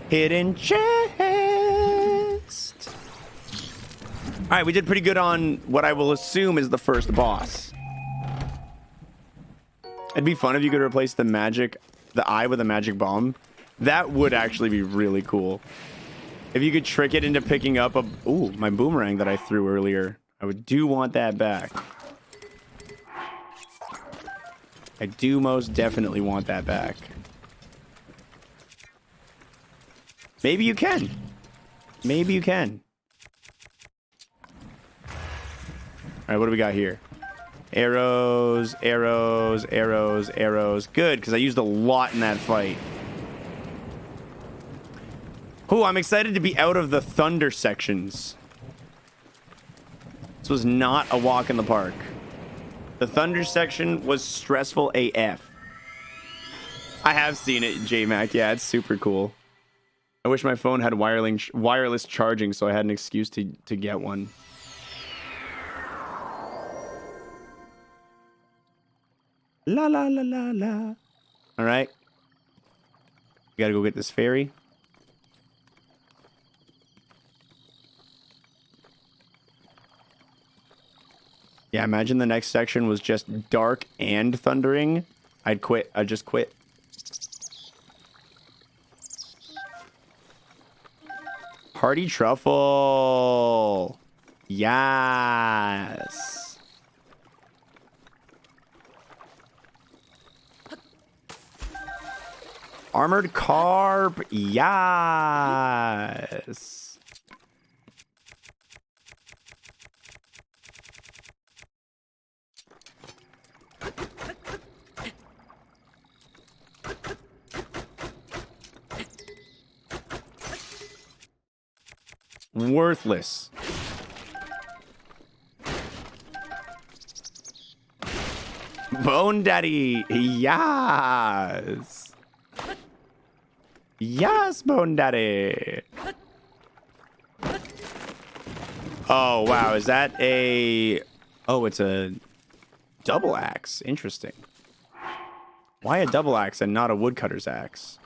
Hidden chest. All right, we did pretty good on what I will assume is the first boss. It'd be fun if you could replace the eye with a magic bomb. That would actually be really cool. If you could trick it into picking up my boomerang that I threw earlier. I do want that back. I do most definitely want that back. Maybe you can. Maybe you can. right, what do we got here? Arrows, arrows, arrows, arrows. Good, because I used a lot in that fight. Oh, I'm excited to be out of the thunder sections. This was not a walk in the park. The thunder section was stressful AF. I have seen it, J-Mac. Yeah, it's super cool. I wish my phone had wireless charging so I had an excuse to get one. La la la la la. All right. We gotta go get this ferry. Yeah, imagine the next section was just dark and thundering. I'd quit. I'd just quit. Party truffle. Yes. Armored carp. Yes. Worthless. Bone Daddy. Yes. Yes, Bone Daddy. Oh, wow. Is that a... Oh, it's a double axe. Interesting. Why a double axe and not a woodcutter's axe?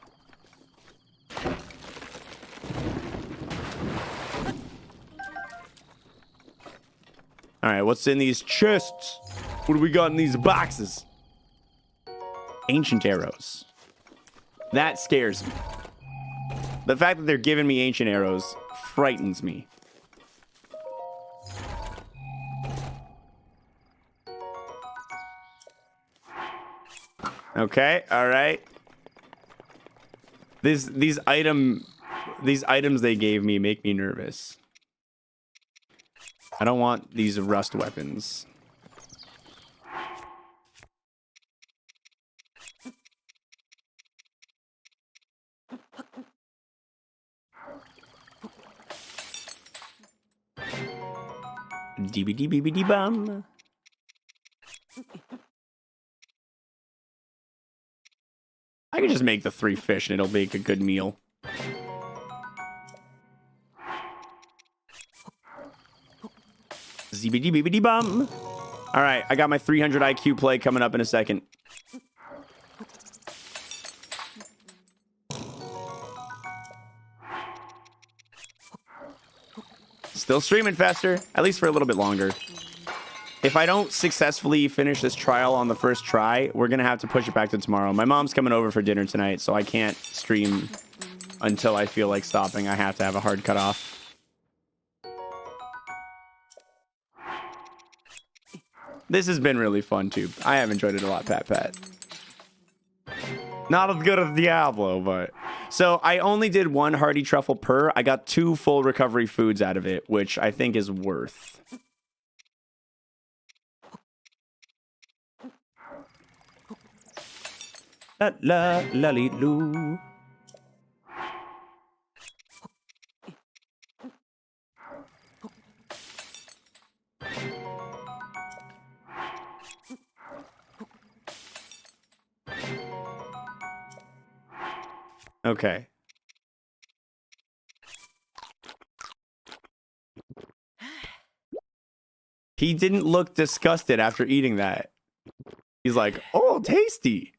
All right, what's in these chests? What do we got in these boxes? Ancient arrows. That scares me. The fact that they're giving me ancient arrows frightens me. Okay, all right. These items they gave me make me nervous. I don't want these rust weapons. Dee bum. I could just make the 3 fish and it'll make a good meal. Zibbity bum. All right, I got my 300 IQ play coming up in a second. Still streaming faster, at least for a little bit longer. If I don't successfully finish this trial on the first try, we're gonna have to push it back to tomorrow. My mom's coming over for dinner tonight, so I can't stream until I feel like stopping. I have to have a hard cutoff. This has been really fun, too. I have enjoyed it a lot, Pat. Not as good as Diablo, but... So, I only did 1 hearty truffle per. I got 2 full recovery foods out of it, which I think is worth. La la la li loo. Okay. He didn't look disgusted after eating that. He's like, oh, tasty.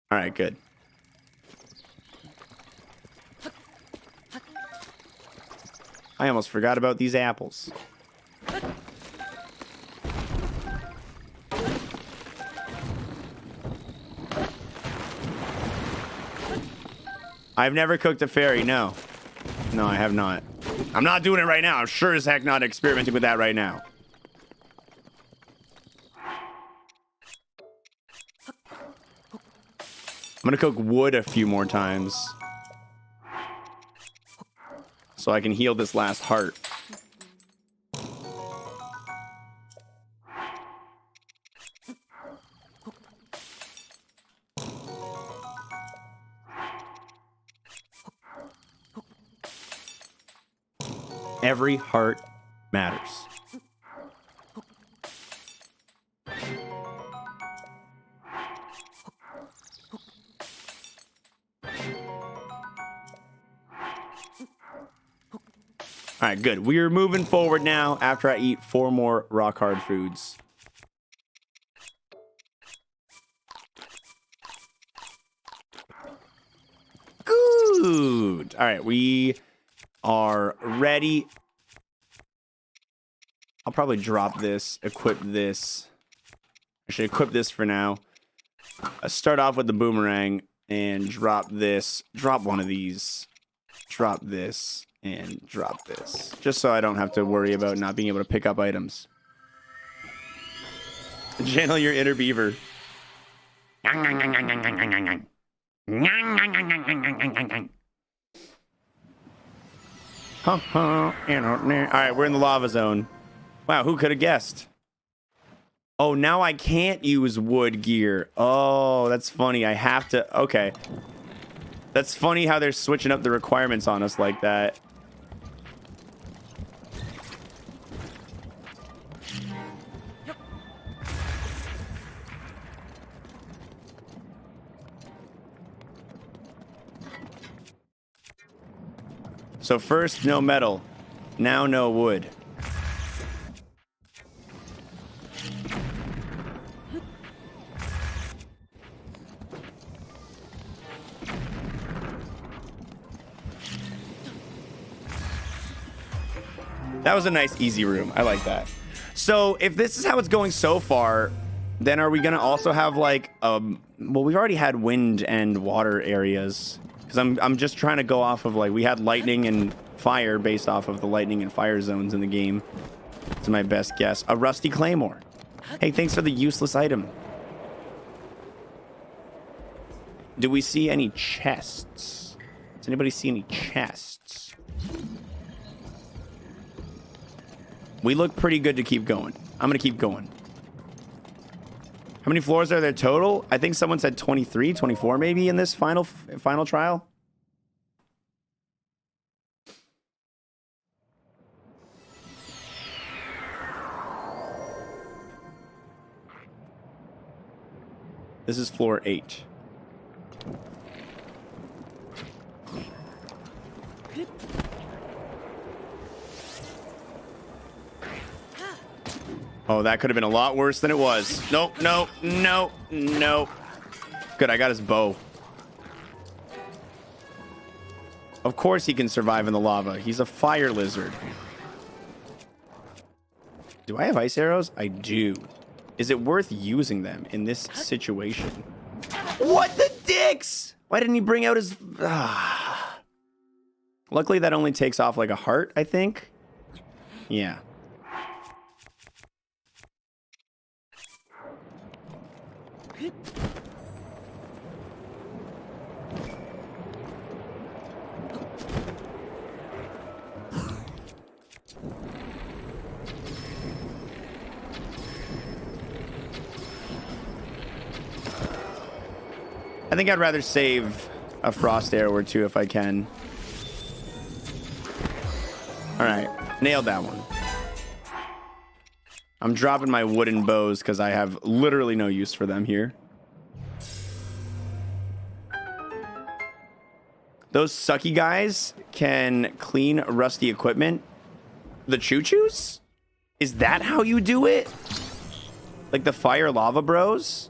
All right, good. I almost forgot about these apples. I've never cooked a fairy, no. No, I have not. I'm not doing it right now. I'm sure as heck not experimenting with that right now. I'm gonna cook wood a few more times so I can heal this last heart. Every heart matters. All right, good. We're moving forward now after I eat 4 more rock hard foods. Good. All right, we are ready. I'll probably drop this, equip this. I should equip this for now. Start off with the boomerang and drop this. Drop one of these. Drop this and drop this. Just so I don't have to worry about not being able to pick up items. Channel your inner beaver. Alright, we're in the lava zone. Wow, who could have guessed? Oh, now I can't use wood gear. Oh, that's funny. I have to... Okay. That's funny how they're switching up the requirements on us like that. So first, no metal. Now, no wood. That was a nice, easy room. I like that. So if this is how it's going so far, then are we going to also have like, well, we've already had wind and water areas. Because I'm just trying to go off of like, we had lightning and fire based off of the lightning and fire zones in the game. It's my best guess. A rusty claymore. Hey, thanks for the useless item. Do we see any chests? Does anybody see any chests? We look pretty good to keep going. I'm going to keep going. How many floors are there total? I think someone said 23, 24 maybe in this final trial. This is floor 8. Oh, that could have been a lot worse than it was. Nope, nope, nope, nope. Good, I got his bow. Of course he can survive in the lava. He's a fire lizard. Do I have ice arrows? I do. Is it worth using them in this situation? What the dicks? Why didn't he bring out his... Luckily, that only takes off like a heart, I think. Yeah. I think I'd rather save a frost arrow or two if I can. All right, nailed that one. I'm dropping my wooden bows because I have literally no use for them here. Those sucky guys can clean rusty equipment. The choo-choos? Is that how you do it? Like the fire lava bros?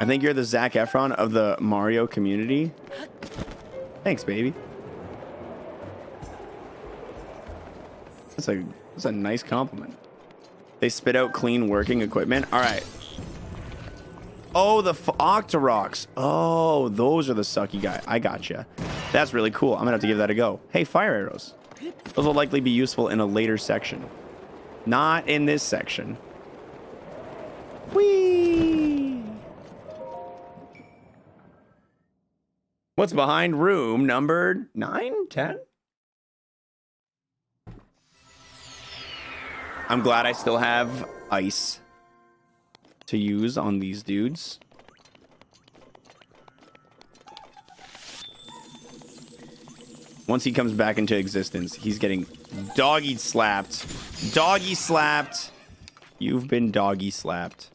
I think you're the Zac Efron of the Mario community. Thanks, baby. That's a nice compliment. They spit out clean working equipment. All right. Oh, the Octoroks. Oh, those are the sucky guy. I gotcha. That's really cool. I'm gonna have to give that a go. Hey, fire arrows. Those will likely be useful in a later section. Not in this section. Whee! What's behind room number 9, 10? I'm glad I still have ice to use on these dudes. Once he comes back into existence, he's getting doggy slapped. Doggy slapped. You've been doggy slapped.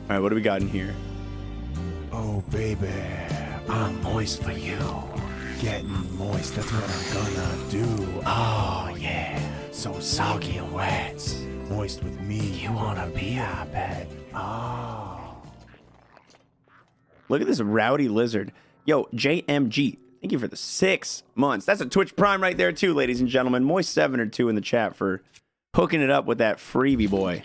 All right, what do we got in here? Oh, baby, I'm moist for you. Getting moist, that's what I'm gonna do. Oh, yeah, so soggy and wet. Moist with me. You wanna be, I bet. Oh. Look at this rowdy lizard. Yo, JMG, thank you for the 6 months. That's a Twitch Prime right there, too, ladies and gentlemen. Moist 7 or 2 in the chat for hooking it up with that freebie boy.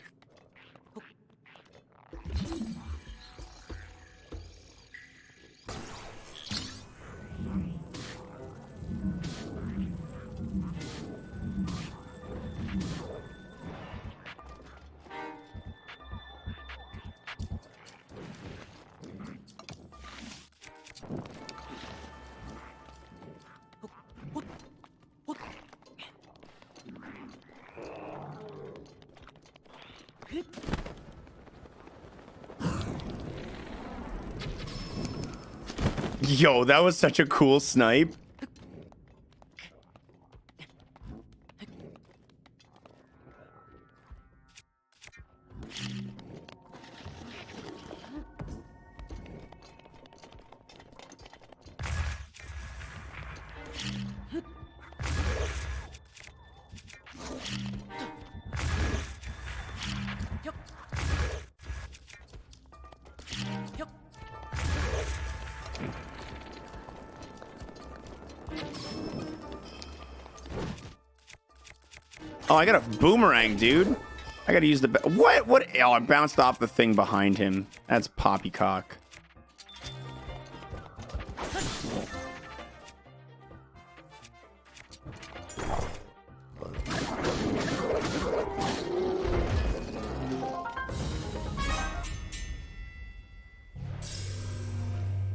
Yo, that was such a cool snipe. Oh, I got a boomerang, dude. I gotta use the... What? What? Oh, I bounced off the thing behind him. That's poppycock.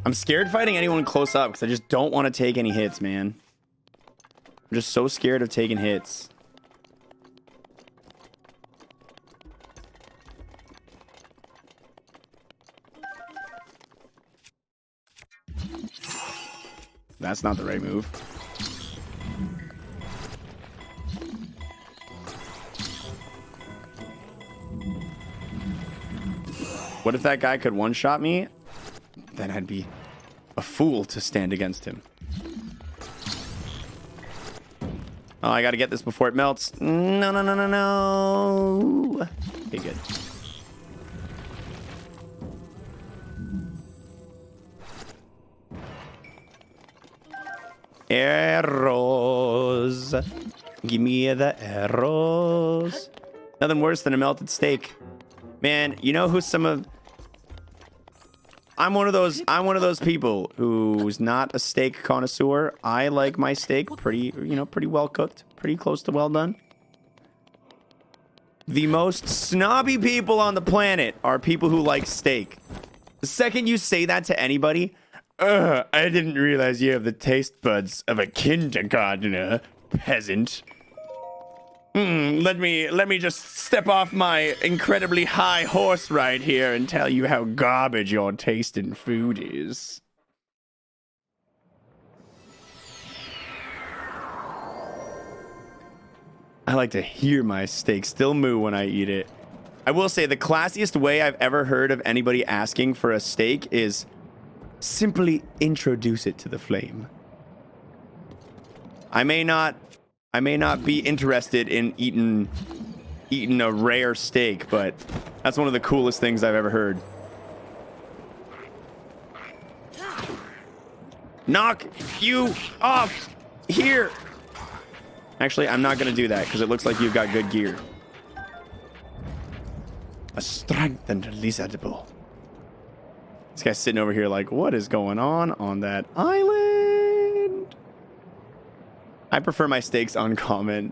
I'm scared fighting anyone close up because I just don't want to take any hits, man. I'm just so scared of taking hits. That's not the right move. What if that guy could one-shot me? Then I'd be a fool to stand against him. Oh, I gotta get this before it melts. No, no, no, no, no. Okay, good. Arrows. Give me the arrows. Nothing worse than a melted steak. Man, you know who's some of... I'm one of those people who's not a steak connoisseur. I like my steak pretty well cooked, pretty close to well done. The most snobby people on the planet are people who like steak. The second you say that to anybody, I didn't realize you have the taste buds of a kindergartner, peasant. Let me just step off my incredibly high horse right here and tell you how garbage your taste in food is. I like to hear my steak still moo when I eat it. I will say the classiest way I've ever heard of anybody asking for a steak is simply introduce it to the flame. I may not be interested in eating eaten a rare steak, but that's one of the coolest things I've ever heard. Knock you off here. Actually, I'm not going to do that because it looks like you've got good gear. A strengthened lizard bow. This guy's sitting over here like, what is going on that island? I prefer my steaks uncommon.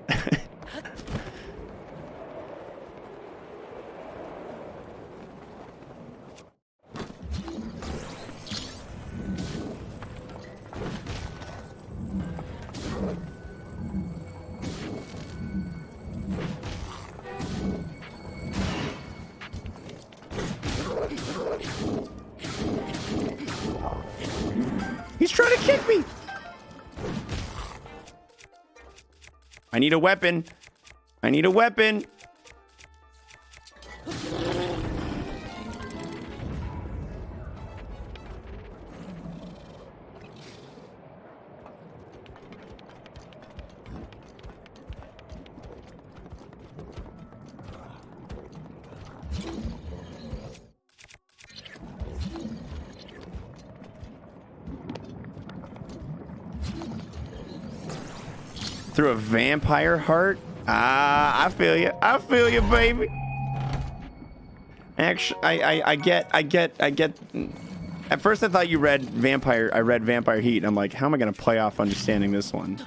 He's trying to kick me. I need a weapon. I need a weapon. Through a vampire heart? Ah, I feel you. I feel you, baby. Actually, I get. At first, I thought you read vampire. I read vampire heat. And I'm like, how am I gonna play off understanding this one?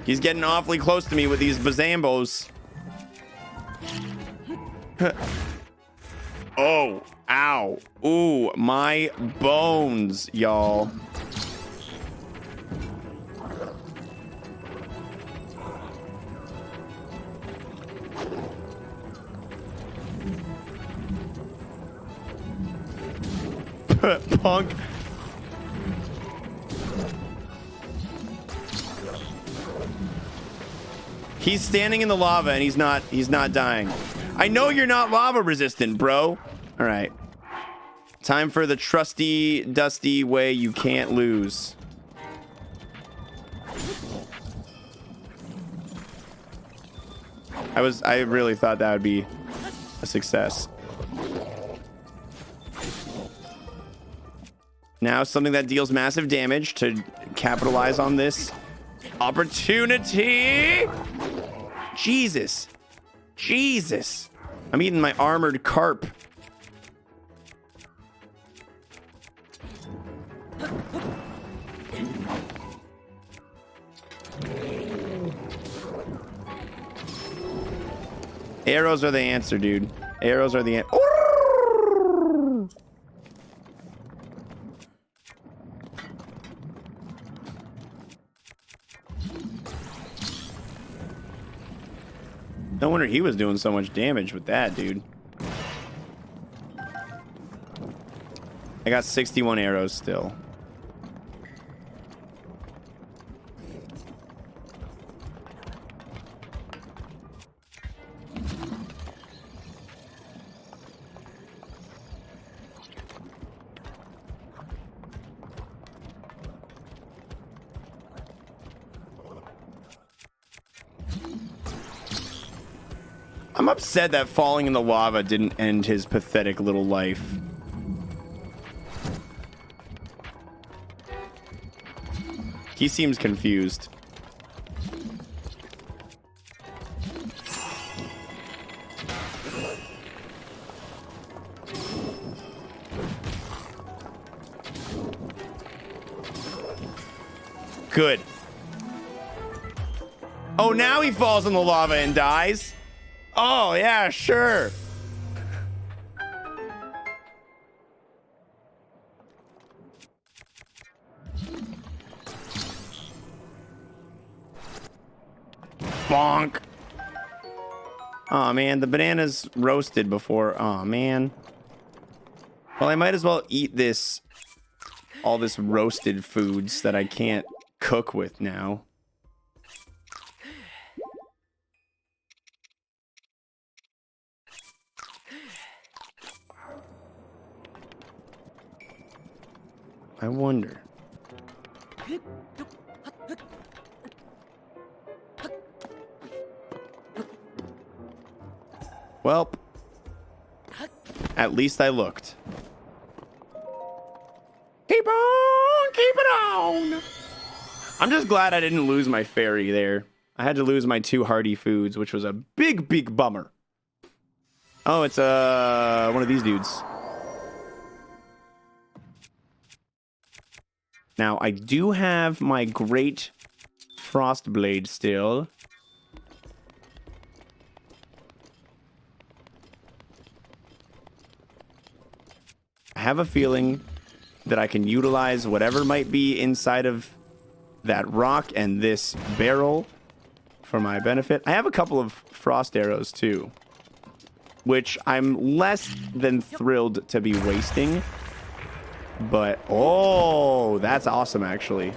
He's getting awfully close to me with these bazambos. Oh, ow. Ooh, my bones, y'all. Punk. He's standing in the lava and he's not dying. I know you're not lava resistant, bro. All right. Time for the trusty, dusty way you can't lose. I really thought that would be a success. Now something that deals massive damage to capitalize on this opportunity. Jesus. Jesus. I'm eating my armored carp. Arrows are the answer, dude. Arrows are the answer. No wonder he was doing so much damage with that, dude. I got 61 arrows still. I'm upset that falling in the lava didn't end his pathetic little life. He seems confused. Good. Oh, now he falls in the lava and dies? Oh, yeah, sure. Bonk. Oh man, the banana's roasted before. Oh man. Well, I might as well eat this, all this roasted foods that I can't cook with now. I wonder. Well, at least I looked. Keep on, keep it on. I'm just glad I didn't lose my fairy there. I had to lose my 2 hardy foods, which was a big, big bummer. Oh, it's one of these dudes. Now, I do have my great frost blade still. I have a feeling that I can utilize whatever might be inside of that rock and this barrel for my benefit. I have a couple of frost arrows too, which I'm less than thrilled to be wasting. But, oh, that's awesome, actually.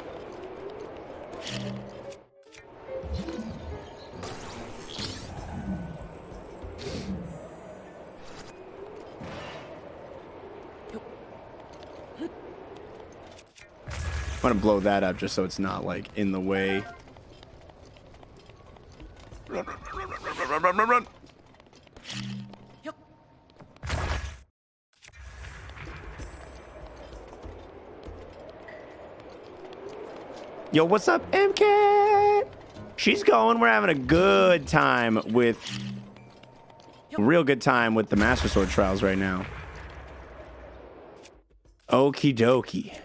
I'm gonna blow that up just so it's not, like, in the way. Run, run, run, run, run, run, run, run, run. Yo, what's up, MK? She's going. We're having a good time with... real good time with the Master Sword Trials right now. Okie dokie.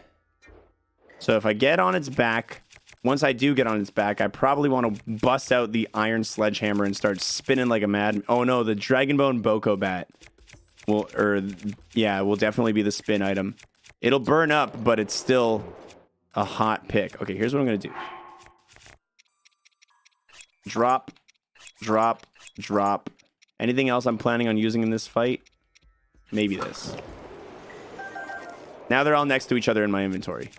So if I get on its back, once I do get on its back, I probably want to bust out the iron sledgehammer and start spinning like a mad... Oh no, the Dragonbone Boko Bat will, will definitely be the spin item. It'll burn up, but it's still a hot pick. Okay, here's what I'm gonna do. Drop, drop, drop. Anything else I'm planning on using in this fight? Maybe this. Now they're all next to each other in my inventory.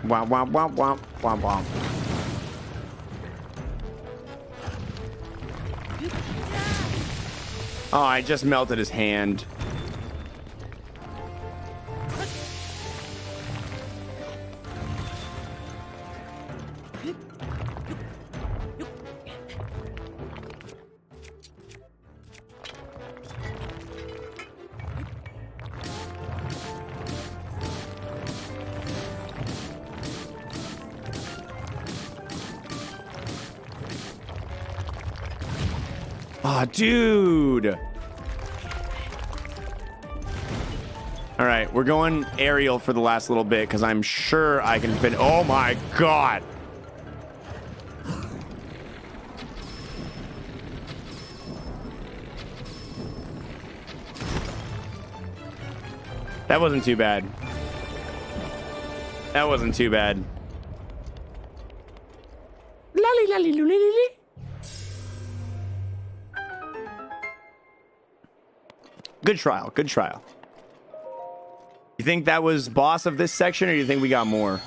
Wow, wow, wow, wow, wow, wow. Oh, I just melted his hand. Oh, dude. All right, we're going aerial for the last little bit because I'm sure I can fit. Oh my God. That wasn't too bad. That wasn't too bad. Lolly, lolly, lolly, lolly. Good trial, good trial. You think that was boss of this section, or do you think we got more?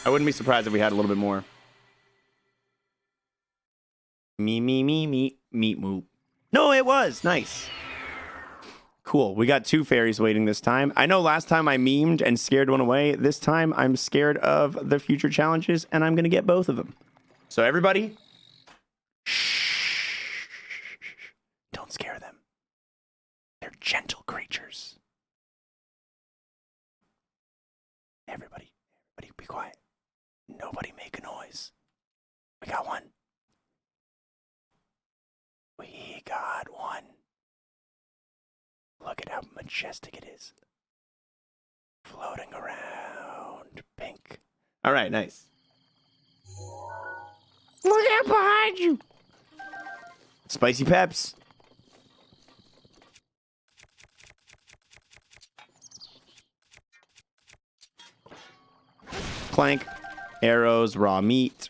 I wouldn't be surprised if we had a little bit more. Meat, moo. No, it was. Nice. Cool. We got 2 fairies waiting this time. I know last time I memed and scared one away. This time I'm scared of the future challenges, and I'm going to get both of them. So everybody, shh. Don't scare them. They're gentle creatures. Everybody be quiet. Nobody make a noise. We got one. We got one. Look at how majestic it is. Floating around. Pink. All right, nice. Look out behind you. Spicy peps. Clank, arrows, raw meat.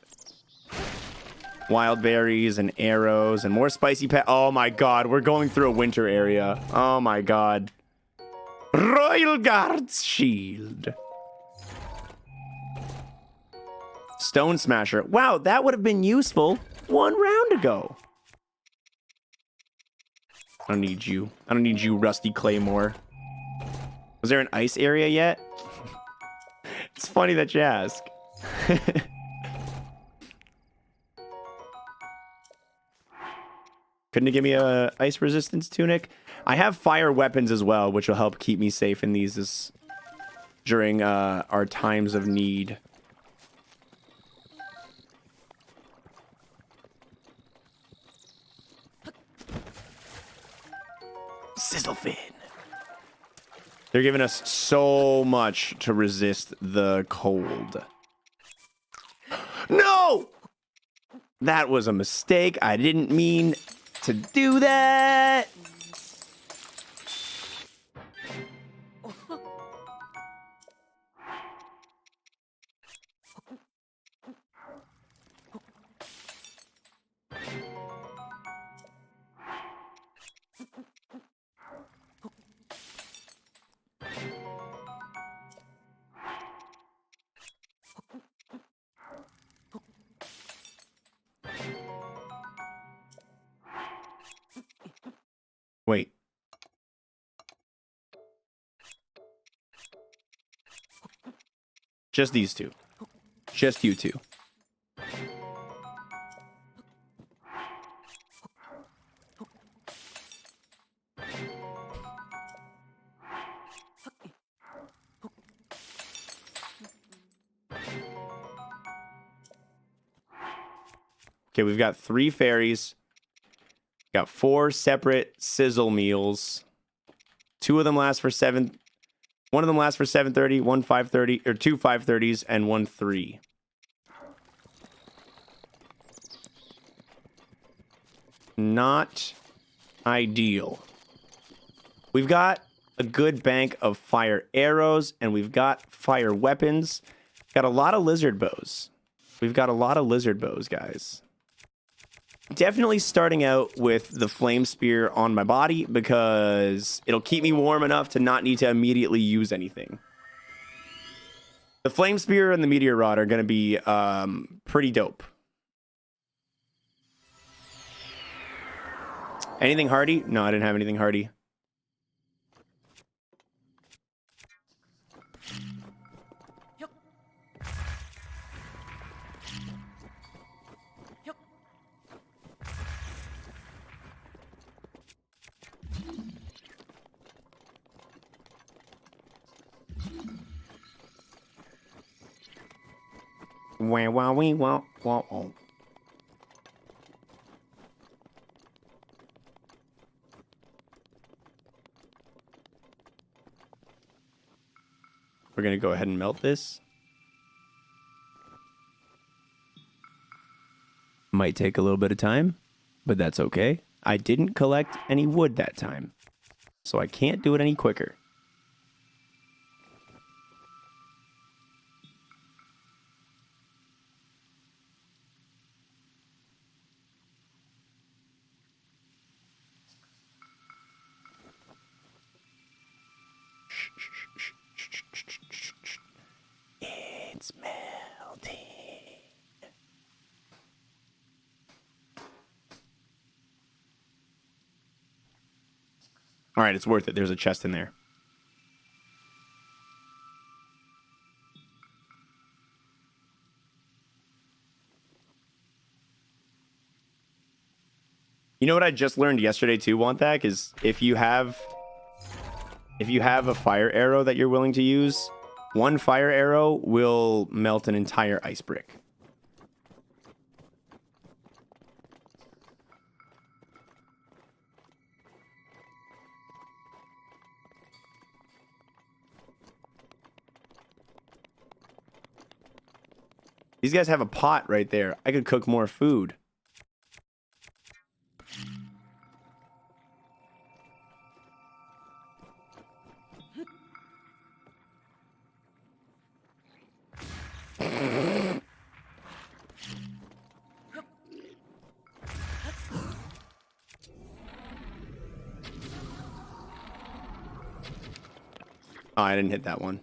Wild berries and arrows and more spicy pet. Oh my god, we're going through a winter area. Oh my god. Royal Guard's shield. Stone Smasher. Wow, that would have been useful 1 round ago. I don't need you. I don't need you, Rusty Claymore. Was there an ice area yet? It's funny that you ask. Couldn't it give me a ice resistance tunic? I have fire weapons as well, which will help keep me safe in these during our times of need. Sizzlefin. They're giving us so much to resist the cold. No! That was a mistake. I didn't mean to do that. Wait. Just these two. Just you two. Okay, we've got 3 fairies. Got 4 separate sizzle meals. 2 of them last for 7. One of them lasts for 7:30, one 5:30, or 2 5:30s, and 1 3. Not ideal. We've got a good bank of fire arrows, and we've got fire weapons. Got a lot of lizard bows. We've got a lot of lizard bows, guys. Definitely starting out with the flame spear on my body because it'll keep me warm enough to not need to immediately use anything. The flame spear and the meteor rod are going to be pretty dope. Anything hardy? No, I didn't have anything hardy. Wah, wah, wee, wah, wah, wah. We're going to go ahead and melt this. Might take a little bit of time, but that's okay. I didn't collect any wood that time, so I can't do it any quicker. It's melting. All right, it's worth it. There's a chest in there. You know what I just learned yesterday too, Wantak, is if you have a fire arrow that you're willing to use, 1 fire arrow will melt an entire ice brick. These guys have a pot right there. I could cook more food. Oh, I didn't hit that one.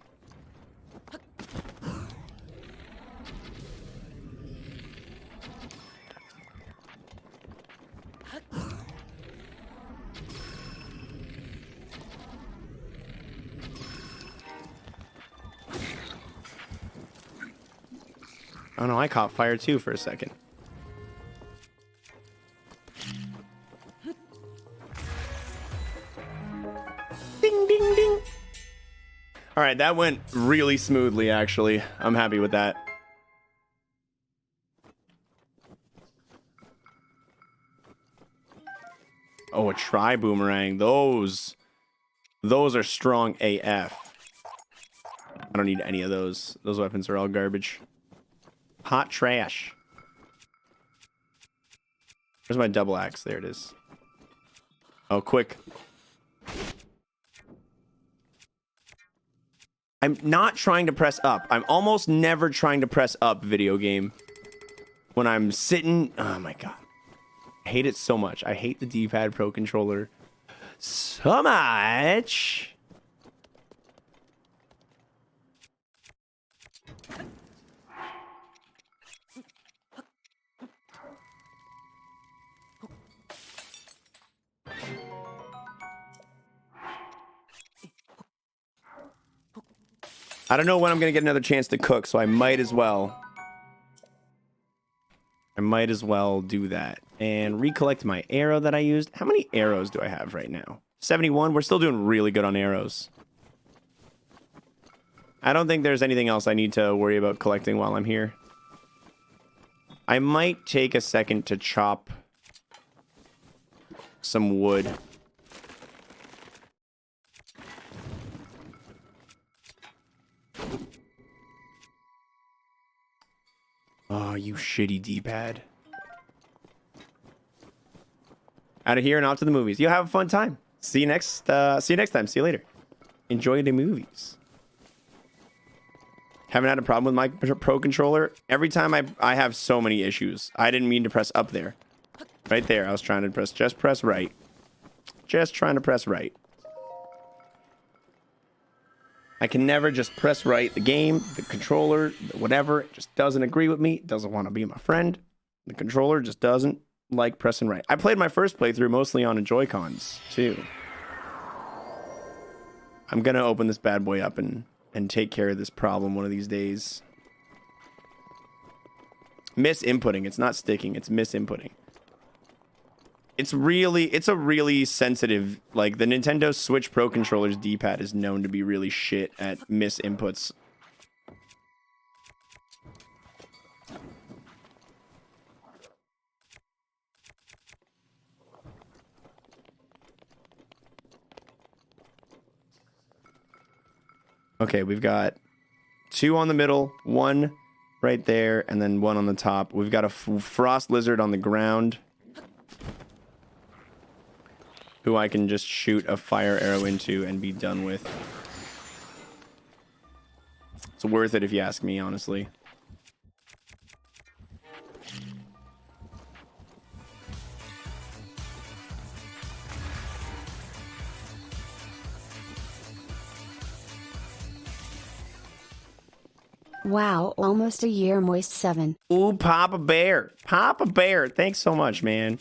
Oh no, I caught fire too for a second. Ding, ding, ding. All right, that went really smoothly, actually. I'm happy with that. Oh, a tri-boomerang. Those are strong AF. I don't need any of those. Those weapons are all garbage. Hot trash. Where's my double axe? There it is. Oh, quick. I'm not trying to press up. I'm almost never trying to press up, video game. When I'm sitting... Oh my god. I hate it so much. I hate the D-pad Pro Controller so much. I don't know when I'm going to get another chance to cook, so I might as well. I might as well do that. And recollect my arrow that I used. How many arrows do I have right now? 71. We're still doing really good on arrows. I don't think there's anything else I need to worry about collecting while I'm here. I might take a second to chop some wood. Oh, you shitty D-pad. Out of here and off to the movies. You'll have a fun time. See you next time. See you later. Enjoy the movies. Haven't had a problem with my Pro Controller. Every time I have so many issues. I didn't mean to press up there. Right there. I was trying to just press right. Just trying to press right. I can never just press right. The game, the controller, whatever, it just doesn't agree with me. It doesn't want to be my friend. The controller just doesn't like pressing right. I played my first playthrough mostly on a Joy-Cons, too. I'm going to open this bad boy up and take care of this problem one of these days. Misinputting. It's not sticking. It's misinputting. It's a really sensitive, like the Nintendo Switch Pro Controller's D-pad is known to be really shit at misinputs. Okay, we've got 2 on the middle, 1 right there, and then 1 on the top. We've got a frost lizard on the ground, who I can just shoot a fire arrow into and be done with. It's worth it if you ask me, honestly. Wow, almost a year, Moist 7. Ooh, Papa Bear. Papa Bear. Thanks so much, man.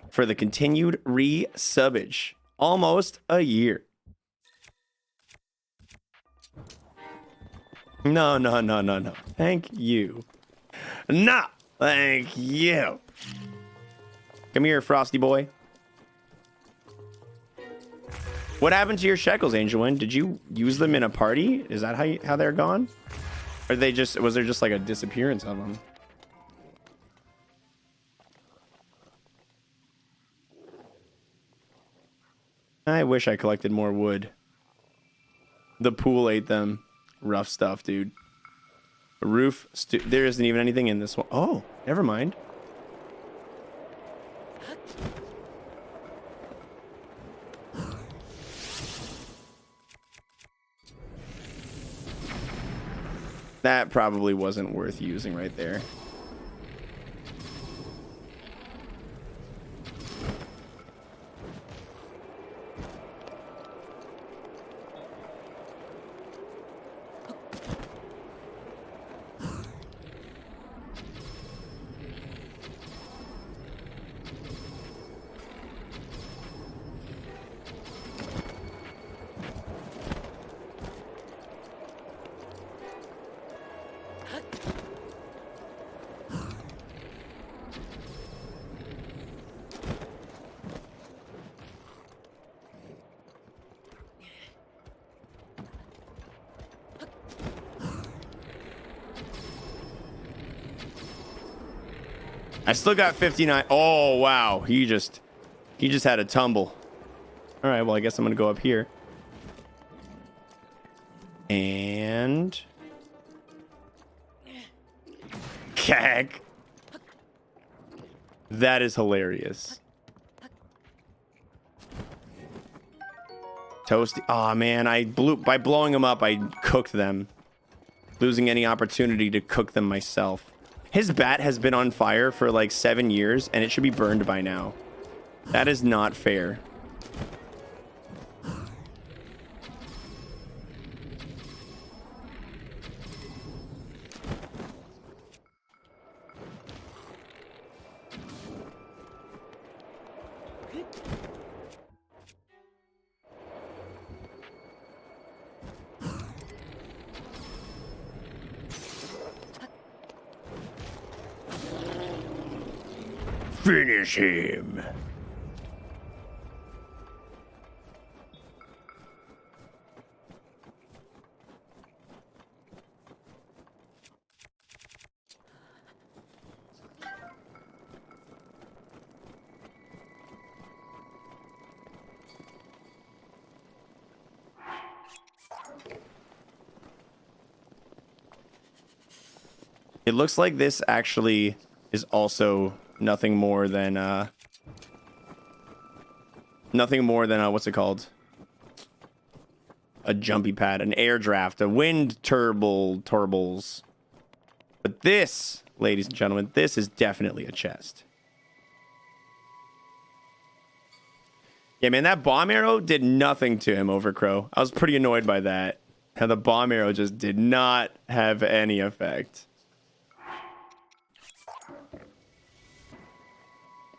For the continued re-subbage. Almost a year. No. Thank you. No, thank you. Come here, Frosty boy. What happened to your shekels, Angelwin? Did you use them in a party? Is that how they're gone? Or was there just like a disappearance of them? I wish I collected more wood. The pool ate them. Rough stuff, dude. The roof. There isn't even anything in this one. Oh, never mind. That probably wasn't worth using right there. I still got 59. Oh, wow. He just had a tumble. All right, well, I guess I'm going to go up here. And... Cack. That is hilarious. Toasty. Oh, man, by blowing them up, I cooked them. Losing any opportunity to cook them myself. His bat has been on fire for like 7 years, and it should be burned by now. That is not fair. Finish him. It looks like this actually is also nothing more than what's it called? A jumpy pad, an air draft, a wind turbos. But this, ladies and gentlemen, this is definitely a chest. Yeah, man, that bomb arrow did nothing to him, Overcrow. I was pretty annoyed by that. How the bomb arrow just did not have any effect.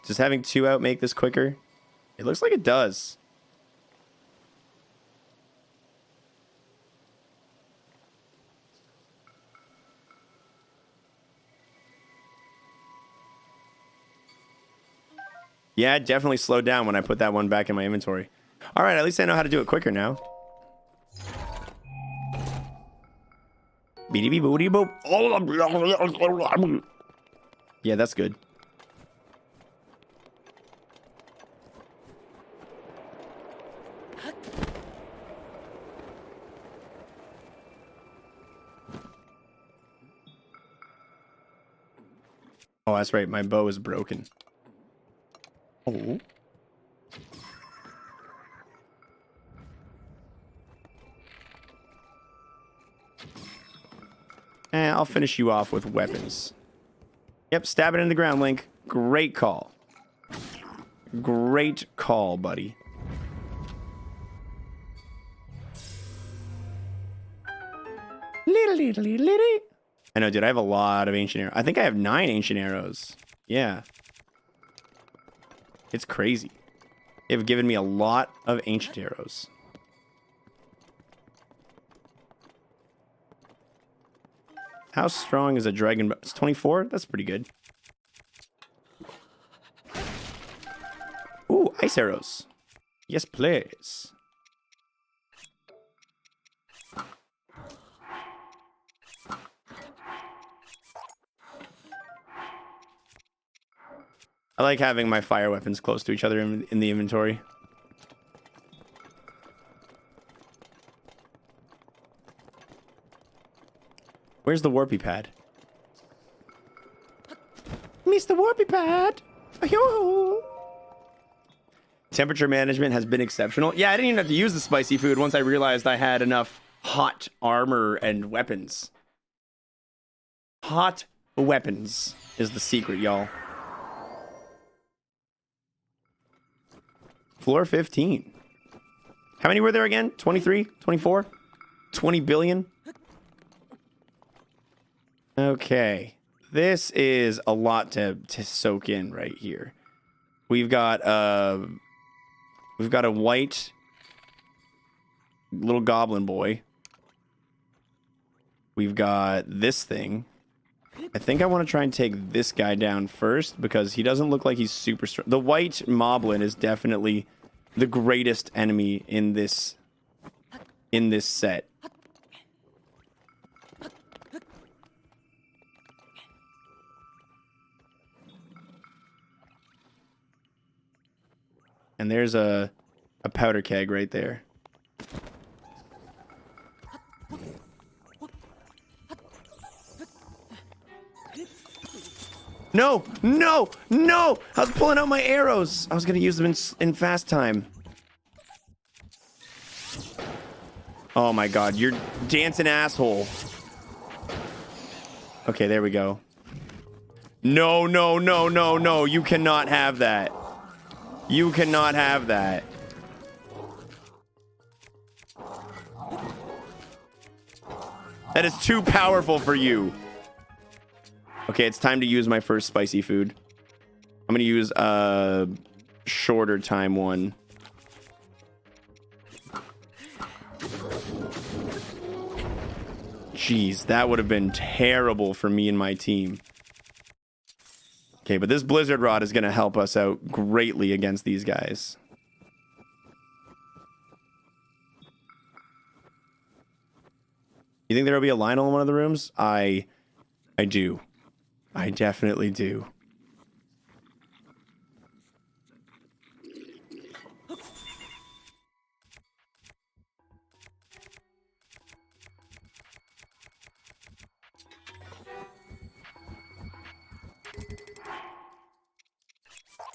Does having 2 out make this quicker? It looks like it does. Yeah, it definitely slowed down when I put that one back in my inventory. All right, at least I know how to do it quicker now. Yeah, that's good. Oh, that's right. My bow is broken. Oh. I'll finish you off with weapons. Yep, stab it in the ground, Link. Great call. Great call, buddy. I know, dude. I have a lot of ancient arrows. I think I have 9 ancient arrows. Yeah. It's crazy. They've given me a lot of ancient arrows. How strong is a dragon? It's 24? That's pretty good. Ooh, ice arrows. Yes, please. I like having my fire weapons close to each other in the inventory. Where's the warpy pad? Mr. Warpy Pad! Yo! Temperature management has been exceptional. Yeah, I didn't even have to use the spicy food once I realized I had enough hot armor and weapons. Hot weapons is the secret, y'all. Floor 15. How many were there again? 23? 24? 20 billion? Okay. This is a lot to soak in right here. We've got a white little goblin boy. We've got this thing. I think I want to try and take this guy down first because he doesn't look like he's super strong. The white moblin is definitely the greatest enemy in this set. And there's a powder keg right there. No, no, no! I was pulling out my arrows. I was gonna use them in fast time. Oh my god, you're dancing asshole. Okay, there we go. No, no, no, no, no. You cannot have that. You cannot have that. That is too powerful for you. Okay, it's time to use my first spicy food. I'm gonna use a shorter time one. Jeez, that would have been terrible for me and my team. Okay, but this blizzard rod is gonna help us out greatly against these guys. You think there'll be a Lionel in one of the rooms? I do. I definitely do.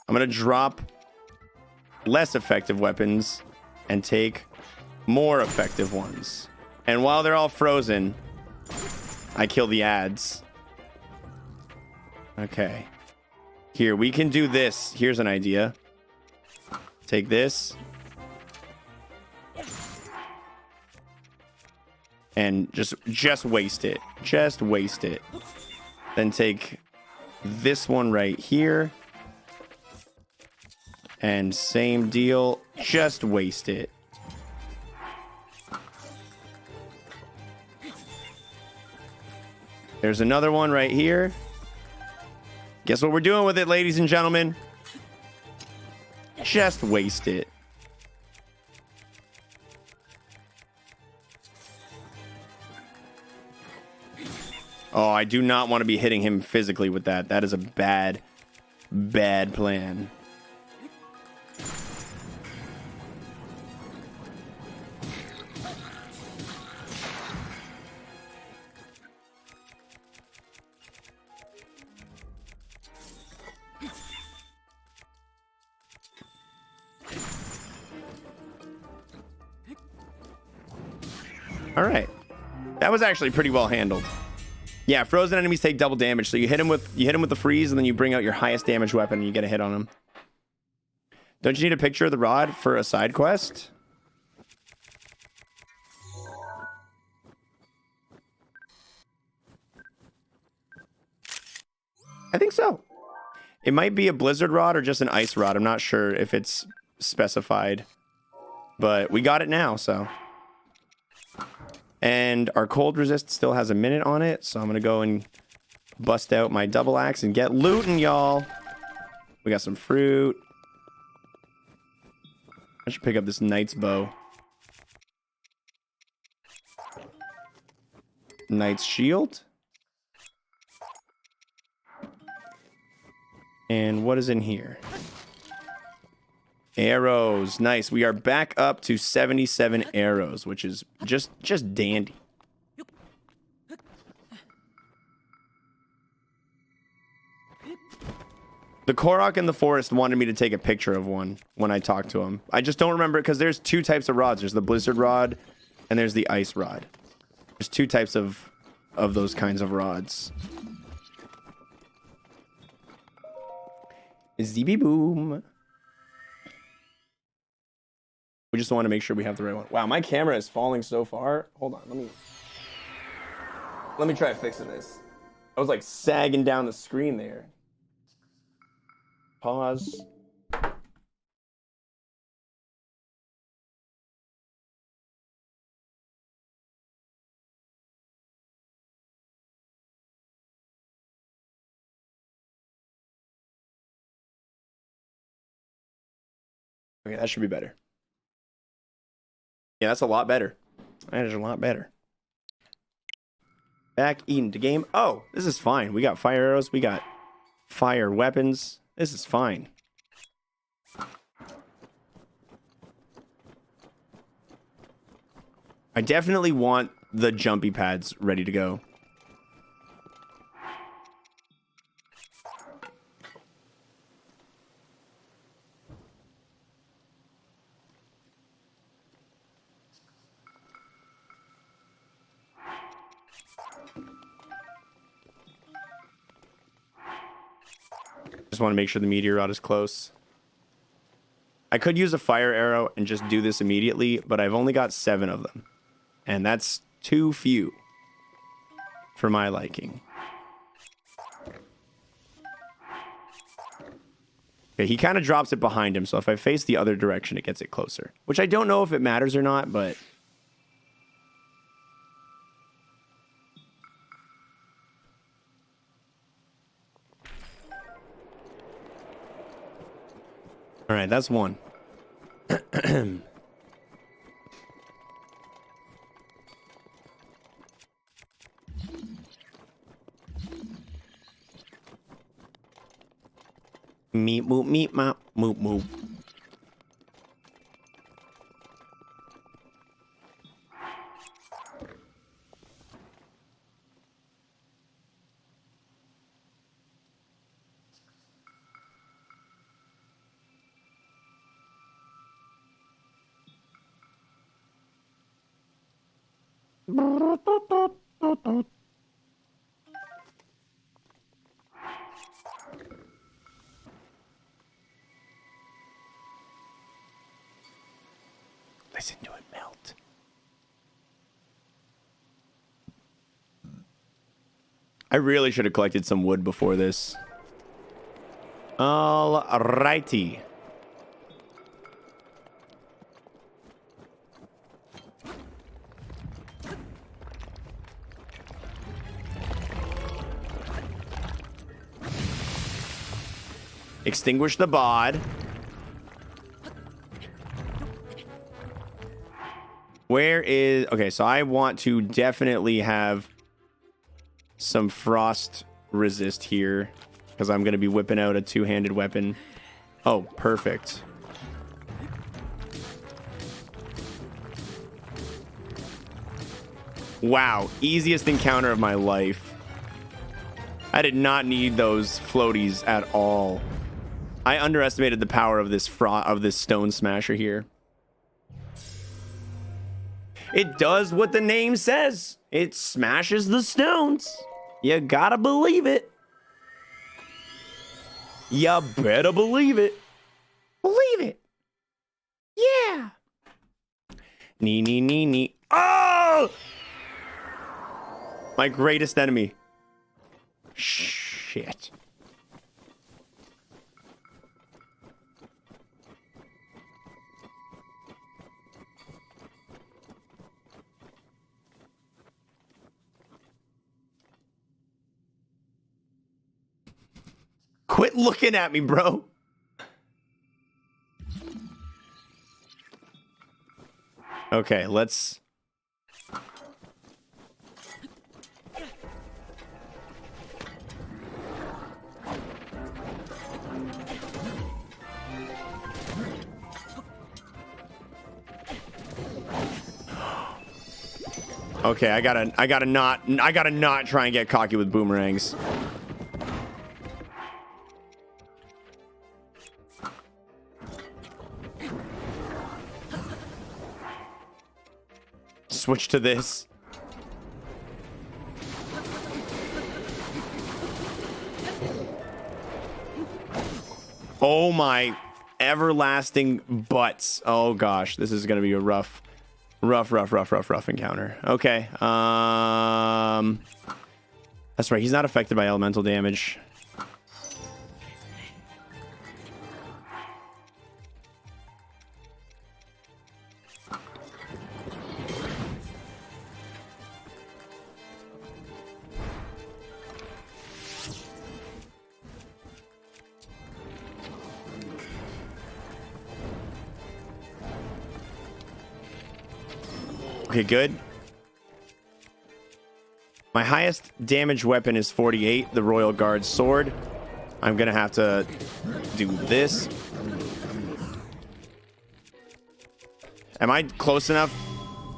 I'm gonna drop less effective weapons and take more effective ones. And while they're all frozen, I kill the ads. Okay. Here, we can do this. Here's an idea. Take this. And just waste it. Just waste it. Then take this one right here. And same deal. Just waste it. There's another one right here. Guess what we're doing with it, ladies and gentlemen? Just waste it. Oh, I do not want to be hitting him physically with that. That is a bad, bad plan. All right, that was actually pretty well handled. Yeah, frozen enemies take double damage, so you hit him with the freeze, and then you bring out your highest damage weapon, and you get a hit on him. Don't you need a picture of the rod for a side quest? I think so. It might be a blizzard rod or just an ice rod. I'm not sure if it's specified, but we got it now, so. And our cold resist still has a minute on it, so I'm gonna go and bust out my double axe and get looting, y'all. We got some fruit. I should pick up this knight's bow. Knight's shield. And what is in here? Arrows. Nice. We are back up to 77 arrows, which is just dandy. The Korok in the forest wanted me to take a picture of one when I talked to him. I just don't remember it because there's two types of rods. There's the blizzard rod and there's the ice rod. There's two types of those kinds of rods. ZB boom. We just want to make sure we have the right one. Wow, my camera is falling so far. Hold on, let me try fixing this. I was like sagging down the screen there. Pause. Okay, that should be better. Yeah, that's a lot better. That is a lot better. Back into game. Oh, this is fine. We got fire arrows. We got fire weapons. This is fine. I definitely want the jumpy pads ready to go. Just want to make sure the meteor rod is close. I could use a fire arrow and just do this immediately, but I've only got 7 of them. And that's too few for my liking. Okay, he kind of drops it behind him, so if I face the other direction, it gets it closer. Which I don't know if it matters or not, but... All right, that's one. Meep, moop, meep, mop, moop, moop. Listen to it melt. I really should have collected some wood before this. All righty. Extinguish the bod. Where is... Okay, so I want to definitely have some frost resist here because I'm going to be whipping out a two-handed weapon. Oh, perfect. Wow, easiest encounter of my life. I did not need those floaties at all. I underestimated the power of this stone smasher here. It does what the name says. It smashes the stones. You gotta believe it. You better believe it. Believe it. Yeah. Nee, nee, nee, nee. Oh! My greatest enemy. Shit. Quit looking at me, bro. Okay, let's... Okay, I gotta not try and get cocky with boomerangs. Switch to this. Oh my everlasting butts. Oh gosh, this is gonna be a rough encounter. Okay. That's right, he's not affected by elemental damage. Okay, good. My highest damage weapon is 48, the Royal Guard sword. I'm gonna have to do this. Am I close enough?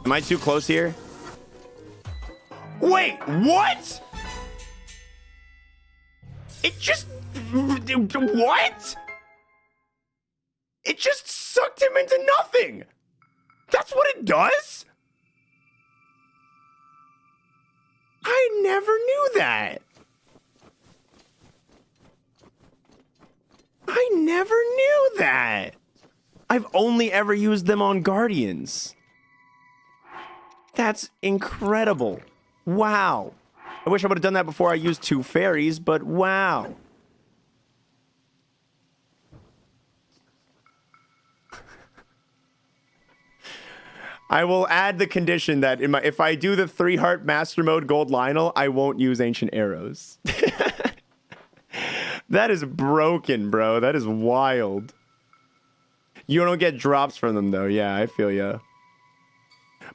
Am I too close here? Wait, what? It just... What? It just sucked him into nothing. That's what it does? I never knew that. I never knew that. I've only ever used them on Guardians. That's incredible. Wow. I wish I would have done that before I used 2 fairies, but wow. I will add the condition that if I do the 3-heart master mode gold Lionel, I won't use ancient arrows. That is broken, bro. That is wild. You don't get drops from them though. Yeah, I feel ya.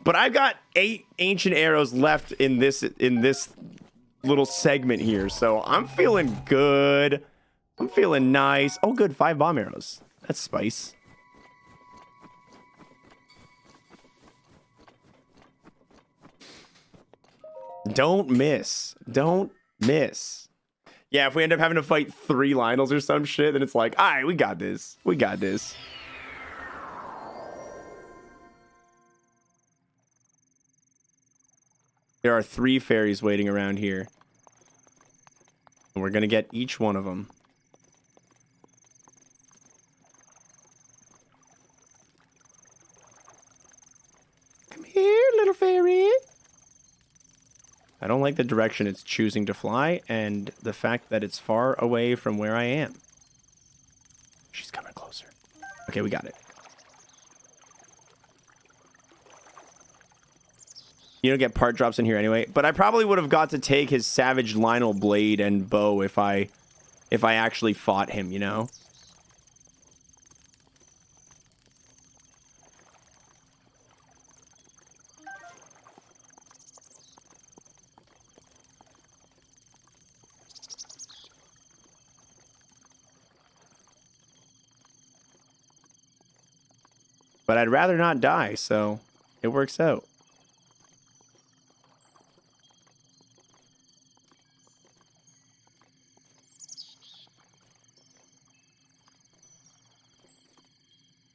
But I've got 8 ancient arrows left in this little segment here, so I'm feeling good. I'm feeling nice. Oh, good, 5 bomb arrows. That's spice. Don't miss. Don't miss. Yeah, if we end up having to fight 3 Lionels or some shit, then it's like, all right, we got this. We got this. There are 3 fairies waiting around here. And we're going to get each one of them. Come here, little fairy. I don't like the direction it's choosing to fly and the fact that it's far away from where I am. She's coming closer. Okay, we got it. You don't get part drops in here anyway, but I probably would have got to take his Savage Lionel blade and bow if I actually fought him, you know? But I'd rather not die, so it works out.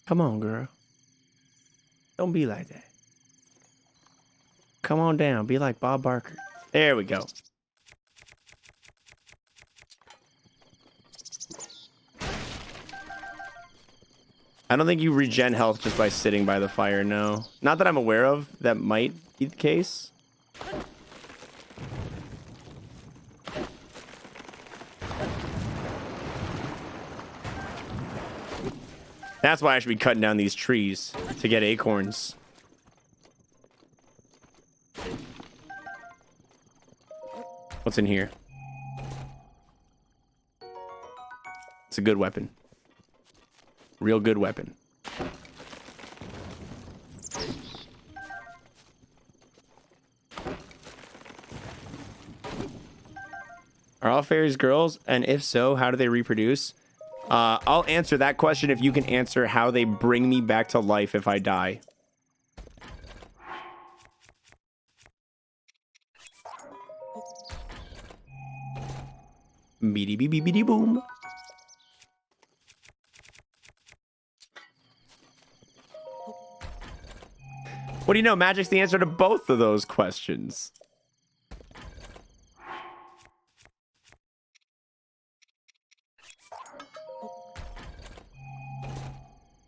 Come on, girl. Don't be like that. Come on down. Be like Bob Barker. There we go. I don't think you regen health just by sitting by the fire, no. Not that I'm aware of. That might be the case. That's why I should be cutting down these trees to get acorns. What's in here? It's a good weapon. Real good weapon. Are all fairies girls? And if so, how do they reproduce? I'll answer that question if you can answer how they bring me back to life if I die. Beady beady beady boom. What do you know? Magic's the answer to both of those questions.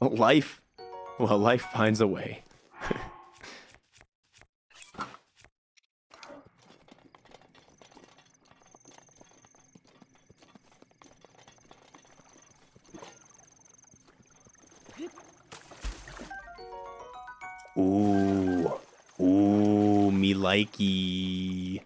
Life, well, life finds a way. Ooh, me likey.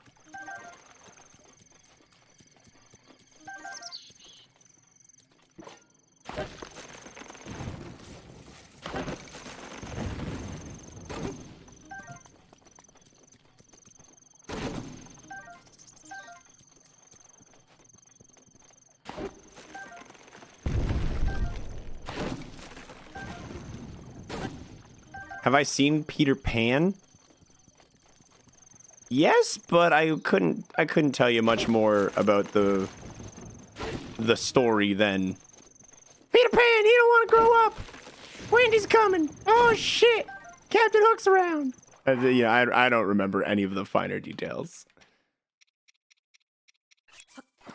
Have I seen Peter Pan? Yes, but I couldn't tell you much more about the story than Peter Pan, he don't want to grow up. Wendy's coming. Oh shit. Captain Hook's around. Yeah, I don't remember any of the finer details.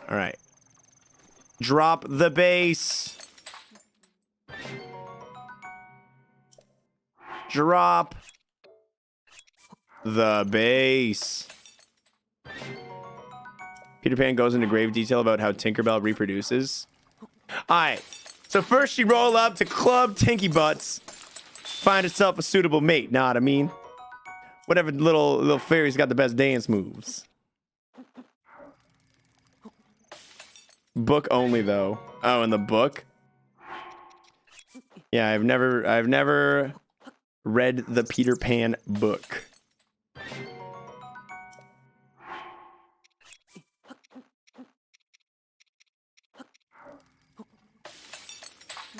All right. Drop the bass. Drop the bass. Peter Pan goes into grave detail about how Tinkerbell reproduces. Alright, so first she roll up to Club Tinky Butts, find herself a suitable mate, know what I mean? Whatever little fairy's got the best dance moves. Book only though. Oh, in the book? Yeah, I've never read the Peter Pan book.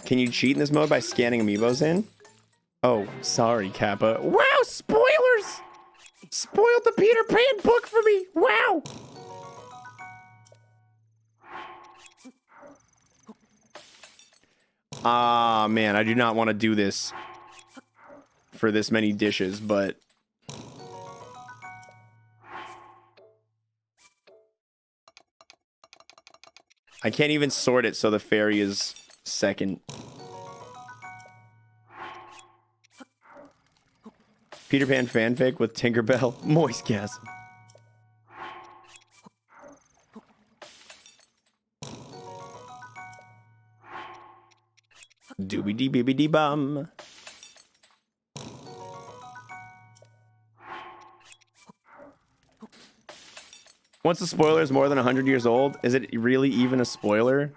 Can you cheat in this mode by scanning amiibos in? Oh, sorry, Kappa. Wow, spoilers! Spoiled the Peter Pan book for me. Wow. Ah, man, I do not want to do this for this many dishes, but I can't even sort it, so the fairy is second. Peter Pan fanfic with Tinkerbell. Moistgasm. Doobie dee beeby dee bum. Once the spoiler is more than 100 years old, is it really even a spoiler?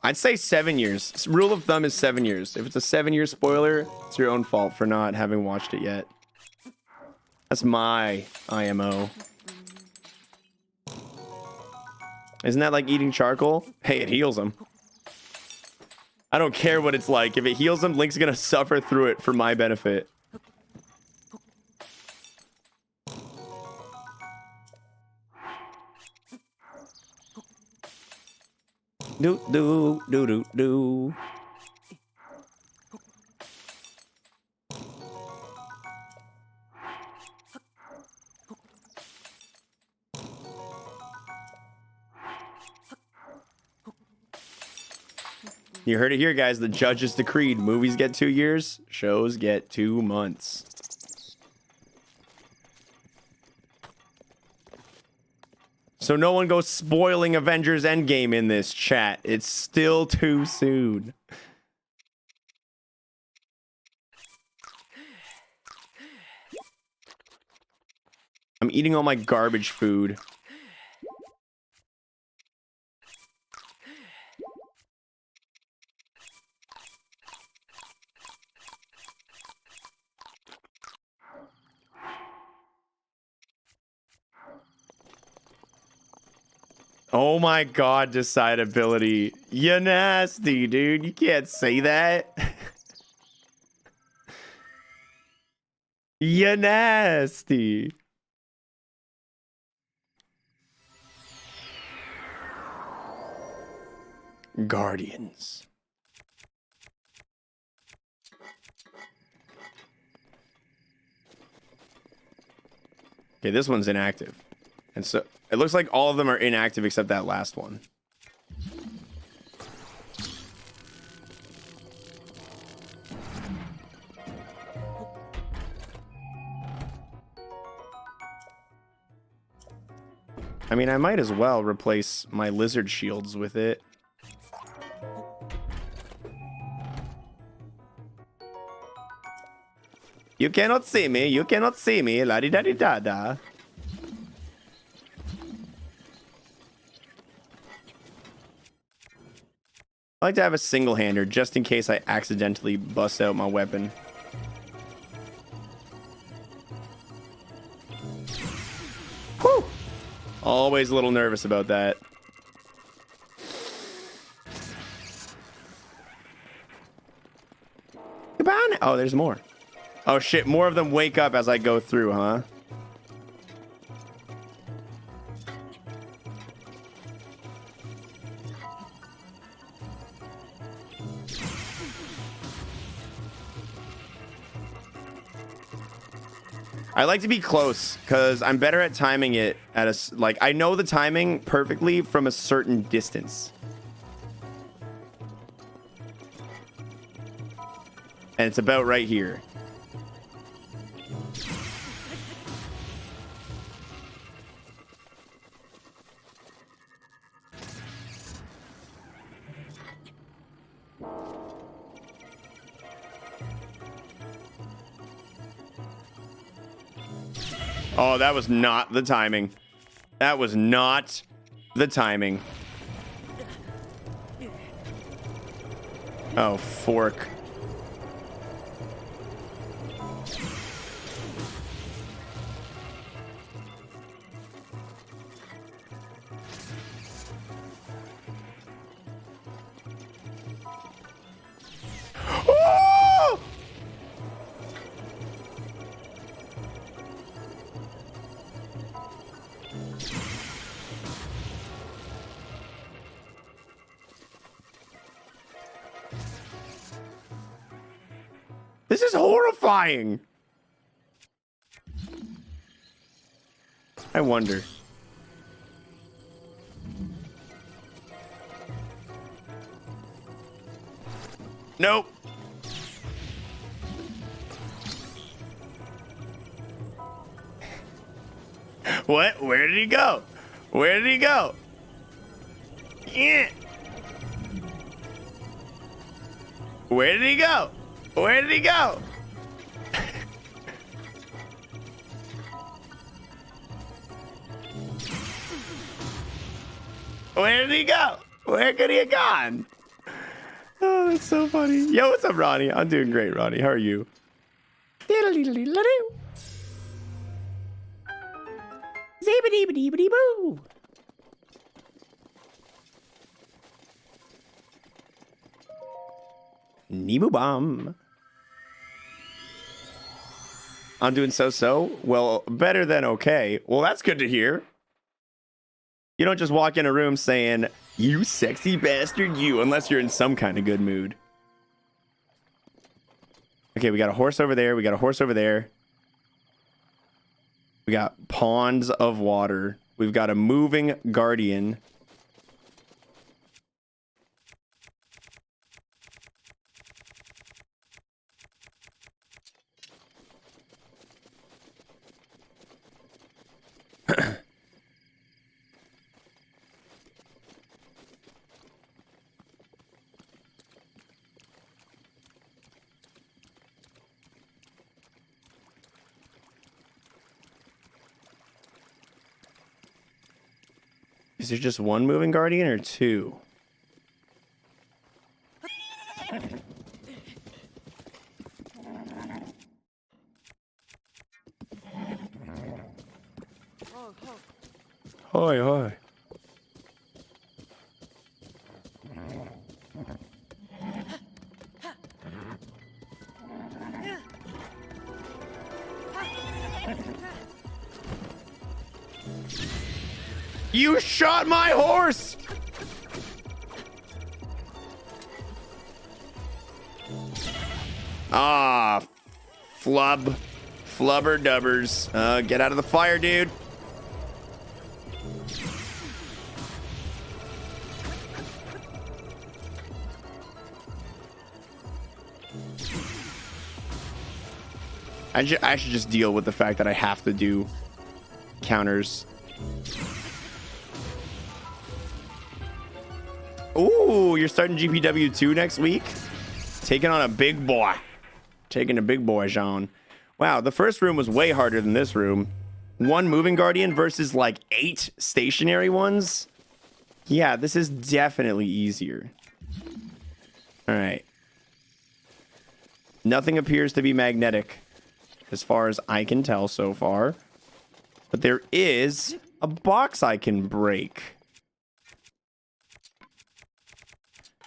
I'd say 7 years. Rule of thumb is 7 years. If it's a 7-year spoiler, it's your own fault for not having watched it yet. That's my IMO. Isn't that like eating charcoal? Hey, it heals him. I don't care what it's like. If it heals him, Link's gonna suffer through it for my benefit. Do do do do do. You heard it here, guys. The judges decreed. Movies get 2 years. Shows get 2 months. So no one goes spoiling Avengers Endgame in this chat. It's still too soon. I'm eating all my garbage food. Oh my god, decidability. You're nasty, dude. You can't say that. You're nasty. Guardians. Okay, this one's inactive. And so it looks like all of them are inactive except that last one. I mean, I might as well replace my lizard shields with it. You cannot see me. You cannot see me. La-di-da-di-da-da. I like to have a single-hander just in case I accidentally bust out my weapon. Whew! Always a little nervous about that. Goodbye. Oh, there's more. Oh shit, more of them wake up as I go through, huh? I like to be close because I'm better at timing it at like I know the timing perfectly from a certain distance. And it's about right here. Oh, that was not the timing. That was not the timing. Oh, fork. Oh! This is horrifying. I wonder. Nope. What? Where did he go? Where did he go? Yeah. Where did he go? Where did he go? Where did he go? Where could he have gone? Oh, that's so funny. Yo, what's up, Ronnie? I'm doing great, Ronnie. How are you? Zibbity-bitty-bitty-boo. Nemu bomb. I'm doing so-so. Well, better than okay. Well, that's good to hear. You don't just walk in a room saying, "You sexy bastard, you," unless you're in some kind of good mood. Okay, we got a horse over there. We got a horse over there. We got ponds of water. We've got a moving guardian. Is there just one moving guardian or two? Hoi, hoi. You shot my horse! Ah, flub. Flubber dubbers. Get out of the fire, dude. I should just deal with the fact that I have to do counters. Ooh, you're starting GPW 2 next week? Taking on a big boy. Taking a big boy, Jean. Wow, the first room was way harder than this room. One moving guardian versus like 8 stationary ones. Yeah, this is definitely easier. All right. Nothing appears to be magnetic as far as I can tell so far. But there is a box I can break.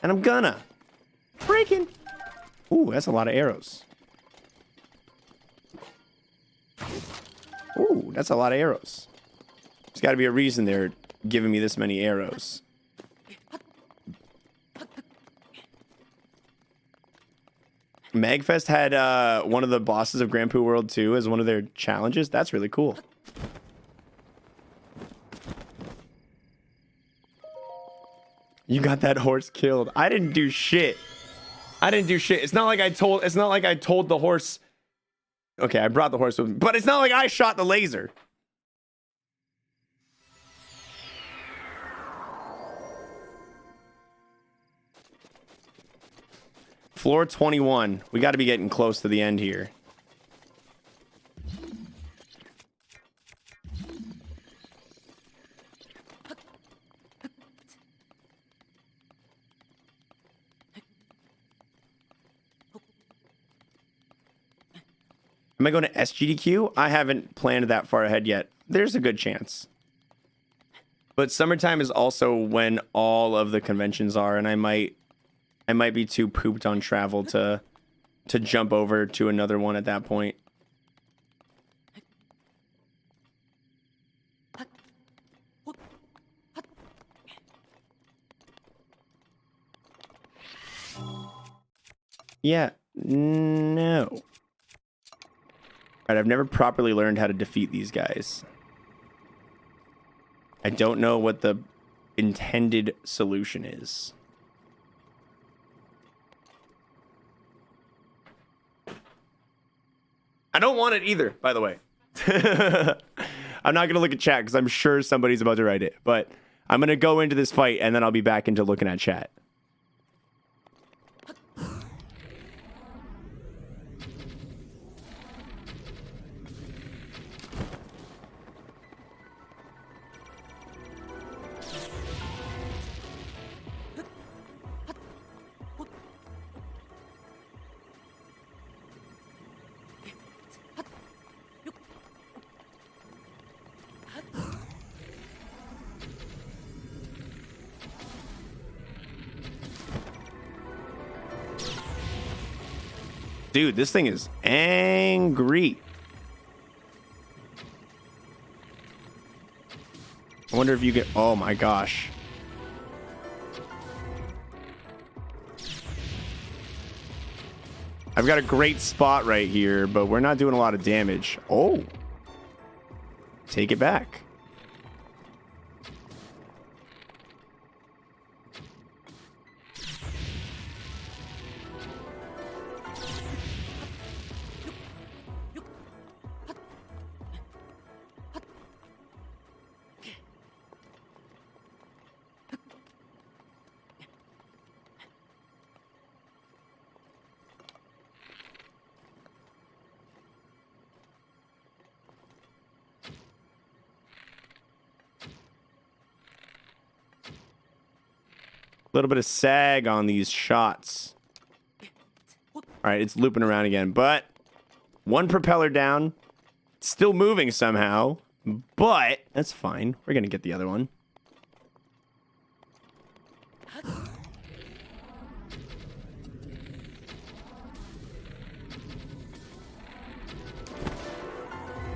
And I'm gonna. Breaking. Ooh, that's a lot of arrows. Ooh, that's a lot of arrows. There's got to be a reason they're giving me this many arrows. Magfest had one of the bosses of Grand Poo World 2 as one of their challenges. That's really cool. You got that horse killed. I didn't do shit. I didn't do shit. It's not like I told the horse. Okay, I brought the horse with me, but it's not like I shot the laser. Floor 21. We got to be getting close to the end here. Am I going to SGDQ? I haven't planned that far ahead yet. There's a good chance. But summertime is also when all of the conventions are, and I might be too pooped on travel to jump over to another one at that point. Yeah, no. All right, I've never properly learned how to defeat these guys. I don't know what the intended solution is. I don't want it either, by the way. I'm not going to look at chat because I'm sure somebody's about to write it. But I'm going to go into this fight and then I'll be back into looking at chat. Dude, this thing is angry. I wonder if you get... Oh my gosh. I've got a great spot right here, but we're not doing a lot of damage. Oh. Take it back. A little bit of sag on these shots. All right, it's looping around again, but one propeller down. It's still moving somehow, but that's fine. We're going to get the other one.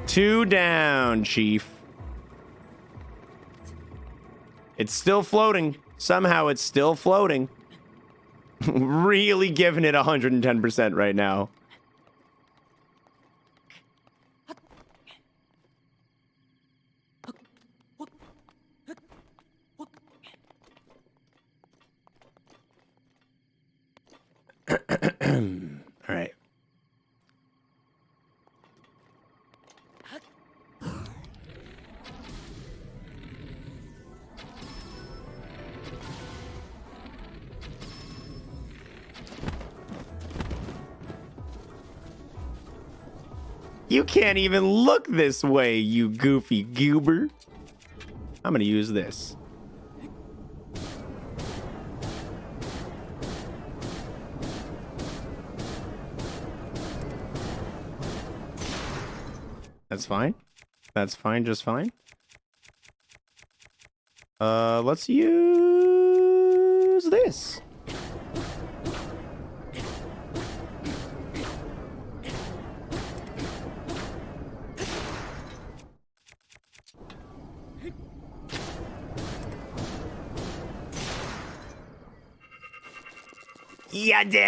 Two down, Chief. It's still floating. Somehow it's still floating. Really giving it 110% right now. All right. You can't even look this way, you goofy goober. I'm gonna use this. That's fine. That's fine, just fine. Let's use this. You did.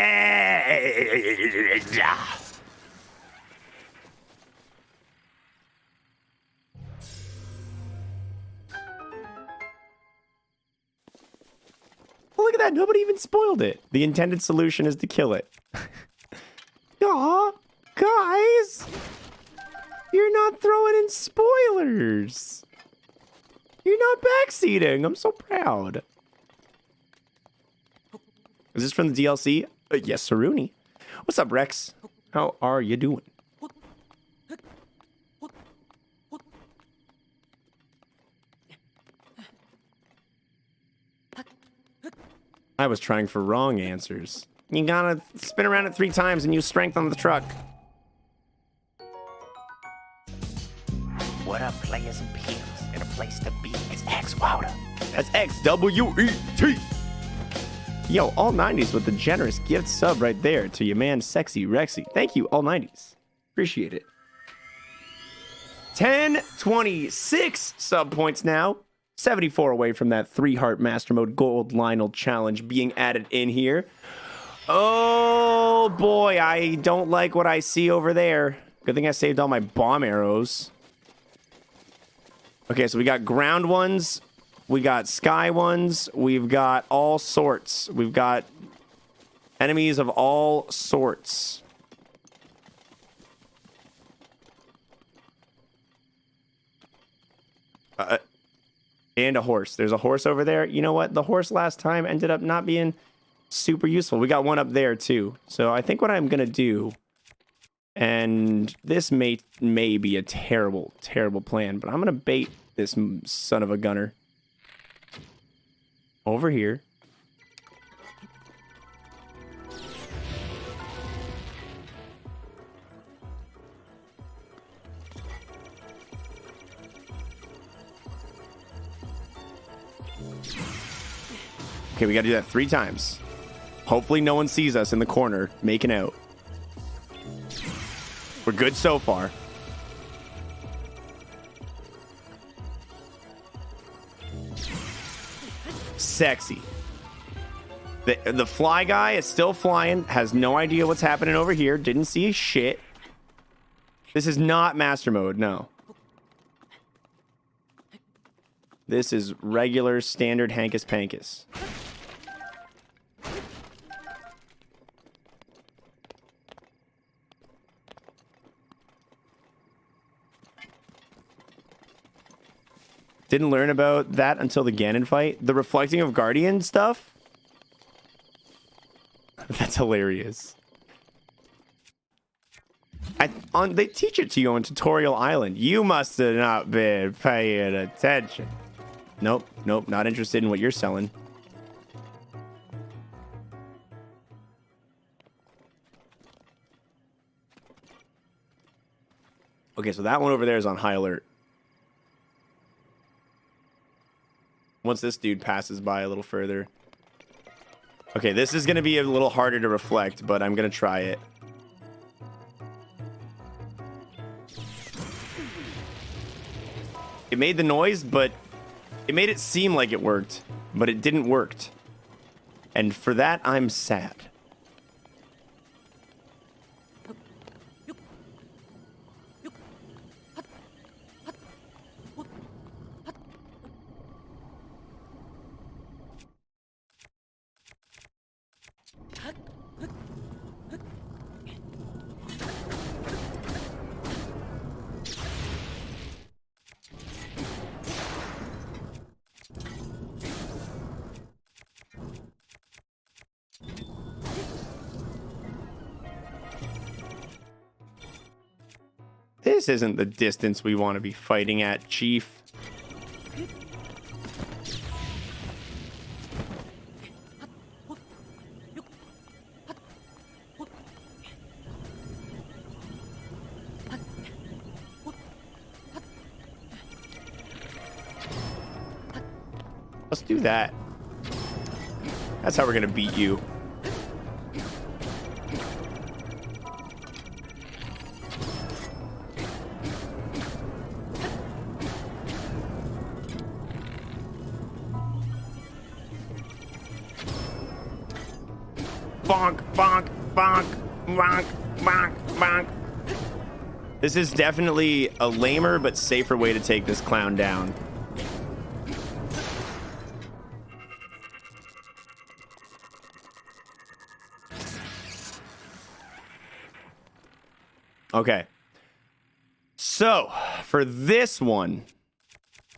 Oh, look at that. Nobody even spoiled it. The intended solution is to kill it. Aw, guys. You're not throwing in spoilers. You're not backseating. I'm so proud. Is this from the DLC? Yes, Saruni. What's up, Rex? How are you doing? I was trying for wrong answers. You gotta spin around it 3 times and use strength on the truck. What up, players and peers? In a place to be. It's xwater. That's XWET. Yo, all 90s with the generous gift sub right there to your man, Sexy Rexy. Thank you, all 90s. Appreciate it. 1026 sub points now. 74 away from that 3-heart Master Mode Gold Lionel Challenge being added in here. Oh boy, I don't like what I see over there. Good thing I saved all my bomb arrows. Okay, so we got ground ones. We got sky ones. We've got all sorts. We've got enemies of all sorts. And a horse. There's a horse over there. You know what? The horse last time ended up not being super useful. We got one up there too. So I think what I'm going to do, and this may be a terrible, terrible plan, but I'm going to bait this son of a gunner over here. Okay, we got to do that 3 times. Hopefully no one sees us in the corner making out. We're good so far. Sexy. The fly guy is still flying, has no idea what's happening over here, didn't see shit. This is not master mode, no. This is regular standard Hankus Pankus. Didn't learn about that until the Ganon fight. The reflecting of Guardian stuff? That's hilarious. They teach it to you on Tutorial Island. You must have not been paying attention. Nope, not interested in what you're selling. Okay, so that one over there is on high alert. Once this dude passes by a little further. Okay, this is going to be a little harder to reflect, but I'm going to try it. It made the noise, but it made it seem like it worked, but it didn't work. And for that, I'm sad. This isn't the distance we want to be fighting at, Chief. Let's do that. That's how we're gonna beat you. bonk, bonk, bonk, bonk, bonk, bonk. This is definitely a lamer but safer way to take this clown down. Okay. So, for this one,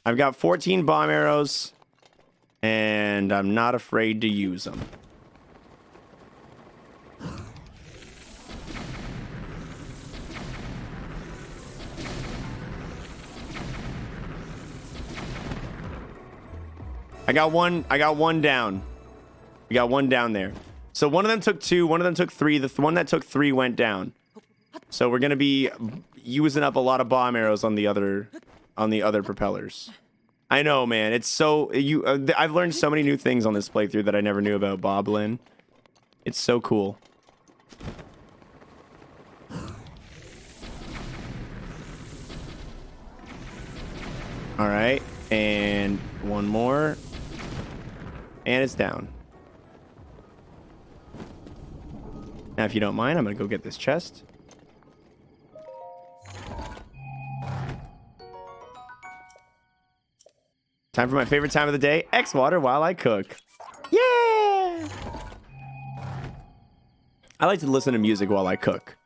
I've got 14 bomb arrows, and I'm not afraid to use them. I got one down. We got one down there. So one of them took 2, one of them took 3. The one that took 3 went down. So we're gonna be using up a lot of bomb arrows on the other propellers. I know, man. It's so I've learned so many new things on this playthrough that I never knew about Boblin. It's so cool. All right, and one more, and it's down. Now, if you don't mind, I'm gonna go get this chest. Time for my favorite time of the day, xwater while I cook. Yeah! I like to listen to music while I cook.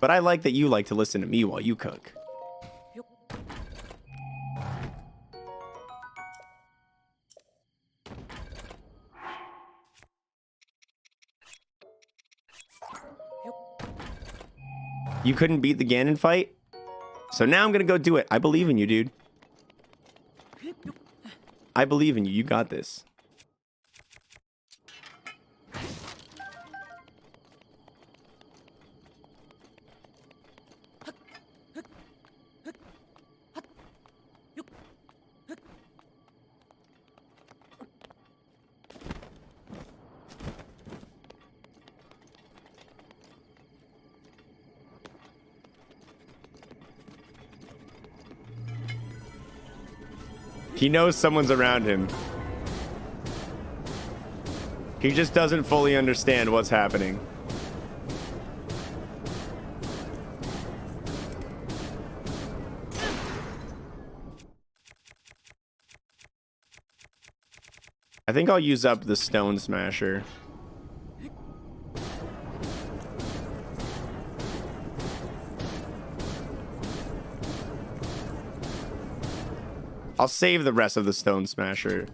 But I like that you like to listen to me while you cook. You couldn't beat the Ganon fight? So now I'm gonna go do it. I believe in you, dude. I believe in you. You got this. He knows someone's around him. He just doesn't fully understand what's happening. I think I'll use up the Stone Smasher. I'll save the rest of the Stone Smasher.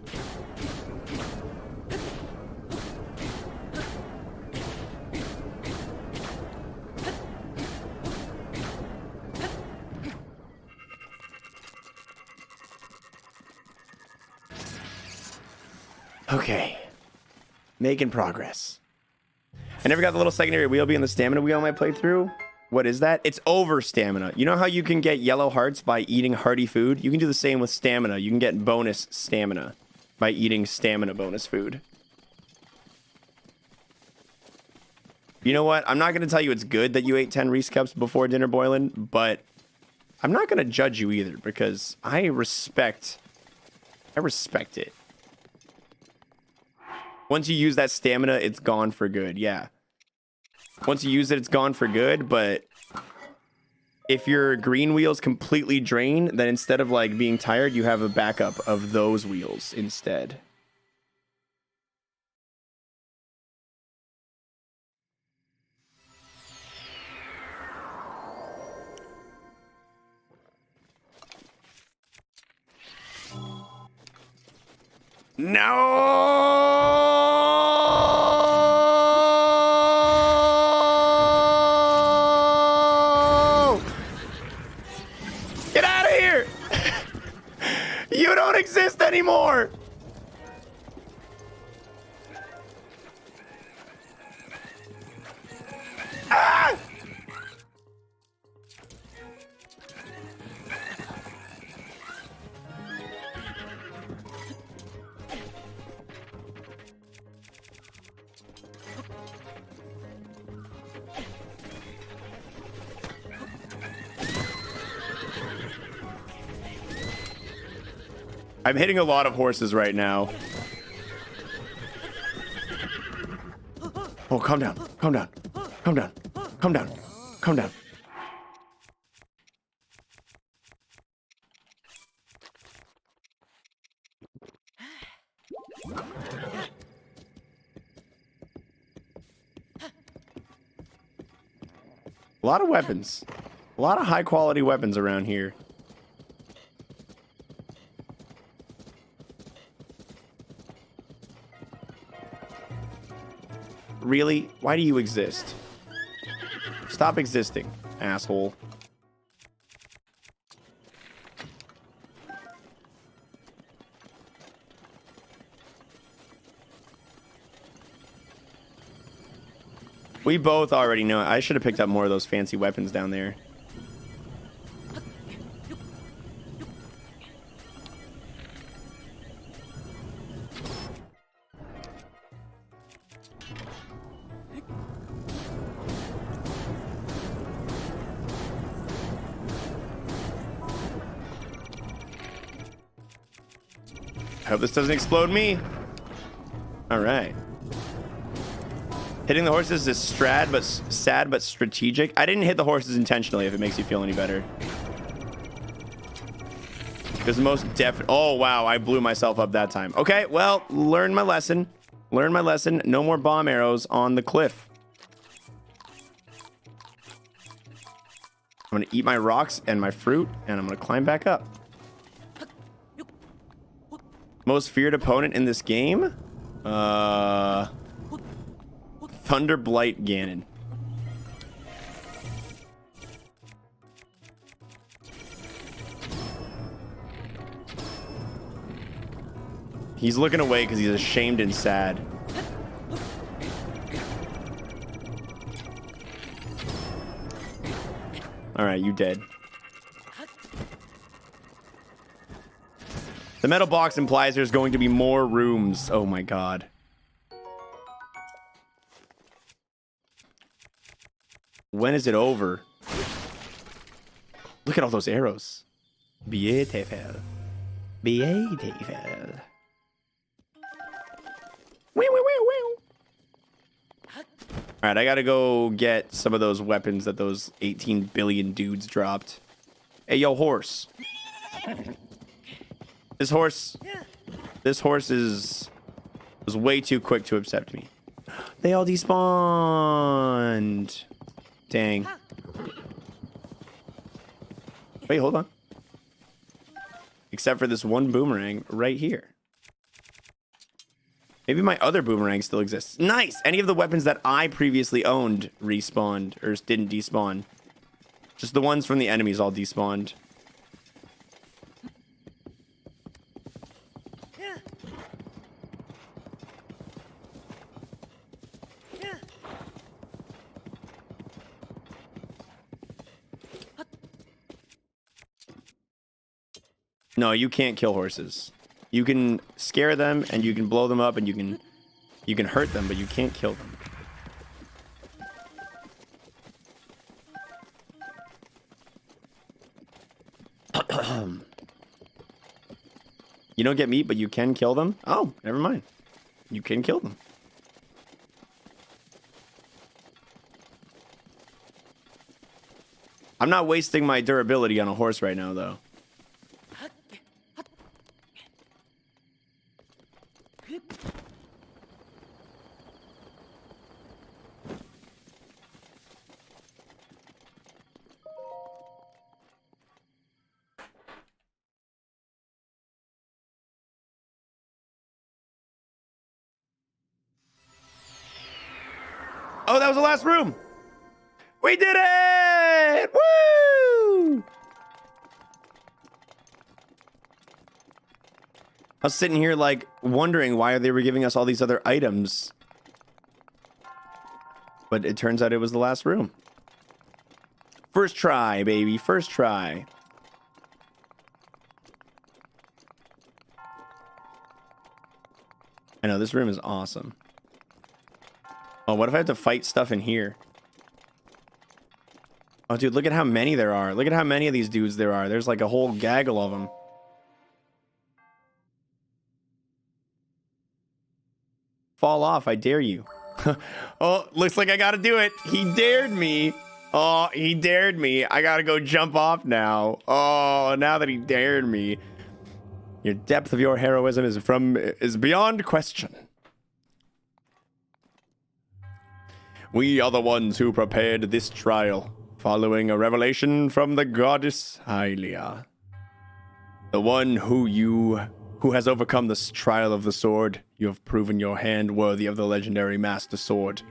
Okay. Making progress. I never got the little secondary wheel being the stamina wheel on my playthrough. What is that? It's over stamina. You know how you can get yellow hearts by eating hearty food? You can do the same with stamina. You can get bonus stamina by eating stamina bonus food. You know what? I'm not going to tell you it's good that you ate 10 Reese cups before dinner boiling, but I'm not going to judge you either because I respect it. Once you use that stamina, it's gone for good. Yeah. Once you use it, it's gone for good, but if your green wheels completely drain, then instead of like being tired, you have a backup of those wheels instead. No! Get out of here! You don't exist anymore! Ah! I'm hitting a lot of horses right now. Oh, calm down. Calm down. Calm down. Calm down. Calm down. A lot of weapons. A lot of high quality weapons around here. Really? Why do you exist? Stop existing, asshole. We both already know. I should have picked up more of those fancy weapons down there. I hope this doesn't explode me. All right. Hitting the horses is sad but strategic. I didn't hit the horses intentionally, if it makes you feel any better. Because the most oh, wow, I blew myself up that time. Okay, well, learn my lesson. Learn my lesson. No more bomb arrows on the cliff. I'm going to eat my rocks and my fruit, and I'm going to climb back up. Most feared opponent in this game? Thunderblight Ganon. He's looking away because he's ashamed and sad. All right, you dead. The metal box implies there's going to be more rooms. Oh my god. When is it over? Look at all those arrows. Beautiful. Beautiful. Alright, I gotta go get some of those weapons that those 18 billion dudes dropped. Hey, yo, horse. This horse was way too quick to accept me. They all despawned. Dang. Wait, hold on. Except for this one boomerang right here. Maybe my other boomerang still exists. Nice! Any of the weapons that I previously owned respawned, or didn't despawn. Just the ones from the enemies all despawned. No, you can't kill horses. You can scare them and you can blow them up and you can hurt them, but you can't kill them. You don't get meat, but you can kill them? Oh, never mind. You can kill them. I'm not wasting my durability on a horse right now, though. Oh, that was the last room. We did it! Woo! I was sitting here like wondering why they were giving us all these other items. But it turns out it was the last room. First try, baby. First try. I know, this room is awesome. Oh, what if I have to fight stuff in here? Oh, dude, look at how many there are. Look at how many of these dudes there are. There's like a whole gaggle of them. Fall off, I dare you. Oh, looks like I gotta do it. He dared me. Oh, he dared me. I gotta go jump off now. Oh, now that he dared me. Your depth of your heroism is beyond question. We are the ones who prepared this trial, following a revelation from the goddess Hylia. The one who has overcome this trial of the sword. You have proven your hand worthy of the legendary Master Sword.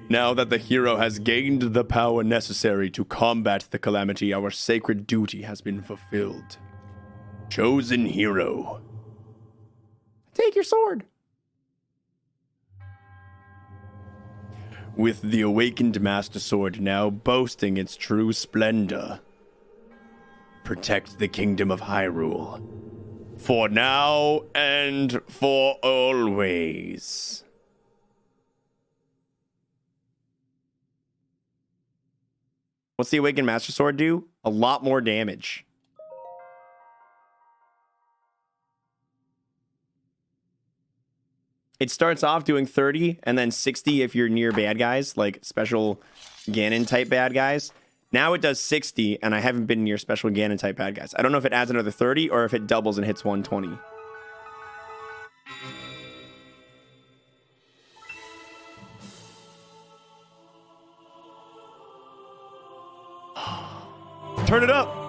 Now that the hero has gained the power necessary to combat the calamity, our sacred duty has been fulfilled. Chosen hero. Take your sword. With the awakened Master Sword now boasting its true splendor, protect the kingdom of Hyrule. For now and for always. What's the Awakened Master Sword do? A lot more damage. It starts off doing 30 and then 60 if you're near bad guys, like special Ganon type bad guys. Now it does 60, and I haven't been near special Ganon type bad guys. I don't know if it adds another 30 or if it doubles and hits 120. Turn it up.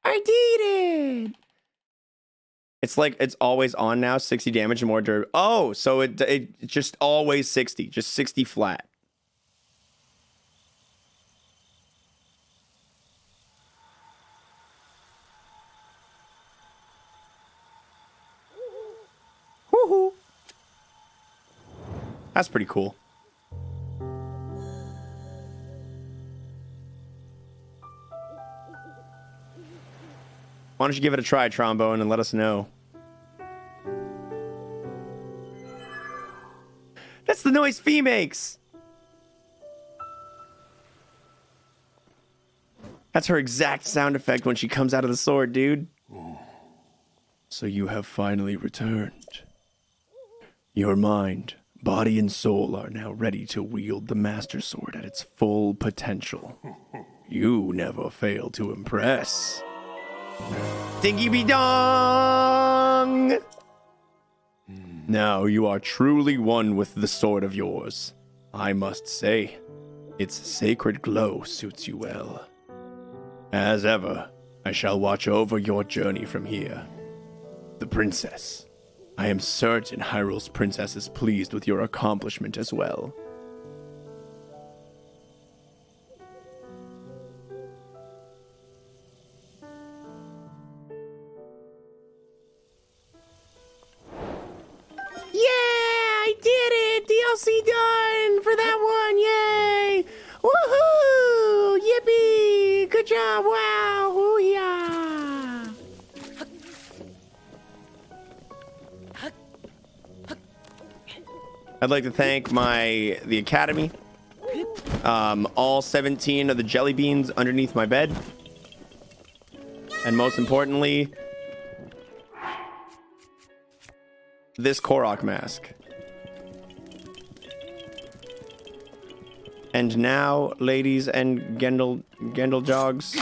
I did it. It's like it's always on now, 60 damage and more durability. Oh, so it just always 60, just 60 flat. Woohoo. That's pretty cool. Why don't you give it a try, Trombone, and let us know. That's the noise Fee makes. That's her exact sound effect when she comes out of the sword, dude. So you have finally returned. Your mind, body, and soul are now ready to wield the Master Sword at its full potential. You never fail to impress. Dingy be dong! Now you are truly one with the sword of yours. I must say, its sacred glow suits you well. As ever, I shall watch over your journey from here. The princess. I am certain Hyrule's princess is pleased with your accomplishment as well. DLC done for that one, yay! Woohoo! Yippee! Good job! Wow! Hoo-yah! I'd like to thank the Academy. All 17 of the jelly beans underneath my bed. And most importantly, this Korok mask. And now, ladies and Gendel jogs,